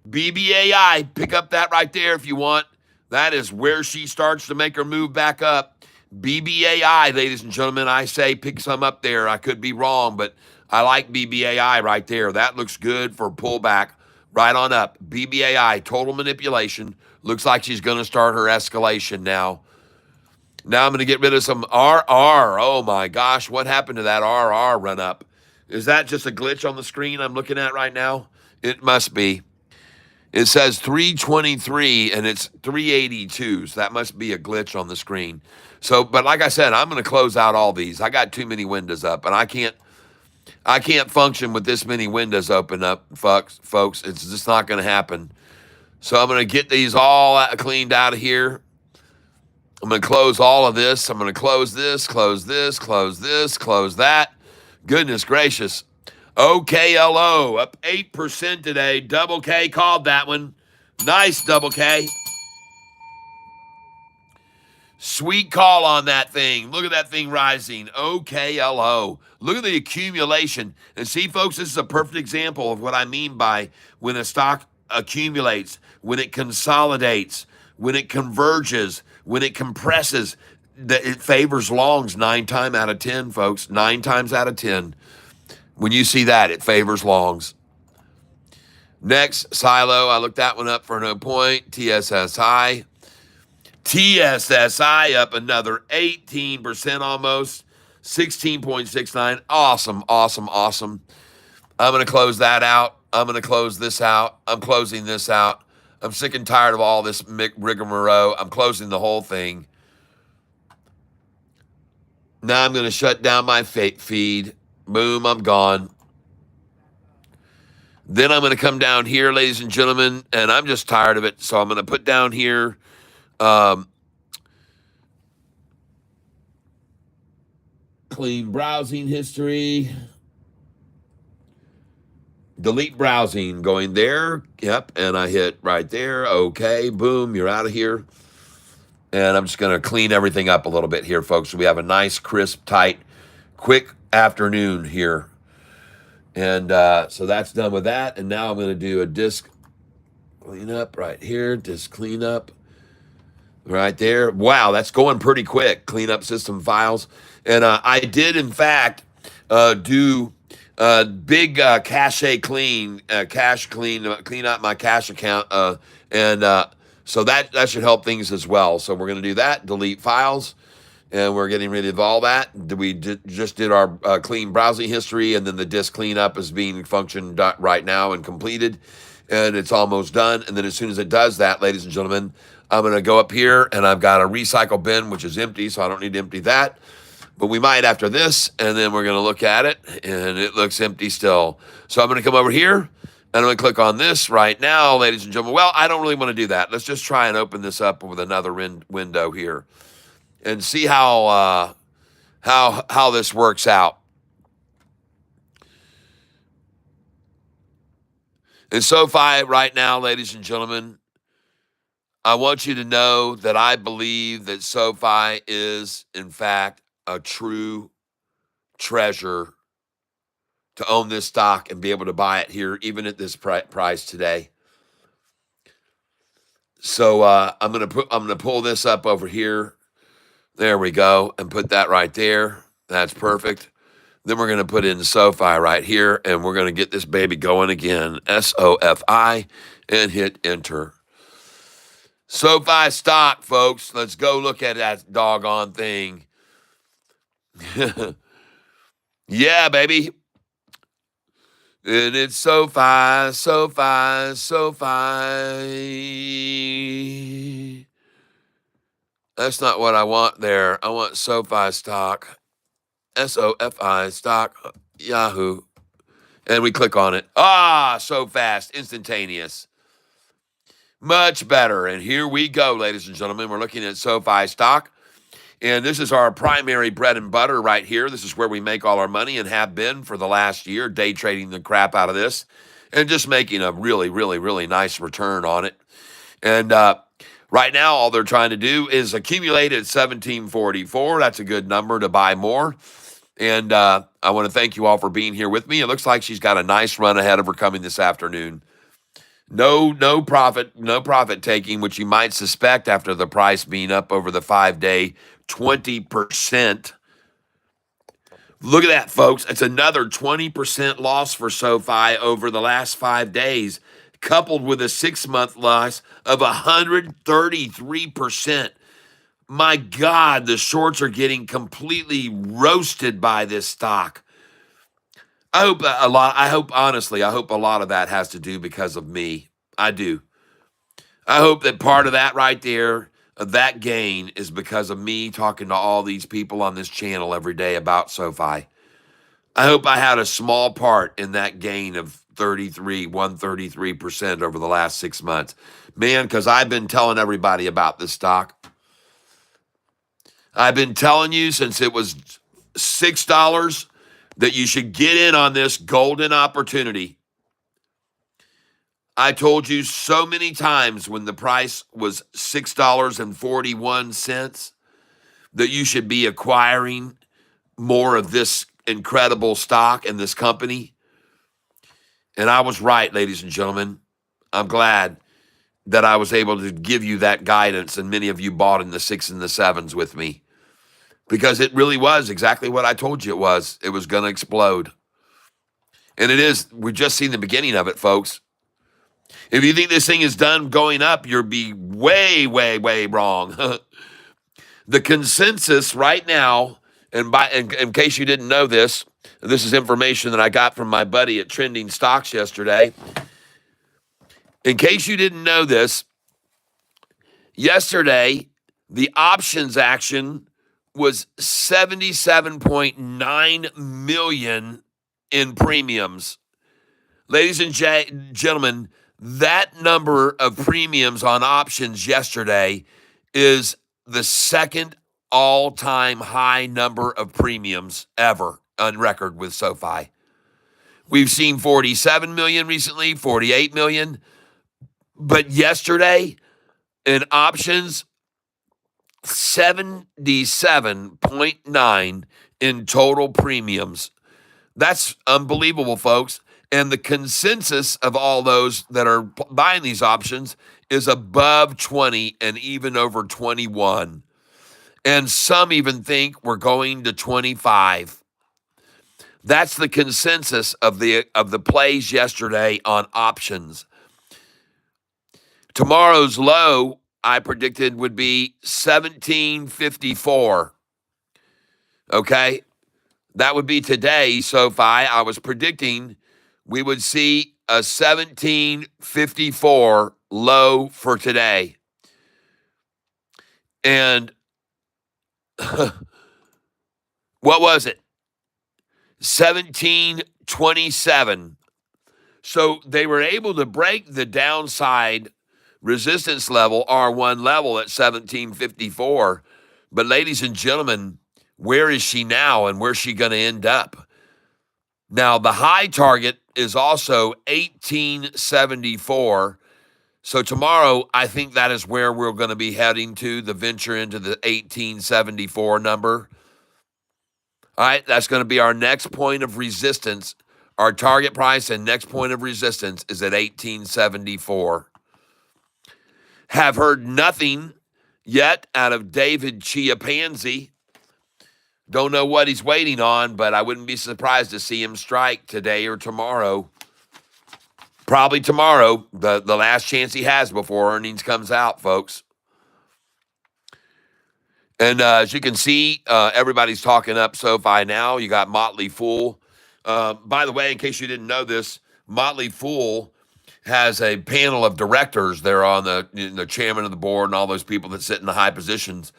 Speaker 6: BBAI. Pick up that right there if you want. That is where she starts to make her move back up. BBAI, ladies and gentlemen, I say pick some up there. I could be wrong, but I like BBAI right there. That looks good for pullback right on up. BBAI, total manipulation. Looks like she's going to start her escalation now. Now I'm going to get rid of some RR. Oh my gosh, what happened to that RR run up? Is that just a glitch on the screen I'm looking at right now? It must be. It says 323 and it's 382. So that must be a glitch on the screen. So, but like I said, I'm going to close out all these. I got too many windows up and I can't function with this many windows open up, folks. It's just not going to happen. So I'm going to get these all cleaned out of here. I'm going to close all of this. I'm going to close this, close this, close this, close that. Goodness gracious. OKLO up 8% today. Double K called that one. Nice, Double K. Sweet call on that thing. Look at that thing rising. OKLO. Look at the accumulation. And see, folks, this is a perfect example of what I mean by when a stock accumulates, when it consolidates, when it converges, when it compresses, it favors longs 9 times out of 10, folks. 9 times out of 10. When you see that, it favors longs. Next, Silo. I looked that one up for no point. TSSI. TSSI up another 18% almost. 16.69. Awesome, awesome, awesome. I'm going to close that out. I'm going to close this out. I'm closing this out. I'm sick and tired of all this rigmarole. I'm closing the whole thing. Now I'm going to shut down my feed. Boom, I'm gone. Then I'm going to come down here, ladies and gentlemen, and I'm just tired of it. So I'm going to put down here clean browsing history. Delete browsing, going there. Yep, and I hit right there. Okay, boom, you're out of here. And I'm just going to clean everything up a little bit here, folks. So we have a nice, crisp, tight, quick afternoon here. And so that's done with that. And now I'm going to do a disk cleanup right here. Disk cleanup right there. Wow, that's going pretty quick. Clean up system files. And I did, in fact, do big cache clean, clean up my cache account. So that should help things as well. So we're going to do that, delete files. And we're getting rid of all that. We just did our clean browsing history, and then the disk cleanup is being functioned right now and completed, and it's almost done. And then as soon as it does that, ladies and gentlemen, I'm going to go up here, and I've got a recycle bin, which is empty, so I don't need to empty that. But we might after this, and then we're going to look at it, and it looks empty still. So I'm going to come over here, and I'm going to click on this right now, ladies and gentlemen. Well, I don't really want to do that. Let's just try and open this up with another window here and see how this works out. And Sofi right now, ladies and gentlemen, I want you to know that I believe that Sofi is, in fact, a true treasure to own this stock and be able to buy it here, even at this price today. So I'm gonna pull this up over here. There we go, and put that right there. That's perfect. Then we're going to put in Sofi right here, and we're going to get this baby going again, SOFI, and hit enter. Sofi stock, folks. Let's go look at that doggone thing. Yeah, baby. And it's Sofi. That's not what I want there. I want Sofi stock. SOFI stock. Yahoo. And we click on it. Ah, so fast. Instantaneous. Much better. And here we go, ladies and gentlemen. We're looking at Sofi stock. And this is our primary bread and butter right here. This is where we make all our money and have been for the last year, day trading the crap out of this and just making a really, really, really nice return on it. And right now, all they're trying to do is accumulate at 1744. That's a good number to buy more. And I want to thank you all for being here with me. It looks like she's got a nice run ahead of her coming this afternoon. No profit taking, which you might suspect after the price being up over the 5-day 20%. Look at that, folks. It's another 20% loss for Sofi over the last 5 days, coupled with a 6-month loss of 133%. My God, the shorts are getting completely roasted by this stock. I hope a lot of that has to do because of me. I do. I hope that part of that right there, that gain, is because of me talking to all these people on this channel every day about Sofi. I hope I had a small part in that gain of 133% over the last 6 months. Man, because I've been telling everybody about this stock. I've been telling you since it was $6 that you should get in on this golden opportunity. I told you so many times when the price was $6.41 that you should be acquiring more of this incredible stock in this company. And I was right, ladies and gentlemen. I'm glad that I was able to give you that guidance, and many of you bought in the 6 and the 7s with me. Because it really was exactly what I told you it was. It was going to explode. And it is. We've just seen the beginning of it, folks. If you think this thing is done going up, you'll be way, way, way wrong. The consensus right now, and in case you didn't know this is information that I got from my buddy at Trending Stocks yesterday. In case you didn't know this, yesterday, the options action was $77.9 million in premiums. Ladies and gentlemen, that number of premiums on options yesterday is the second all-time high number of premiums ever on record with SoFi. We've seen 47 million recently, 48 million. But yesterday in options, 77.9 in total premiums. That's unbelievable, folks. And the consensus of all those that are buying these options is above 20 and even over 21. And some even think we're going to 25. That's the consensus of the plays yesterday on options. Tomorrow's low, I predicted, would be 1754. Okay? That would be today, SoFi. I was predicting we would see a 1754 low for today. And what was it? 1727. So they were able to break the downside resistance level, R1 level at 1754. But ladies and gentlemen, where is she now and where's she going to end up? Now, the high target is also 1874. So tomorrow, I think that is where we're going to be heading to, the venture into the 1874 number. All right, that's going to be our next point of resistance. Our target price and next point of resistance is at 1874. Have heard nothing yet out of David Chiapanzi. Don't know what he's waiting on, but I wouldn't be surprised to see him strike today or tomorrow. Probably tomorrow, the last chance he has before earnings comes out, folks. And as you can see, everybody's talking up SoFi now. You got Motley Fool. By the way, in case you didn't know this, Motley Fool has a panel of directors. They're on the chairman of the board and all those people that sit in the high positions.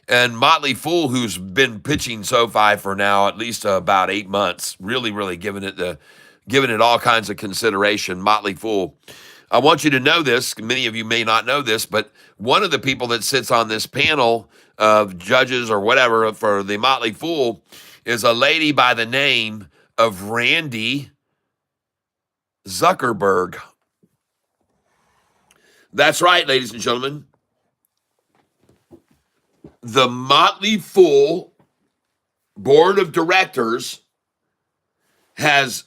Speaker 6: And Motley Fool, who's been pitching SoFi for now at least about 8 months, really giving it all kinds of consideration. Motley Fool. I want you to know this. Many of you may not know this, but one of the people that sits on this panel of judges or whatever for the Motley Fool is a lady by the name of Randy Zuckerberg. That's right, ladies and gentlemen. The Motley Fool board of directors has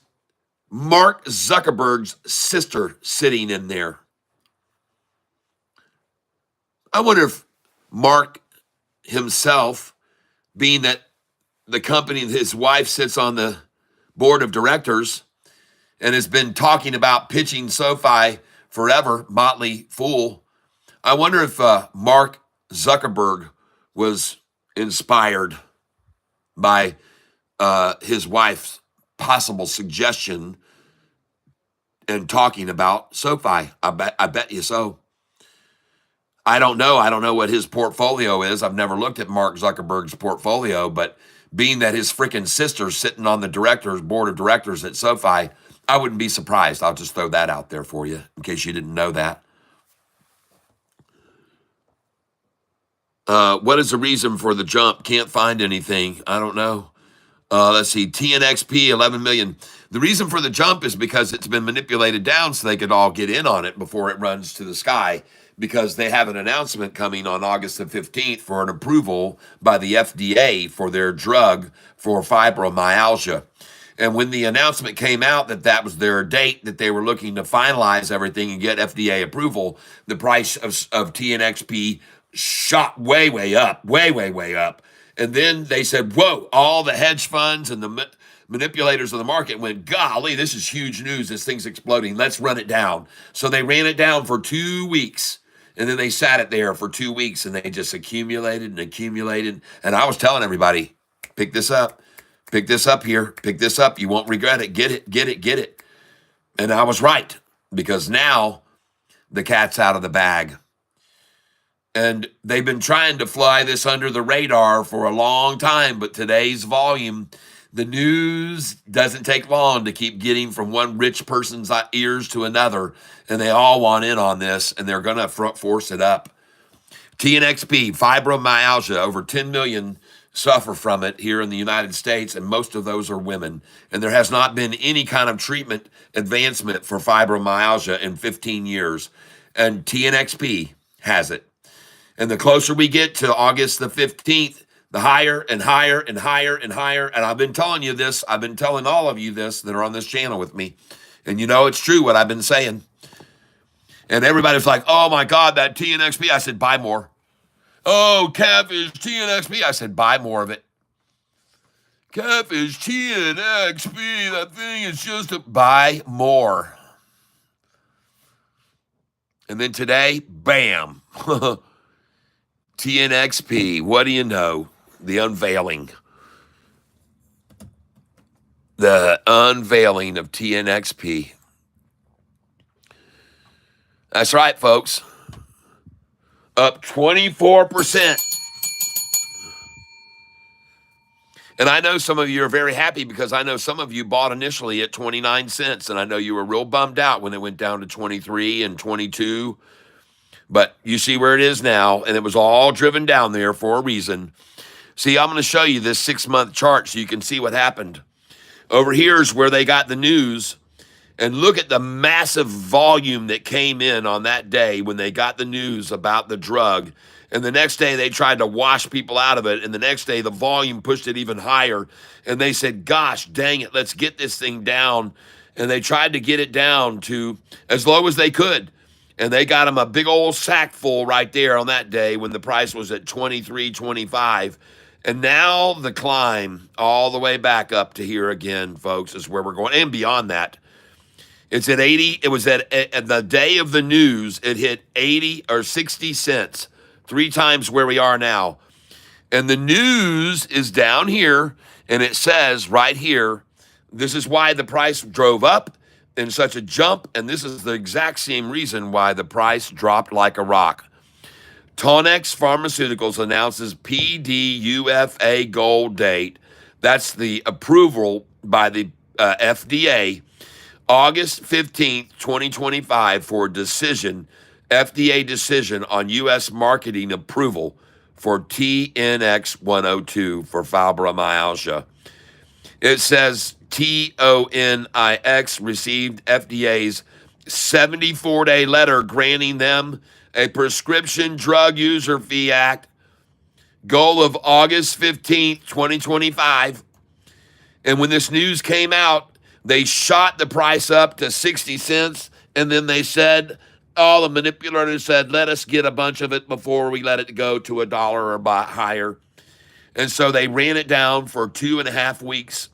Speaker 6: Mark Zuckerberg's sister sitting in there. I wonder if Mark himself, being that the company, his wife sits on the board of directors and has been talking about pitching SoFi forever, Motley Fool. I wonder if Mark Zuckerberg was inspired by his wife's possible suggestion and talking about SoFi. I bet you so. I don't know. I don't know what his portfolio is. I've never looked at Mark Zuckerberg's portfolio, but being that his freaking sister's sitting on the board of directors at SoFi, I wouldn't be surprised. I'll just throw that out there for you in case you didn't know that. What is the reason for the jump? Can't find anything. I don't know. Let's see. TNXP, 11 million. The reason for the jump is because it's been manipulated down so they could all get in on it before it runs to the sky, because they have an announcement coming on August the 15th for an approval by the FDA for their drug for fibromyalgia. And when the announcement came out that that was their date, that they were looking to finalize everything and get FDA approval, the price of TNXP shot way up. And then they said, whoa, all the hedge funds and the manipulators of the market went, golly, this is huge news. This thing's exploding. Let's run it down. So they ran it down for 2 weeks. And then they sat it there for 2 weeks and they just accumulated. And I was telling everybody, pick this up. Pick this up here. Pick this up. You won't regret it. Get it. And I was right, because now the cat's out of the bag. And they've been trying to fly this under the radar for a long time, but today's volume, the news doesn't take long to keep getting from one rich person's ears to another, and they all want in on this, and they're going to force it up. TNXP, fibromyalgia, over 10 million suffer from it here in the United States, and most of those are women. And there has not been any kind of treatment advancement for fibromyalgia in 15 years. And TNXP has it. And the closer we get to August the 15th, the higher and higher and higher and higher. And I've been telling you this, I've been telling all of you this that are on this channel with me. And you know it's true what I've been saying. And everybody's like, oh my God, that TNXP. I said, buy more. Oh, Catfish, TNXP. I said, buy more of it. Catfish, TNXP, that thing is just a buy more. And then today, bam. TNXP, what do you know? The unveiling. The unveiling of TNXP. That's right, folks. Up 24%. And I know some of you are very happy because I know some of you bought initially at 29 cents. And I know you were real bummed out when it went down to 23 and 22. But you see where it is now. And it was all driven down there for a reason. See, I'm going to show you this 6-month chart so you can see what happened. Over here is where they got the news. And look at the massive volume that came in on that day when they got the news about the drug. And the next day they tried to wash people out of it. And the next day the volume pushed it even higher. And they said, gosh, dang it, let's get this thing down. And they tried to get it down to as low as they could. And they got them a big old sack full right there on that day when the price was at 23.25. And now the climb all the way back up to here again, folks, is where we're going. And beyond that. It's at 80. It was at the day of the news. It hit 80 or 60 cents, 3 times where we are now. And the news is down here, and it says right here, this is why the price drove up in such a jump, and this is the exact same reason why the price dropped like a rock. Tonix Pharmaceuticals announces PDUFA goal date. That's the approval by the FDA. August 15th, 2025 for decision, FDA decision on U.S. marketing approval for TNX 102 for fibromyalgia. It says TONIX received FDA's 74-day letter granting them a prescription drug user fee act goal of August 15th, 2025. And when this news came out, they shot the price up to 60 cents, and then they said, all the manipulators said, let us get a bunch of it before we let it go to $1 or higher. And so they ran it down for 2.5 weeks.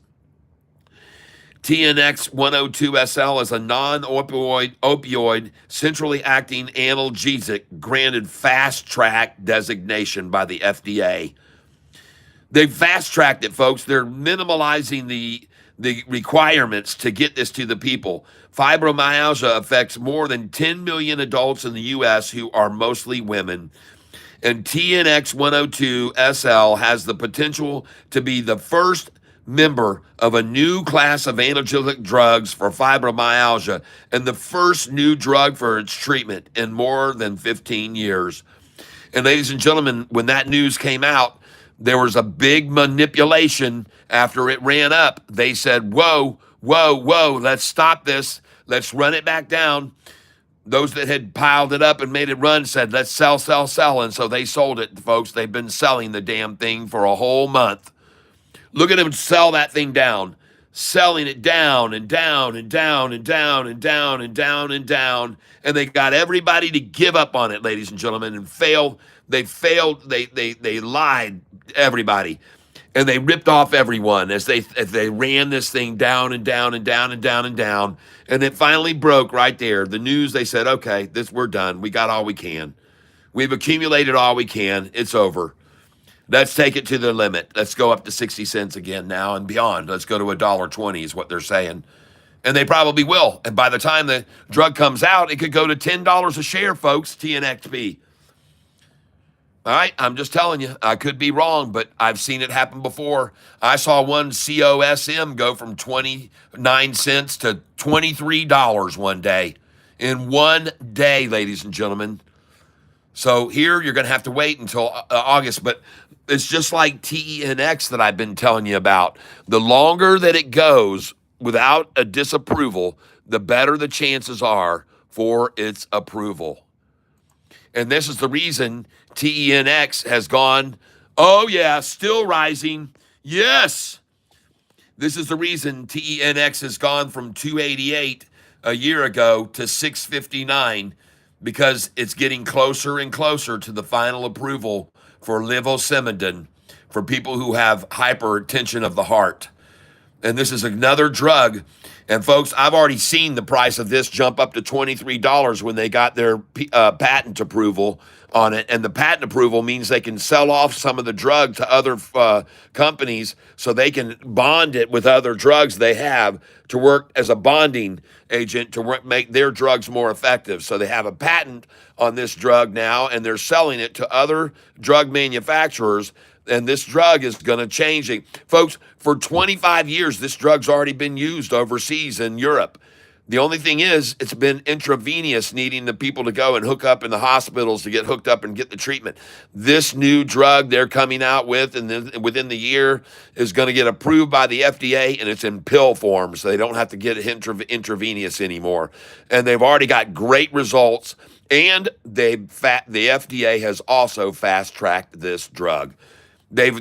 Speaker 6: TNX 102SL is a non-opioid, centrally acting analgesic granted fast-track designation by the FDA. They fast-tracked it, folks. They're minimalizing the requirements to get this to the people. Fibromyalgia affects more than 10 million adults in the U.S. who are mostly women. And TNX 102SL has the potential to be the first member of a new class of analgesic drugs for fibromyalgia and the first new drug for its treatment in more than 15 years. And ladies and gentlemen, when that news came out, there was a big manipulation after it ran up. They said, whoa, whoa, whoa, let's stop this. Let's run it back down. Those that had piled it up and made it run said, let's sell, sell, sell. And so they sold it, folks. They've been selling the damn thing for a whole month. Look at them sell that thing down, selling it down and down and down and down and down and down and down. And they got everybody to give up on it, ladies and gentlemen, and fail. They failed. They lied everybody, and they ripped off everyone as they ran this thing down and down and down and down and down, and it finally broke right there. The news, they said, okay, we're done. We got all we can. We've accumulated all we can. It's over. Let's take it to the limit. Let's go up to 60 cents again now and beyond. Let's go to $1.20 is what they're saying. And they probably will. And by the time the drug comes out, it could go to $10 a share, folks, TNXP. All right, I'm just telling you, I could be wrong, but I've seen it happen before. I saw one COSM go from 29 cents to $23 one day. In one day, ladies and gentlemen. So here you're going to have to wait until August, but it's just like TNX that I've been telling you about. The longer that it goes without a disapproval, the better the chances are for its approval. And this is the reason TNX has gone, oh yeah, still rising. Yes. This is the reason TNX has gone from 288 a year ago to 659, because it's getting closer and closer to the final approval for levosimendan for people who have hypertension of the heart. And this is another drug. And folks, I've already seen the price of this jump up to $23 when they got their patent approval on it. And the patent approval means they can sell off some of the drug to other companies so they can bond it with other drugs they have to work as a bonding agent to make their drugs more effective. So they have a patent on this drug now, and they're selling it to other drug manufacturers. And this drug is going to change it. Folks, for 25 years, this drug's already been used overseas in Europe. The only thing is, it's been intravenous, needing the people to go and hook up in the hospitals to get hooked up and get the treatment. This new drug they're coming out with, and then within the year, is going to get approved by the FDA, and it's in pill form, so they don't have to get it intravenous anymore. And they've already got great results, and the FDA has also fast-tracked this drug. They've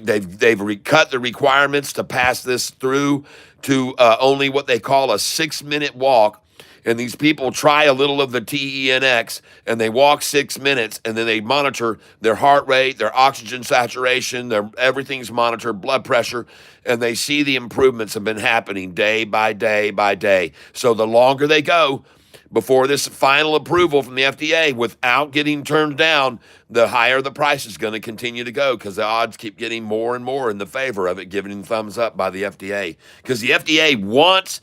Speaker 6: cut the requirements to pass this through to only what they call a 6-minute walk. And these people try a little of the TNX and they walk 6 minutes, and then they monitor their heart rate, their oxygen saturation, everything's monitored, blood pressure, and they see the improvements have been happening day by day by day. So the longer they go before this final approval from the FDA without getting turned down, the higher the price is going to continue to go, because the odds keep getting more and more in the favor of it, giving thumbs up by the FDA. Because the FDA wants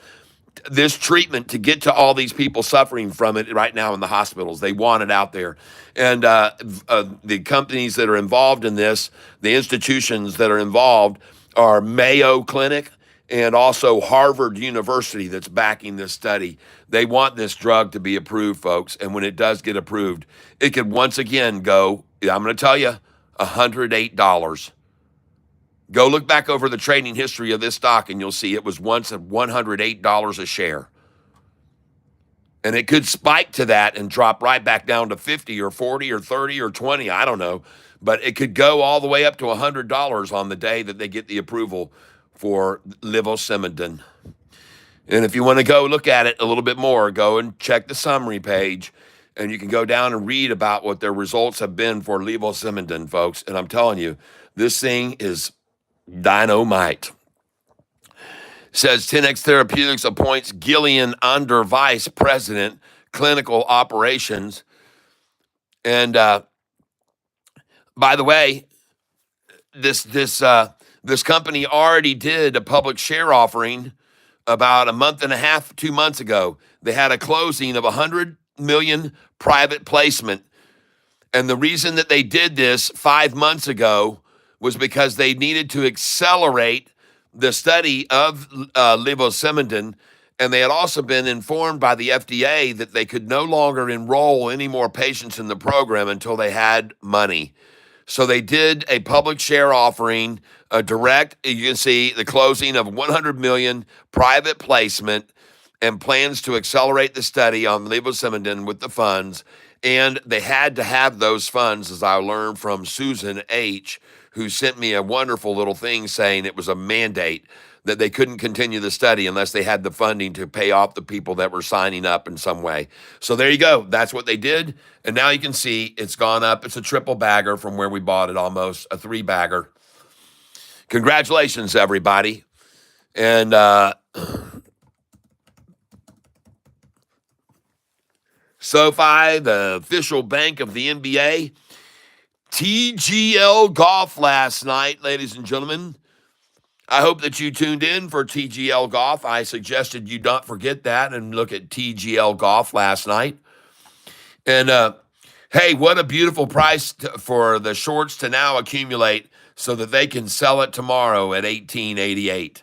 Speaker 6: this treatment to get to all these people suffering from it right now in the hospitals. They want it out there. And the companies that are involved in this, the institutions that are involved, are Mayo Clinic and also Harvard University that's backing this study. They want this drug to be approved, folks. And when it does get approved, it could once again go, I'm going to tell you, $108. Go look back over the trading history of this stock, and you'll see it was once at $108 a share. And it could spike to that and drop right back down to 50 or 40 or 30 or 20, I don't know. But it could go all the way up to $100 on the day that they get the approval for levosimendan. And if you want to go look at it a little bit more, go and check the summary page, and you can go down and read about what their results have been for levosimendan, folks. And I'm telling you, this thing is dynamite. Says 10X Therapeutics appoints Gillian under Vice President, Clinical Operations. And by the way, this company already did a public share offering about a month and a half, 2 months ago. They had a closing of $100 million private placement. And the reason that they did this 5 months ago was because they needed to accelerate the study of levosimendan. And they had also been informed by the FDA that they could no longer enroll any more patients in the program until they had money. So they did a public share offering, a direct, you can see the closing of $100 million private placement, and plans to accelerate the study on levosimendan with the funds. And they had to have those funds, as I learned from Susan H., who sent me a wonderful little thing saying it was a mandate that they couldn't continue the study unless they had the funding to pay off the people that were signing up in some way. So there you go. That's what they did. And now you can see it's gone up. It's a triple bagger from where we bought it, almost a 3-bagger. Congratulations, everybody. And Sofi, the official bank of the NBA, TGL Golf last night, ladies and gentlemen. I hope that you tuned in for TGL Golf. I suggested you not forget that and look at TGL Golf last night. And hey, what a beautiful price for the shorts to now accumulate so that they can sell it tomorrow at $18.88.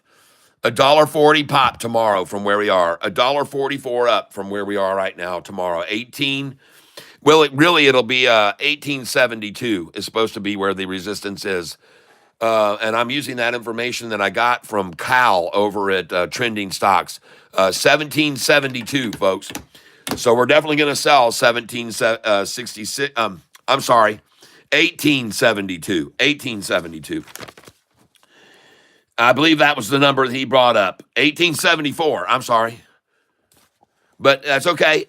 Speaker 6: $1.40 pop tomorrow from where we are. $1.44 up from where we are right now tomorrow. 18. Well, it'll be 1872 is supposed to be where the resistance is. And I'm using that information that I got from Cal over at Trending Stocks. 1772, folks. So we're definitely going to sell 1766. I'm sorry, 1872. 1872. I believe that was the number that he brought up. 1874. I'm sorry. But that's okay.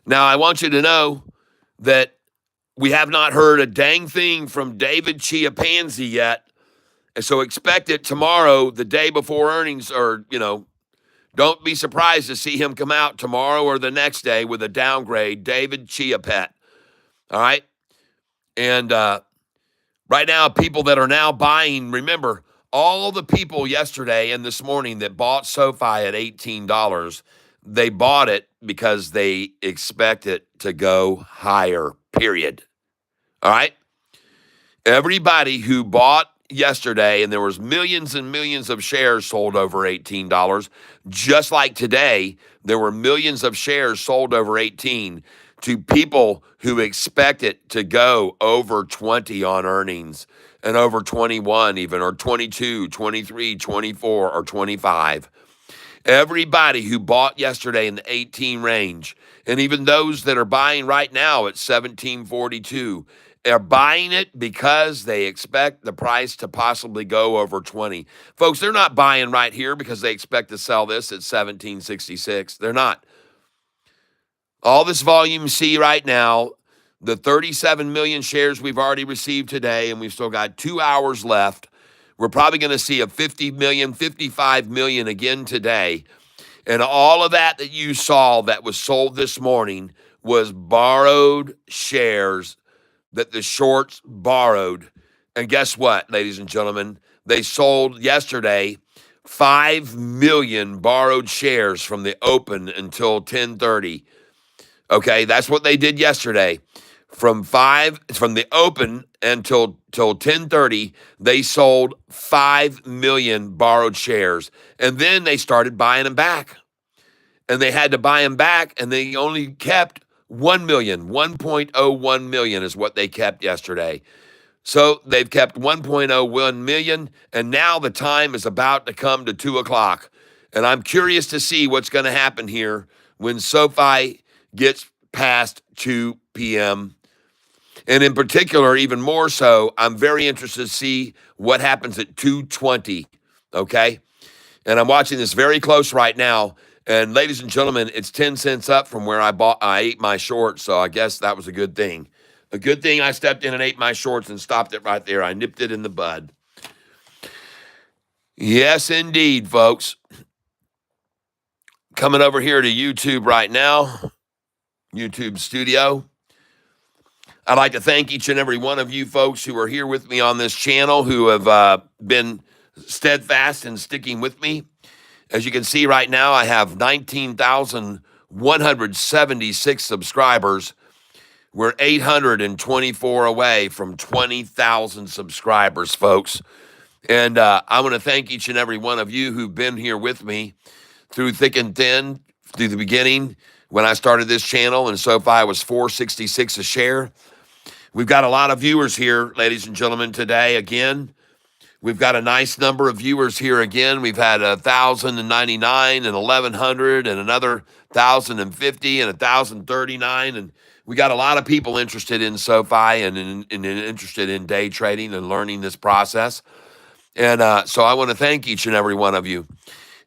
Speaker 6: Now, I want you to know that we have not heard a dang thing from David Chiapanzi yet. And so expect it tomorrow, the day before earnings, or, don't be surprised to see him come out tomorrow or the next day with a downgrade, David Chiapet. All right? And right now, people that are now buying, remember, all the people yesterday and this morning that bought SoFi at $18, they bought it because they expect it to go higher, period. All right? Everybody who bought yesterday, and there was millions and millions of shares sold over $18, just like today, there were millions of shares sold over 18 to people who expect it to go over 20 on earnings and over 21 even, or 22, 23, 24, or 25. Everybody who bought yesterday in the 18 range, and even those that are buying right now at 1742, are buying it because they expect the price to possibly go over 20. Folks, they're not buying right here because they expect to sell this at 1766. They're not. All this volume you see right now, the 37 million shares we've already received today, and we've still got 2 hours left. We're probably going to see a 50 million, 55 million again today. And all of that you saw that was sold this morning was borrowed shares that the shorts borrowed. And guess what, ladies and gentlemen? They sold yesterday 5 million borrowed shares from the open until 10:30. Okay, that's what they did yesterday. From the open until 10:30, they sold 5 million borrowed shares. And then they started buying them back. And they had to buy them back, and they only kept 1 million. 1.01 million is what they kept yesterday. So they've kept 1.01 million, and now the time is about to come to 2 o'clock. And I'm curious to see what's going to happen here when SoFi gets past 2 p.m. And in particular, even more so, I'm very interested to see what happens at 2:20, okay? And I'm watching this very close right now. And ladies and gentlemen, it's 10 cents up from where I ate my shorts, so I guess that was a good thing. A good thing I stepped in and ate my shorts and stopped it right there. I nipped it in the bud. Yes, indeed, folks. Coming over here to YouTube right now, YouTube studio. I'd like to thank each and every one of you folks who are here with me on this channel, who have been steadfast in sticking with me. As you can see right now, I have 19,176 subscribers. We're 824 away from 20,000 subscribers, folks. And I want to thank each and every one of you who've been here with me through thick and thin, through the beginning, when I started this channel, and SoFi was $4.66 a share. We've got a lot of viewers here, ladies and gentlemen, today again. We've got a nice number of viewers here again. We've had 1,099 and 1,100 and another 1,050 and 1,039. And we got a lot of people interested in SoFi and interested in day trading and learning this process. And so I want to thank each and every one of you.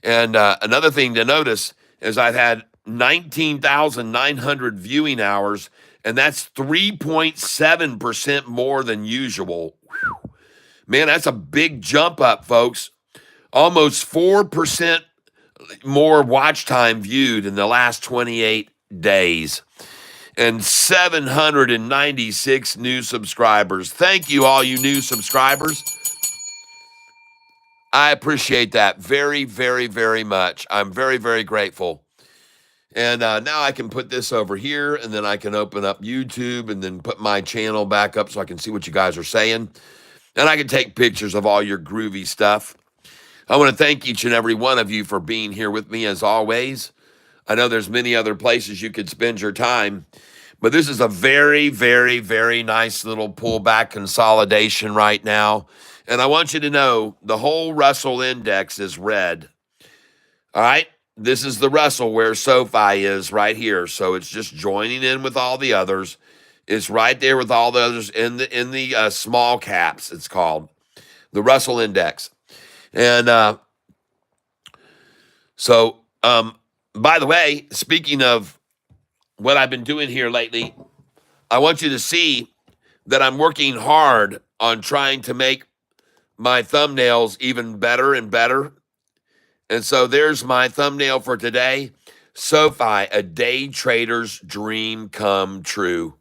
Speaker 6: And another thing to notice is I've had 19,900 viewing hours, and that's 3.7% more than usual. Whew. Man, that's a big jump up, folks. Almost 4% more watch time viewed in the last 28 days. And 796 new subscribers. Thank you, all you new subscribers. I appreciate that very, very, very much. I'm very, very grateful. And now I can put this over here, and then I can open up YouTube and then put my channel back up so I can see what you guys are saying. And I can take pictures of all your groovy stuff. I want to thank each and every one of you for being here with me as always. I know there's many other places you could spend your time, But this is a very, very, very nice little pullback consolidation right now. And I want you to know the whole Russell index is red. All right. This is the Russell where SoFi is right here. So it's just joining in with all the others. It's right there with all the others in the small caps, it's called. The Russell index. And so, by the way, speaking of what I've been doing here lately, I want you to see that I'm working hard on trying to make my thumbnails even better and better. And so there's my thumbnail for today. SoFi, a day trader's dream come true.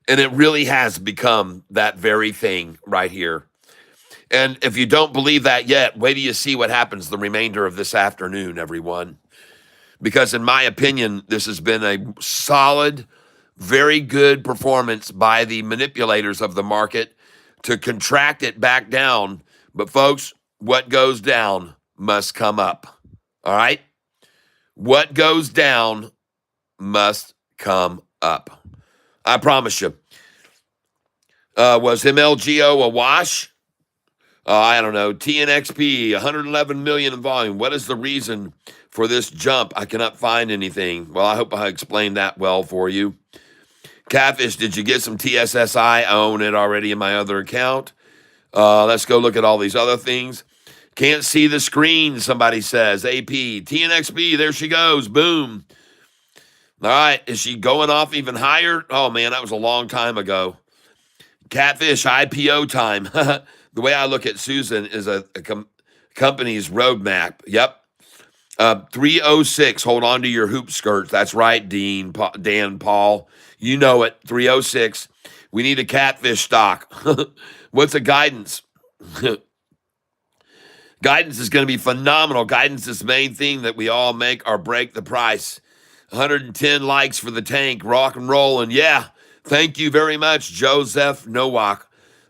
Speaker 6: And it really has become that very thing right here. And if you don't believe that yet, wait till you see what happens the remainder of this afternoon, everyone. Because in my opinion, this has been a solid, very good performance by the manipulators of the market to contract it back down. But folks, what goes down must come up. All right? What goes down must come up. I promise you. Was MLGO a wash? I don't know. TNXP, 111 million in volume. What is the reason for this jump? I cannot find anything. Well, I hope I explained that well for you. Catfish, did you get some TSSI? I own it already in my other account. Let's go look at all these other things. Can't see the screen, somebody says. AP, TNXP, there she goes. Boom. All right, is she going off even higher? Oh, man, that was a long time ago. Catfish, IPO time. The way I look at Susan is a company's roadmap. Yep. 306, hold on to your hoop skirts. That's right, Dan Paul. You know it, 306. We need a Catfish stock. What's the guidance? Guidance is going to be phenomenal. Guidance is the main thing that we all make or break the price. 110 likes for the tank, rock and roll. And yeah, thank you very much, Joseph Nowak.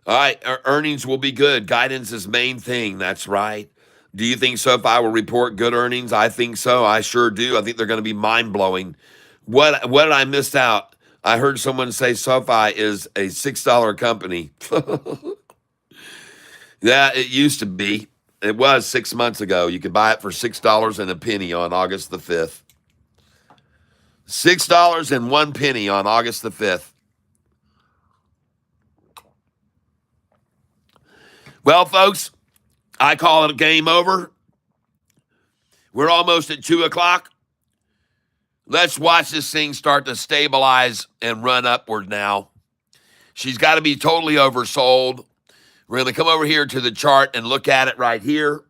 Speaker 6: All right, our earnings will be good. Guidance is main thing. That's right. Do you think SoFi will report good earnings? I think so. I sure do. I think they're going to be mind-blowing. What did I miss out? I heard someone say SoFi is a $6 company. Yeah, it used to be. It was 6 months ago. You could buy it for $6 and a penny on August the 5th. $6 and 1 penny on August the 5th. Well, folks, I call it a game over. We're almost at 2 o'clock. Let's watch this thing start to stabilize and run upward now. She's got to be totally oversold. We're going to come over here to the chart and look at it right here.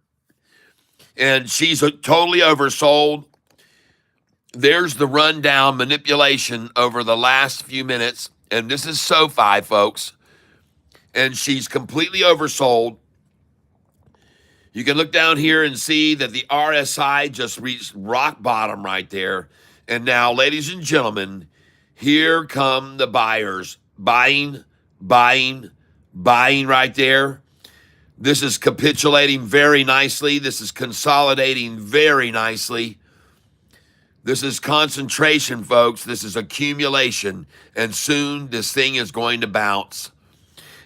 Speaker 6: And she's totally oversold. There's the rundown manipulation over the last few minutes. And this is SoFi, folks. And she's completely oversold. You can look down here and see that the RSI just reached rock bottom right there. And now, ladies and gentlemen, here come the buyers. Buying right there. This is capitulating very nicely. This is consolidating very nicely. This is concentration, folks. This is accumulation. And soon this thing is going to bounce.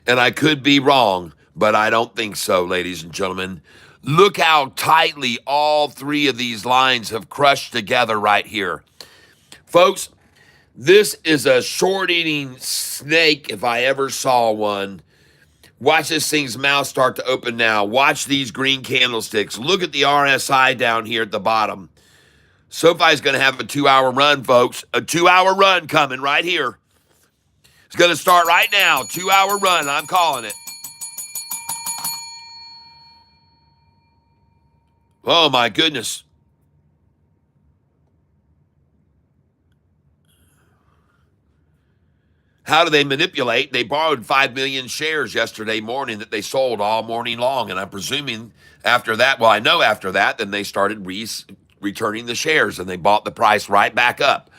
Speaker 6: And I could be wrong, but I don't think so, ladies and gentlemen. Look how tightly all three of these lines have crushed together right here. Folks, this is a short-eating snake if I ever saw one. Watch this thing's mouth start to open now. Watch these green candlesticks. Look at the RSI down here at the bottom. SoFi's going to have a 2-hour run, folks. A 2-hour run coming right here. It's going to start right now. 2-hour run. I'm calling it. Oh, my goodness. How do they manipulate? They borrowed 5 million shares yesterday morning that they sold all morning long. And I'm presuming after that, well, I know after that, then they started returning the shares and they bought the price right back up.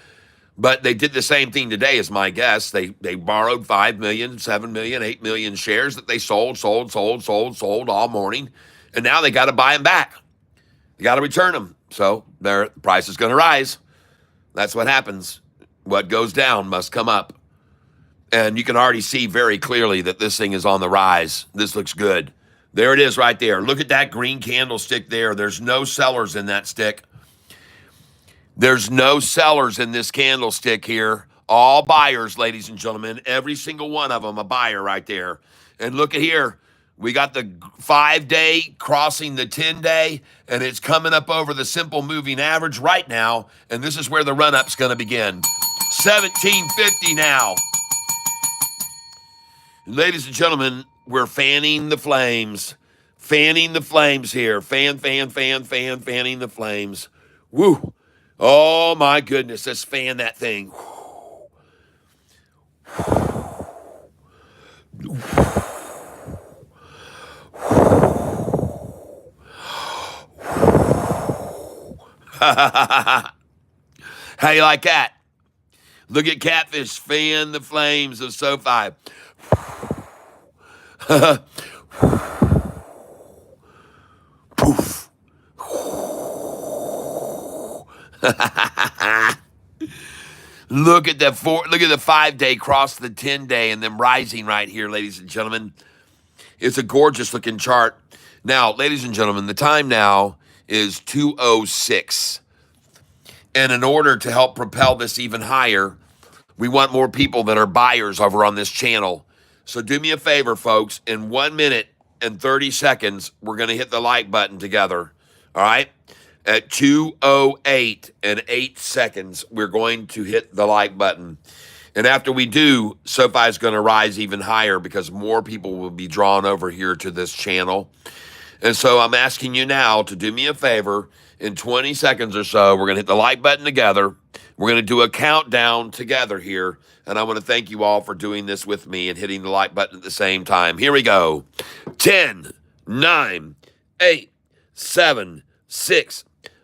Speaker 6: But they did the same thing today, is my guess. They borrowed 5 million, 7 million, 8 million shares that they sold all morning. And now they got to buy them back. They got to return them. So their price is going to rise. That's what happens. What goes down must come up. And you can already see very clearly that this thing is on the rise. This looks good. There it is right there. Look at that green candlestick there. There's no sellers in that stick. There's no sellers in this candlestick here. All buyers, ladies and gentlemen. Every single one of them a buyer right there. And look at here. We got the 5-day crossing the 10-day, and it's coming up over the simple moving average right now. And this is where the run-up's going to begin. 1750 now. Ladies and gentlemen, we're fanning the flames. Fanning the flames here. Fanning the flames. Woo. Oh, my goodness. Let's fan that thing. How you like that? Look at Catfish fan the flames of Sofi. Poof. Look at the 5-day cross the 10-day and then rising right here, ladies and gentlemen. It's a gorgeous looking chart. Now, ladies and gentlemen, the time now is 2:06. And in order to help propel this even higher, we want more people that are buyers over on this channel. So do me a favor, folks. In 1 minute and 30 seconds, we're going to hit the like button together. All right? At 2:08 and 8 seconds, we're going to hit the like button. And after we do, Sofi is going to rise even higher because more people will be drawn over here to this channel. And so I'm asking you now to do me a favor. In 20 seconds or so, we're going to hit the like button together. We're going to do a countdown together here. And I want to thank you all for doing this with me and hitting the like button at the same time. Here we go. 10, 9, 8, 7, 6,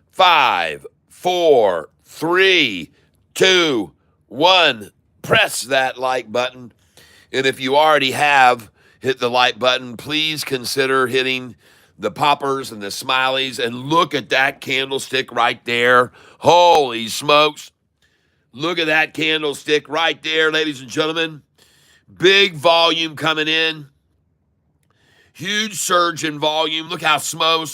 Speaker 6: 5, 4, 3, 2, 1. Press that like button. And if you already have hit the like button, please consider hitting the poppers and the smileys. And look at that candlestick right there. Holy smokes. Look at that candlestick right there, ladies and gentlemen. Big volume coming in. Huge surge in volume. Look how small,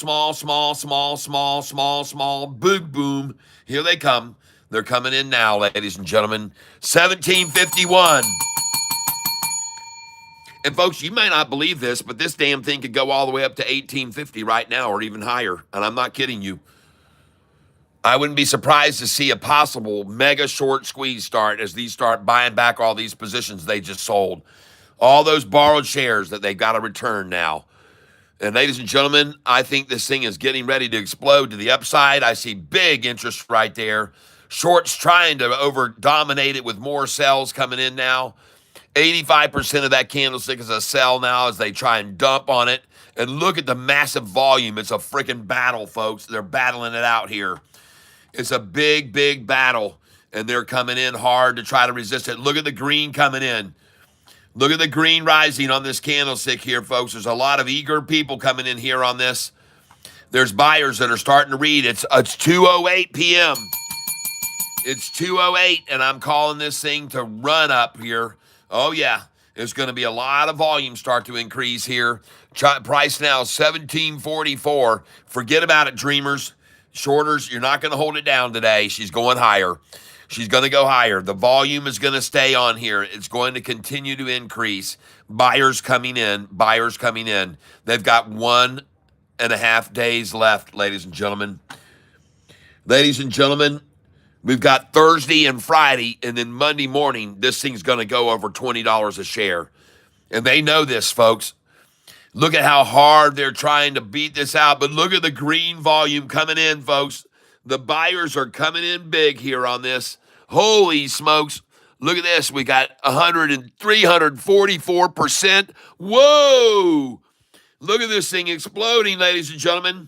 Speaker 6: boom, boom. Here they come. They're coming in now, ladies and gentlemen. 1751. And folks, you may not believe this, but this damn thing could go all the way up to 1850 right now or even higher. And I'm not kidding you. I wouldn't be surprised to see a possible mega short squeeze start as these start buying back all these positions they just sold. All those borrowed shares that they've got to return now. And ladies and gentlemen, I think this thing is getting ready to explode to the upside. I see big interest right there. Shorts trying to over-dominate it with more sells coming in now. 85% of that candlestick is a sell now as they try and dump on it. And look at the massive volume. It's a freaking battle, folks. They're battling it out here. It's a big, big battle. And they're coming in hard to try to resist it. Look at the green coming in. Look at the green rising on this candlestick here, folks. There's a lot of eager people coming in here on this. There's buyers that are starting to read. It's 2:08 p.m. It's 2:08, and I'm calling this thing to run up here. Oh, yeah. There's going to be a lot of volume start to increase here. Price now, $17.44. Forget about it, dreamers. Shorters, you're not going to hold it down today. She's going higher. She's going to go higher. The volume is going to stay on here. It's going to continue to increase. Buyers coming in. Buyers coming in. They've got 1.5 days left, ladies and gentlemen. Ladies and gentlemen, we've got Thursday and Friday, and then Monday morning, this thing's going to go over $20 a share. And they know this, folks. Look at how hard they're trying to beat this out. But look at the green volume coming in, folks. The buyers are coming in big here on this. Holy smokes. Look at this. We got 344%. Whoa. Look at this thing exploding, ladies and gentlemen.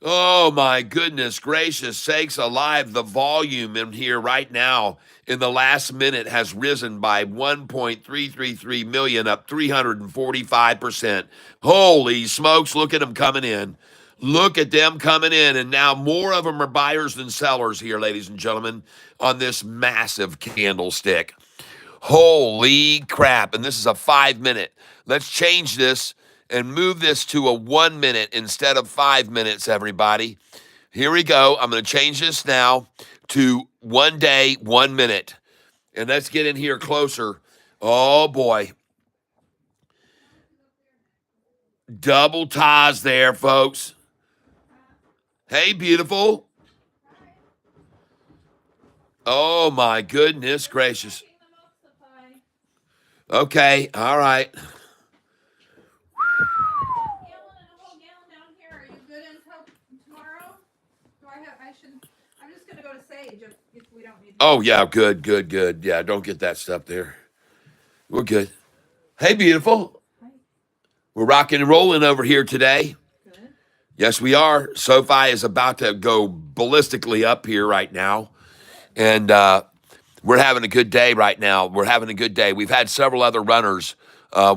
Speaker 6: Oh, my goodness gracious sakes alive. The volume in here right now in the last minute has risen by 1.333 million, up 345%. Holy smokes, look at them coming in. Look at them coming in, and now more of them are buyers than sellers here, ladies and gentlemen, on this massive candlestick. Holy crap. And this is a 5-minute. Let's change this and move this to a 1 minute instead of 5 minutes, everybody. Here we go. I'm going to change this now to 1 day, 1 minute. And let's get in here closer. Oh, boy. Double ties there, folks. Hey, beautiful. Oh, my goodness gracious. Okay, all right. Oh, yeah, good, good, good. Yeah, don't get that stuff there. We're good. Hey, beautiful. We're rocking and rolling over here today. Yes, we are. Sofi is about to go ballistically up here right now. And we're having a good day right now. We're having a good day. We've had several other runners.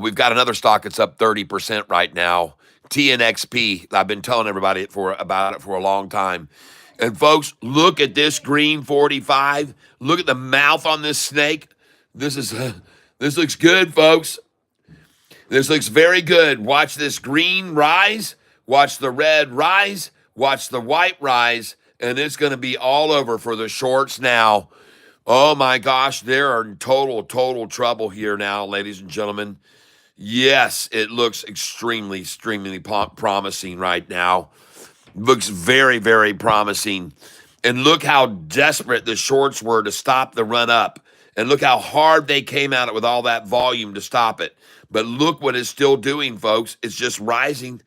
Speaker 6: We've got another stock that's up 30% right now. TNXP. I've been telling everybody about it for a long time. And folks, look at this green 45. Look at the mouth on this snake. This looks good, folks. This looks very good. Watch this green rise. Watch the red rise. Watch the white rise. And it's going to be all over for the shorts now. Oh my gosh, they're in total trouble here now, ladies and gentlemen. Yes, it looks extremely promising right now. Looks very promising. And look how desperate the shorts were to stop the run up. And look how hard they came at it with all that volume to stop it. But look what it's still doing, folks. It's just rising.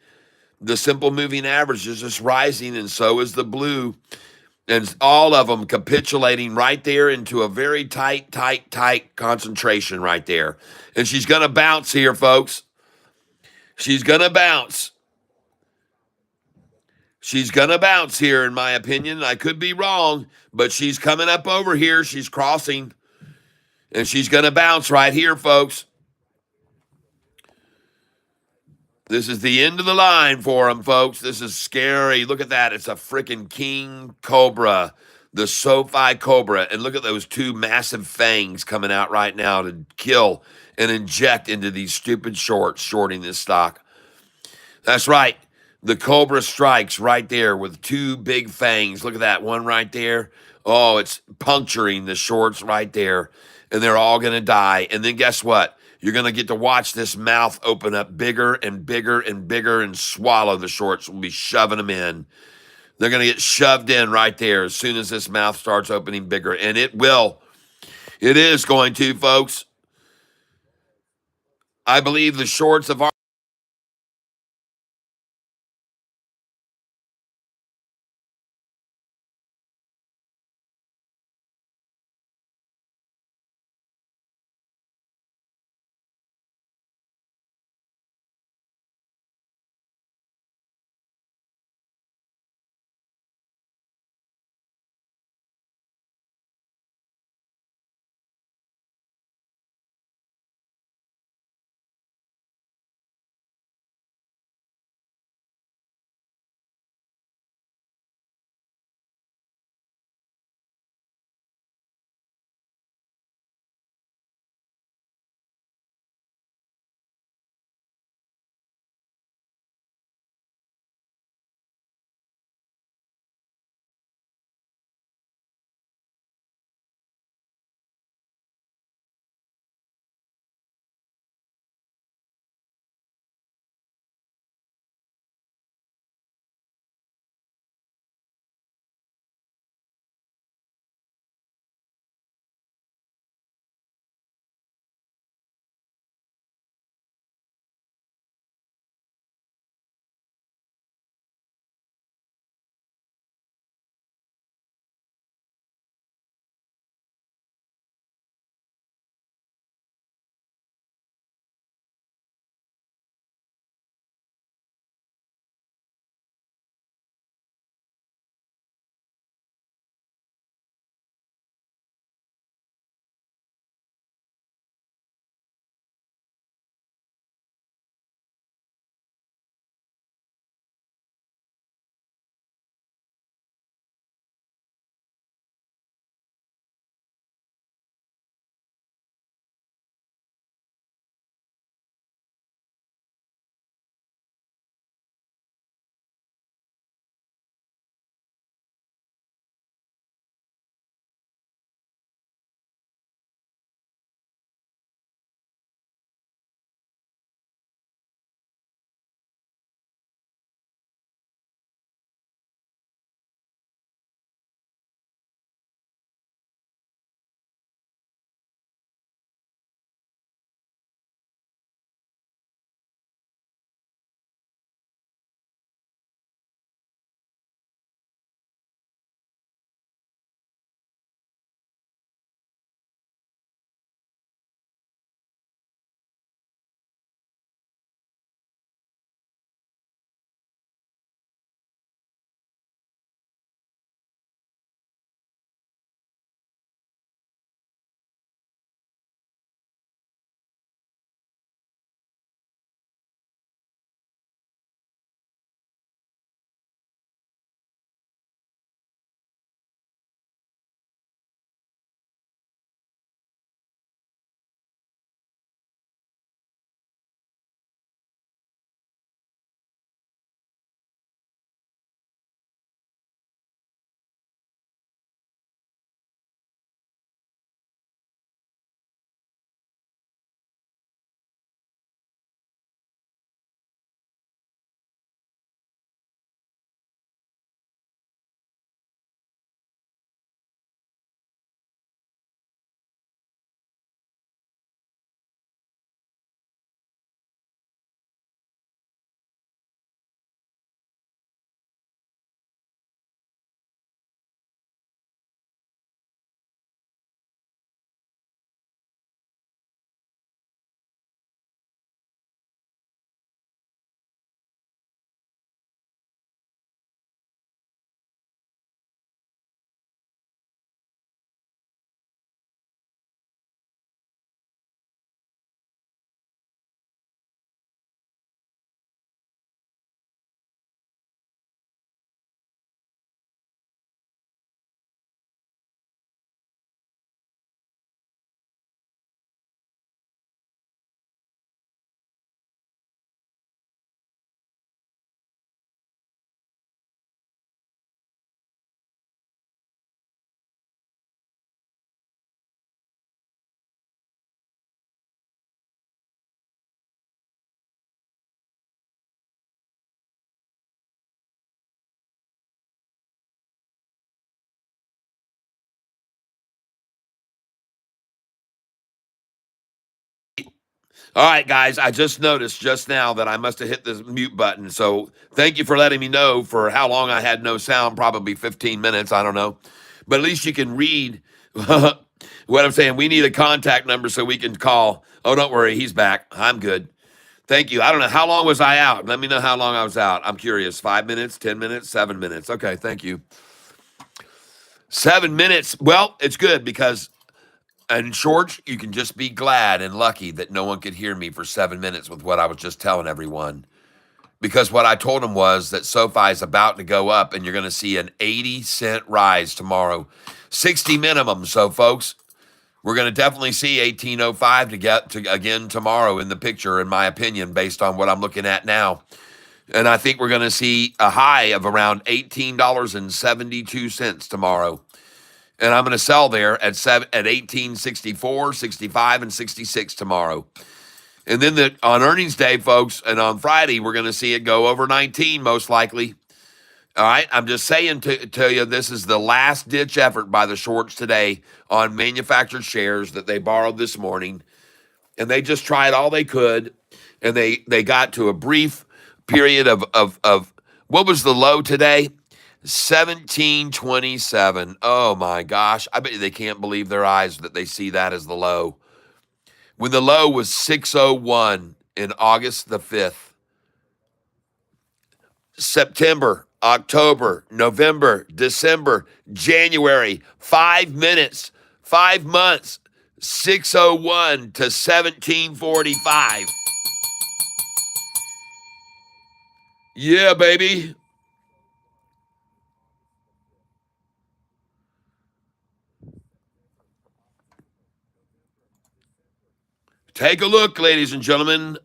Speaker 6: The simple moving average is just rising, and so is the blue. And all of them capitulating right there into a very tight concentration right there. And she's going to bounce here, folks. She's going to bounce. She's going to bounce here, in my opinion. I could be wrong, but she's coming up over here. She's crossing. And she's going to bounce right here, folks. This is the end of the line for them, folks. This is scary. Look at that. It's a freaking king cobra, the Sofi cobra. And look at those two massive fangs coming out right now to kill and inject into these stupid shorts, shorting this stock. That's right. The cobra strikes right there with two big fangs. Look at that one right there. Oh, it's puncturing the shorts right there. And they're all going to die. And then guess what? You're going to get to watch this mouth open up bigger and bigger and bigger and swallow the shorts. We'll be shoving them in. They're going to get shoved in right there as soon as this mouth starts opening bigger. And it will. It is going to, folks. I believe the shorts of our All right, guys, I just noticed just now that I must have hit the mute button. So thank you for letting me know for how long I had no sound, probably 15 minutes. I don't know. But at least you can read what I'm saying. We need a contact number so we can call. Oh, don't worry. He's back. I'm good. Thank you. I don't know. How long was I out? Let me know how long I was out. I'm curious. 5 minutes, 10 minutes, 7 minutes. Okay, thank you. 7 minutes. Well, it's good because in short, you can just be glad and lucky that no one could hear me for 7 minutes with what I was just telling everyone. Because what I told them was that SoFi is about to go up and you're going to see an 80-cent rise tomorrow. 60 minimum. So, folks, we're going to definitely see 1805 to get to again tomorrow in the picture, in my opinion, based on what I'm looking at now. And I think we're going to see a high of around $18.72 tomorrow. And I'm going to sell there at 1864, 65, and 66 tomorrow. And then on earnings day, folks, and on Friday, we're going to see it go over 19 most likely. All right, I'm just saying to you, this is the last ditch effort by the shorts today on manufactured shares that they borrowed this morning. And they just tried all they could. And they got to a brief period of what was the low today? 1727. Oh my gosh. I bet they can't believe their eyes that they see that as the low. When the low was 601 in August the 5th. September, October, November, December, January, 5 minutes, 5 months, 601 to 1745. Yeah, baby. Take a look, ladies and gentlemen,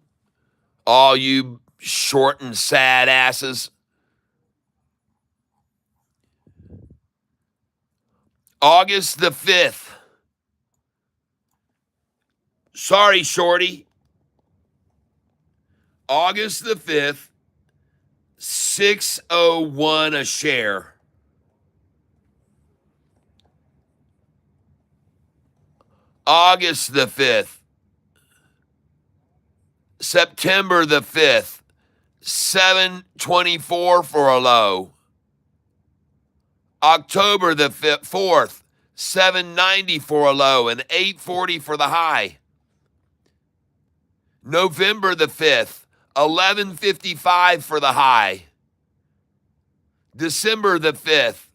Speaker 6: all you short and sad asses. August the 5th. Sorry, Shorty. August the 5th, 601 a share. August the 5th. September the 5th, 724 for a low. October the 4th, 790 for a low and 840 for the high. November the 5th, 1155 for the high. December the 5th,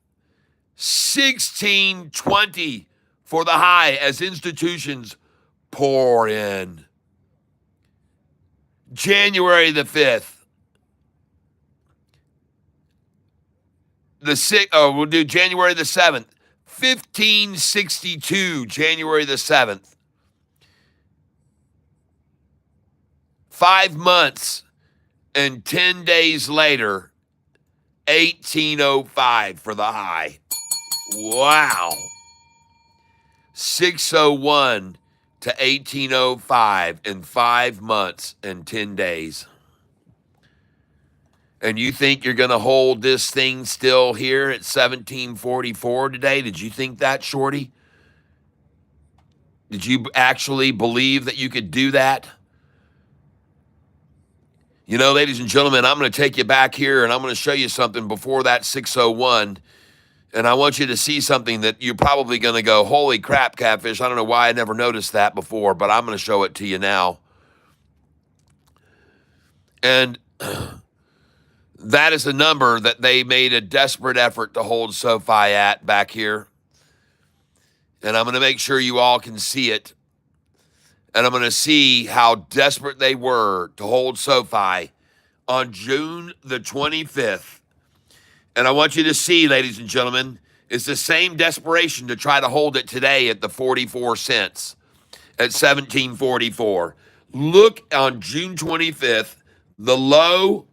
Speaker 6: 1620 for the high as institutions pour in. January the 5th. We'll do January the 7th. 1562, January the 7th. 5 months and 10 days later, 1805 for the high. Wow. 601 to 1805 in 5 months and 10 days. And you think you're going to hold this thing still here at 1744 today? Did you think that, Shorty? Did you actually believe that you could do that? You know, ladies and gentlemen, I'm going to take you back here and I'm going to show you something before that 601. And I want you to see something that you're probably going to go, holy crap, Catfish. I don't know why I never noticed that before, but I'm going to show it to you now. And that is a number that they made a desperate effort to hold SoFi at back here. And I'm going to make sure you all can see it. And I'm going to see how desperate they were to hold SoFi on June the 25th. And I want you to see, ladies and gentlemen, it's the same desperation to try to hold it today at the 44 cents, at 1744. Look on June 25th, the low,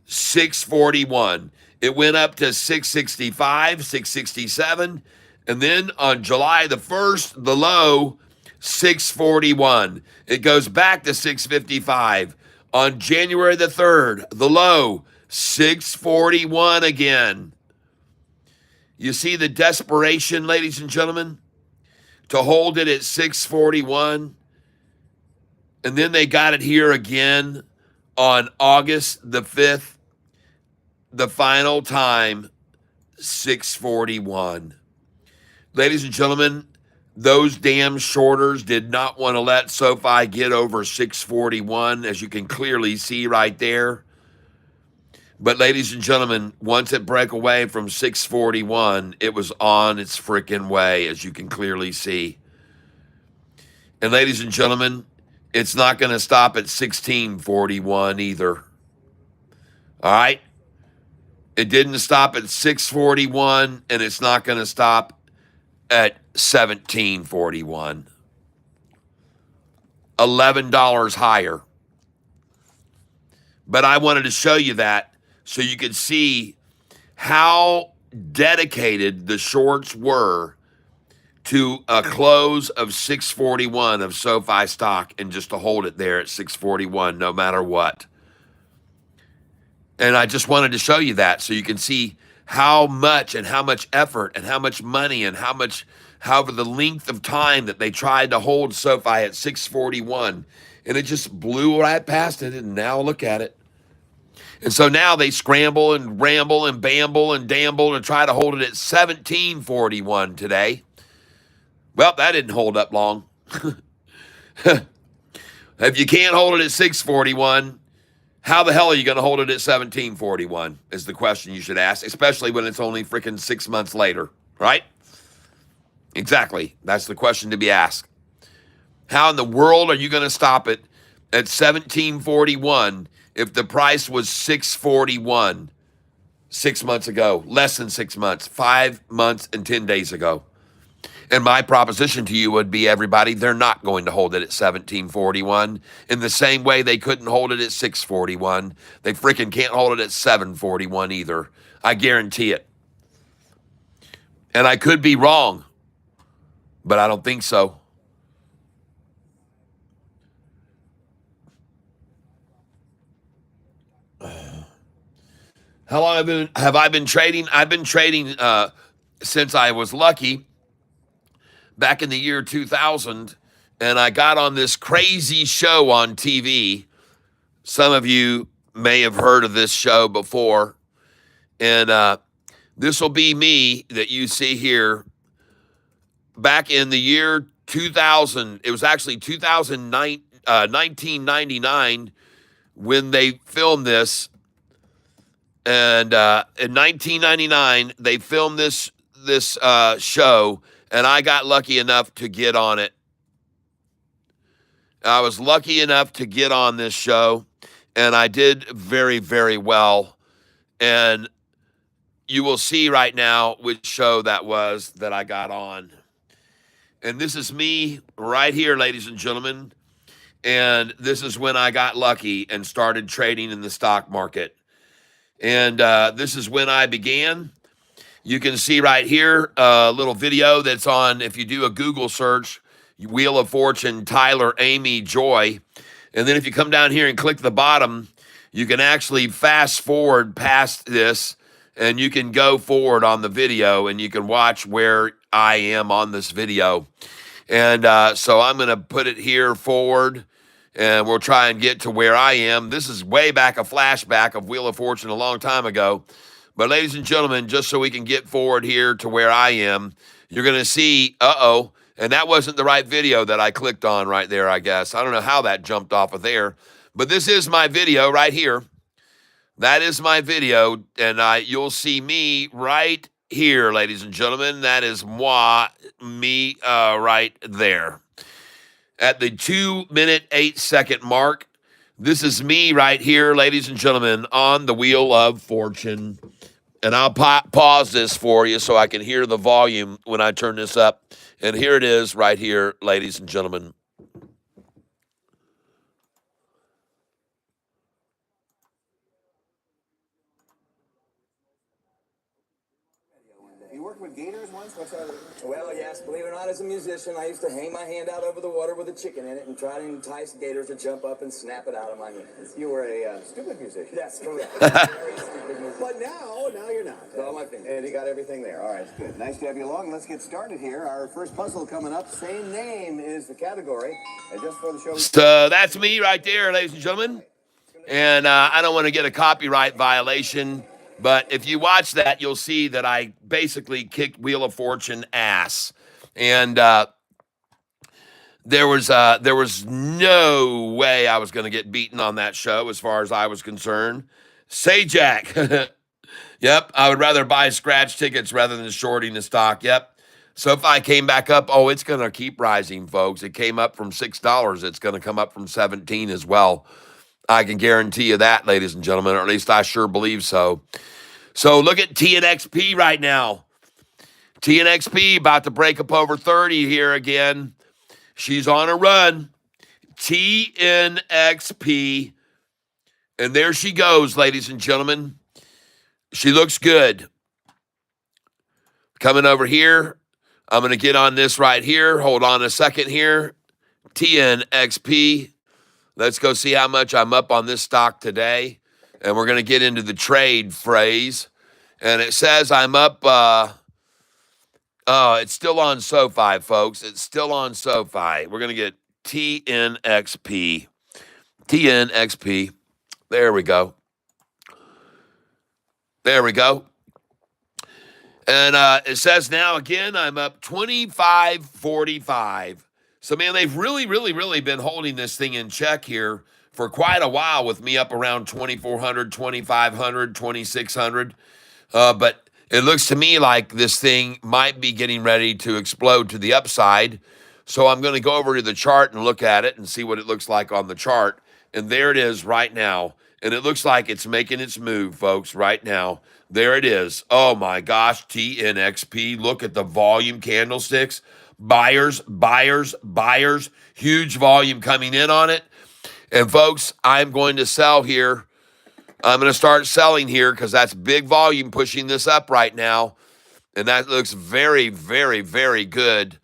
Speaker 6: 641. It went up to 665, 667. And then on July the 1st, the low, 641. It goes back to 655. On January the 3rd, the low, 641 again. You see the desperation, ladies and gentlemen, to hold it at 641. And then they got it here again on August the 5th, the final time, 641. Ladies and gentlemen, those damn shorters did not want to let SoFi get over 641, as you can clearly see right there. But ladies and gentlemen, once it broke away from 641, it was on its freaking way, as you can clearly see. And ladies and gentlemen, it's not going to stop at 1641 either. All right? It didn't stop at 641, and it's not going to stop at 1741. $11 higher. But I wanted to show you that so you could see how dedicated the shorts were to a close of 641 of SoFi stock and just to hold it there at 641 no matter what. And I just wanted to show you that so you can see how much and how much effort and how much money and however the length of time that they tried to hold SoFi at 641. And it just blew right past it, and now look at it. And so now they scramble and ramble and bamble and damble to try to hold it at 1741 today. Well, that didn't hold up long. If you can't hold it at 641, how the hell are you going to hold it at 1741 is the question you should ask, especially when it's only freaking 6 months later, right? Exactly. That's the question to be asked. How in the world are you going to stop it at 1741 if the price was 641 6 months ago, less than 6 months, 5 months and 10 days ago? And my proposition to you would be, everybody, they're not going to hold it at 1741 in the same way they couldn't hold it at 641. They freaking can't hold it at 741 either. I guarantee it. And I could be wrong, but I don't think so. How long have I been trading? I've been trading since I was lucky back in the year 2000, and I got on this crazy show on TV. Some of you may have heard of this show before, and this will be me that you see here. Back in the year 2000, it was actually 2009, 1999 when they filmed this. And in 1999, they filmed this show, and I got lucky enough to get on it. I was lucky enough to get on this show, and I did very, very well. And you will see right now which show that was that I got on. And this is me right here, ladies and gentlemen. And this is when I got lucky and started trading in the stock market. And this is when I began. You can see right here a little video that's on, if you do a Google search, Wheel of Fortune, Tyler, Amy, Joy. And then if you come down here and click the bottom, you can actually fast forward past this, and you can go forward on the video, and you can watch where I am on this video. And so I'm going to put it here forward, and we'll try and get to where I am. This is way back, a flashback of Wheel of Fortune a long time ago. But ladies and gentlemen, just so we can get forward here to where I am, you're going to see, and that wasn't the right video that I clicked on right there, I guess. I don't know how that jumped off of there. But this is my video right here. That is my video, and you'll see me right here, ladies and gentlemen. That is me right there. At the 2-minute, 8-second mark, this is me right here, ladies and gentlemen, on the Wheel of Fortune. And I'll pause this for you so I can hear the volume when I turn this up. And here it is right here, ladies and gentlemen.
Speaker 7: If you work work with gators once? Well, yes, believe it or not, as a musician, I used to hang my hand out over the water with a chicken in it and try to entice gators to jump up and snap it out of my hands. You were a stupid musician. Yes, correct. Very stupid musician. But now you're not. All my fingers. And you got everything there. All right, good. Nice to have you along. Let's get started here. Our first puzzle coming up. Same name is the category. And just for the show.
Speaker 6: So that's me right there, ladies and gentlemen. And I don't want to get a copyright violation, but if you watch that, you'll see that I basically kicked Wheel of Fortune ass. And there was no way I was going to get beaten on that show as far as I was concerned. Say Jack. Yep, I would rather buy scratch tickets rather than shorting the stock. Yep. SoFi came back up. Oh, it's going to keep rising, folks. It came up from $6. It's going to come up from 17 as well. I can guarantee you that, ladies and gentlemen, or at least I sure believe so. So look at TNXP right now. TNXP about to break up over 30 here again. She's on a run. TNXP. And there she goes, ladies and gentlemen. She looks good. Coming over here. I'm going to get on this right here. Hold on a second here. TNXP. Let's go see how much I'm up on this stock today. And we're going to get into the trade phrase. And it says I'm up. It's still on SoFi, folks. It's still on SoFi. We're going to get TNXP. TNXP. There we go. There we go. And it says now again, I'm up 25.45. So, man, they've really been holding this thing in check here for quite a while with me up around 2,400, 2,500, 2,600. But it looks to me like this thing might be getting ready to explode to the upside. So I'm going to go over to the chart and look at it and see what it looks like on the chart. And there it is right now. And it looks like it's making its move, folks, right now. There it is. Oh, my gosh, TNXP. Look at the volume candlesticks. Buyers, huge volume coming in on it. And folks, I'm going to sell here. I'm going to start selling here because that's big volume pushing this up right now. And that looks very good.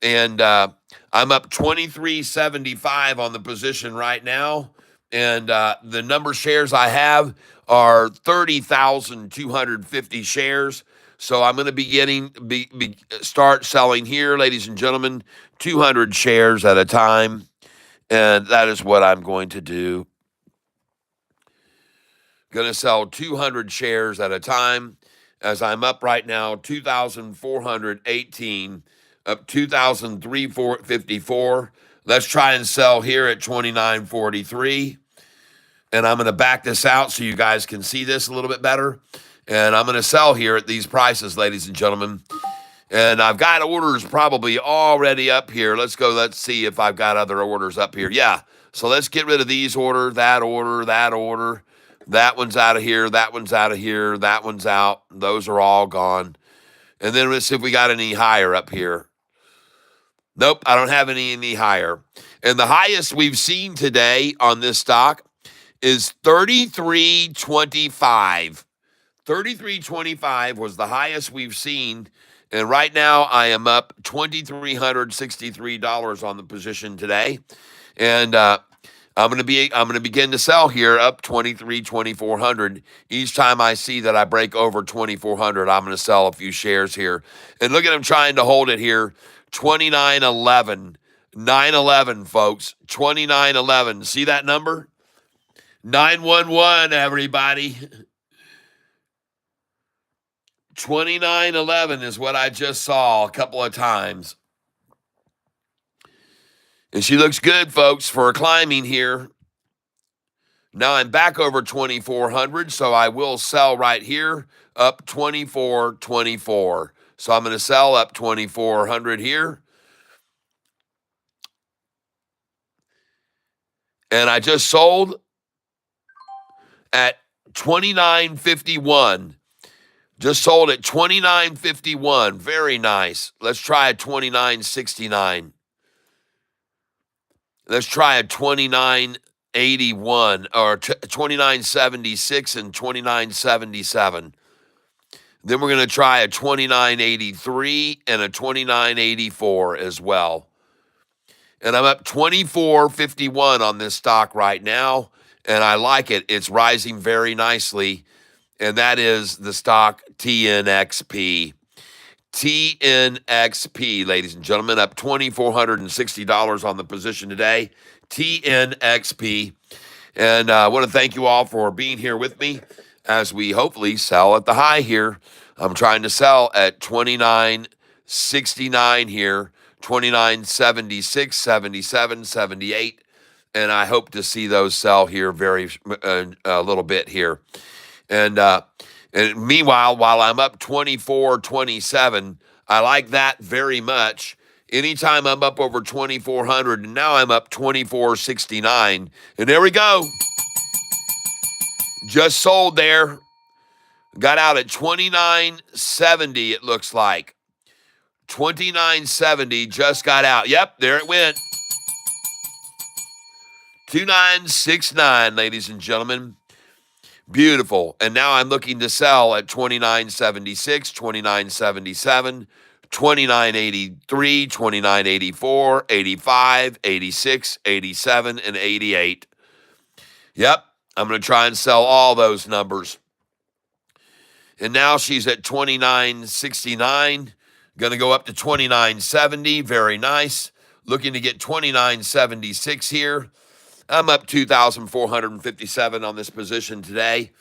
Speaker 6: And I'm up 23.75 on the position right now. And the number of shares I have are 30,250 shares. So I'm going to start selling here, ladies and gentlemen, 200 shares at a time. And that is what I'm going to do. Going to sell 200 shares at a time as I'm up right now, 2,418, up 2,354. Let's try and sell here at 29.43. And I'm going to back this out so you guys can see this a little bit better. And I'm going to sell here at these prices, ladies and gentlemen. And I've got orders probably already up here. Let's go. Let's see if I've got other orders up here. Yeah. So let's get rid of these order, that order, that order. That one's out of here. That one's out of here. That one's out. Those are all gone. And then let's see if we got any higher up here. Nope, I don't have any higher. And the highest we've seen today on this stock is 33.25. 33.25 was the highest we've seen. And right now I am up $2,363 on the position today. And I'm going to begin to sell here up 2,400. Each time I see that I break over 2,400, I'm going to sell a few shares here. And look at them trying to hold it here. 29.11. 911, folks. 29.11. See that number? 911, everybody. 29.11 is what I just saw a couple of times. And she looks good, folks, for climbing here. Now I'm back over 2,400, so I will sell right here up 24.24. So I'm going to sell up 2,400 here. And I just sold at 29.51. Just sold at 29.51. Very nice. Let's try a 29.69. Let's try a 29.81 or 29.76 and 29.77. Then we're going to try a 29.83 and a 29.84 as well. And I'm up 24.51 on this stock right now, and I like it. It's rising very nicely, and that is the stock TNXP. TNXP, ladies and gentlemen, up $2,460 on the position today. TNXP. And I want to thank you all for being here with me as we hopefully sell at the high here. I'm trying to sell at 29.69 here, 29.76, 77, 78. And I hope to see those sell here very a little bit here. And meanwhile, while I'm up 24.27, I like that very much. Anytime I'm up over 2,400, and now I'm up 24.69. And there we go. Just sold there. Got out at 29.70, it looks like. 29.70 just got out. Yep, there it went. 2969, ladies and gentlemen. Beautiful. And now I'm looking to sell at 29.76, 29.77, 29.83, 29.84, 85, 86, 87, and 88. Yep, I'm going to try and sell all those numbers. And now she's at 29.69, going to go up to 29.70. Very nice. Looking to get 29.76 here. I'm up 2,457 on this position today,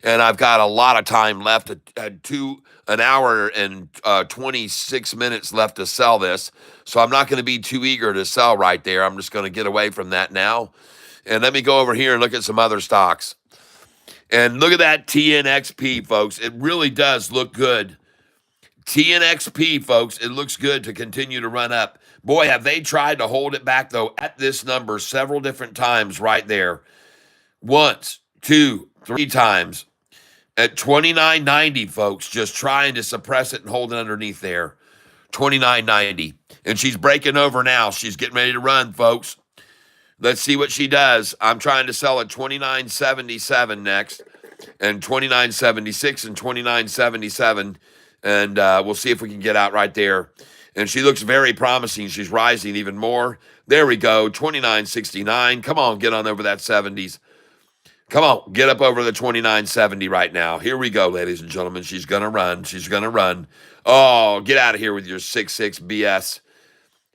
Speaker 6: and I've got a lot of time left. An hour and 26 minutes left to sell this, so I'm not going to be too eager to sell right there. I'm just going to get away from that now, and let me go over here and look at some other stocks. And look at that TNXP, folks. It really does look good. TNXP, folks, it looks good to continue to run up. Boy, have they tried to hold it back, though, at this number several different times right there. Once, two, three times. At 29.90, folks, just trying to suppress it and hold it underneath there. 29.90. And she's breaking over now. She's getting ready to run, folks. Let's see what she does. I'm trying to sell at 29.77 next, and 29.76 and 29.77. And we'll see if we can get out right there. And she looks very promising. She's rising even more. There we go, 29.69. Come on, get on over that 70s. Come on, get up over the 29.70 right now. Here we go, ladies and gentlemen. She's going to run. She's going to run. Oh, get out of here with your 6.6 BS.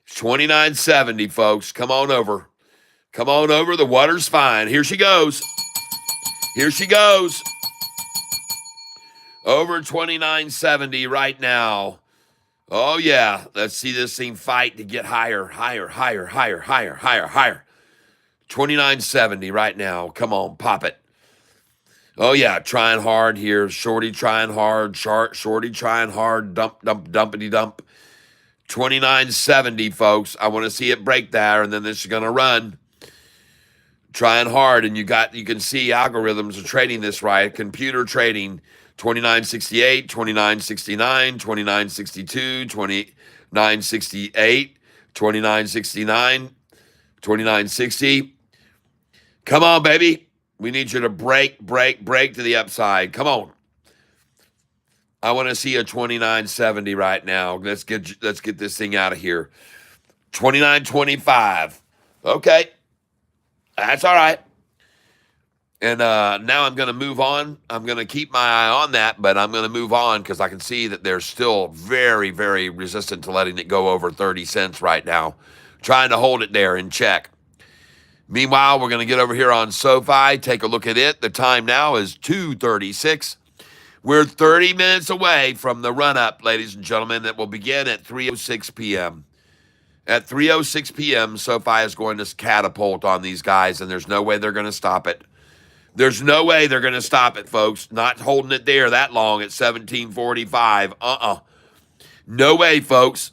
Speaker 6: 29.70, folks. Come on over. Come on over. The water's fine. Here she goes. Here she goes. Over 29.70 right now. Oh, yeah. Let's see this thing fight to get higher, higher, higher, higher, higher, higher, higher. 29.70 right now. Come on, pop it. Oh, yeah. Trying hard here. Shorty trying hard. Shorty trying hard. Dump, dump, dumpity dump. 29.70, folks. I want to see it break there, and then this is going to run. Trying hard, and you can see algorithms are trading this right. Computer trading. 29.68, 29.69, 29.62, 29.68, 29.69, 29.60. Come on, baby. We need you to break to the upside. Come on. I want to see a 29.70 right now. Let's get this thing out of here. 29.25. Okay. That's all right. And now I'm going to move on. I'm going to keep my eye on that, but I'm going to move on because I can see that they're still very, very resistant to letting it go over 30 cents right now. Trying to hold it there in check. Meanwhile, we're going to get over here on Sofi, take a look at it. The time now is 2:36. We're 30 minutes away from the run-up, ladies and gentlemen, that will begin at 3:06 p.m. At 3:06 p.m., Sofi is going to catapult on these guys, and there's no way they're going to stop it. There's no way they're going to stop it, folks. Not holding it there that long at 17.45. No way, folks.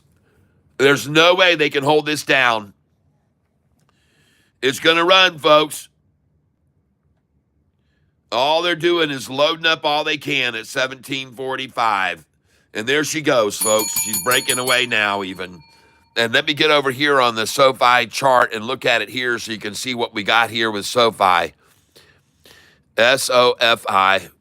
Speaker 6: There's no way they can hold this down. It's going to run, folks. All they're doing is loading up all they can at 17.45. And there she goes, folks. She's breaking away now even. And let me get over here on the Sofi chart and look at it here so you can see what we got here with Sofi. SOFI.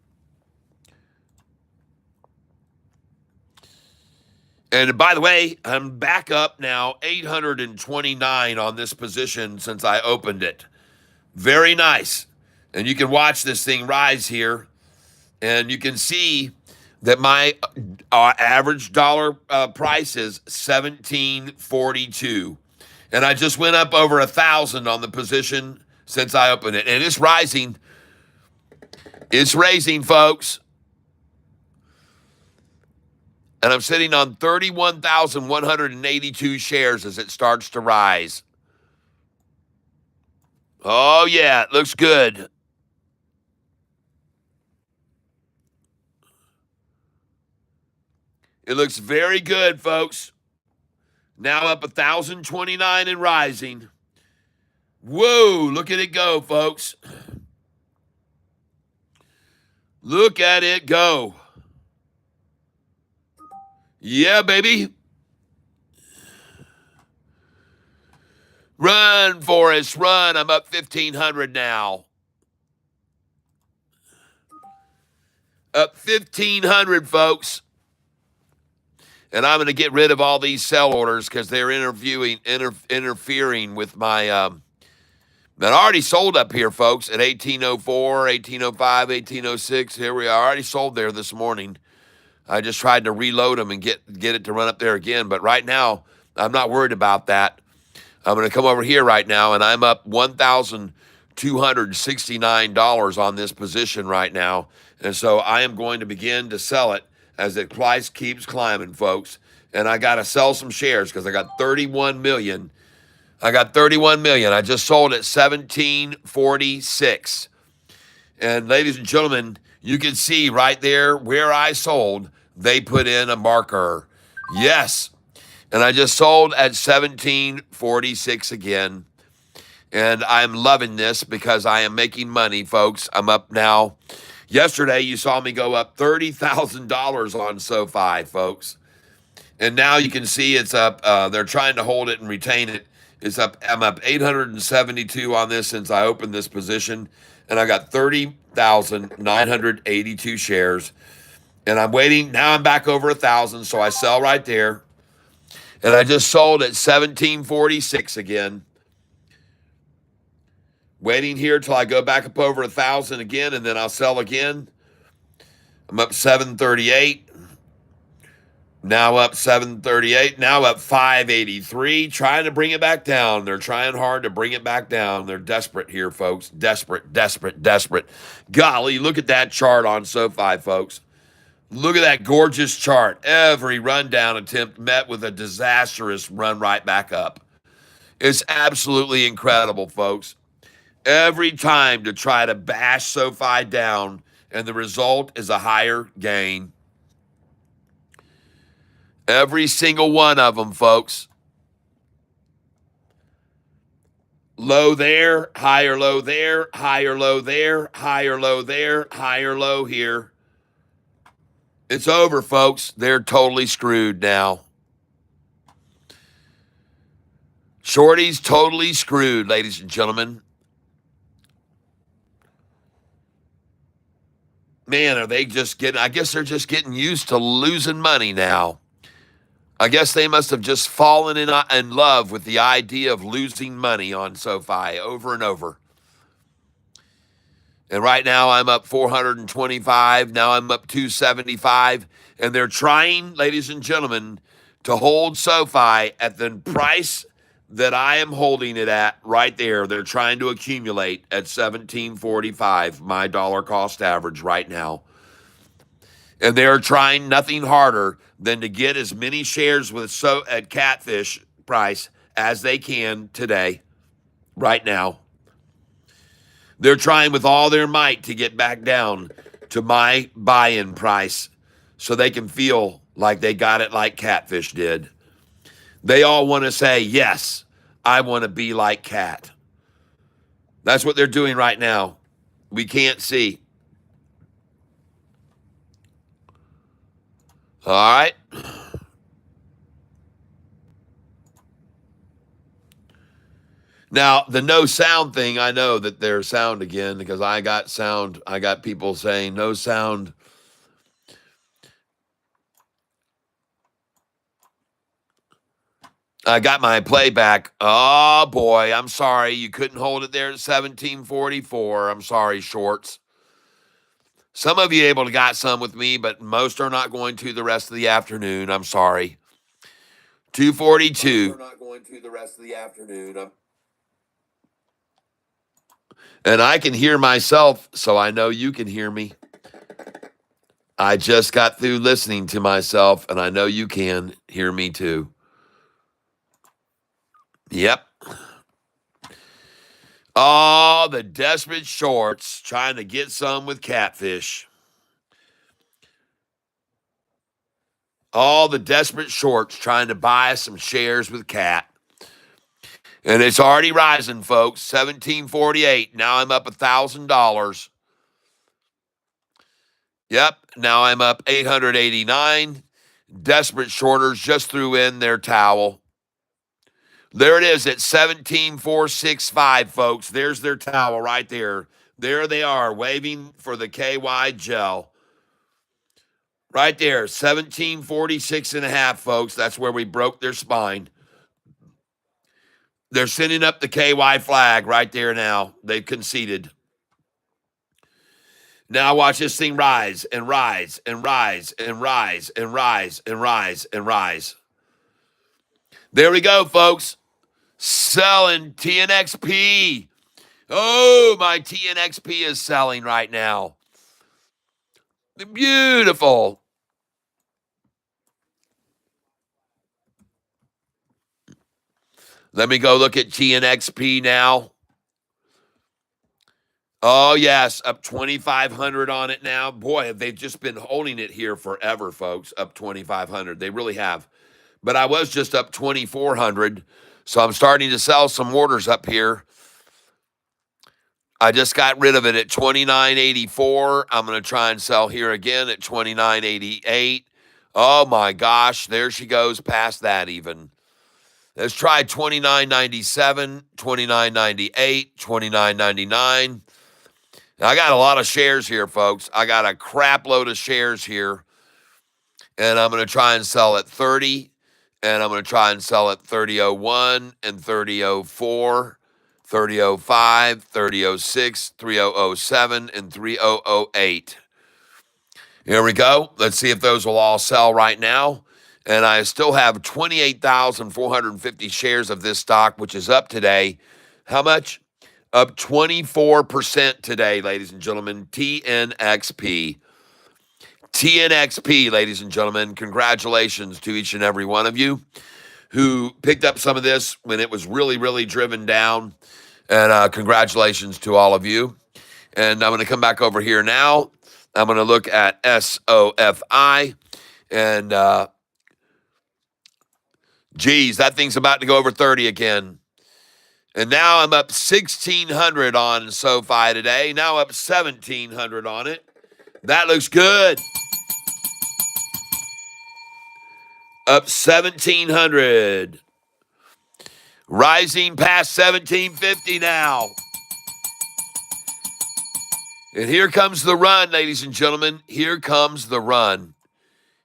Speaker 6: And by the way, I'm back up now, 829 on this position since I opened it. Very nice. And you can watch this thing rise here. And you can see that my average dollar price is 17.42. And I just went up over 1,000 on the position since I opened it. And it's rising. It's raising, folks. And I'm sitting on 31,182 shares as it starts to rise. Oh, yeah, it looks good. It looks very good, folks. Now up 1,029 and rising. Whoa, look at it go, folks. Look at it go. Yeah, baby. Run, Forrest, run. I'm up 1,500 now. Up 1,500, folks. And I'm going to get rid of all these sell orders because they're interfering with my. But I already sold up here, folks, at 1804, 1805, 1806. Here we are. I already sold there this morning. I just tried to reload them and get it to run up there again. But right now, I'm not worried about that. I'm going to come over here right now, and I'm up $1,269 on this position right now. And so I am going to begin to sell it as the price keeps climbing, folks. And I got to sell some shares because I got 31 million. I just sold at 17.46. And ladies and gentlemen, you can see right there where I sold, they put in a marker. Yes. And I just sold at 17.46 again. And I'm loving this because I am making money, folks. I'm up now. Yesterday, you saw me go up $30,000 on Sofi, folks. And now you can see it's up. They're trying to hold it and retain it. It's up. I'm up 872 on this since I opened this position. And I got 30,982 shares. And I'm waiting. Now I'm back over 1,000, so I sell right there. And I just sold at 17.46 again. Waiting here till I go back up over 1,000 again, and then I'll sell again. I'm up 738. Now up 738. Now up 583. Trying to bring it back down. They're trying hard to bring it back down. They're desperate here, folks. Desperate, desperate, desperate. Golly, look at that chart on Sofi, folks. Look at that gorgeous chart. Every rundown attempt met with a disastrous run right back up. It's absolutely incredible, folks. Every time to try to bash Sofi down, and the result is a higher gain. Every single one of them, folks. Low there, higher low there, higher low there, higher low there, higher low here. It's over, folks. They're totally screwed now. Shorty's totally screwed, ladies and gentlemen. Man, are they just getting, I guess they're just getting used to losing money now. I guess they must have just fallen in love with the idea of losing money on Sofi over and over. And right now I'm up 425. Now I'm up 275. And they're trying, ladies and gentlemen, to hold Sofi at the price that I am holding it at right there. They're trying to accumulate at 17.45, my dollar cost average right now. And they're trying nothing harder than to get as many shares at Catfish price as they can today, right now. They're trying with all their might to get back down to my buy-in price so they can feel like they got it like Catfish did. They all want to say, yes, I want to be like Cat. That's what they're doing right now. We can't see. All right. Now, the no sound thing, I know that there's sound again because I got sound. I got people saying no sound. I got my playback. Oh, boy. I'm sorry. You couldn't hold it there at 1744. I'm sorry, shorts. Some of you able to got some with me, but most are not going to the rest of the afternoon. I'm sorry. 242. Most are not going to the rest of the afternoon. And I can hear myself, so I know you can hear me. I just got through listening to myself, and I know you can hear me too. Yep. Oh, the desperate shorts trying to get some with Catfish. All the desperate shorts trying to buy some shares with Cat. And it's already rising, folks. 1748. Now I'm up $1,000. Yep. Now I'm up 889. Desperate shorters just threw in their towel. There it is at 17,465, folks. There's their towel right there. There they are, waving for the KY gel. Right there, 1746 and a half, folks. That's where we broke their spine. They're sending up the KY flag right there now. They've conceded. Now watch this thing rise and rise and rise and rise and rise and rise and rise. There we go, folks. Selling TNXP. Oh, my TNXP is selling right now. Beautiful. Let me go look at TNXP now. Oh, yes, up 2,500 on it now. Boy, they've just been holding it here forever, folks, up 2,500. They really have. But I was just up 2,400, so I'm starting to sell some orders up here. I just got rid of it at 29.84. I'm going to try and sell here again at 29.88. Oh, my gosh, there she goes past that even. Let's try 29.97, 29.98, 29.99. I got a lot of shares here, folks. I got a crap load of shares here. And I'm going to try and sell at 30. And I'm going to try and sell at 30.01 and 30.04, 30.05, 30.06, 30.07, and 30.08. Here we go. Let's see if those will all sell right now. And I still have 28,450 shares of this stock, which is up today. How much? Up 24% today, ladies and gentlemen. TNXP. TNXP, ladies and gentlemen. Congratulations to each and every one of you who picked up some of this when it was really, really driven down. And congratulations to all of you. And I'm going to come back over here now. I'm going to look at SOFI. And, geez, that thing's about to go over 30 again. And now I'm up 1,600 on SoFi today. Now up 1,700 on it. That looks good. Up 1,700. Rising past 1,750 now. And here comes the run, ladies and gentlemen. Here comes the run.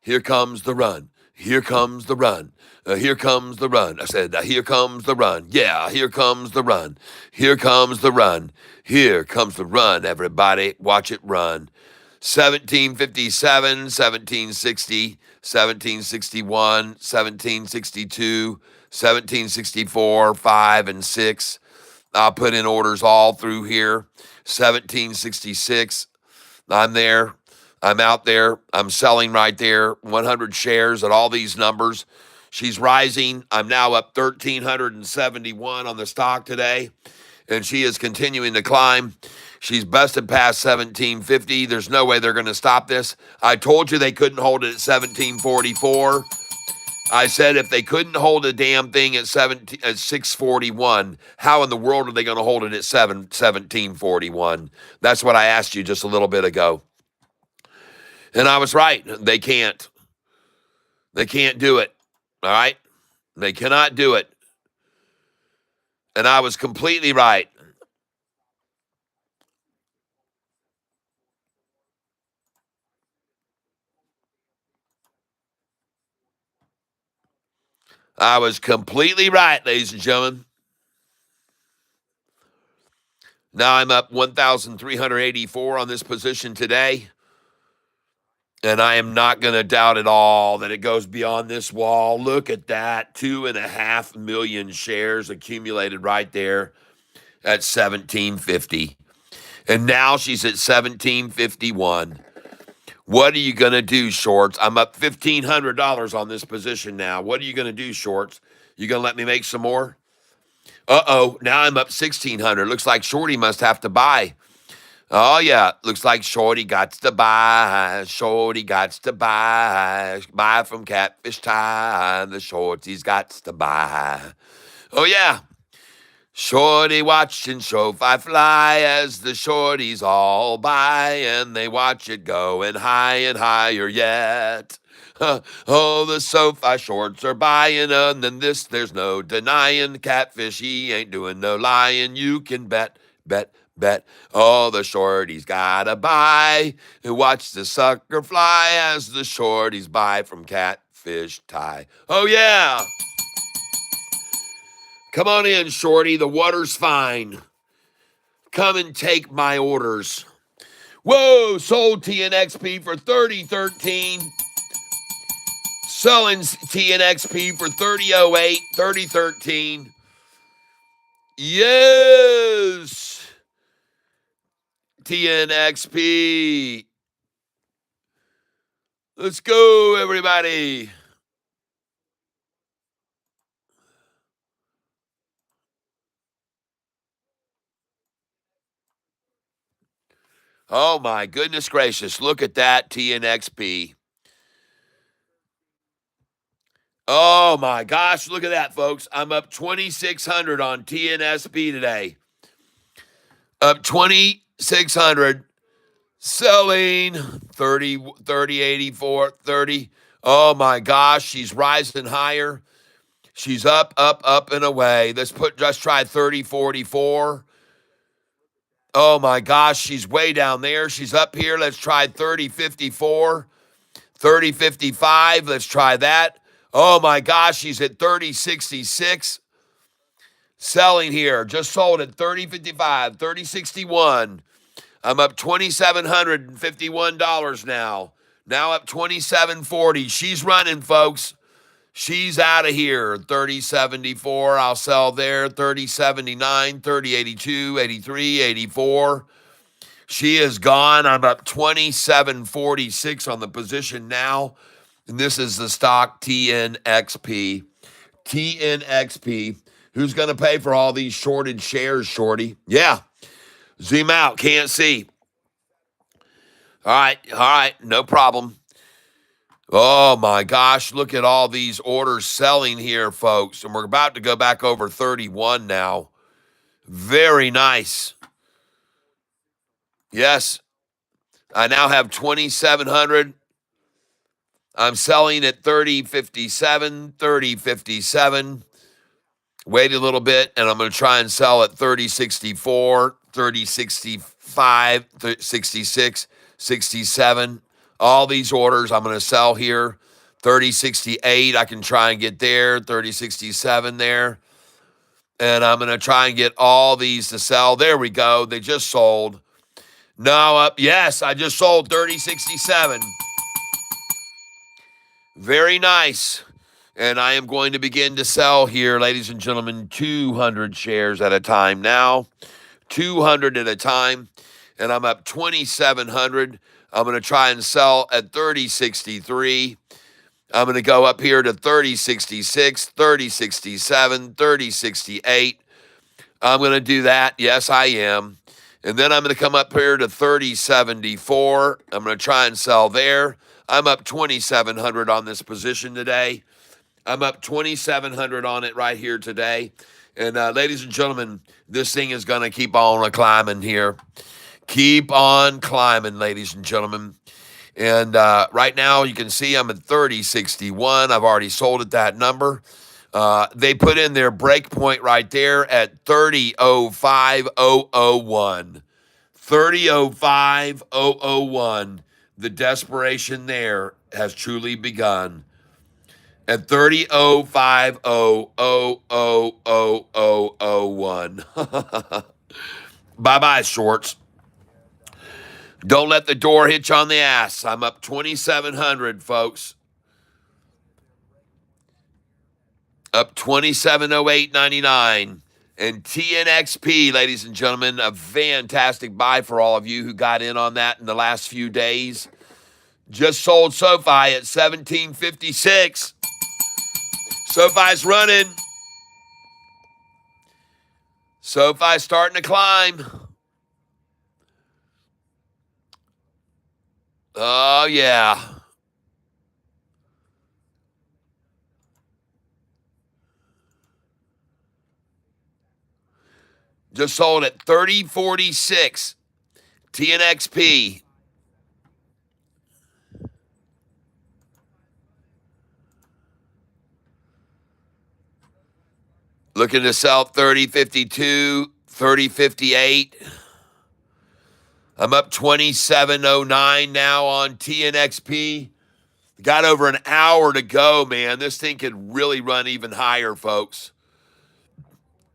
Speaker 6: Here comes the run. Here comes the run. Here comes the run. I said, here comes the run. Yeah, here comes the run. Here comes the run. Here comes the run, everybody. Watch it run. 1757, 1760, 1761, 1762, 1764, 5, and 6. I'll put in orders all through here. 1766. I'm there. I'm out there. I'm selling right there. 100 shares at all these numbers. She's rising. I'm now up 1,371 on the stock today, and she is continuing to climb. She's busted past 1750. There's no way they're going to stop this. I told you they couldn't hold it at 1744. I said if they couldn't hold a damn thing at 641, how in the world are they going to hold it at 1741? That's what I asked you just a little bit ago. And I was right. They can't. They can't do it. All right? They cannot do it. And I was completely right. I was completely right, ladies and gentlemen. Now I'm up 1,384 on this position today. And I am not going to doubt at all that it goes beyond this wall. Look at that. 2.5 million shares accumulated right there at 1750. And now she's at 1751. What are you going to do, Shorts? I'm up $1,500 on this position now. What are you going to do, Shorts? You going to let me make some more? Uh-oh, now I'm up 1,600. Looks like Shorty must have to buy. Oh, yeah, looks like Shorty got to buy. Shorty got to buy. Buy from Catfish Tie. The Shorty's got to buy. Oh, yeah. Shorty watching Sofi fly as the shorties all buy, and they watch it going high and higher yet. Oh, the Sofi shorts are buying, and then this there's no denying. Catfish, he ain't doing no lying. You can bet, bet, bet. Oh, the shorties gotta buy. And watch the sucker fly as the shorties buy from Catfish Tie. Oh, yeah. Come on in, Shorty. The water's fine. Come and take my orders. Whoa, sold TNXP for 3013. Selling TNXP for 3008, 3013. Yes. TNXP. Let's go, everybody. Oh, my goodness gracious. Look at that TNXP. Oh, my gosh. Look at that, folks. I'm up 2,600 on TNSP today. Up 2,600. Selling 30, 30, 84, 30. Oh, my gosh. She's rising higher. She's up, up, up, and away. Let's try 30, 44. Oh, my gosh. She's way down there. She's up here. Let's try 30, 54. 30, 55. Let's try that. Oh, my gosh. She's at 30, 66. Selling here. Just sold at 30, 55, 30, 61. I'm up $2,751 now. Now up $2,740. She's running, folks. She's out of here. 3074. I'll sell there. 3079, 3082, 83, 84. She is gone. I'm up 2746 on the position now. And this is the stock TNXP. TNXP. Who's going to pay for all these shorted shares, Shorty? Yeah. Zoom out. Can't see. All right. No problem. Oh, my gosh. Look at all these orders selling here, folks. And we're about to go back over 31 now. Very nice. Yes. I now have 2,700. I'm selling at 30.57, 30.57. Wait a little bit, and I'm going to try and sell at 30.64, 30.65, 66, 67. All these orders I'm going to sell here. 30.68, I can try and get there. 30.67 there. And I'm going to try and get all these to sell. There we go. They just sold. Now up. Yes, I just sold 30.67. Very nice. And I am going to begin to sell here, ladies and gentlemen, 200 shares at a time now. 200 at a time. And I'm up 2,700. I'm going to try and sell at 30.63. I'm going to go up here to 30.66, 30.67, 30.68. I'm going to do that. Yes, I am. And then I'm going to come up here to 30.74. I'm going to try and sell there. I'm up 2,700 on this position today. I'm up 2,700 on it right here today. And ladies and gentlemen, this thing is going to keep on climbing here. Keep on climbing, ladies and gentlemen. And right now, you can see I'm at 30.61. I've already sold at that number. They put in their break point right there at 30.05,001. 30.05,001. The desperation there has truly begun. at 30.05000001. Bye-bye, shorts. Don't let the door hit you on the ass. I'm up 2,700, folks. Up 2708.99. And TNXP, ladies and gentlemen, a fantastic buy for all of you who got in on that in the last few days. Just sold Sofi at 1756. Sofi's running. Sofi's starting to climb. Oh, yeah. Just sold at 3046. TNXP. Looking to sell 3052, 3058. I'm up 2709 now on TNXP. Got over an hour to go, man. This thing could really run even higher, folks.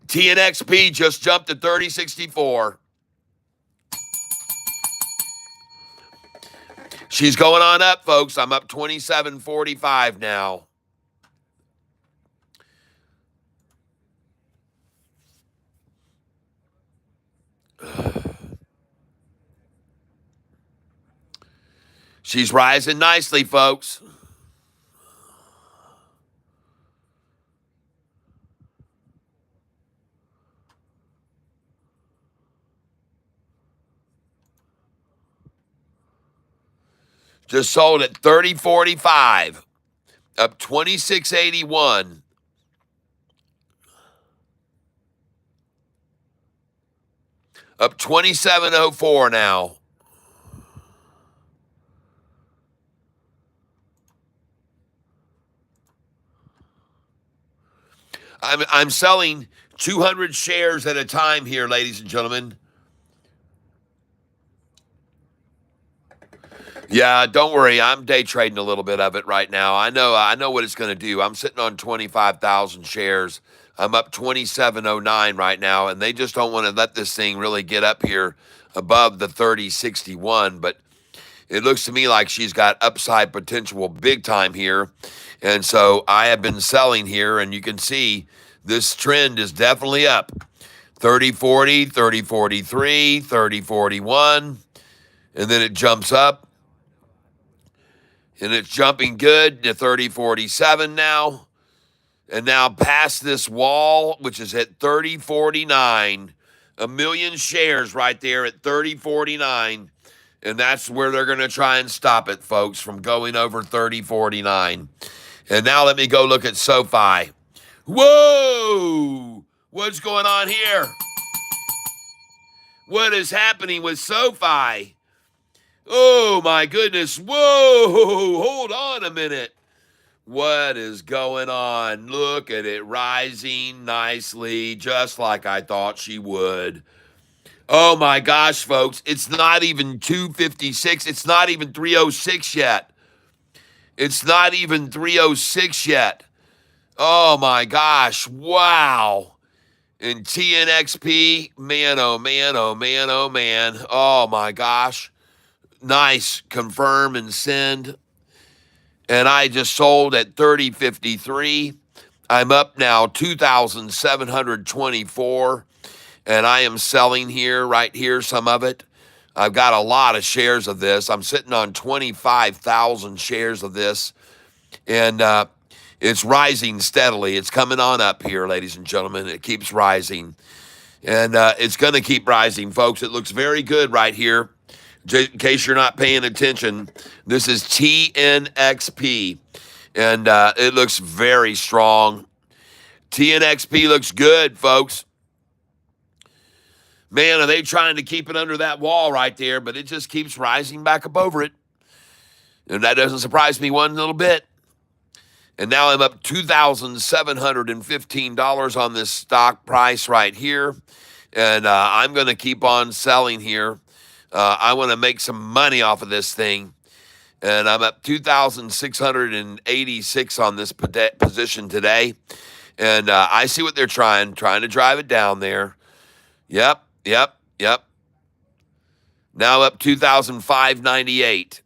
Speaker 6: TNXP just jumped to 3064. She's going on up, folks. I'm up 2745 now. She's rising nicely, folks. Just sold at 3045. Up 2681. Up 2704 now. I'm selling 200 shares at a time here, ladies and gentlemen. Yeah, don't worry. I'm day trading a little bit of it right now. I know what it's going to do. I'm sitting on 25,000 shares. I'm up 2709 right now, and they just don't want to let this thing really get up here above the 3061, but it looks to me like she's got upside potential big time here. And so I have been selling here, and you can see this trend is definitely up. 3040, 3043, 3041, and then it jumps up. And it's jumping good to 3047 now. And now past this wall, which is at 3049. A million shares right there at 3049. And that's where they're going to try and stop it, folks, from going over 3049. And now let me go look at Sofi. Whoa! What's going on here? What is happening with Sofi? Oh, my goodness. Whoa, hold on a minute. What is going on? Look at it rising nicely, just like I thought she would. Oh, my gosh, folks. It's not even 256. It's not even 306 yet. It's not even 306 yet. Oh, my gosh. Wow. And TNXP, man, oh, man, oh, man, oh, man. Oh, my gosh. Nice, confirm and send. And I just sold at 3053. I'm up now 2,724. And I am selling here, right here, some of it. I've got a lot of shares of this. I'm sitting on 25,000 shares of this. And it's rising steadily. It's coming on up here, ladies and gentlemen. It keeps rising. And it's going to keep rising, folks. It looks very good right here. In case you're not paying attention, this is TNXP, and it looks very strong. TNXP looks good, folks. Man, are they trying to keep it under that wall right there, but it just keeps rising back up over it. And that doesn't surprise me one little bit. And now I'm up $2,715 on this stock price right here, and I'm going to keep on selling here. I want to make some money off of this thing. And I'm up 2,686 on this position today. And I see what they're trying to drive it down there. Yep. Now up 2,598.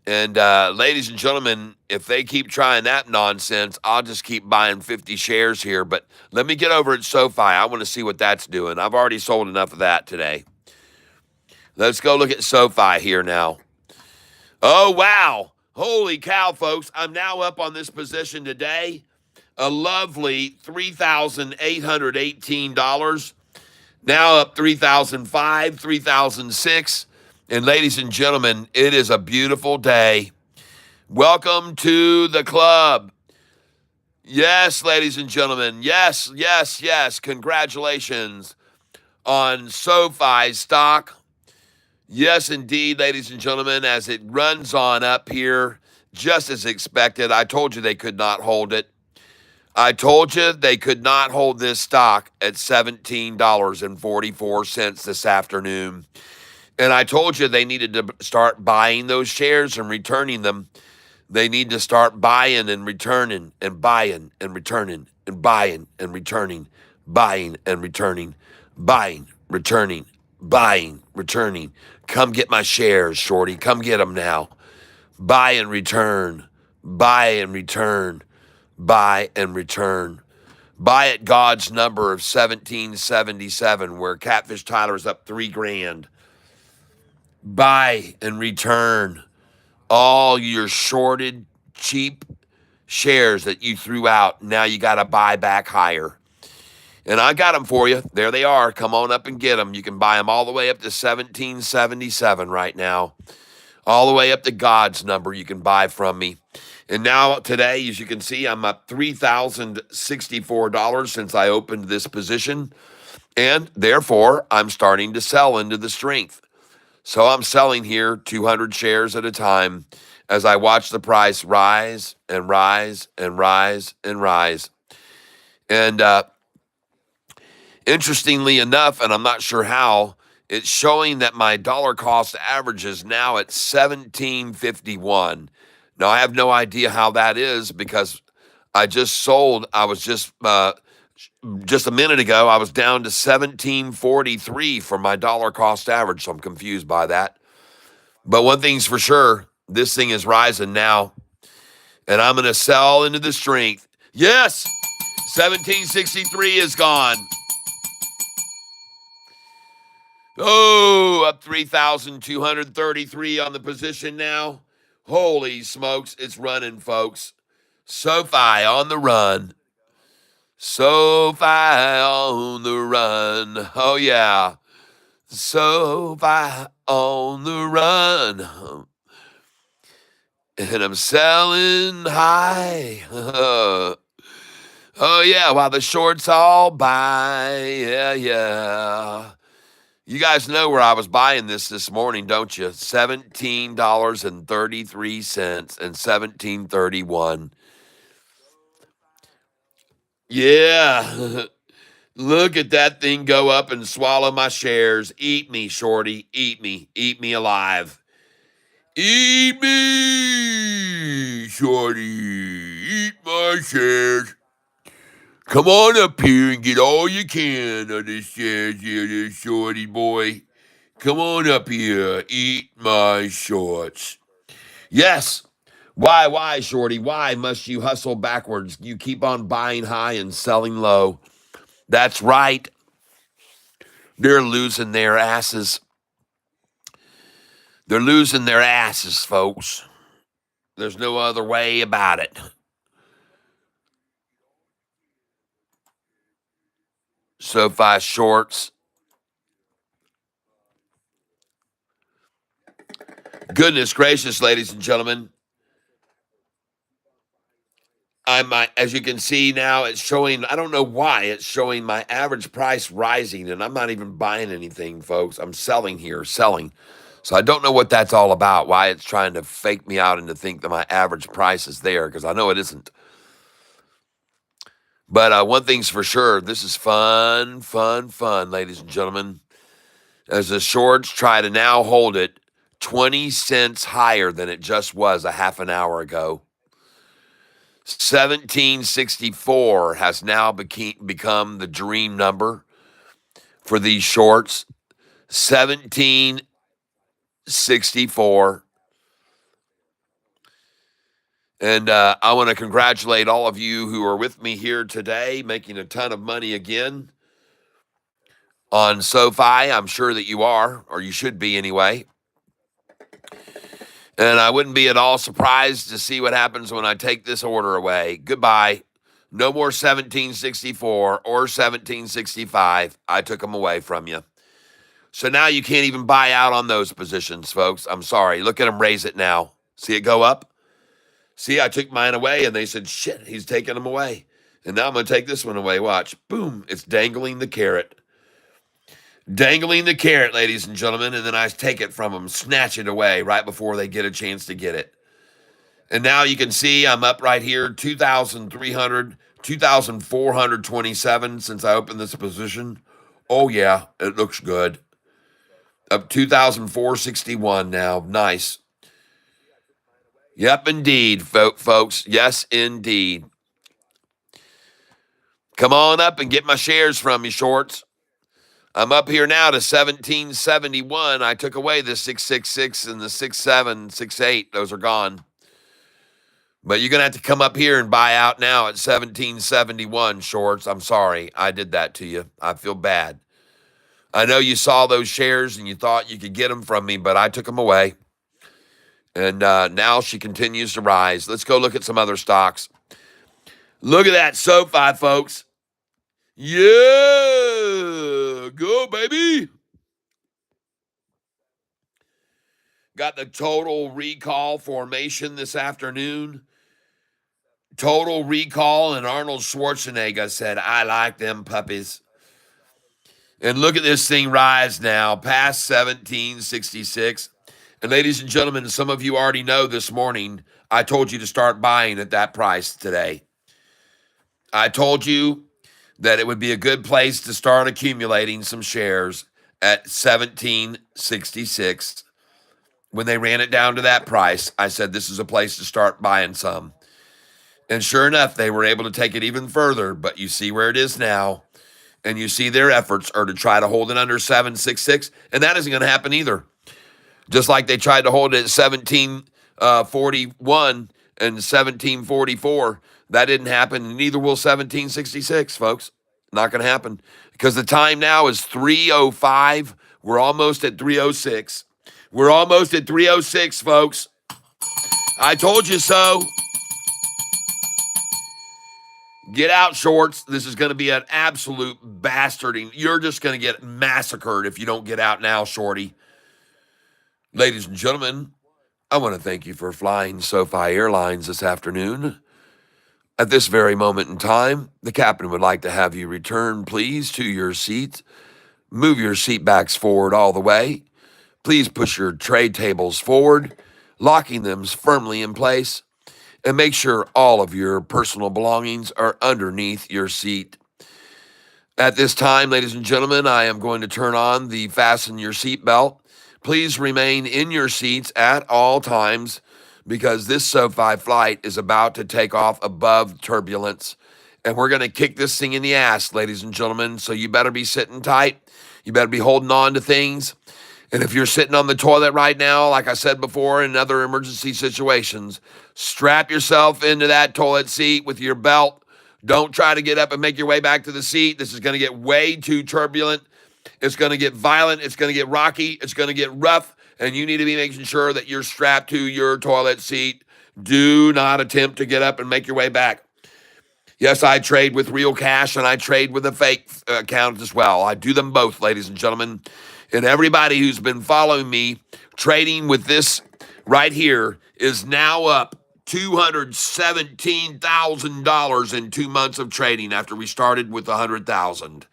Speaker 6: And ladies and gentlemen, if they keep trying that nonsense, I'll just keep buying 50 shares here. But let me get over at Sofi. I want to see what that's doing. I've already sold enough of that today. Let's go look at Sofi here now. Oh, wow. Holy cow, folks. I'm now up on this position today. A lovely $3,818. Now up 3,005, 3,006. And ladies and gentlemen, it is a beautiful day. Welcome to the club. Yes, ladies and gentlemen. Yes. Congratulations on Sofi stock. Yes, indeed, ladies and gentlemen, as it runs on up here, just as expected. I told you they could not hold it. I told you they could not hold this stock at $17.44 this afternoon. And I told you they needed to start buying those shares and returning them. They need to start buying and returning and buying and returning and buying and returning, buying and returning, buying, returning, buying, returning. Come get my shares, shorty. Come get them now. Buy and return, buy and return. Buy and return. Buy at God's number of 1777, where Catfish Tyler is up $3,000. Buy and return all your shorted, cheap shares that you threw out. Now you got to buy back higher. And I got them for you. There they are. Come on up and get them. You can buy them all the way up to 1777 right now. All the way up to God's number you can buy from me. And now today, as you can see, I'm up $3,064 since I opened this position. And therefore, I'm starting to sell into the strength. So I'm selling here 200 shares at a time as I watch the price rise and rise and rise and rise. And interestingly enough, and I'm not sure how, it's showing that my dollar cost average is now at $17.51. Now, I have no idea how that is because I just sold. I was just a minute ago, I was down to $17.43 for my dollar cost average, so I'm confused by that. But one thing's for sure, this thing is rising now, and I'm going to sell into the strength. Yes, 1763 is gone. Oh, up 3,233 on the position now. Holy smokes, it's running, folks. Sofi on the run. Sofi on the run. Oh, yeah. Sofi on the run. And I'm selling high. Oh, yeah, while the shorts all buy. Yeah. You guys know where I was buying this morning, don't you? $17.33 and $17.31. Yeah. Look at that thing go up and swallow my shares. Eat me, shorty. Eat me. Eat me alive. Eat me, shorty. Eat my shares. Come on up here and get all you can of this shares here, this shorty boy. Come on up here. Eat my shorts. Yes. Why, shorty? Why must you hustle backwards? You keep on buying high and selling low. That's right. They're losing their asses. They're losing their asses, folks. There's no other way about it. Sofi shorts. Goodness gracious, ladies and gentlemen. As you can see now, it's showing, I don't know why, it's showing my average price rising, and I'm not even buying anything, folks. I'm selling here, selling. So I don't know what that's all about, why it's trying to fake me out and to think that my average price is there, because I know it isn't. But one thing's for sure, this is fun, ladies and gentlemen. As the shorts try to now hold it 20 cents higher than it just was a half an hour ago. 1764 has now become the dream number for these shorts. 1764. And I want to congratulate all of you who are with me here today, making a ton of money again on Sofi. I'm sure that you are, or you should be anyway. And I wouldn't be at all surprised to see what happens when I take this order away. Goodbye. No more 1764 or 1765. I took them away from you. So now you can't even buy out on those positions, folks. I'm sorry. Look at them raise it now. See it go up? See, I took mine away, and they said, shit, he's taking them away. And now I'm going to take this one away. Watch. Boom. It's dangling the carrot. Dangling the carrot, ladies and gentlemen, and then I take it from them, snatch it away right before they get a chance to get it. And now you can see I'm up right here, 2,300, 2,427 since I opened this position. Oh, yeah, it looks good. Up 2,461 now. Nice. Yep, indeed, folks. Yes, indeed. Come on up and get my shares from me, shorts. I'm up here now to 1771. I took away the 666 and the 67, 68. Those are gone. But you're going to have to come up here and buy out now at 1771, shorts. I'm sorry. I did that to you. I feel bad. I know you saw those shares and you thought you could get them from me, but I took them away. And now she continues to rise. Let's go look at some other stocks. Look at that Sofi, folks. Yeah, go, baby. Got the total recall formation this afternoon. Total recall, and Arnold Schwarzenegger said, I like them puppies. And look at this thing rise now, past 1766. And ladies and gentlemen, some of you already know this morning, I told you to start buying at that price today. I told you that it would be a good place to start accumulating some shares at 1766. When they ran it down to that price, I said this is a place to start buying some. And sure enough, they were able to take it even further, but you see where it is now, and you see their efforts are to try to hold it under 766, and that isn't going to happen either. Just like they tried to hold it at 1741 and 1744, that didn't happen, and neither will 1766, folks. Not going to happen, because the time now is 3:05. We're almost at 3:06. We're almost at 3:06, folks. I told you so. Get out, shorts. This is going to be an absolute bastarding. You're just going to get massacred if you don't get out now, shorty. Ladies and gentlemen, I want to thank you for flying Sofi Airlines this afternoon. At this very moment in time, the captain would like to have you return, please, to your seat. Move your seat backs forward all the way. Please push your tray tables forward, locking them firmly in place. And make sure all of your personal belongings are underneath your seat. At this time, ladies and gentlemen, I am going to turn on the fasten your seatbelt. Please remain in your seats at all times because this Sofi flight is about to take off above turbulence. And we're going to kick this thing in the ass, ladies and gentlemen. So you better be sitting tight. You better be holding on to things. And if you're sitting on the toilet right now, like I said before, in other emergency situations, strap yourself into that toilet seat with your belt. Don't try to get up and make your way back to the seat. This is going to get way too turbulent. It's going to get violent. It's going to get rocky. It's going to get rough. And you need to be making sure that you're strapped to your toilet seat. Do not attempt to get up and make your way back. Yes, I trade with real cash and I trade with a fake account as well. I do them both, ladies and gentlemen. And everybody who's been following me, trading with this right here is now up $217,000 in 2 months of trading after we started with 100,000.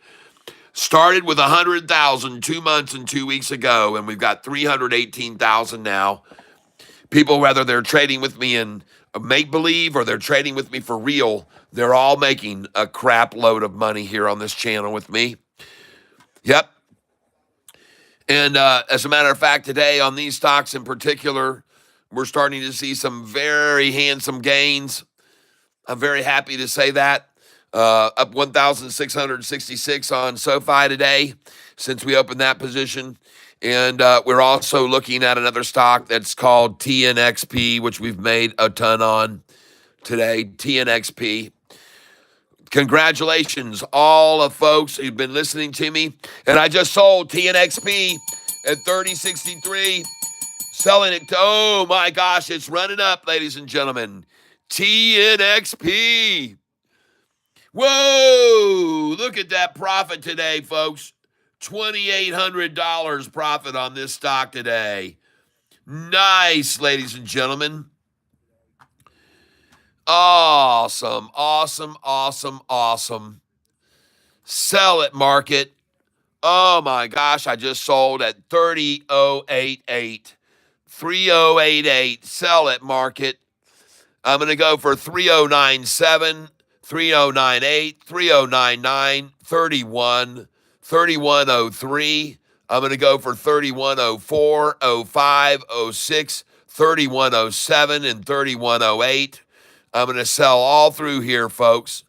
Speaker 6: Started with 100,000 2 months and 2 weeks ago, and we've got 318,000 now. People, whether they're trading with me in make-believe or they're trading with me for real, they're all making a crap load of money here on this channel with me. Yep. And as a matter of fact, today on these stocks in particular, we're starting to see some very handsome gains. I'm very happy to say that. Up 1,666 on Sofi today since we opened that position. And we're also looking at another stock that's called TNXP, which we've made a ton on today. TNXP. Congratulations, all of folks who've been listening to me. And I just sold TNXP at 30.63, selling it to, oh my gosh, it's running up, ladies and gentlemen. TNXP. Whoa, look at that profit today, folks. $2,800 profit on this stock today. Nice, ladies and gentlemen. Awesome, awesome, awesome, awesome. Sell it, market. Oh my gosh, I just sold at 30.088. 30.88. Sell it, market. I'm going to go for 30.97, 30.98, 30.99, 31, 31.03. I'm going to go for 31.04, 05, 06, 31.07, and 31.08. I'm going to sell all through here, folks.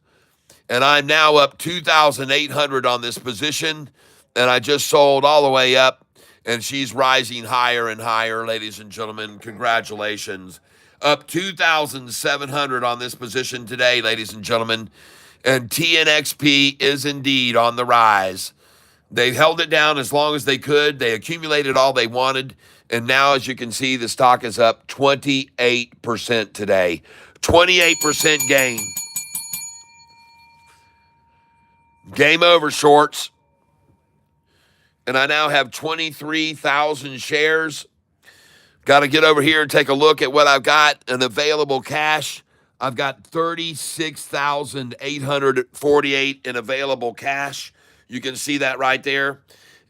Speaker 6: And I'm now up 2,800 on this position. And I just sold all the way up. And she's rising higher and higher, ladies and gentlemen. Congratulations. Up 2,700 on this position today, ladies and gentlemen. And TNXP is indeed on the rise. They held it down as long as they could. They accumulated all they wanted. And now, as you can see, the stock is up 28% today. 28% gain. Game over, shorts. And I now have 23,000 shares. Got to get over here and take a look at what I've got in available cash. I've got 36,848 in available cash. You can see that right there.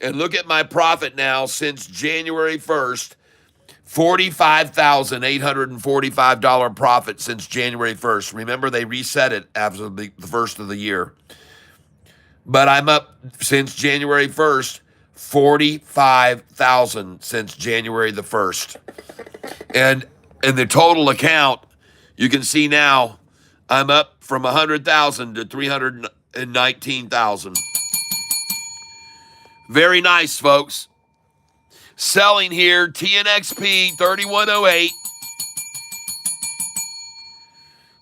Speaker 6: And look at my profit now since January 1st. $45,845 profit since January 1st. Remember, they reset it after the first of the year. But I'm up since January 1st, 45,000 since January the 1st. And in the total account, you can see now I'm up from 100,000 to 319,000. Very nice, folks. Selling here, TNXP 3108.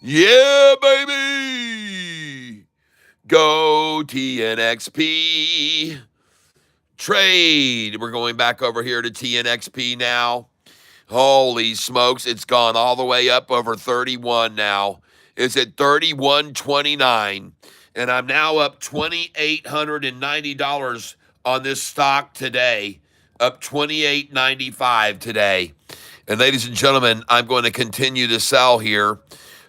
Speaker 6: Yeah, baby. Go TNXP. Trade. We're going back over here to TNXP now. Holy smokes, it's gone all the way up over 31 now. It's at 31.29. And I'm now up $2,890 on this stock today. Up $28.95 today. And ladies and gentlemen, I'm going to continue to sell here.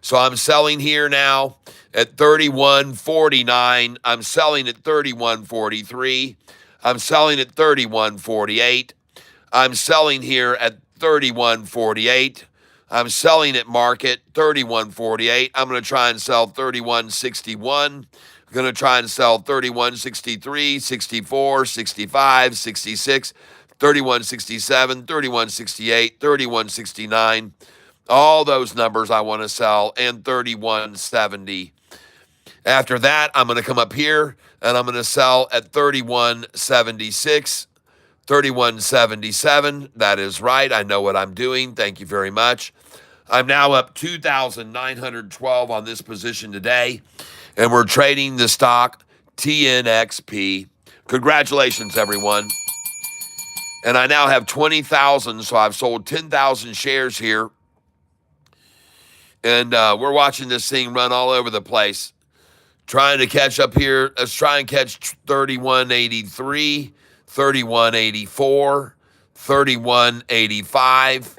Speaker 6: So I'm selling here now at 31.49. I'm selling at 31.43. I'm selling at 31.48. I'm selling here at 31.48. I'm selling at market 31.48. I'm going to try and sell 31.61. I'm going to try and sell 31.63, 64, 65, 66, 31.67, 31.68, 31.69. All those numbers I want to sell, and 31.70. After that, I'm going to come up here, and I'm going to sell at 31.76, 31.77. That is right. I know what I'm doing. Thank you very much. I'm now up 2,912 on this position today, and we're trading the stock TNXP. Congratulations, everyone. And I now have 20,000, so I've sold 10,000 shares here. And we're watching this thing run all over the place. Trying to catch up here. Let's try and catch 31.83, 31.84, 31.85.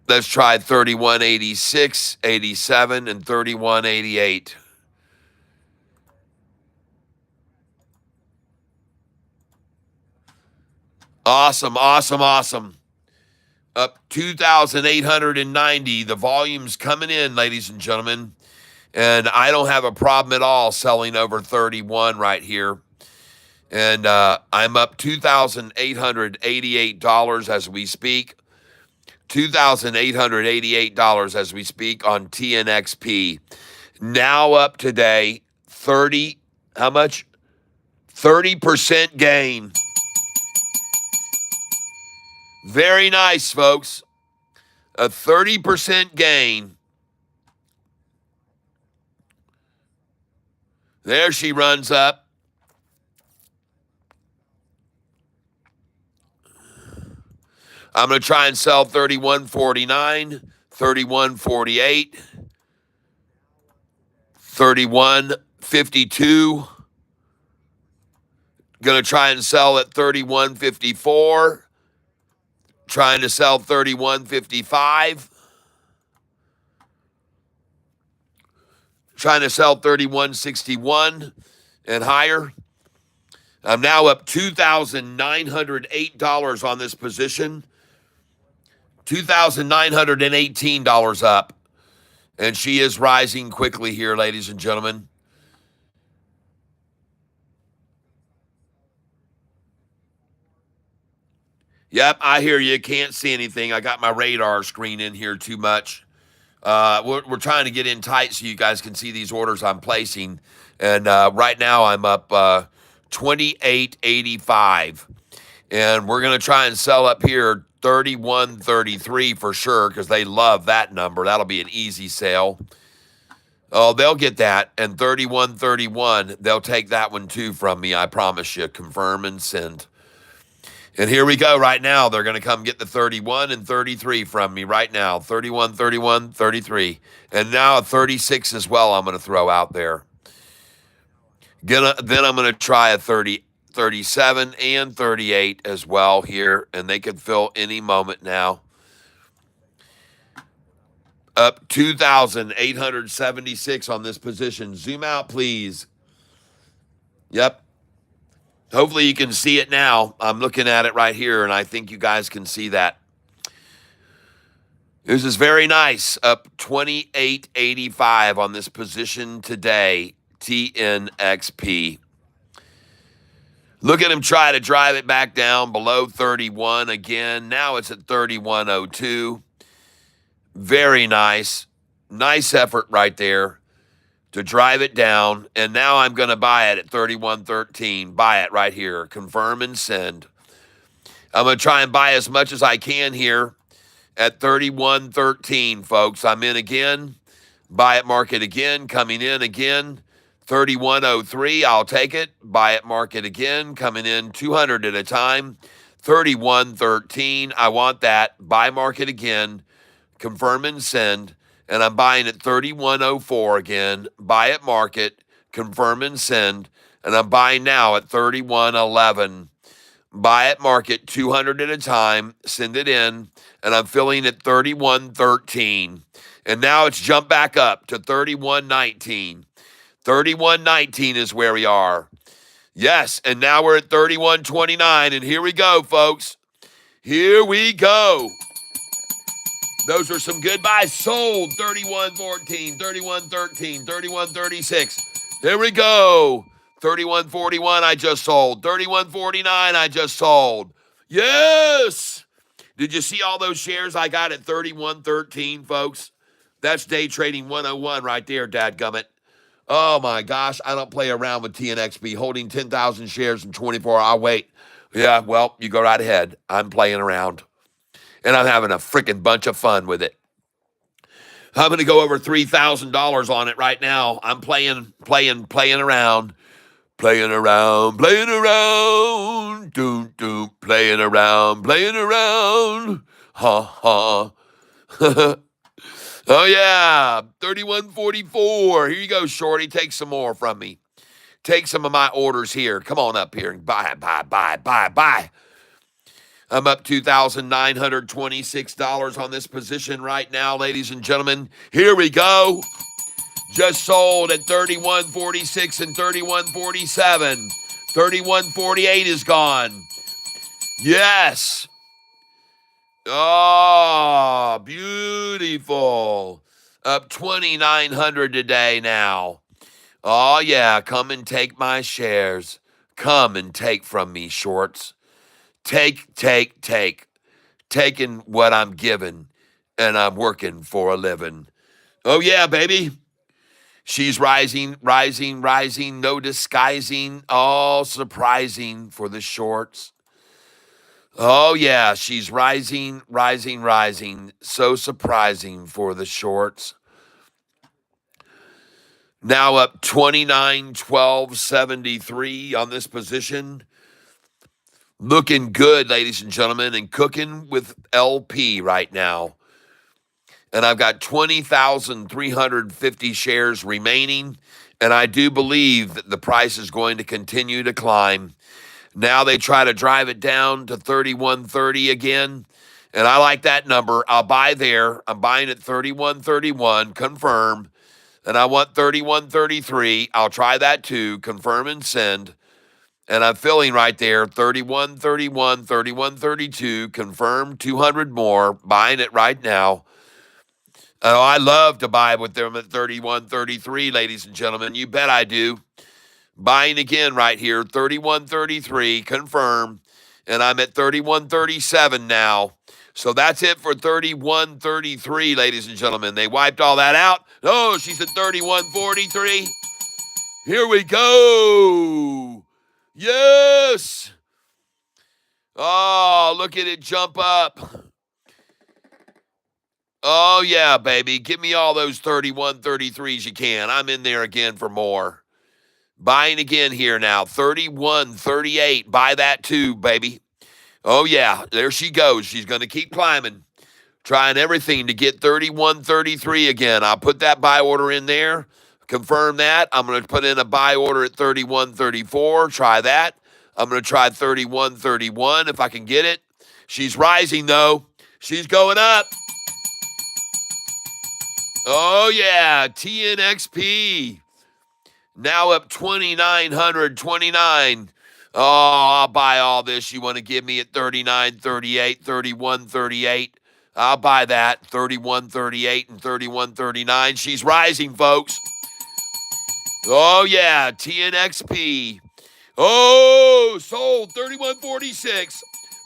Speaker 6: Let's try 31.86, 87, and 31.88. Awesome, awesome, awesome. Up 2,890. The volume's coming in, ladies and gentlemen. And I don't have a problem at all selling over 31 right here. And I'm up $2,888 as we speak. $2,888 as we speak on TNXP. Now up today, 30, how much? 30% gain. Very nice, folks. A 30% gain. There she runs up. I'm going to try and sell 31.49, 31.48, 31.52. Going to try and sell at 31.54. Trying to sell 31.55. Trying to sell 31.61 and higher. I'm now up $2,908 on this position. $2,918 up. And she is rising quickly here, ladies and gentlemen. Yep, I hear you. Can't see anything. I got my radar screen in here too much. We're trying to get in tight so you guys can see these orders I'm placing. And right now I'm up $28.85. And we're going to try and sell up here 31.33 for sure because they love that number. That'll be an easy sale. Oh, they'll get that. And 31.31, they'll take that one too from me. I promise you. Confirm and send. And here we go right now. They're going to come get the 31 and 33 from me right now. 31, 31, 33. And now a 36 as well I'm going to throw out there. Then I'm going to try a 30, 37 and 38 as well here. And they could fill any moment now. Up 2,876 on this position. Zoom out, please. Yep. Hopefully you can see it now. I'm looking at it right here, and I think you guys can see that. This is very nice. Up 28.85 on this position today. TNXP. Look at him try to drive it back down below 31 again. Now it's at 31.02. Very nice. Nice effort right there to drive it down. And now I'm going to buy it at 31.13. Buy it right here. Confirm and send. I'm going to try and buy as much as I can here at 31.13, folks. I'm in again. Buy it, market again. Coming in again. 31.03. I'll take it. Buy it, market again. Coming in 200 at a time. 31.13. I want that. Buy market again. Confirm and send. And I'm buying at 31.04 again. Buy at market, confirm and send. And I'm buying now at 31.11. Buy at market, 200 at a time, send it in. And I'm filling at 31.13. And now it's jumped back up to 31.19. 31.19 is where we are. Yes, and now we're at 31.29. And here we go, folks. Here we go. Those are some good buys. Sold 31.14, 31.13, 31.36. There we go. 31.41 I just sold. 31.49 I just sold. Yes. Did you see all those shares I got at 31.13, folks? That's day trading 101 right there, dadgummit. Oh my gosh, I don't play around with TNXP. Holding 10,000 shares in 24 hours. I'll wait. Yeah, well, you go right ahead. I'm playing around. And I'm having a freaking bunch of fun with it. I'm going to go over $3,000 on it right now. I'm playing around. Playing around. Doom, doom. Playing around. Ha, ha. Oh, yeah. 31.44. Here you go, Shorty. Take some more from me. Take some of my orders here. Come on up here and buy. I'm up $2,926 on this position right now, ladies and gentlemen. Here we go. Just sold at 31.46 and 31.47. 31.48 is gone. Yes. Oh, beautiful. Up 2,900 today now. Oh, yeah. Come and take my shares. Come and take from me, shorts. Take, take, take. Taking what I'm given, and I'm working for a living. Oh, yeah, baby. She's rising, rising, rising, no disguising, all surprising for the shorts. Oh, yeah, she's rising, rising, rising, so surprising for the shorts. Now up 29, 12, 73 on this position. Looking good, ladies and gentlemen, and cooking with LP right now. And I've got 20,350 shares remaining, and I do believe that the price is going to continue to climb. Now they try to drive it down to 31.30 again, and I like that number. I'll buy there. I'm buying at 31.31, confirm, and I want 31.33. I'll try that too, confirm and send. And I'm filling right there, 31.31, 31.32, confirm 200 more, buying it right now. Oh, I love to buy with them at 31.33, ladies and gentlemen. You bet I do. Buying again right here, 31.33, confirm. And I'm at 31.37 now. So that's it for 31.33, ladies and gentlemen. They wiped all that out. Oh, she's at 31.43. Here we go. Yes. Oh, look at it jump up. Oh, yeah, baby. Give me all those 31.33s you can. I'm in there again for more. Buying again here now. 31.38. Buy that too, baby. Oh, yeah. There she goes. She's going to keep climbing. Trying everything to get 31.33 again. I'll put that buy order in there. Confirm that. I'm going to put in a buy order at 31.34. Try that. I'm going to try 31.31 if I can get it. She's rising, though. She's going up. Oh, yeah, TNXP. Now up 2,929. Oh, I'll buy all this. You want to give me at 39.38, 31.38. I'll buy that, 31.38 and 31.39. She's rising, folks. Oh, yeah, TNXP. Oh, sold, 31.46,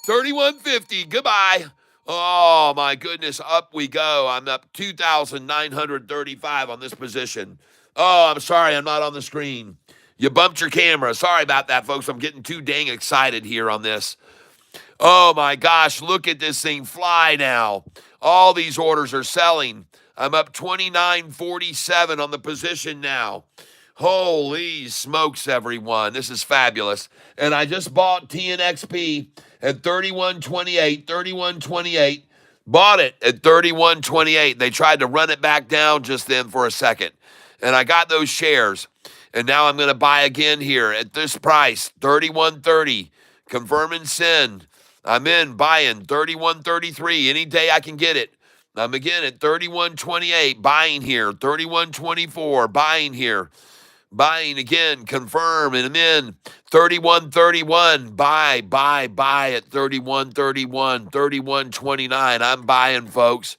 Speaker 6: 31.50. Goodbye. Oh, my goodness. Up we go. I'm up 2,935 on this position. Oh, I'm sorry. I'm not on the screen. You bumped your camera. Sorry about that, folks. I'm getting too dang excited here on this. Oh, my gosh. Look at this thing fly now. All these orders are selling. I'm up 29.47 on the position now. Holy smokes, everyone. This is fabulous. And I just bought TNXP at 31.28, 31.28. Bought it at 31.28. They tried to run it back down just then for a second. And I got those shares. And now I'm going to buy again here at this price, 31.30. Confirm and send. I'm in buying 31.33 any day I can get it. I'm again at 31.28, buying here, 31.24, buying here. Buying again, confirm, and I'm in 31.31. Buy at 31.31, 31.29. I'm buying, folks.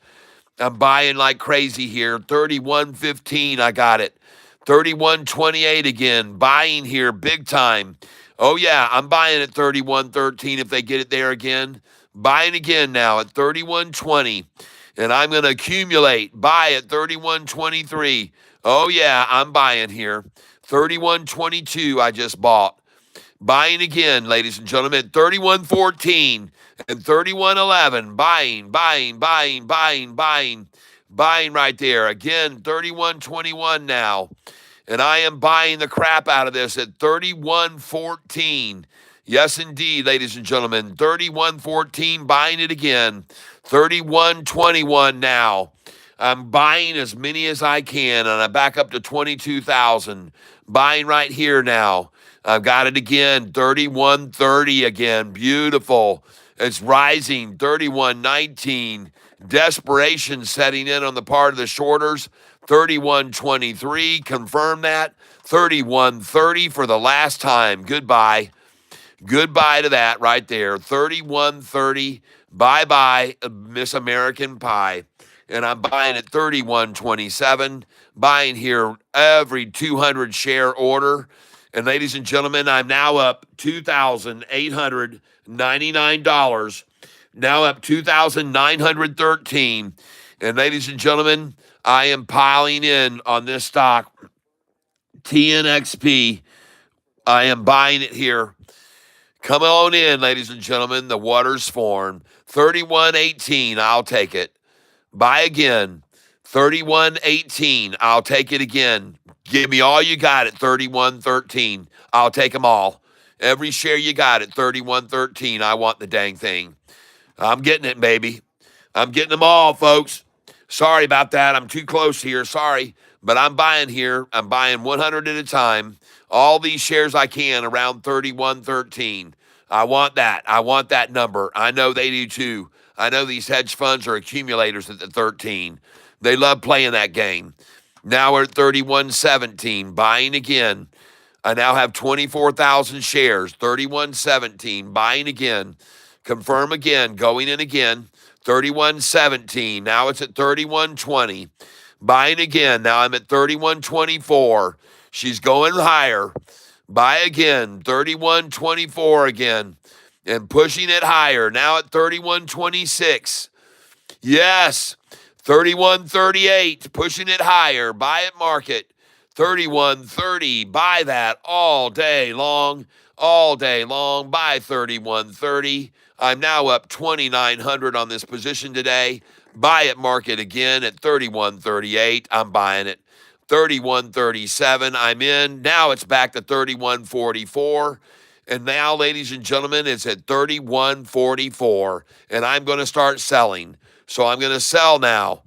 Speaker 6: I'm buying like crazy here. 31.15, I got it. 31.28 again. Buying here, big time. Oh, yeah, I'm buying at 31.13 if they get it there again. Buying again now at 31.20. And I'm going to accumulate. Buy at 31.23. Oh, yeah, I'm buying here. 31.22 I just bought. Buying again, ladies and gentlemen, at 31.14 and 31.11. Buying right there. Again, 31.21 now. And I am buying the crap out of this at 31.14. Yes, indeed, ladies and gentlemen. 31.14, buying it again. 31.21 now. I'm buying as many as I can, and I'm back up to 22,000. Buying right here now. I've got it again, 31.30 again. Beautiful. It's rising, 31.19. Desperation setting in on the part of the shorters. 31.23. Confirm that. 31.30 for the last time. Goodbye. Goodbye to that right there. 31.30. Bye-bye, Miss American Pie. And I'm buying at 31.27, buying here every 200 share order. And ladies and gentlemen, I'm now up $2,899. Now up 2,913. And ladies and gentlemen, I am piling in on this stock, TNXP. I am buying it here. Come on in, ladies and gentlemen. The water's formed. 31.18. I'll take it. Buy again. 31.18. I'll take it again. Give me all you got at 31.13. I'll take them all. Every share you got at 31.13. I want the dang thing. I'm getting it, baby. I'm getting them all, folks. Sorry about that. I'm too close here. Sorry. But I'm buying here. I'm buying 100 at a time. All these shares I can around 31.13. I want that. I want that number. I know they do too. I know these hedge funds are accumulators at the 13. They love playing that game. Now we're at 31.17. Buying again. I now have 24,000 shares. 31.17. Buying again. Confirm again. Going in again. 31.17. Now it's at 31.20. Buying again. Now I'm at 31.24. She's going higher. Buy again. 31.24 again. And pushing it higher. Now at 31.26. Yes. 31.38. Pushing it higher. Buy at market. 31.30. Buy that all day long. All day long. Buy 31.30. I'm now up 2,900 on this position today. Buy at market again at 31.38. I'm buying it. 31.37. I'm in. Now it's back to 31.44. And now, ladies and gentlemen, it's at 31.44. And I'm going to start selling. So I'm going to sell now.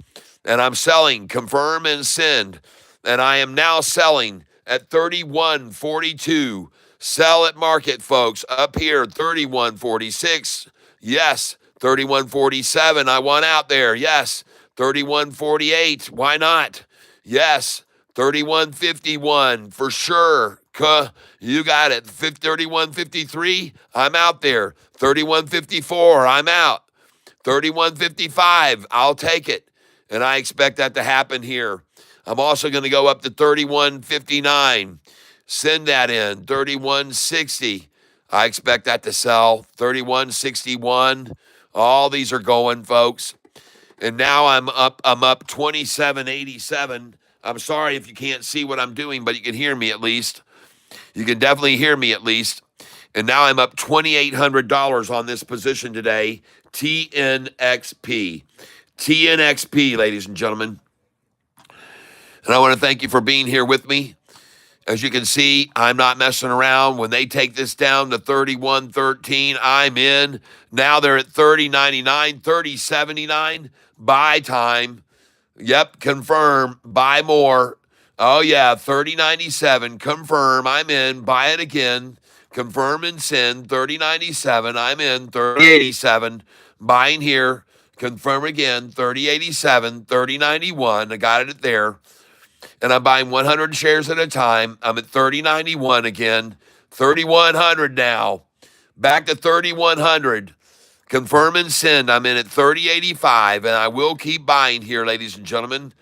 Speaker 6: And I'm selling. Confirm and send. And I am now selling at 31.42. Sell at market, folks. Up here, 31.46. Yes. 31.47. I want out there. Yes. 31.48. Why not? Yes. 31.51 for sure. You got it. 31.53. I'm out there. 31.54. I'm out. 31.55. I'll take it. And I expect that to happen here. I'm also going to go up to 31.59. Send that in. 31.60. I expect that to sell. 31.61. All these are going, folks. And now I'm up 27.87. I'm sorry if you can't see what I'm doing, but you can hear me at least. You can definitely hear me at least. And now I'm up $2,800 on this position today. TNXP. TNXP, ladies and gentlemen. And I want to thank you for being here with me. As you can see, I'm not messing around. When they take this down to 31.13, I'm in. Now they're at 30.99, 30.79. Buy time. Yep, confirm. Buy more. Oh, yeah, 30.97. Confirm. I'm in. Buy it again. Confirm and send. 30.97. I'm in. 30.87. Buying here. Confirm again. 30.87. 30.91. I got it there. And I'm buying 100 shares at a time. I'm at 30.91 again. 3,100 now. Back to 3,100. Confirm and send. I'm in at 30.85, and I will keep buying here, ladies and gentlemen.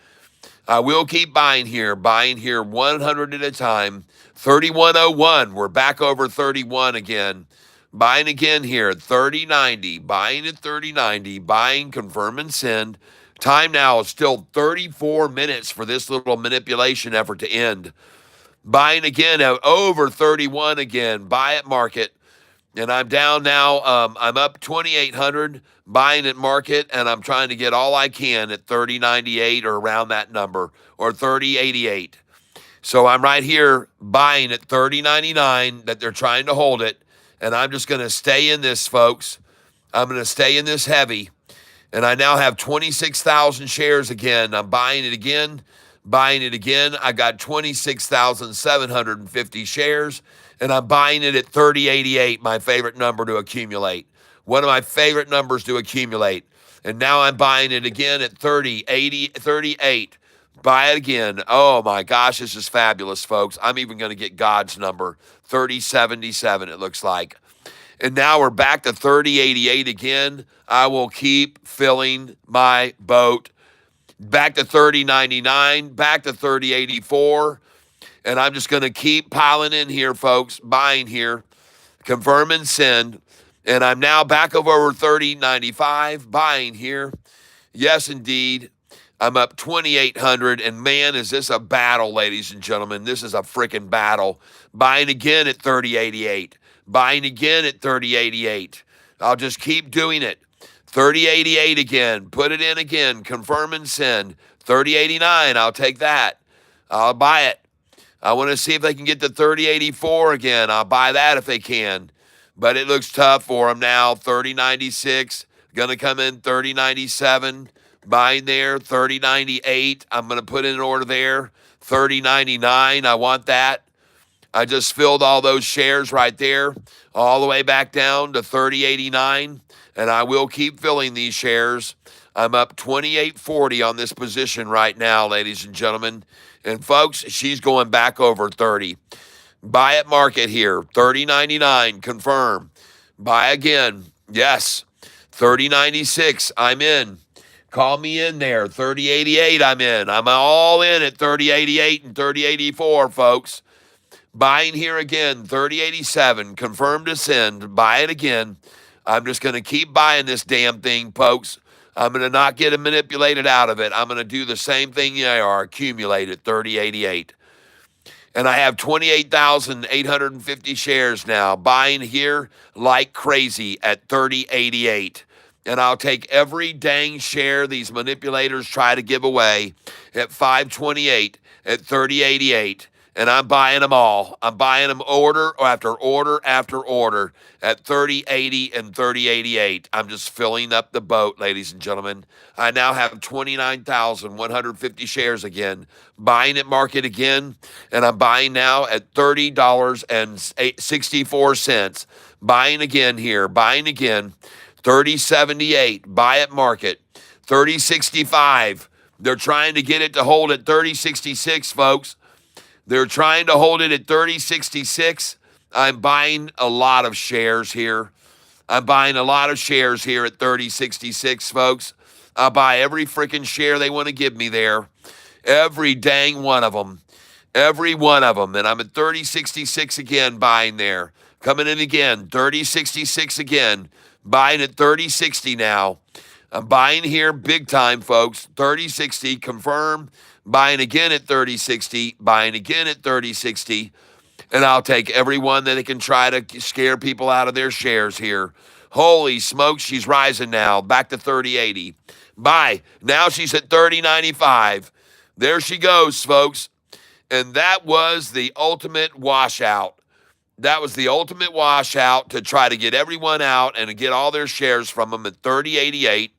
Speaker 6: I will keep buying here 100 at a time. 31.01. We're back over 31 again. Buying again here at 30.90. Buying at 30.90. Buying, confirm and send. Time now is still 34 minutes for this little manipulation effort to end. Buying again at over 31 again. Buy at market. And I'm down now. I'm up 2,800. Buying at market. And I'm trying to get all I can at 30.98 or around that number. Or 30.88. So I'm right here buying at 30.99 that they're trying to hold it. And I'm just going to stay in this, folks. I'm going to stay in this heavy. And I now have 26,000 shares again. I'm buying it again, buying it again. I got 26,750 shares, and I'm buying it at 30.88, my favorite number to accumulate. One of my favorite numbers to accumulate. And now I'm buying it again at 30.80, 38. Buy it again. Oh, my gosh, this is fabulous, folks. I'm even going to get God's number, 30.77, it looks like. And now we're back to 30.88 again. I will keep filling my boat. Back to 30.99, back to 30.84. And I'm just going to keep piling in here, folks, buying here, confirm and send. And I'm now back over 30.95, buying here. Yes, indeed. I'm up 2,800, and man, is this a battle, ladies and gentlemen. This is a freaking battle. Buying again at 30.88. Buying again at 30.88. I'll just keep doing it. 30.88 again. Put it in again. Confirm and send. 30.89. I'll take that. I'll buy it. I want to see if they can get to 30.84 again. I'll buy that if they can. But it looks tough for them now. 30.96. Going to come in 30.97. Buying there. 30.98. I'm going to put in an order there. 30.99. I want that. I just filled all those shares right there, all the way back down to 30.89, and I will keep filling these shares. I'm up 28.40 on this position right now, ladies and gentlemen. And folks, she's going back over 30. Buy at market here, 30.99, confirm. Buy again, yes, 30.96, I'm in. Call me in there, 30.88, I'm in. I'm all in at 30.88 and 30.84, folks. Buying here again, 30.87, confirm to send, buy it again. I'm just going to keep buying this damn thing, folks. I'm going to not get manipulated out of it. I'm going to do the same thing they are, accumulate at 30.88. And I have 28,850 shares now, buying here like crazy at 30.88. And I'll take every dang share these manipulators try to give away at 5.28, at 30.88. And I'm buying them all. I'm buying them order after order after order at 30.80 and 30.88. I'm just filling up the boat, ladies and gentlemen. I now have 29,150 shares again. Buying at market again, and I'm buying now at $30.64. Buying again here. Buying again. 30.78. Buy at market. 30.65. They're trying to get it to hold at 30.66, folks. They're trying to hold it at 30.66. I'm buying a lot of shares here. I'm buying a lot of shares here at 30.66, folks. I'll buy every freaking share they want to give me there. Every dang one of them. Every one of them. And I'm at 30.66 again, buying there. Coming in again, 30.66 again. Buying at 30.60 now. I'm buying here big time, folks. 30.60, confirm. Buying again at 30.60, buying again at 30.60, and I'll take every one that they can try to scare people out of their shares here. Holy smokes, she's rising now, back to 30.80. Buy. Now she's at 30.95. There she goes, folks. And that was the ultimate washout. That was the ultimate washout to try to get everyone out and to get all their shares from them at 30.88.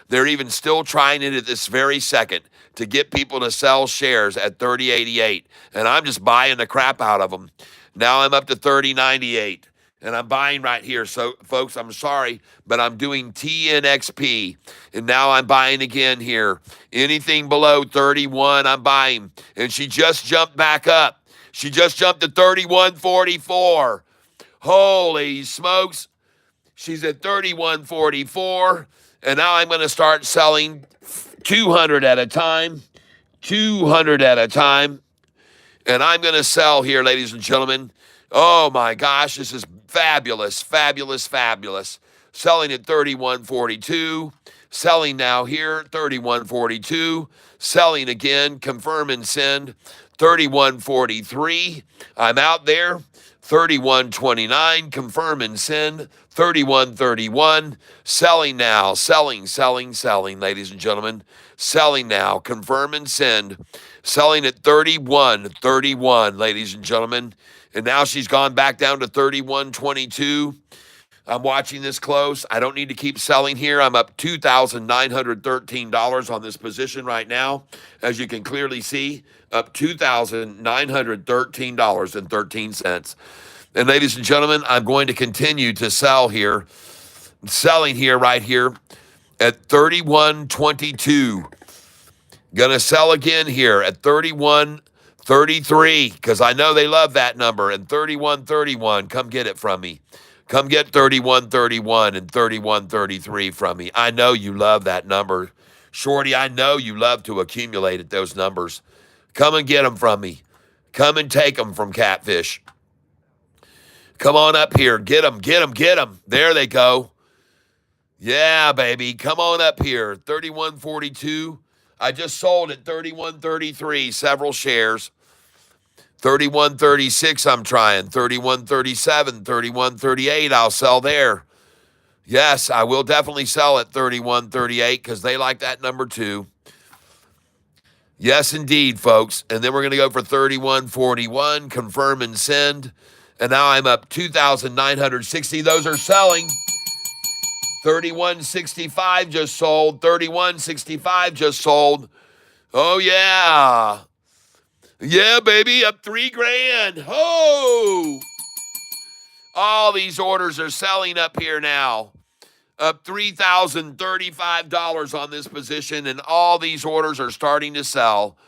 Speaker 6: They're even still trying it at this very second to get people to sell shares at 30.88. And I'm just buying the crap out of them. Now I'm up to 30.98. And I'm buying right here. So, folks, I'm sorry, but I'm doing TNXP. And now I'm buying again here. Anything below 31, I'm buying. And she just jumped back up. She just jumped to 31.44. Holy smokes. She's at 31.44. And now I'm going to start selling 200 at a time. 200 at a time. And I'm going to sell here, ladies and gentlemen. Oh, my gosh. This is fabulous, fabulous, fabulous. Selling at 31.42. Selling now here, 31.42. Selling again, confirm and send, 31.43. I'm out there, 31.29. Confirm and send, 31.31. Selling now, selling, ladies and gentlemen. Selling now, confirm and send. Selling at 31.31, ladies and gentlemen. And now she's gone back down to 31.22. I'm watching this close. I don't need to keep selling here. I'm up $2,913 on this position right now. As you can clearly see, up $2,913.13. And ladies and gentlemen, I'm going to continue to sell here. Selling here, right here, at 31.22. Gonna sell again here at 31.33, because I know they love that number. And 31.31, come get it from me. Come get 31.31 and 31.33 from me. I know you love that number. Shorty, I know you love to accumulate at those numbers. Come and get them from me. Come and take them from Catfish. Come on up here. Get them, get them, get them. There they go. Yeah, baby. Come on up here. 31.42. I just sold at 31.33, several shares. 31.36 I'm trying. 31.37, 31.38 I'll sell there. Yes, I will definitely sell at 31.38 because they like that number too. Yes, indeed, folks. And then we're going to go for 31.41, confirm and send. And now I'm up 2,960. Those are selling. 31.65 just sold. 31.65 just sold. Oh, yeah. Yeah, baby, up $3,000. Oh! All these orders are selling up here now. Up $3,035 on this position, and all these orders are starting to sell.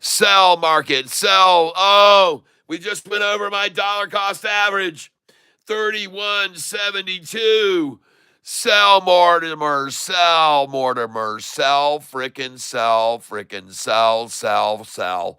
Speaker 6: Sell, market, sell. Oh, we just went over my dollar cost average. 31.72. Sell, Mortimer, sell, Mortimer, sell, frickin' sell, frickin' sell, sell, sell.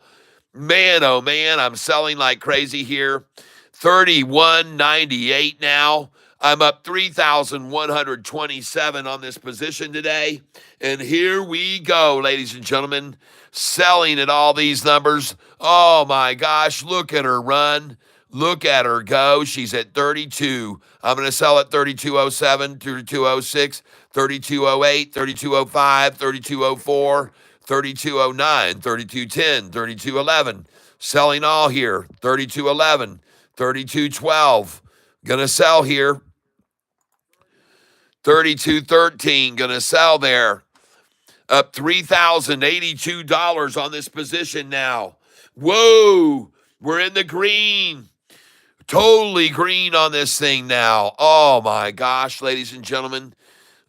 Speaker 6: Man, oh man, I'm selling like crazy here. 31.98 now. I'm up 3,127 on this position today. And here we go, ladies and gentlemen, selling at all these numbers. Oh my gosh, look at her run. Look at her go. She's at 32. I'm going to sell at 32.07, 32.06, 32.08, 32.05, 32.04, 32.09, 32.10, 32.11. Selling all here. 32.11, 32.12. Going to sell here. 32.13. Going to sell there. Up $3,082 on this position now. Whoa. We're in the green. Totally green on this thing now. Oh, my gosh, ladies and gentlemen.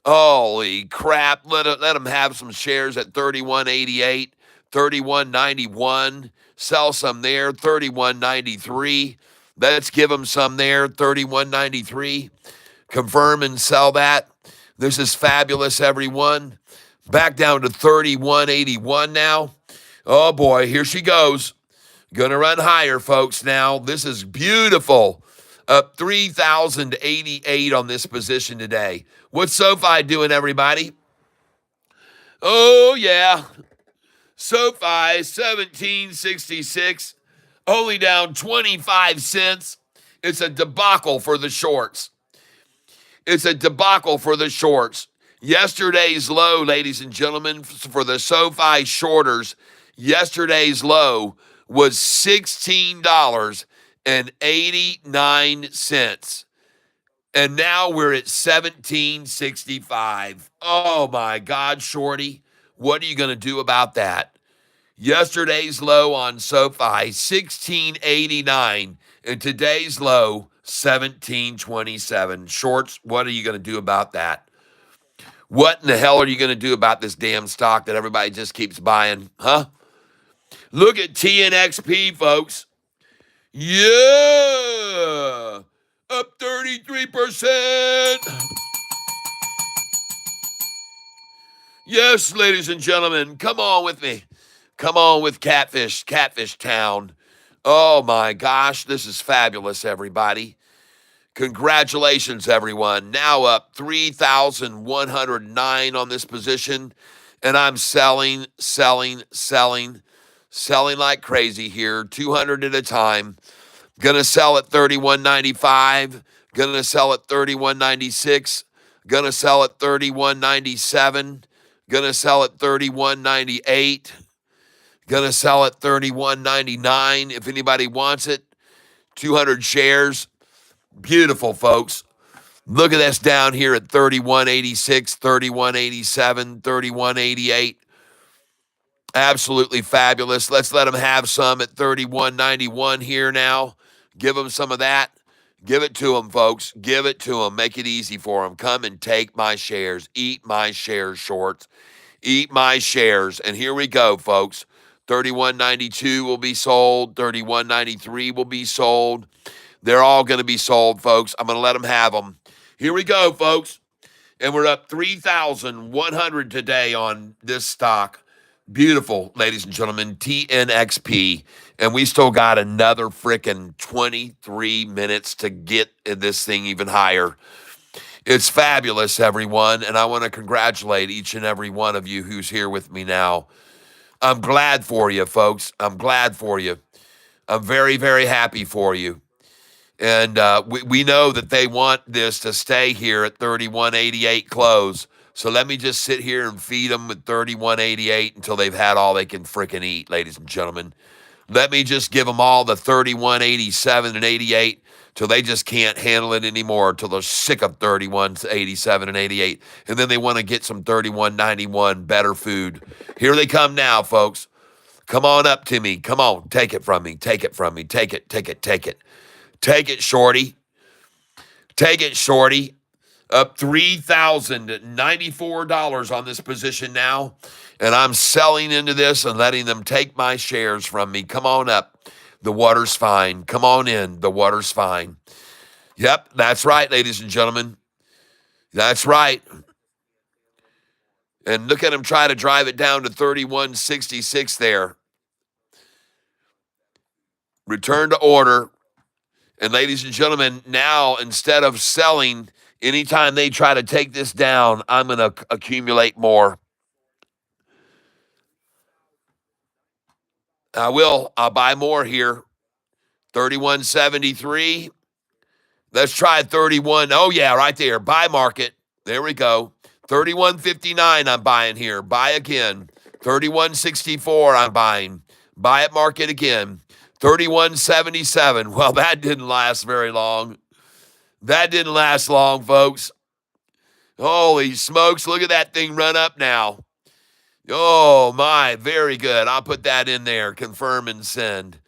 Speaker 6: Holy crap. Let them have some shares at 31.88, 31.91. Sell some there, 31.93. Let's give them some there, 31.93. Confirm and sell that. This is fabulous, everyone. Back down to 31.81 now. Oh, boy, here she goes. Gonna run higher, folks, now. This is beautiful. Up 3,088 on this position today. What's Sofi doing, everybody? Oh, yeah. Sofi, 17.66. Only down 25 cents. It's a debacle for the shorts. It's a debacle for the shorts. Yesterday's low, ladies and gentlemen, for the Sofi shorters, yesterday's low was $16.89. And now we're at $17.65. Oh my God, Shorty. What are you going to do about that? Yesterday's low on Sofi, $16.89. And today's low, $17.27. Shorts, what are you going to do about that? What in the hell are you going to do about this damn stock that everybody just keeps buying? Huh? Look at TNXP, folks. Yeah. Up 33%. Yes, ladies and gentlemen, come on with me. Come on with Catfish, Catfish Town. Oh my gosh, this is fabulous, everybody. Congratulations, everyone. Now up 3,109 on this position, and I'm selling like crazy here, 200 at a time. Gonna sell at 31.95. Gonna sell at 31.96. Gonna sell at 31.97. Gonna sell at 31.98. Gonna sell at 31.99 if anybody wants it. 200 shares. Beautiful, folks. Look at this down here at 31.86, 31.87, 31.88. Absolutely fabulous. Let's let them have some at 31.91 here now. Give them some of that. Give it to them, folks. Give it to them. Make it easy for them. Come and take my shares. Eat my shares, shorts. Eat my shares. And here we go, folks. 31.92 will be sold. 31.93 will be sold. They're all going to be sold, folks. I'm going to let them have them. Here we go, folks. And we're up 3,100 today on this stock. Beautiful, ladies and gentlemen. TNXP. And we still got another freaking 23 minutes to get this thing even higher. It's fabulous, everyone. And I want to congratulate each and every one of you who's here with me now. I'm glad for you, folks. I'm glad for you. I'm very, very happy for you. And we know that they want this to stay here at 31.88 close. So let me just sit here and feed them at 31.88 until they've had all they can freaking eat, ladies and gentlemen. Let me just give them all the 31.87 and 88 till they just can't handle it anymore, till they're sick of 31.87 and 88. And then they want to get some 31.91 better food. Here they come now, folks. Come on up to me. Come on. Take it from me. Take it from me. Take it. Take it. Take it. Take it, shorty. Take it, shorty. Up $3,094 on this position now. And I'm selling into this and letting them take my shares from me. Come on up. The water's fine. Come on in. The water's fine. Yep, that's right, ladies and gentlemen. That's right. And look at him try to drive it down to 31.66 there. Return to order. And ladies and gentlemen, now instead of selling, anytime they try to take this down, I'm going to accumulate more. I will. I'll buy more here. 31.73. Let's try 31. Oh, yeah, right there. Buy market. There we go. 31.59 I'm buying here. Buy again. 31.64 I'm buying. Buy at market again. 31.77. Well, that didn't last very long. That didn't last long, folks. Holy smokes, look at that thing run up now. Oh, my, very good. I'll put that in there. Confirm and send.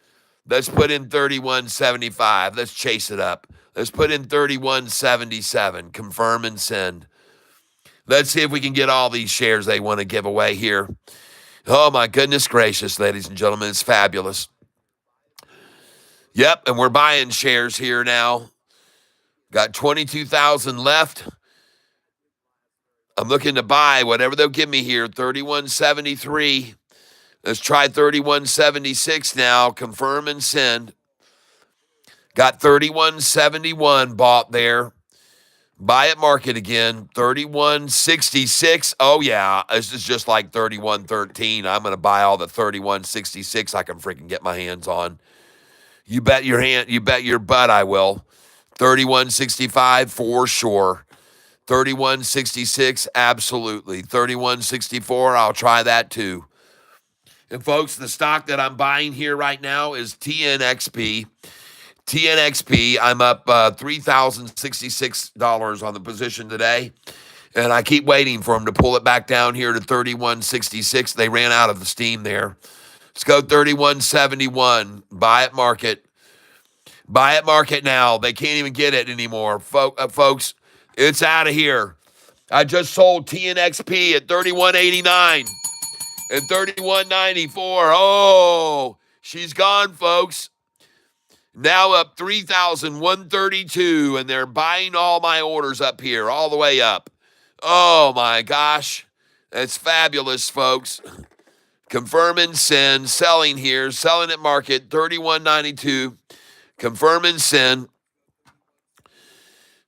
Speaker 6: Let's put in 31.75. Let's chase it up. Let's put in 31.77. Confirm and send. Let's see if we can get all these shares they want to give away here. Oh, my goodness gracious, ladies and gentlemen. It's fabulous. Yep, and we're buying shares here now. Got 22,000 left. I'm looking to buy whatever they'll give me here, 31.73. Let's try 31.76 now. Confirm and send. Got 31.71 bought there. Buy at market again, 31.66. Oh, yeah, this is just like 31.13. I'm going to buy all the 31.66 I can freaking get my hands on. You bet your butt I will. 31.65 for sure. 31.66, absolutely. 31.64, I'll try that too. And folks, the stock that I'm buying here right now is TNXP. TNXP, I'm up $3,066 on the position today. And I keep waiting for them to pull it back down here to 31.66. They ran out of the steam there. Let's go 31.71. Buy at market. Buy at market now. They can't even get it anymore. Folks, it's out of here. I just sold TNXP at 31.89 and 31.94. Oh, she's gone, folks. Now up 3,132, and they're buying all my orders up here, all the way up. Oh, my gosh. That's fabulous, folks. Confirm and send. Selling here. Selling at market, 31.92. Confirm and send.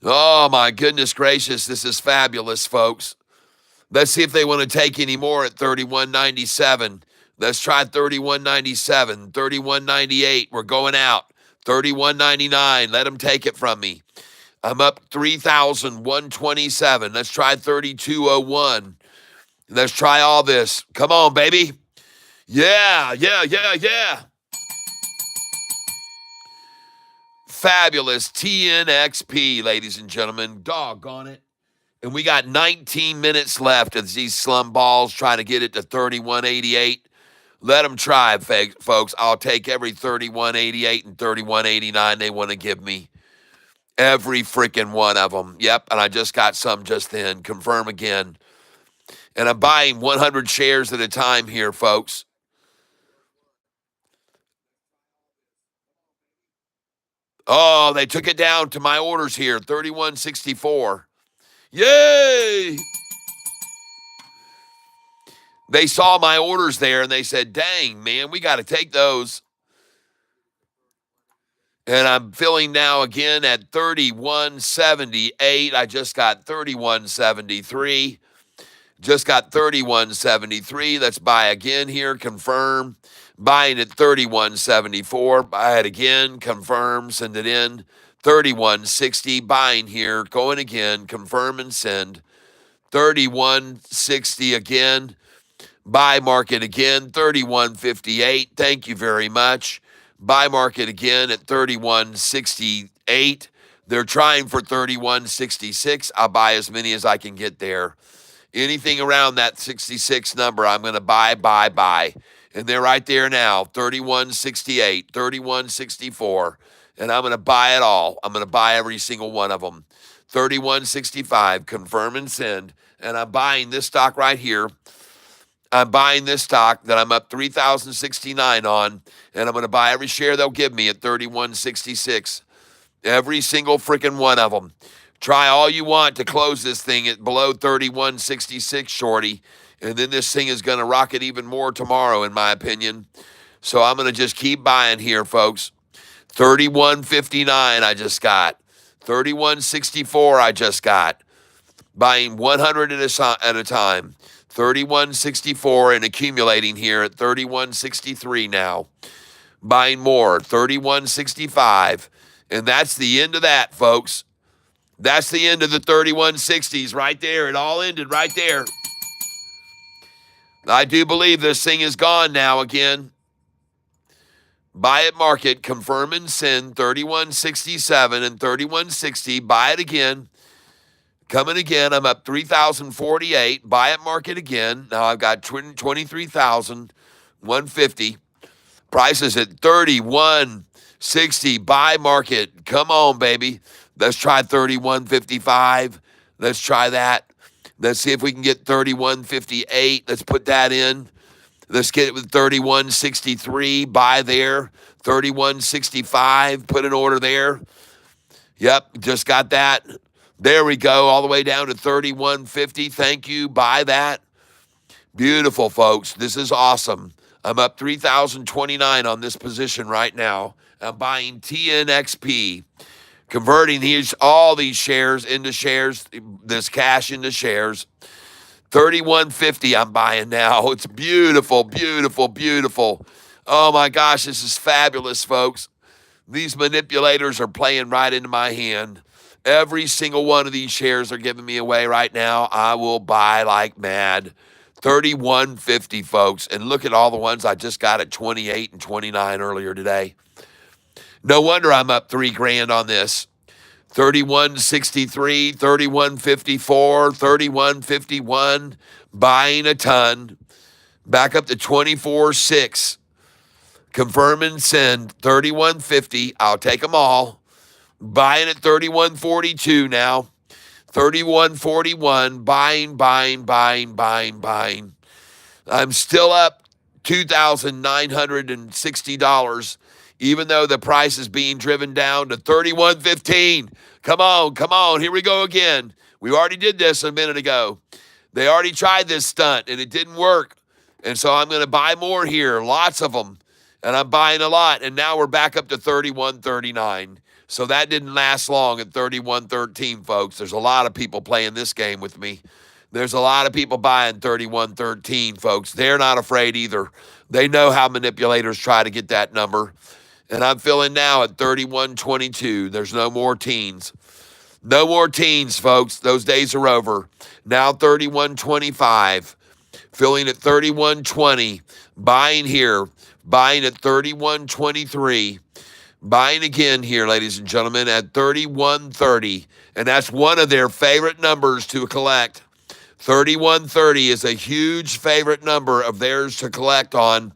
Speaker 6: Oh, my goodness gracious. This is fabulous, folks. Let's see if they want to take any more at 31.97. Let's try 31.97. 31.98. We're going out. 31.99. Let them take it from me. I'm up 3,127. Let's try 32.01. Let's try all this. Come on, baby. Yeah. Fabulous TNXP, ladies and gentlemen. Doggone it. And we got 19 minutes left as these slum balls trying to get it to 31.88. Let them try, folks. I'll take every 31.88 and 31.89 they want to give me. Every freaking one of them. Yep, and I just got some just then. Confirm again. And I'm buying 100 shares at a time here, folks. Oh, they took it down to my orders here, 31.64. Yay! They saw my orders there and they said, dang, man, we got to take those. And I'm filling now again at 31.78. I just got 31.73. Just got 31.73. Let's buy again here. Confirm. Buying at 31.74. Buy it again. Confirm. Send it in. 31.60. Buying here. Going again. Confirm and send. 31.60 again. Buy market again. 31.58. Thank you very much. Buy market again at 31.68. They're trying for 31.66. I'll buy as many as I can get there. Anything around that 66 number, I'm going to buy. And they're right there now, 31.68, 31.64. And I'm going to buy it all. I'm going to buy every single one of them. 31.65, confirm and send. And I'm buying this stock right here. I'm buying this stock that I'm up 3,069 on, and I'm going to buy every share they'll give me at 31.66. Every single freaking one of them. Try all you want to close this thing at below 31.66, shorty, and then this thing is going to rocket even more tomorrow, in my opinion. So I'm going to just keep buying here, folks. 31.59 I just got. 31.64 I just got. Buying 100 at a time. 31.64 and accumulating here at 31.63 now. Buying more, 31.65. And that's the end of that, folks. That's the end of the 31.60s right there. It all ended right there. I do believe this thing is gone now again. Buy it market, confirm and send, 31.67 and 31.60. Buy it again. Coming again, I'm up 3,048. Buy it market again. Now I've got 23,150. Price is at 31.60. Buy market. Come on, baby. Let's try 31.55. Let's try that. Let's see if we can get 31.58. Let's put that in. Let's get it with 31.63. Buy there. 31.65. Put an order there. Yep, just got that. There we go, all the way down to 31.50. Thank you. Buy that. Beautiful, folks. This is awesome. I'm up 3,029 on this position right now. I'm buying TNXP, converting all these shares into shares, this cash into shares. 31.50 I'm buying now. It's beautiful, beautiful, beautiful. Oh, my gosh, this is fabulous, folks. These manipulators are playing right into my hand. Every single one of these shares are giving me away right now. I will buy like mad. 31.50, folks. And look at all the ones I just got at 28 and 29 earlier today. No wonder I'm up $3,000 on this. 31.63, 31.54, 31.51. Buying a ton. Back up to 24.6. Confirm and send. 31.50. I'll take them all. Buying at 31.42 now. 31.41. Buying. I'm still up $2,960, even though the price is being driven down to 31.15. Come on. Here we go again. We already did this a minute ago. They already tried this stunt, and it didn't work. And so I'm going to buy more here, lots of them. And I'm buying a lot, and now we're back up to 31.39. So that didn't last long at 31.13, folks. There's a lot of people playing this game with me. There's a lot of people buying 31.13, folks. They're not afraid either. They know how manipulators try to get that number. And I'm filling now at 31.22. There's no more teens. No more teens, folks. Those days are over. Now 31.25. Filling at 31.20. Buying here. Buying at 31.23. Buying again here, ladies and gentlemen, at 31.30. And that's one of their favorite numbers to collect. 31.30 is a huge favorite number of theirs to collect on.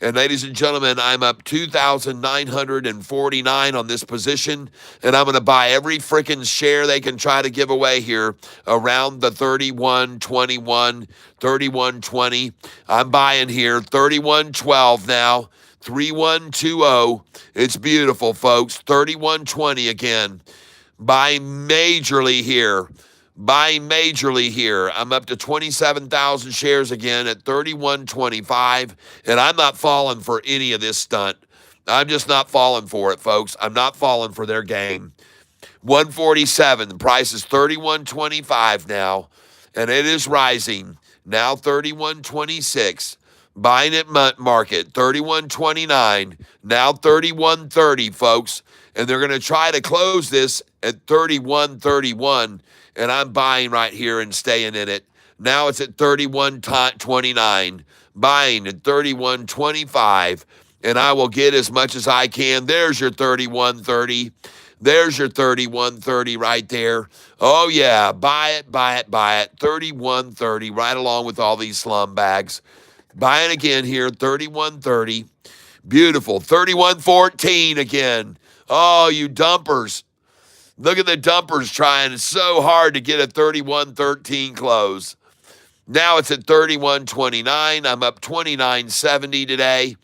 Speaker 6: And ladies and gentlemen, I'm up 2,949 on this position. And I'm going to buy every freaking share they can try to give away here around the 31.21, 31.20. I'm buying here 31.12 now. 3120. It's beautiful, folks. 3120 again. Buying majorly here. I'm up to 27,000 shares again at 31.25, and I'm not falling for any of this stunt. I'm just not falling for it, folks. I'm not falling for their game. 147. The price is 31.25 now, and it is rising. Now 31.26. Buying at market 31.29. Now 31.30, folks. And they're going to try to close this at 31.31. And I'm buying right here and staying in it. Now it's at 31.29. Buying at 31.25. And I will get as much as I can. There's your 31.30. There's your 31.30 right there. Oh, yeah. Buy it, buy it, buy it. 31.30 right along with all these slum bags. Buying again here, 31.30. Beautiful. 31.14 again. Oh, you dumpers. Look at the dumpers trying so hard to get a 31.13 close. Now it's at 31.29. I'm up 29.70 today.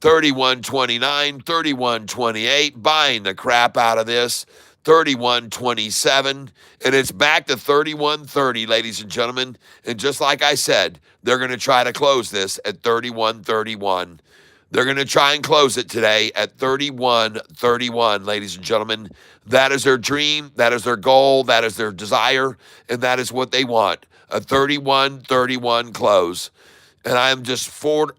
Speaker 6: 31.29, 31.28, buying the crap out of this. 31.27, and it's back to 31.30, ladies and gentlemen. And just like I said, they're going to try to close this at 31.31. They're going to try and close it today at 31.31, ladies and gentlemen. That is their dream, that is their goal, that is their desire, and that is what they want, a 31.31 close. And I'm just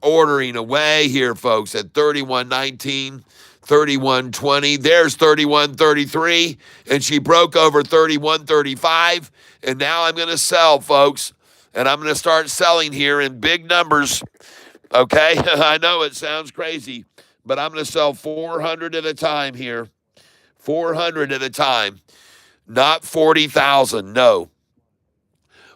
Speaker 6: ordering away here, folks, at 31.19, 31.20. There's 31.33, and she broke over 31.35. And now I'm going to sell, folks, and I'm going to start selling here in big numbers. Okay, I know it sounds crazy, but I'm going to sell 400 at a time here. 400 at a time, not 40,000. No,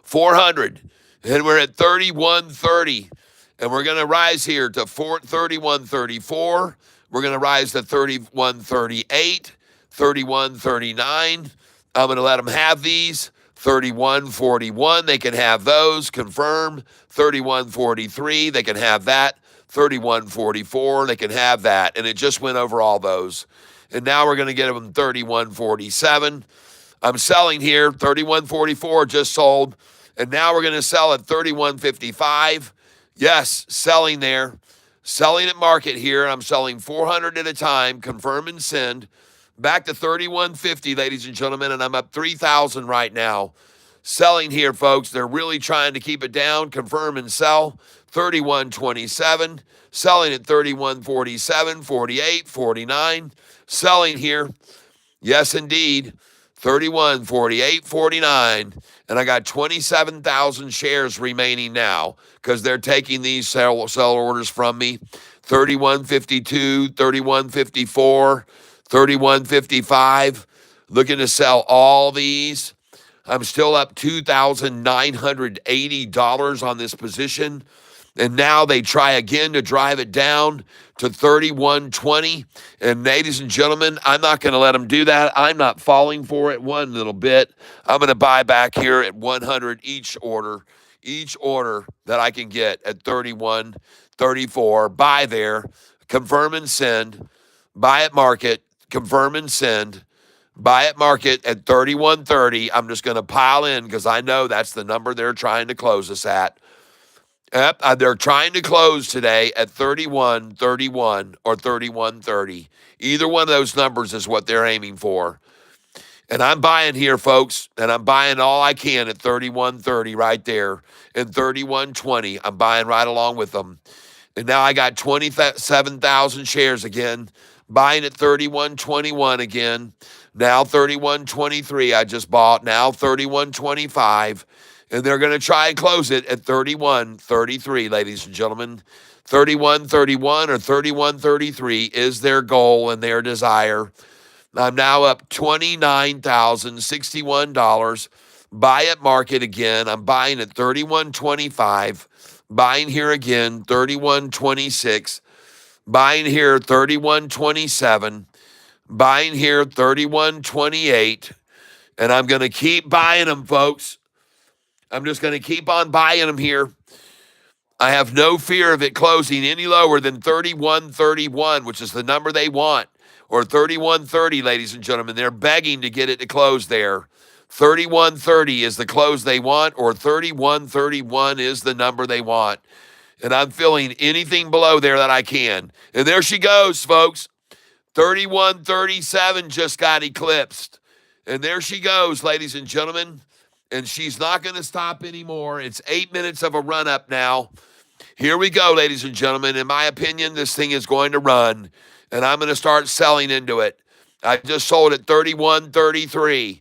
Speaker 6: 400. And we're at 31.30. And we're going to rise here to 31.34. We're going to rise to 31.38, 31.39. I'm going to let them have these. 31.41, they can have those. Confirm. 31.43, they can have that. 31.44, they can have that. And it just went over all those. And now we're going to get them 31.47. I'm selling here. 31.44 just sold. And now we're going to sell at 31.55. Yes, selling there. Selling at market here. I'm selling 400 at a time. Confirm and send. Back to 31.50, ladies and gentlemen. And I'm up 3,000 right now. Selling here, folks. They're really trying to keep it down. Confirm and sell. 31.27. Selling at 31.47, 48, 49. Selling here. Yes, indeed. 31, 48, 49. And I got 27,000 shares remaining now because they're taking these sell orders from me. 31.52, 31.54, 31.55. Looking to sell all these. I'm still up $2,980 on this position. And now they try again to drive it down to 31.20. And ladies and gentlemen, I'm not going to let them do that. I'm not falling for it one little bit. I'm going to buy back here at 100 each order that I can get at 31.34. Buy there, confirm and send. Buy at market, confirm and send. Buy at market at 31.30. I'm just going to pile in because I know that's the number they're trying to close us at. Yep, they're trying to close today at 31.31 or 31.30. Either one of those numbers is what they're aiming for. And I'm buying here, folks, and I'm buying all I can at 31.30 right there. And 31.20, I'm buying right along with them. And now I got 27,000 shares again. Buying at 31.21 again. Now 31.23 I just bought. Now 31.25. And they're going to try and close it at 31.33, ladies and gentlemen. 31.31 or 31.33 is their goal and their desire. I'm now up $29,061. Buy at market again. I'm buying at 31.25. Buying here again, 31.26. Buying here, 31.27. Buying here, 31.28. And I'm going to keep buying them, folks. I'm just going to keep on buying them here. I have no fear of it closing any lower than 31.31, which is the number they want, or 31.30, ladies and gentlemen. They're begging to get it to close there. 31.30 is the close they want, or 31.31 is the number they want. And I'm filling anything below there that I can. And there she goes, folks. 31.37 just got eclipsed. And there she goes, ladies and gentlemen. And she's not going to stop anymore. It's 8 minutes of a run up now. Here we go, ladies and gentlemen. In my opinion, this thing is going to run. And I'm going to start selling into it. I just sold at 31.33.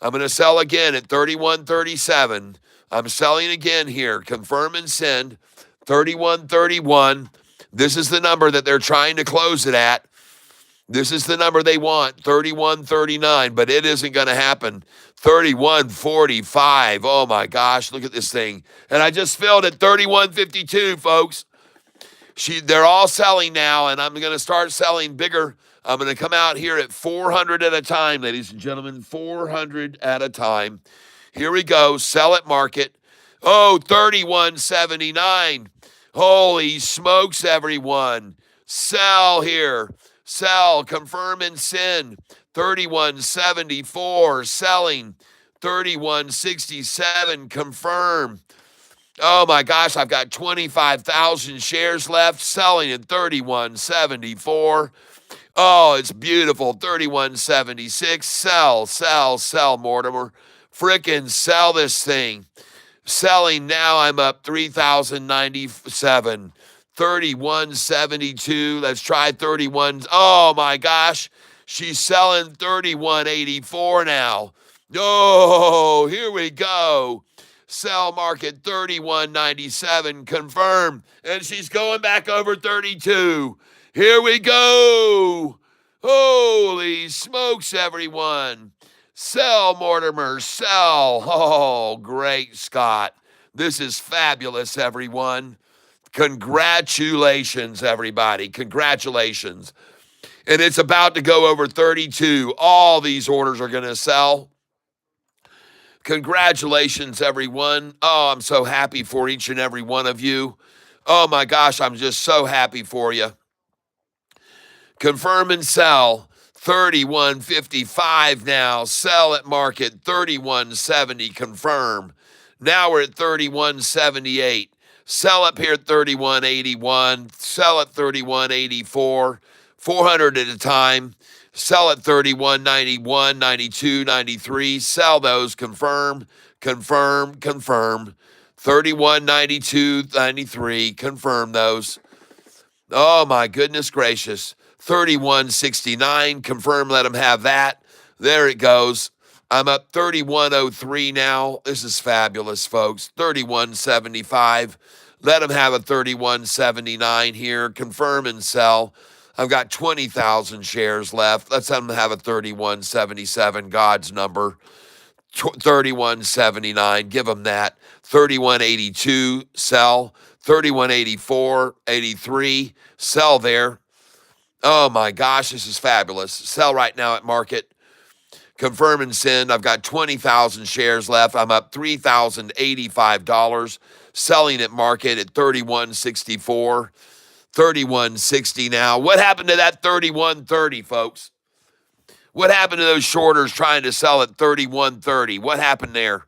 Speaker 6: I'm going to sell again at 31.37. I'm selling again here. Confirm and send. 31.31. This is the number that they're trying to close it at. This is the number they want, 31.39, but it isn't going to happen. 31.45. Oh my gosh, look at this thing. And I just filled at 31.52, folks. They're all selling now, and I'm going to start selling bigger. I'm going to come out here at 400 at a time, ladies and gentlemen, 400 at a time. Here we go, sell at market. Oh, 31.79. Holy smokes, everyone. Sell here. Sell, confirm and send. 31.74, selling. 31.67, confirm. Oh my gosh, I've got 25,000 shares left, selling at 31.74. Oh, it's beautiful. 31.76. Sell, Mortimer. Frickin' sell this thing. Selling now, I'm up 3,097. 31.72. Let's try 31. Oh my gosh. She's selling 31.84 now. Oh, here we go. Sell market 31.97. Confirm. And she's going back over 32. Here we go. Holy smokes, everyone. Sell, Mortimer, sell. Oh, great Scott. This is fabulous, everyone. Congratulations, everybody. Congratulations. And it's about to go over 32. All these orders are going to sell. Congratulations, everyone. Oh, I'm so happy for each and every one of you. Oh, my gosh, I'm just so happy for you. Confirm and sell. 31.55 now. Sell at market. 31.70. Confirm. Now we're at 31.78. Sell up here at 31.81. Sell at 31.84. 400 at a time. Sell at 31.91, 92, 93. Sell those. Confirm, confirm, confirm. 31.92, 93. Confirm those. Oh, my goodness gracious. 31.69. Confirm, let them have that. There it goes. I'm up 31.03 now. This is fabulous, folks. 31.75. Let them have a 31.79 here. Confirm and sell. I've got 20,000 shares left. Let's let them have a 31.77, God's number. 31.79, give them that. 31.82, sell. 31.84, 83, sell there. Oh my gosh, this is fabulous. Sell right now at market. Confirm and send. I've got 20,000 shares left. I'm up $3,085. Selling at market at 31.64. 31.60 now. What happened to that 31.30, folks? What happened to those shorters trying to sell at 31.30? What happened there?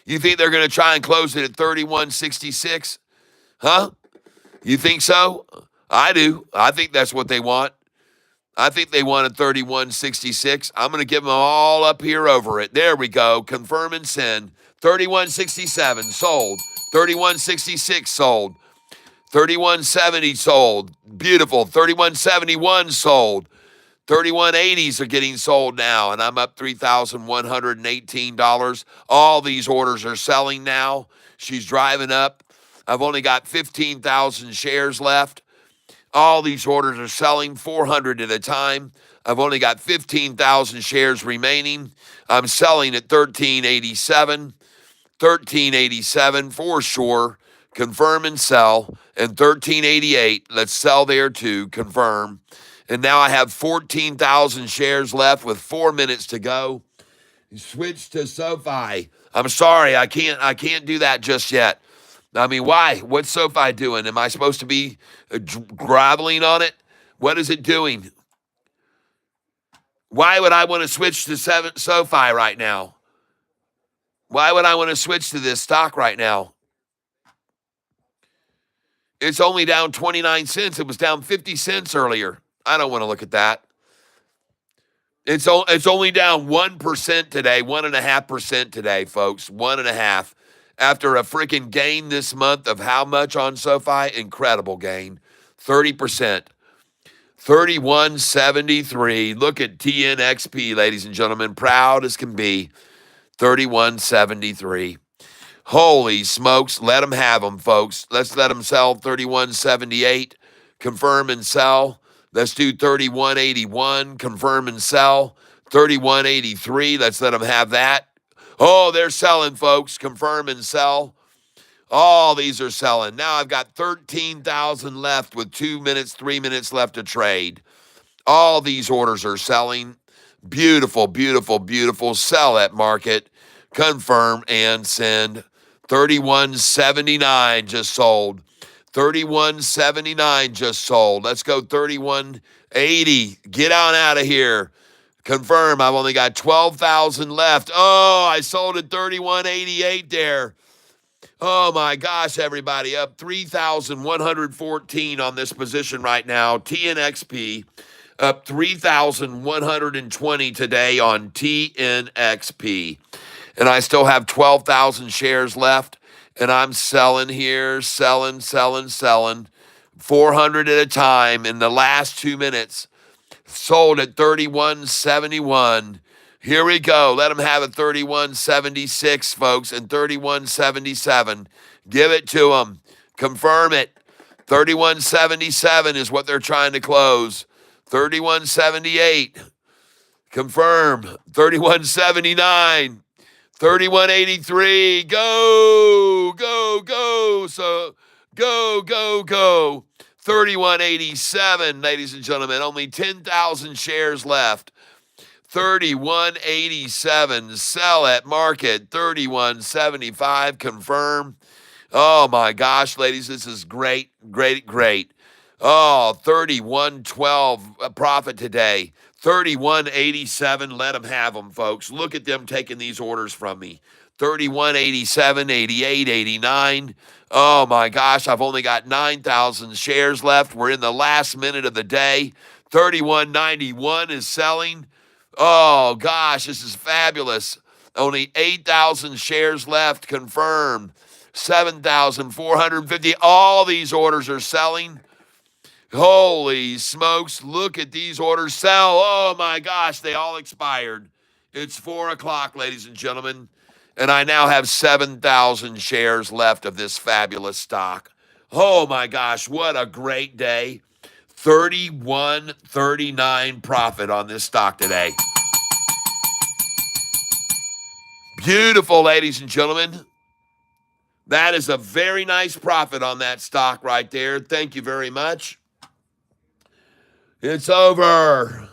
Speaker 6: You think they're going to try and close it at 31.66? Huh? You think so? I do. I think that's what they want. I think they want a 31.66. I'm going to give them all up here over it. There we go. Confirm and send. 31.67 sold. 31.66 sold. 31.70 sold. Beautiful. 31.71 sold. 31.80s are getting sold now, and I'm up $3,118. All these orders are selling now. She's driving up. I've only got 15,000 shares left. All these orders are selling 400 at a time. I've only got 15,000 shares remaining. I'm selling at 13.87. 13.87 for sure. Confirm and sell. And 13.88. Let's sell there too. Confirm. And now I have 14,000 shares left with 4 minutes to go. Switch to Sofi. I'm sorry, I can't do that just yet. I mean, why? What's Sofi doing? Am I supposed to be groveling on it? What is it doing? Why would I want to switch to Sofi right now? Why would I want to switch to this stock right now? It's only down 29 cents. It was down 50 cents earlier. I don't want to look at that. It's only down 1% today, 1.5% today, folks. 1.5%. After a freaking gain this month of how much on SoFi? Incredible gain. 30%. 31.73. Look at TNXP, ladies and gentlemen. Proud as can be. 31.73. Holy smokes. Let them have them, folks. Let's let them sell 31.78. Confirm and sell. Let's do 31.81. Confirm and sell. 31.83. Let's let them have that. Oh, they're selling, folks. Confirm and sell. All these are selling. Now I've got 13,000 left with 2 minutes, 3 minutes left to trade. All these orders are selling. Beautiful, beautiful, beautiful. Sell at market. Confirm and send. 31.79 just sold. 31.79 just sold. Let's go 31.80. Get on out of here. Confirm. I've only got 12,000 left. Oh, I sold at 31.88 there. Oh my gosh, everybody. Up 3,114 on this position right now. TNXP up 3,120 today on TNXP. And I still have 12,000 shares left. And I'm selling here, selling. 400 at a time in the last 2 minutes. Sold at 31.71. Here we go. Let them have a 31.76, folks, and 31.77. Give it to them. Confirm it. 31.77 is what they're trying to close. 31.78. Confirm. 31.79. 31.83. Go. So go. 31.87, ladies and gentlemen. Only 10,000 shares left. 31.87. Sell at market. 31.75. Confirm. Oh my gosh, ladies, this is great. Oh, 31.12 profit today. 31.87. Let them have them, folks. Look at them taking these orders from me. 31.87, 88, 89. Oh my gosh, I've only got 9,000 shares left. We're in the last minute of the day. 31.91 is selling. Oh gosh, this is fabulous. Only 8,000 shares left. Confirmed. 7,450. All these orders are selling. Holy smokes, look at these orders sell. Oh my gosh, they all expired. It's 4 o'clock, ladies and gentlemen, and I now have 7,000 shares left of this fabulous stock. Oh my gosh, what a great day. 31.39 profit on this stock today. Beautiful, ladies and gentlemen. That is a very nice profit on that stock right there. Thank you very much. It's over.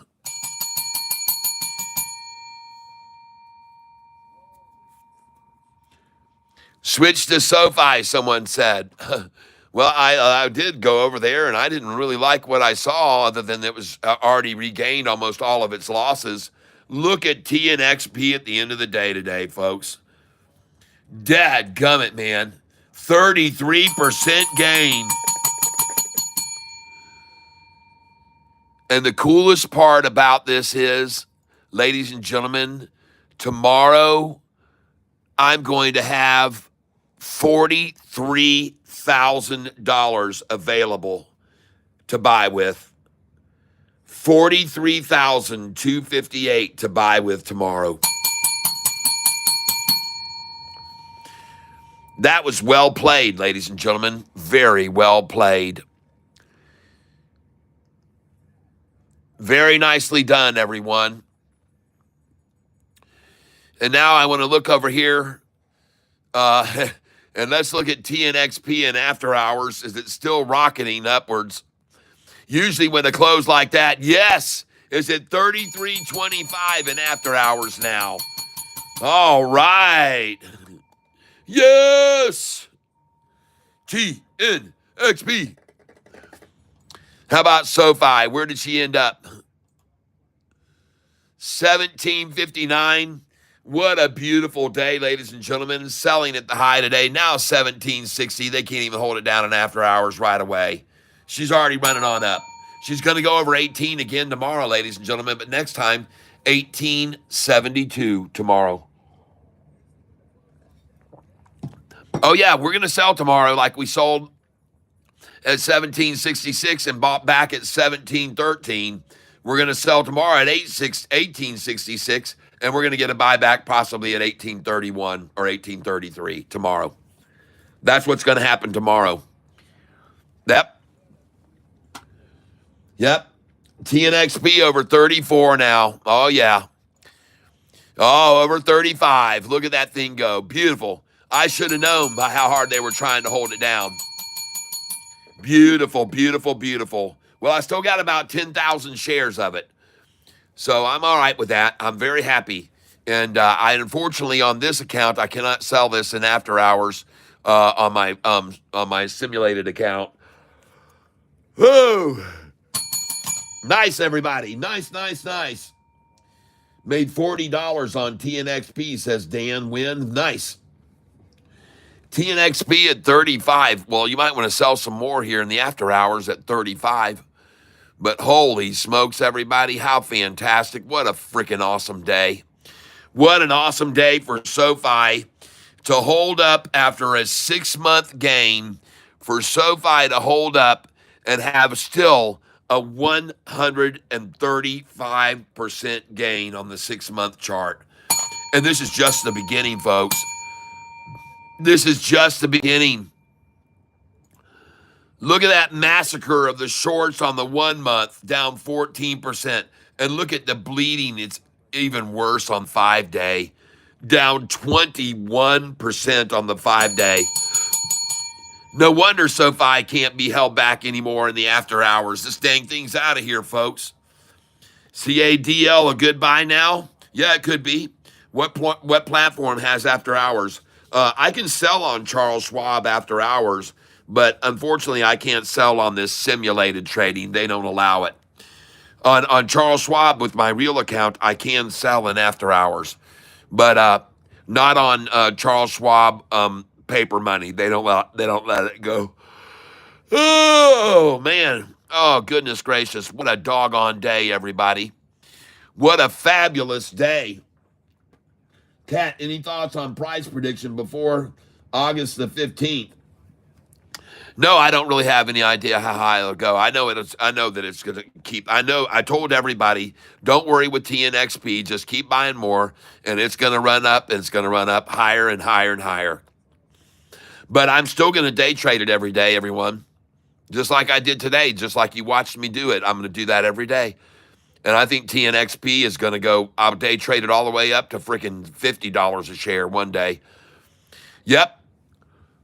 Speaker 6: Switch to SoFi, someone said. Well, I did go over there, and I didn't really like what I saw other than it was already regained almost all of its losses. Look at TNXP at the end of the day today, folks. Dadgummit, man. 33% gain. And the coolest part about this is, ladies and gentlemen, tomorrow I'm going to have $43,000 available to buy with. $43,258 to buy with tomorrow. That was well played, ladies and gentlemen. Very well played. Very nicely done, everyone. And now I want to look over here, and let's look at TNXP and after hours. Is it still rocketing upwards? Usually when a close like that, yes, is it 33.25 in after hours now? All right. Yes. TNXP. How about SoFi? Where did she end up? 17.59. What a beautiful day, ladies and gentlemen. Selling at the high today. Now 1760. They can't even hold it down in after hours right away. She's already running on up. She's going to go over 18 again tomorrow, ladies and gentlemen. But next time, 1872 tomorrow. Oh, yeah, we're going to sell tomorrow like we sold at 1766 and bought back at 1713. We're going to sell tomorrow at 1866, and we're going to get a buyback possibly at 1831 or 1833 tomorrow. That's what's going to happen tomorrow. Yep. TNXP over 34 now. Oh, yeah. Oh, over 35. Look at that thing go. Beautiful. I should have known by how hard they were trying to hold it down. Beautiful, beautiful, beautiful. Well, I still got about 10,000 shares of it. So I'm all right with that. I'm very happy. And I unfortunately on this account, I cannot sell this in after hours on my simulated account. Whoa. Nice, everybody. Nice, nice, nice. Made $40 on TNXP, says Dan Wynn. Nice. TNXP at 35. Well, you might want to sell some more here in the after hours at 35. But holy smokes, everybody. How fantastic. What a freaking awesome day. What an awesome day for SoFi to hold up after a 6-month gain, for SoFi to hold up and have still a 135% gain on the 6-month chart. And this is just the beginning, folks. This is just the beginning. Look at that massacre of the shorts on the 1 month, down 14%. And look at the bleeding. It's even worse on 5-day, down 21% on the 5-day. No wonder SoFi can't be held back anymore in the after hours. This dang thing's out of here, folks. CADL, a good buy now? Yeah, it could be. What platform has after hours? I can sell on Charles Schwab after hours, but unfortunately, I can't sell on this simulated trading. They don't allow it. On Charles Schwab with my real account, I can sell in after hours, but not on Charles Schwab paper money. They don't let it go. Oh man! Oh goodness gracious! What a doggone day, everybody! What a fabulous day. Kat, any thoughts on price prediction before August the 15th? No, I don't really have any idea how high it'll go. I know that it's going to keep. I told everybody, don't worry with TNXP. Just keep buying more, and it's going to run up, and it's going to run up higher and higher and higher. But I'm still going to day trade it every day, everyone. Just like I did today, just like you watched me do it. I'm going to do that every day. And I think TNXP is going to go, I'll day trade it all the way up to freaking $50 a share one day. Yep.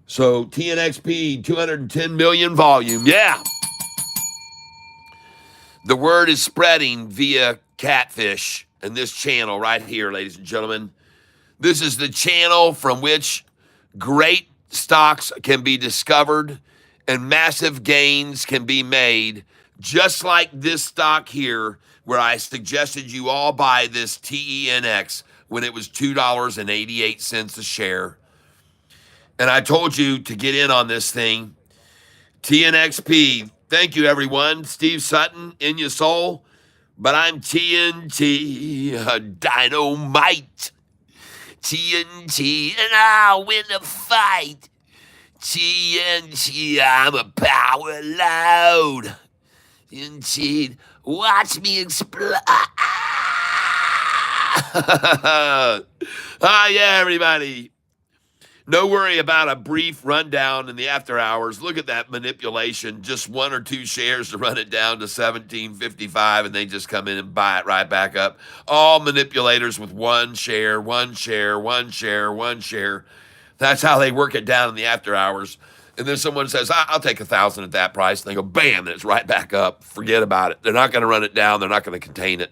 Speaker 6: So TNXP, 210 million volume. Yeah. The word is spreading via Catfish and this channel right here, ladies and gentlemen. This is the channel from which great stocks can be discovered and massive gains can be made, just like this stock here, where I suggested you all buy this TENX when it was $2.88 a share. And I told you to get in on this thing. TNXP. Thank you, everyone. Steve Sutton, in your soul. But I'm TNT, dynamite. TNT, and I'll win the fight. TNT, I'm a power load. TNT, watch me explode. Yeah, everybody. No worry about a brief rundown in the after hours. Look at that manipulation. Just 1 or 2 shares to run it down to 1755, and they just come in and buy it right back up. All manipulators with 1 share, 1 share, 1 share, 1 share. That's how they work it down in the after hours. And then someone says, I'll take 1,000 at that price. And they go, bam, and it's right back up. Forget about it. They're not going to run it down. They're not going to contain it.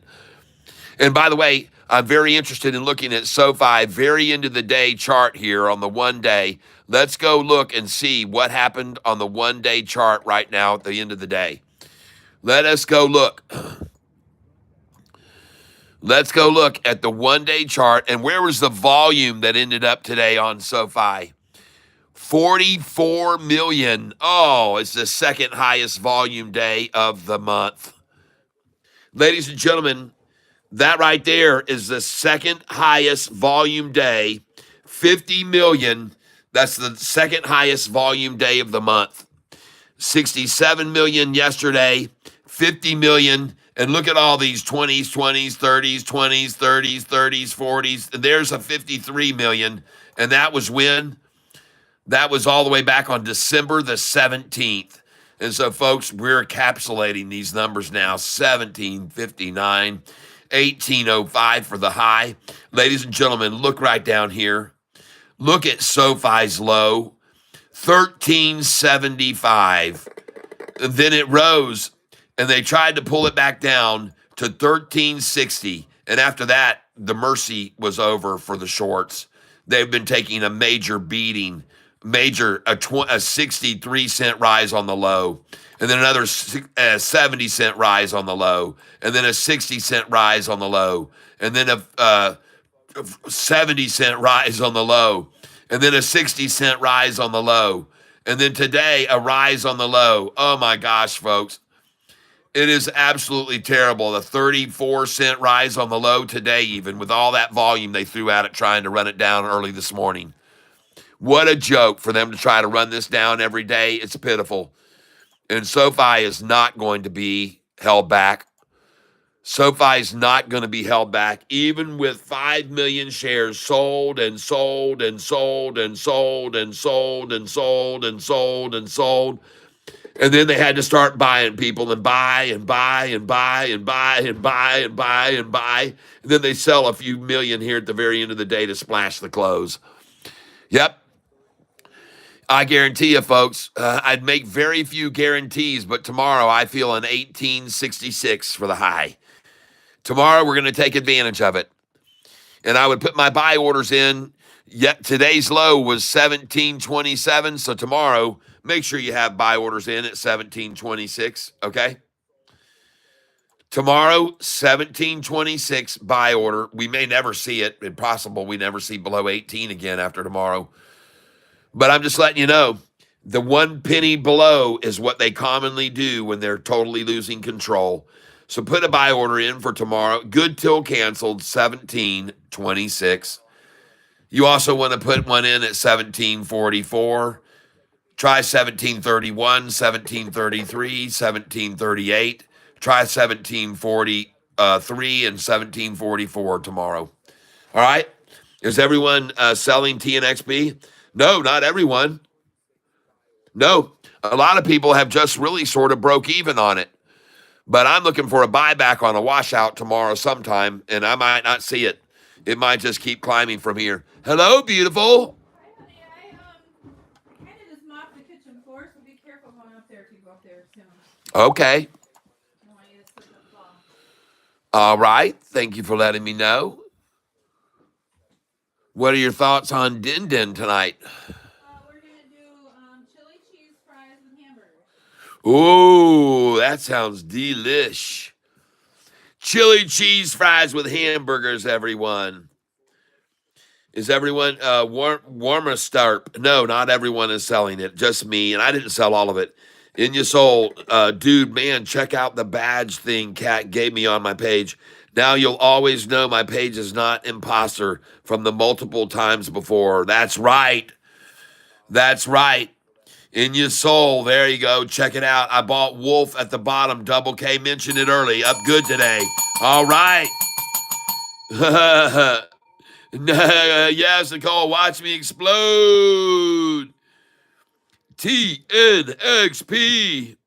Speaker 6: And by the way, I'm very interested in looking at SoFi very into the day chart here on the 1 day. Let's go look and see what happened on the 1 day chart right now at the end of the day. Let us go look. Let's go look at the one-day chart. And where was the volume that ended up today on SoFi? 44 million. Oh, it's the second highest volume day of the month. Ladies and gentlemen, that right there is the second highest volume day. 50 million. That's the second highest volume day of the month. 67 million yesterday, 50 million. And look at all these 20s, 20s, 30s, 20s, 30s, 30s, 40s. And there's a 53 million. And that was when? That was all the way back on December the 17th. And so, folks, we're encapsulating these numbers now. 1759, 1805 for the high. Ladies and gentlemen, look right down here. Look at SoFi's low, 1375. And then it rose, and they tried to pull it back down to 1360. And after that, the mercy was over for the shorts. They've been taking a major beating, a 63 cent rise on the low, and then another 70 cent rise on the low, and then a 60 cent rise on the low, and then a 70 cent rise on the low, and then a 60 cent rise on the low, and then today a rise on the low. Oh my gosh, folks. It is absolutely terrible. The 34 cent rise on the low today, even with all that volume they threw at it trying to run it down early this morning. What a joke for them to try to run this down every day. It's pitiful. And SoFi is not going to be held back. SoFi is not going to be held back, even with 5 million shares sold and sold and sold and sold and sold and sold and sold and sold. And then they had to start buying people and buy and buy and buy and buy and buy and buy and buy. And then they sell a few million here at the very end of the day to splash the close. Yep. I guarantee you, folks, I'd make very few guarantees, but tomorrow I feel an 1866 for the high. Tomorrow we're going to take advantage of it. And I would put my buy orders in. Yet today's low was 1727, so tomorrow make sure you have buy orders in at 1726, okay? Tomorrow, 1726 buy order. We may never see it. It's possible we never see below 18 again after tomorrow. But I'm just letting you know, the 1 penny below is what they commonly do when they're totally losing control. So put a buy order in for tomorrow. Good till canceled, 1726. You also want to put one in at 1744. Try 1731, 1733, 1738. Try 1743 and 1744 tomorrow. All right? Is everyone selling TNXP? No, not everyone. No, a lot of people have just really sort of broke even on it. But I'm looking for a buyback on a washout tomorrow sometime, and I might not see it. It might just keep climbing from here. Hello, beautiful.
Speaker 8: Hi, honey. I kind of just mopped the kitchen floor, so be careful going up there if you go up there soon.
Speaker 6: Okay.
Speaker 8: I don't want you to slip and fall.
Speaker 6: All right. Thank you for letting me know. What are your thoughts on Din Din tonight?
Speaker 8: We're gonna do chili cheese fries and hamburgers.
Speaker 6: Ooh, that sounds delish. Chili cheese fries with hamburgers, everyone. Is everyone warmer starp? No, not everyone is selling it. Just me, and I didn't sell all of it. In your soul, dude, man, check out the badge thing Kat gave me on my page. Now you'll always know my page is not imposter from the multiple times before. That's right. That's right. In your soul, there you go. Check it out. I bought Wolf at the bottom. Double K mentioned it early. Up good today. All right. Yes, Nicole, watch me explode. TNXP.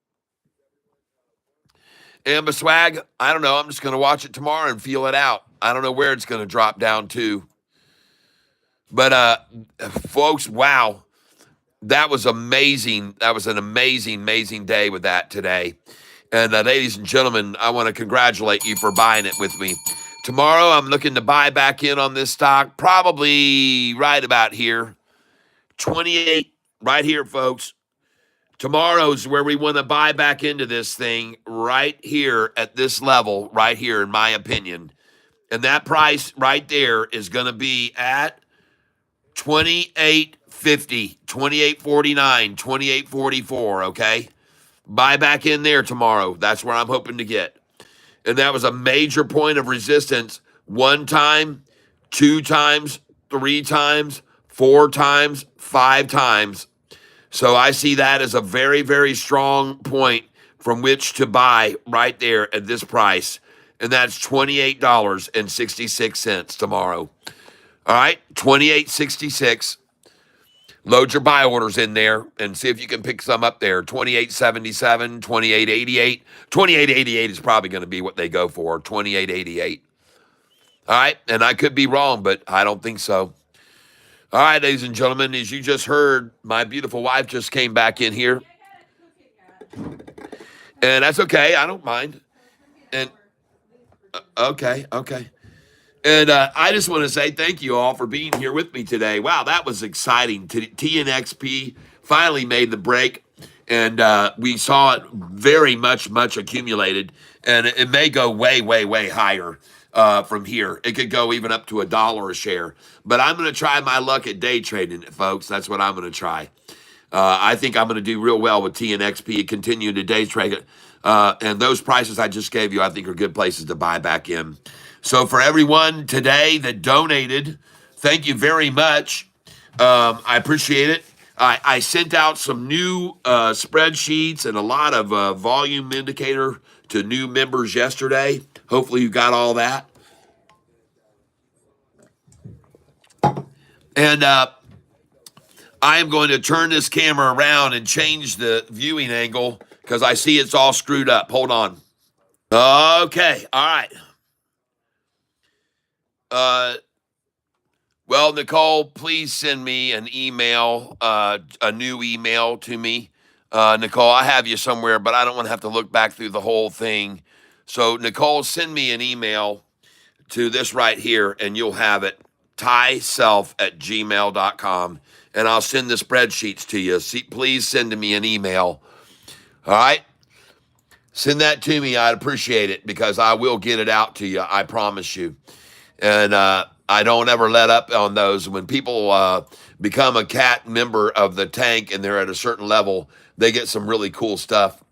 Speaker 6: Amber Swag, I don't know. I'm just going to watch it tomorrow and feel it out. I don't know where it's going to drop down to. But, folks, wow. That was amazing. That was an amazing, amazing day with that today. And ladies and gentlemen, I want to congratulate you for buying it with me. Tomorrow, I'm looking to buy back in on this stock, probably right about here. 28, right here, folks. Tomorrow's where we want to buy back into this thing right here at this level, right here, in my opinion. And that price right there is going to be at 28.50, 28.49, 28.44, okay? Buy back in there tomorrow. That's where I'm hoping to get. And that was a major point of resistance 1 time, 2 times, 3 times, 4 times, 5 times. So I see that as a very, very strong point from which to buy right there at this price. And that's $28.66 tomorrow. All right, 28.66. Load your buy orders in there and see if you can pick some up there. 28.77, 28.88. 28.88 is probably going to be what they go for. 28.88. All right, and I could be wrong, but I don't think so. All right, ladies and gentlemen, as you just heard, my beautiful wife just came back in here, and that's okay. I don't mind. And okay. And I just want to say thank you all for being here with me today. Wow, that was exciting. TNXP finally made the break, and we saw it very much accumulated, and it may go way higher from here. It could go even up to $1 a share. But I'm going to try my luck at day trading it, folks. That's what I'm going to try. I think I'm going to do real well with TNXP and continue to day trade it. And those prices I just gave you, I think, are good places to buy back in. So for everyone today that donated, thank you very much. I appreciate it. I sent out some new spreadsheets and a lot of volume indicator to new members yesterday. Hopefully you got all that. And I am going to turn this camera around and change the viewing angle because I see it's all screwed up. Hold on. Okay. All right. Well, Nicole, please send me an email, a new email to me. Nicole, I have you somewhere, but I don't want to have to look back through the whole thing. So, Nicole, send me an email to this right here, and you'll have it, tyself@gmail.com, and I'll send the spreadsheets to you. Please send me an email. All right? Send that to me. I'd appreciate it because I will get it out to you. I promise you. And I don't ever let up on those. When people become a cat member of the tank and they're at a certain level, they get some really cool stuff.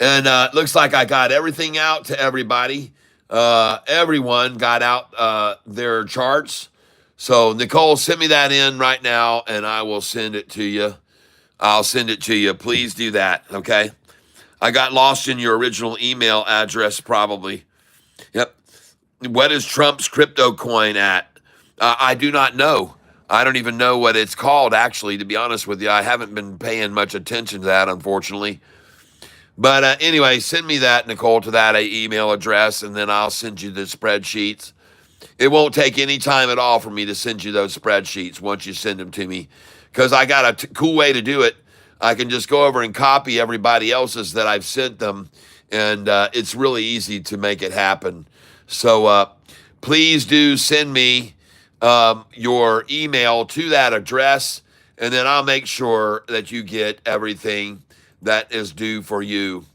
Speaker 6: And it looks like I got everything out to everybody. Everyone got out their charts. So, Nicole, send me that in right now, and I will send it to you. I'll send it to you. Please do that, okay? I got lost in your original email address, probably. Yep. What is Trump's crypto coin at? I do not know. I don't even know what it's called, actually, to be honest with you. I haven't been paying much attention to that, unfortunately. But anyway, send me that, Nicole, to that email address, and then I'll send you the spreadsheets. It won't take any time at all for me to send you those spreadsheets once you send them to me, because I got a cool way to do it. I can just go over and copy everybody else's that I've sent them, and it's really easy to make it happen. So please do send me your email to that address, and then I'll make sure that you get everything that is due for you.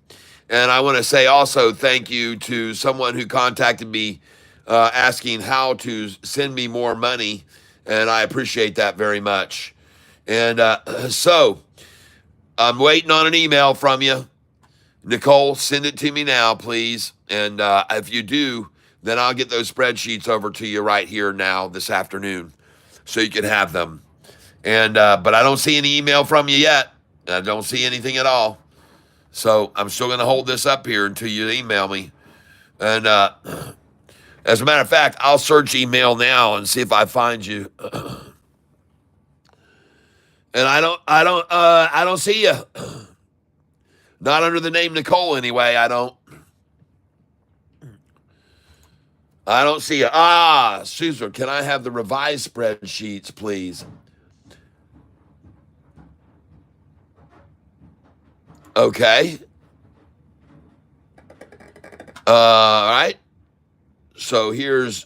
Speaker 6: And I want to say also thank you to someone who contacted me asking how to send me more money, and I appreciate that very much. And so I'm waiting on an email from you. Nicole, send it to me now, please. And if you do, then I'll get those spreadsheets over to you right here now this afternoon so you can have them. And but I don't see any email from you yet. I don't see anything at all. So I'm still going to hold this up here until you email me. And as a matter of fact, I'll search email now and see if I find you. And I don't see you. Not under the name Nicole anyway. I don't see you. Susan, can I have the revised spreadsheets, please? Okay. All right. So here's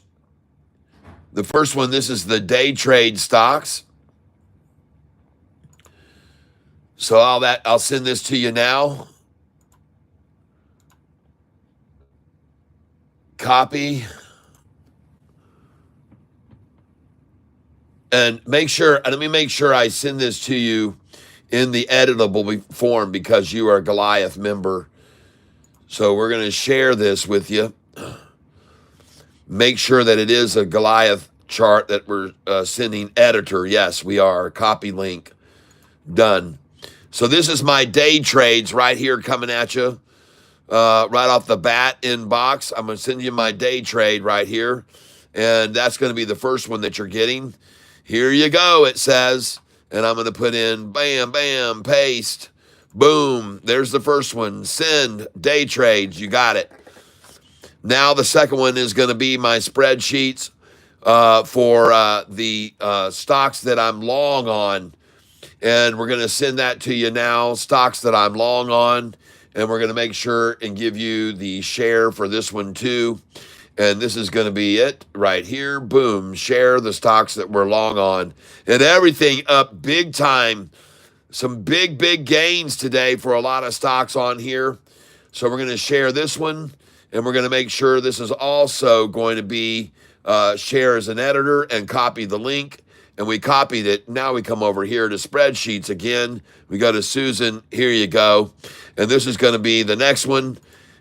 Speaker 6: the first one. This is the day trade stocks. So I'll send this to you now. copy, and let me make sure I send this to you in the editable form because you are a Goliath member. So we're going to share this with you. Make sure that it is a Goliath chart that we're sending editor. Yes, we are. Copy link. Done. So this is my day trades right here coming at you. Right off the bat inbox. I'm going to send you my day trade right here. And that's going to be the first one that you're getting. Here you go, it says. And I'm going to put in bam, bam, paste. Boom. There's the first one. Send day trades. You got it. Now the second one is going to be my spreadsheets for the stocks that I'm long on. And we're going to send that to you now, stocks that I'm long on. And we're going to make sure and give you the share for this one too. And this is going to be it right here. Boom. Share the stocks that we're long on. And everything up big time. Some big, big gains today for a lot of stocks on here. So we're going to share this one. And we're going to make sure this is also going to be share as an editor and copy the link. And we copied it. Now we come over here to spreadsheets again. We go to Susan. Here you go. And this is going to be the next one.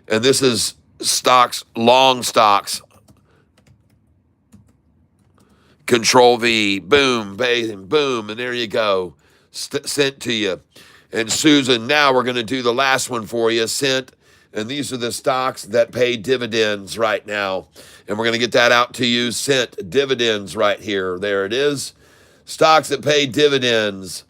Speaker 6: And this is stocks, long stocks. Control V. Boom, bam, boom. And there you go. Sent to you. And Susan, now we're going to do the last one for you. Sent. And these are the stocks that pay dividends right now. And we're going to get that out to you. Sent dividends right here. There it is. Stocks that pay dividends.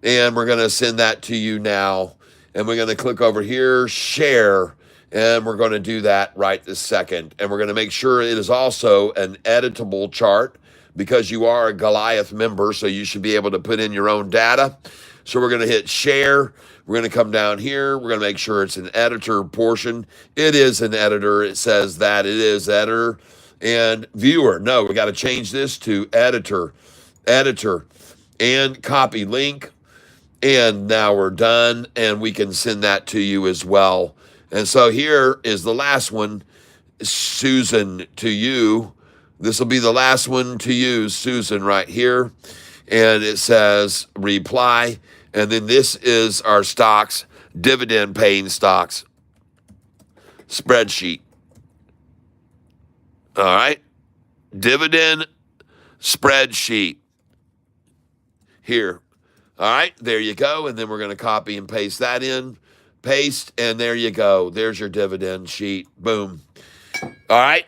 Speaker 6: And we're going to send that to you now. And we're going to click over here, share. And we're going to do that right this second. And we're going to make sure it is also an editable chart because you are a Goliath member, so you should be able to put in your own data. So we're going to hit share. We're going to come down here. We're going to make sure it's an editor portion. It is an editor. It says that it is editor and viewer. No, we got to change this to editor, and copy link. And now we're done, and we can send that to you as well. And so here is the last one, Susan, to you. This will be the last one to you, Susan, right here. And it says reply. And then this is our stocks, dividend paying stocks spreadsheet. All right. Dividend spreadsheet. Here. All right. There you go. And then we're going to copy and paste that in. Paste. And there you go. There's your dividend sheet. Boom. All right.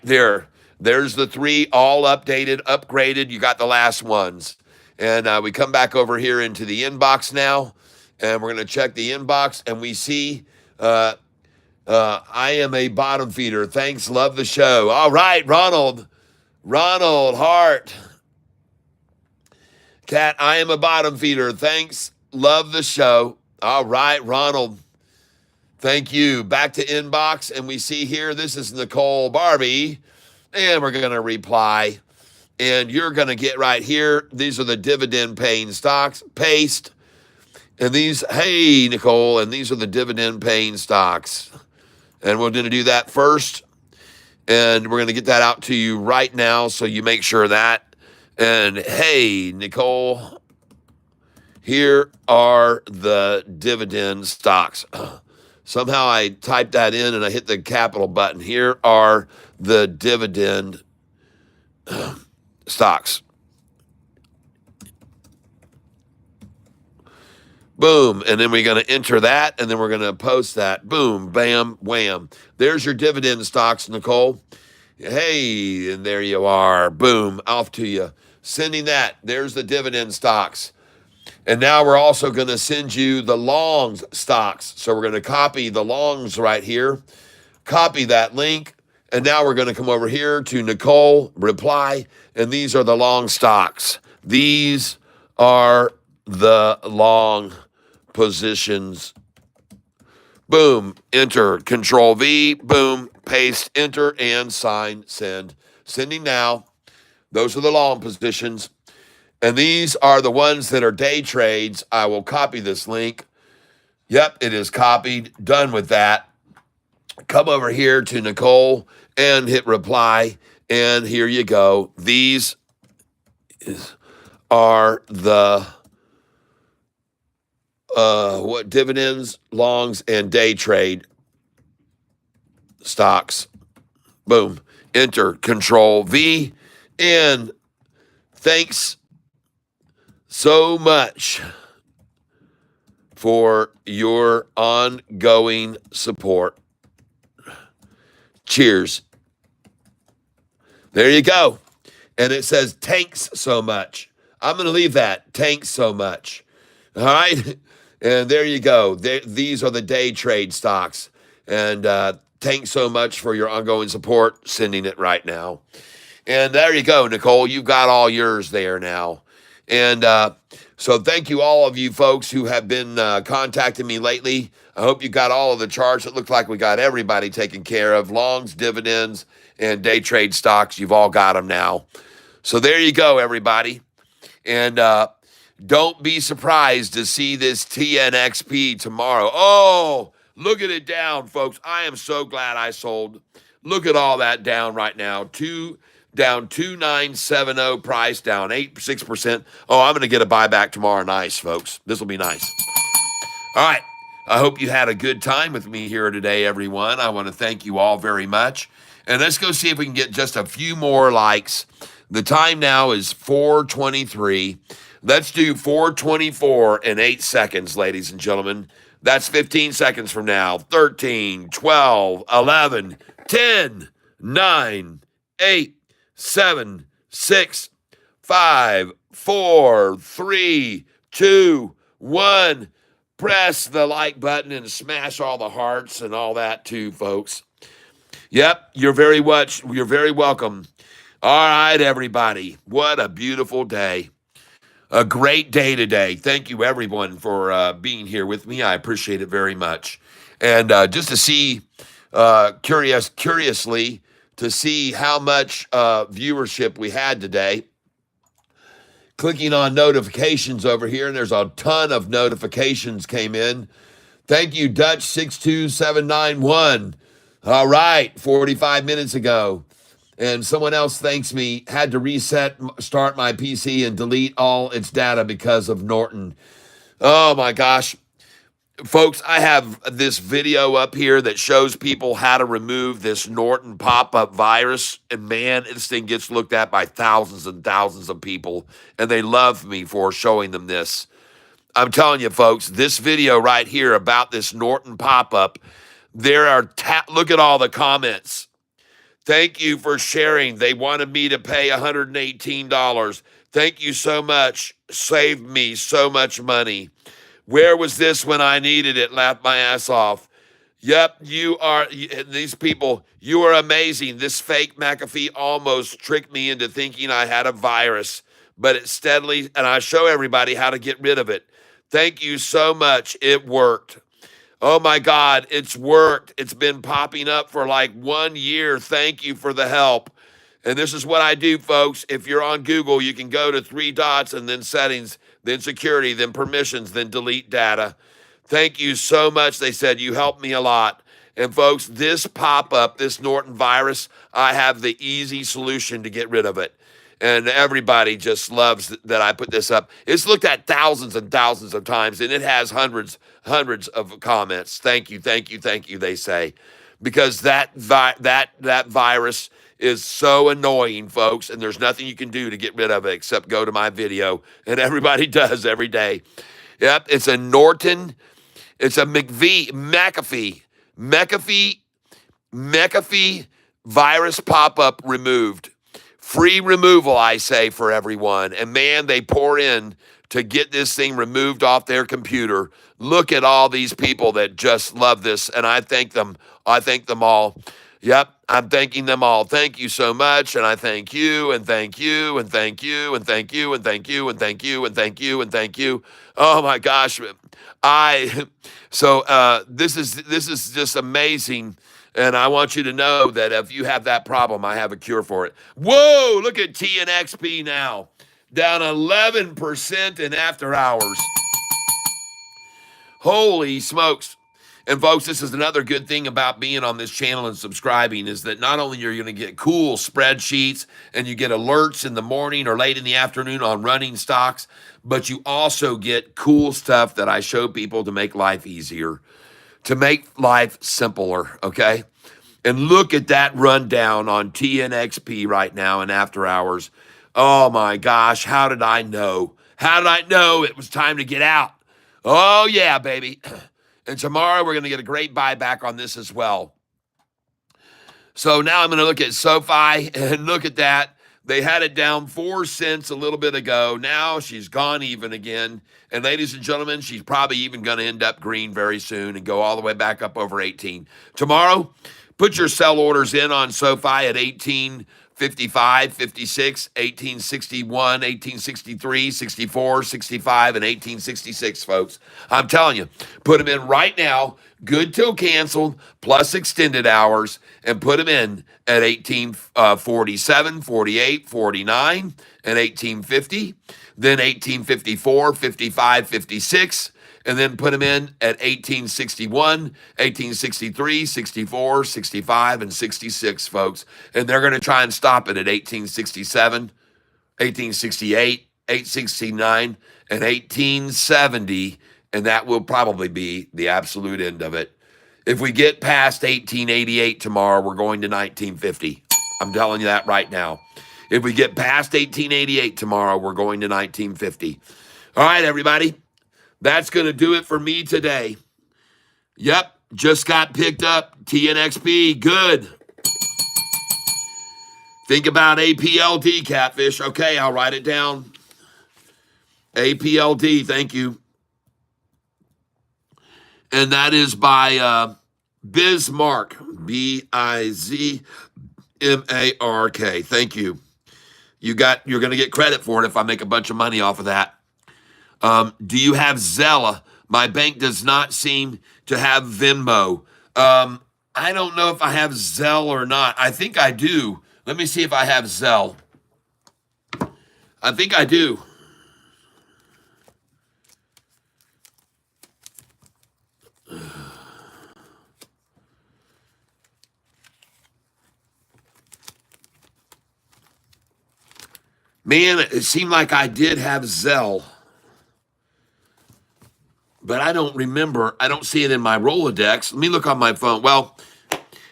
Speaker 6: There's the three all updated, upgraded. You got the last ones. And we come back over here into the inbox now, and we're going to check the inbox, and we see I am a bottom feeder. Thanks, love the show. All right, Ronald Hart. Cat, I am a bottom feeder. Thanks, love the show. All right, Ronald. Thank you. Back to inbox, and we see here, this is Nicole Barbie, and we're going to reply. And you're going to get right here. These are the dividend paying stocks. Paste. And these, hey, Nicole, and these are the dividend paying stocks. And we're going to do that first. And we're going to get that out to you right now so you make sure of that. And hey, Nicole, here are the dividend stocks. Somehow I typed that in and I hit the capital button. Here are the dividend stocks. Boom. And then we're going to enter that, and then we're going to post that. Boom, bam, wham. There's your dividend stocks, Nicole. Hey, and there you are. Boom, off to you. Sending that. There's the dividend stocks. And now we're also going to send you the longs stocks. So we're going to copy the longs right here. Copy that link. And now we're going to come over here to Nicole, reply, and these are the long stocks. These are the long positions. Boom, enter, Control V, boom, paste, enter, and sign, send. Sending now. Those are the long positions. And these are the ones that are day trades. I will copy this link. Yep, it is copied. Done with that. Come over here to Nicole and hit reply. And here you go. These are the what dividends, longs, and day trade stocks. Boom. Enter Control V. And thanks so much for your ongoing support. Cheers. There you go. And it says, thanks so much. I'm going to leave that. Thanks so much. All right. And there you go. These are the day trade stocks. And thanks so much for your ongoing support. Sending it right now. And there you go, Nicole. You've got all yours there now. And so thank you, all of you folks who have been contacting me lately. I hope you got all of the charts. It looked like we got everybody taken care of. Longs, dividends, and day trade stocks. You've all got them now. So there you go, everybody. And don't be surprised to see this TNXP tomorrow. Oh, look at it down, folks. I am so glad I sold. Look at all that down right now. Down 2970 price, down 6%. Oh, I'm going to get a buyback tomorrow. Nice, folks. This will be nice. All right. I hope you had a good time with me here today, everyone. I want to thank you all very much. And let's go see if we can get just a few more likes. The time now is 4:23. Let's do 4:24 in 8 seconds, ladies and gentlemen. That's 15 seconds from now. 13, 12, 11, 10, 9, 8, 7, 6, 5, 4, 3, 2, 1. Press the like button and smash all the hearts and all that too, folks. Yep, you're very welcome. All right, everybody. What a beautiful day. A great day today. Thank you, everyone, for being here with me. I appreciate it very much. And just to see, curiously, to see how much viewership we had today, clicking on notifications over here, and there's a ton of notifications came in. Thank you, Dutch62791. All right, 45 minutes ago. And someone else thanks me, had to start my PC and delete all its data because of Norton. Oh my gosh. Folks, I have this video up here that shows people how to remove this Norton pop-up virus. And man, this thing gets looked at by thousands and thousands of people. And they love me for showing them this. I'm telling you, folks, this video right here about this Norton pop-up, look at all the comments. Thank you for sharing. They wanted me to pay $118. Thank you so much. Saved me so much money. Where was this when I needed it? Laughed my ass off. Yep, these people, you are amazing. This fake McAfee almost tricked me into thinking I had a virus, but it steadily, and I show everybody how to get rid of it. Thank you so much. It worked. Oh my God, it's worked. It's been popping up for like 1 year. Thank you for the help. And this is what I do, folks. If you're on Google, you can go to 3 dots and then settings, then security, then permissions, then delete data. Thank you so much. They said you helped me a lot. And folks, this pop-up, this Norton virus, I have the easy solution to get rid of it. And everybody just loves that I put this up. It's looked at thousands and thousands of times, and it has hundreds of comments. Thank you, they say. Because that virus is so annoying, folks, and there's nothing you can do to get rid of it except go to my video, and everybody does every day. Yep, it's a Norton, it's a McAfee virus pop-up removed. Free removal, I say, for everyone. And man, they pour in to get this thing removed off their computer. Look at all these people that just love this, and I thank them. I thank them all. Yep, I'm thanking them all. Thank you so much, and I thank you, and thank you, and thank you, and thank you, and thank you, and thank you, and thank you, and thank you. Oh my gosh, this is just amazing. And I want you to know that if you have that problem, I have a cure for it. Whoa, look at TNXP now. Down 11% in after hours. Holy smokes. And folks, this is another good thing about being on this channel and subscribing is that not only are you going to get cool spreadsheets and you get alerts in the morning or late in the afternoon on running stocks, but you also get cool stuff that I show people to make life easier, to make life simpler, okay? And look at that rundown on TNXP right now in after hours. Oh my gosh, how did I know? How did I know it was time to get out? Oh yeah, baby. And tomorrow we're going to get a great buyback on this as well. So now I'm going to look at Sofi and look at that. They had it down 4 cents a little bit ago. Now she's gone even again. And ladies and gentlemen, she's probably even going to end up green very soon and go all the way back up over 18. Tomorrow, put your sell orders in on Sofi at 1855, 56, 1861, 1863, 64, 65, and 1866, folks. I'm telling you, put them in right now, good till canceled, plus extended hours, and put them in at 1847, 48, 49, and 1850, then 1854, 55, 56, and then put them in at 1861, 1863, 64, 65, and 66, folks. And they're going to try and stop it at 1867, 1868, 1869, and 1870, and that will probably be the absolute end of it. If we get past 1888 tomorrow, we're going to 1950. I'm telling you that right now. If we get past 1888 tomorrow, we're going to 1950. All right, everybody. That's going to do it for me today. Yep, just got picked up. TNXP, good. Think about APLD, Catfish. Okay, I'll write it down. APLD, thank you. And that is by Bismarck, Bizmark. Thank you. You're going to get credit for it if I make a bunch of money off of that. Do you have Zelle? My bank does not seem to have Venmo. I don't know if I have Zelle or not. I think I do. Let me see if I have Zelle. I think I do. Man, it seemed like I did have Zelle. But I don't remember. I don't see it in my Rolodex. Let me look on my phone. Well,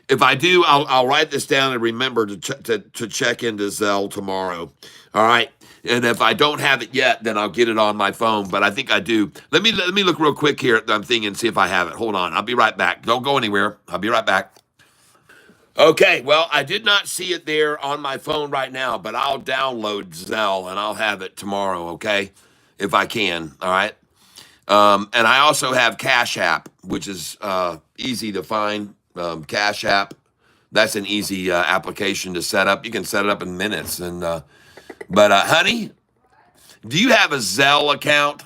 Speaker 6: if I do, I'll write this down and remember to check into Zelle tomorrow. All right. And if I don't have it yet, then I'll get it on my phone. But I think I do. Let me look real quick here at the thing and see if I have it. Hold on. I'll be right back. Don't go anywhere. I'll be right back. Okay, well, I did not see it there on my phone right now, but I'll download Zelle and I'll have it tomorrow, okay? If I can, all right? And I also have Cash App, which is easy to find. Cash App, that's an easy application to set up. You can set it up in minutes. And but honey, do you have a Zelle account?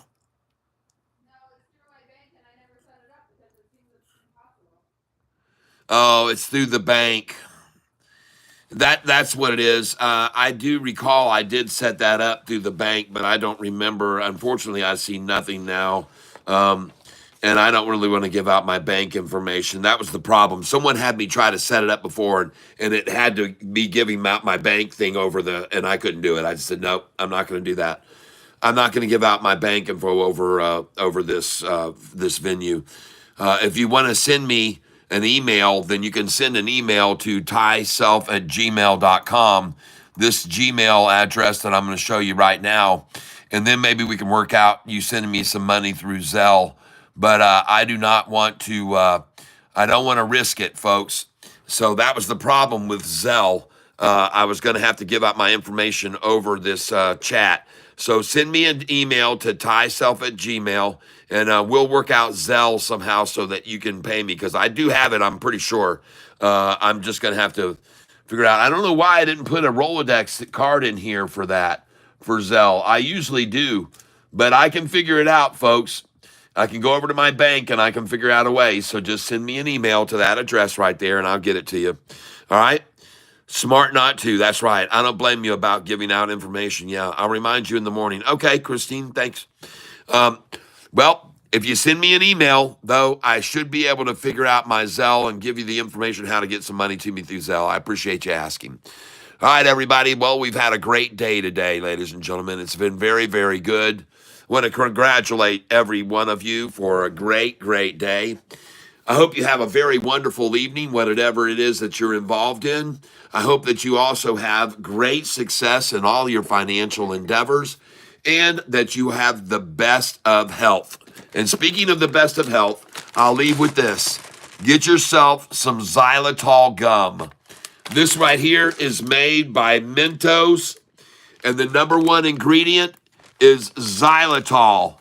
Speaker 6: Oh, it's through the bank. That's what it is. I do recall I did set that up through the bank, but I don't remember. Unfortunately, I see nothing now. And I don't really want to give out my bank information. That was the problem. Someone had me try to set it up before, and it had to be giving out my bank thing and I couldn't do it. I just said, nope, I'm not going to do that. I'm not going to give out my bank info over this venue. If you want to send me an email, then you can send an email to tyself@gmail.com, this Gmail address that I'm going to show you right now. And then maybe we can work out you sending me some money through Zelle. But I do not want to, I don't want to risk it, folks. So that was the problem with Zelle. I was going to have to give out my information over this chat. So send me an email to tyself@gmail, and we'll work out Zelle somehow so that you can pay me, because I do have it, I'm pretty sure. I'm just going to have to figure it out. I don't know why I didn't put a Rolodex card in here for Zelle. I usually do, but I can figure it out, folks. I can go over to my bank and I can figure out a way. So just send me an email to that address right there and I'll get it to you. All right? Smart not to. That's right. I don't blame you about giving out information. Yeah, I'll remind you in the morning. Okay, Christine, thanks. Well, If you send me an email, though, I should be able to figure out my Zelle and give you the information how to get some money to me through Zelle. I appreciate you asking. All right, everybody. Well, we've had a great day today, ladies and gentlemen. It's been very, very good. I want to congratulate every one of you for a great, great day. I hope you have a very wonderful evening, whatever it is that you're involved in. I hope that you also have great success in all your financial endeavors and that you have the best of health. And speaking of the best of health, I'll leave with this. Get yourself some xylitol gum. This right here is made by Mentos, and the number one ingredient is xylitol.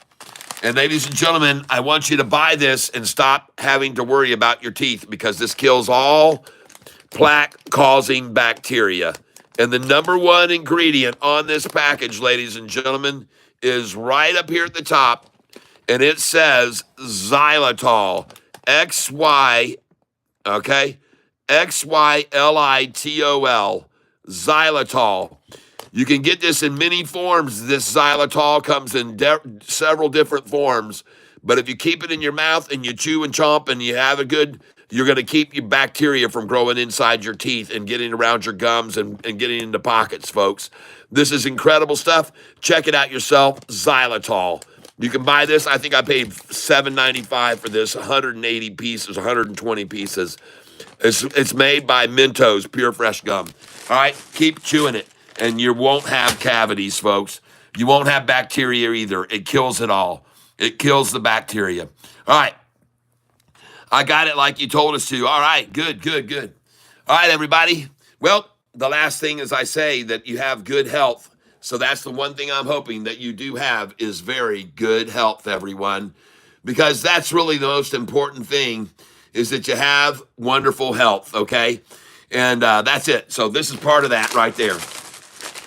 Speaker 6: And ladies and gentlemen, I want you to buy this and stop having to worry about your teeth because this kills all plaque-causing bacteria. And the number one ingredient on this package, ladies and gentlemen, is right up here at the top, and it says xylitol, XY, okay? XYLITOL, xylitol. You can get this in many forms. This xylitol comes in several different forms. But if you keep it in your mouth and you chew and chomp and you have it good, you're going to keep your bacteria from growing inside your teeth and getting around your gums and getting into pockets, folks. This is incredible stuff. Check it out yourself, xylitol. You can buy this. I think I paid $7.95 for this, 180 pieces, 120 pieces. It's made by Mentos, pure fresh gum. All right, keep chewing it. And you won't have cavities, folks. You won't have bacteria either. It kills it all. It kills the bacteria. All right. I got it like you told us to. All right. Good, good, good. All right, everybody. Well, the last thing is I say that you have good health. So that's the one thing I'm hoping that you do have is very good health, everyone. Because that's really the most important thing is that you have wonderful health, okay? And that's it. So this is part of that right there.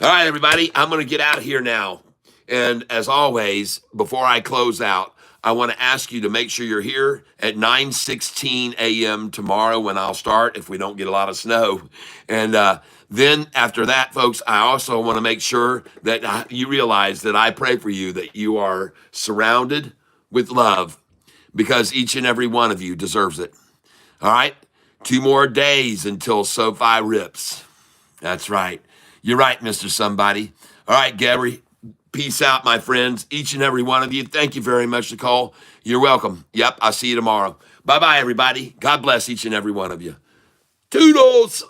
Speaker 6: All right, everybody, I'm going to get out of here now. And as always, before I close out, I want to ask you to make sure you're here at 9:16 a.m. tomorrow when I'll start if we don't get a lot of snow. And then after that, folks, I also want to make sure that you realize that I pray for you, that you are surrounded with love because each and every one of you deserves it. All right? 2 more days until Sofi rips. That's right. You're right, Mr. Somebody. All right, Gabby. Peace out, my friends. Each and every one of you. Thank you very much, Nicole. You're welcome. Yep, I'll see you tomorrow. Bye-bye, everybody. God bless each and every one of you. Toodles.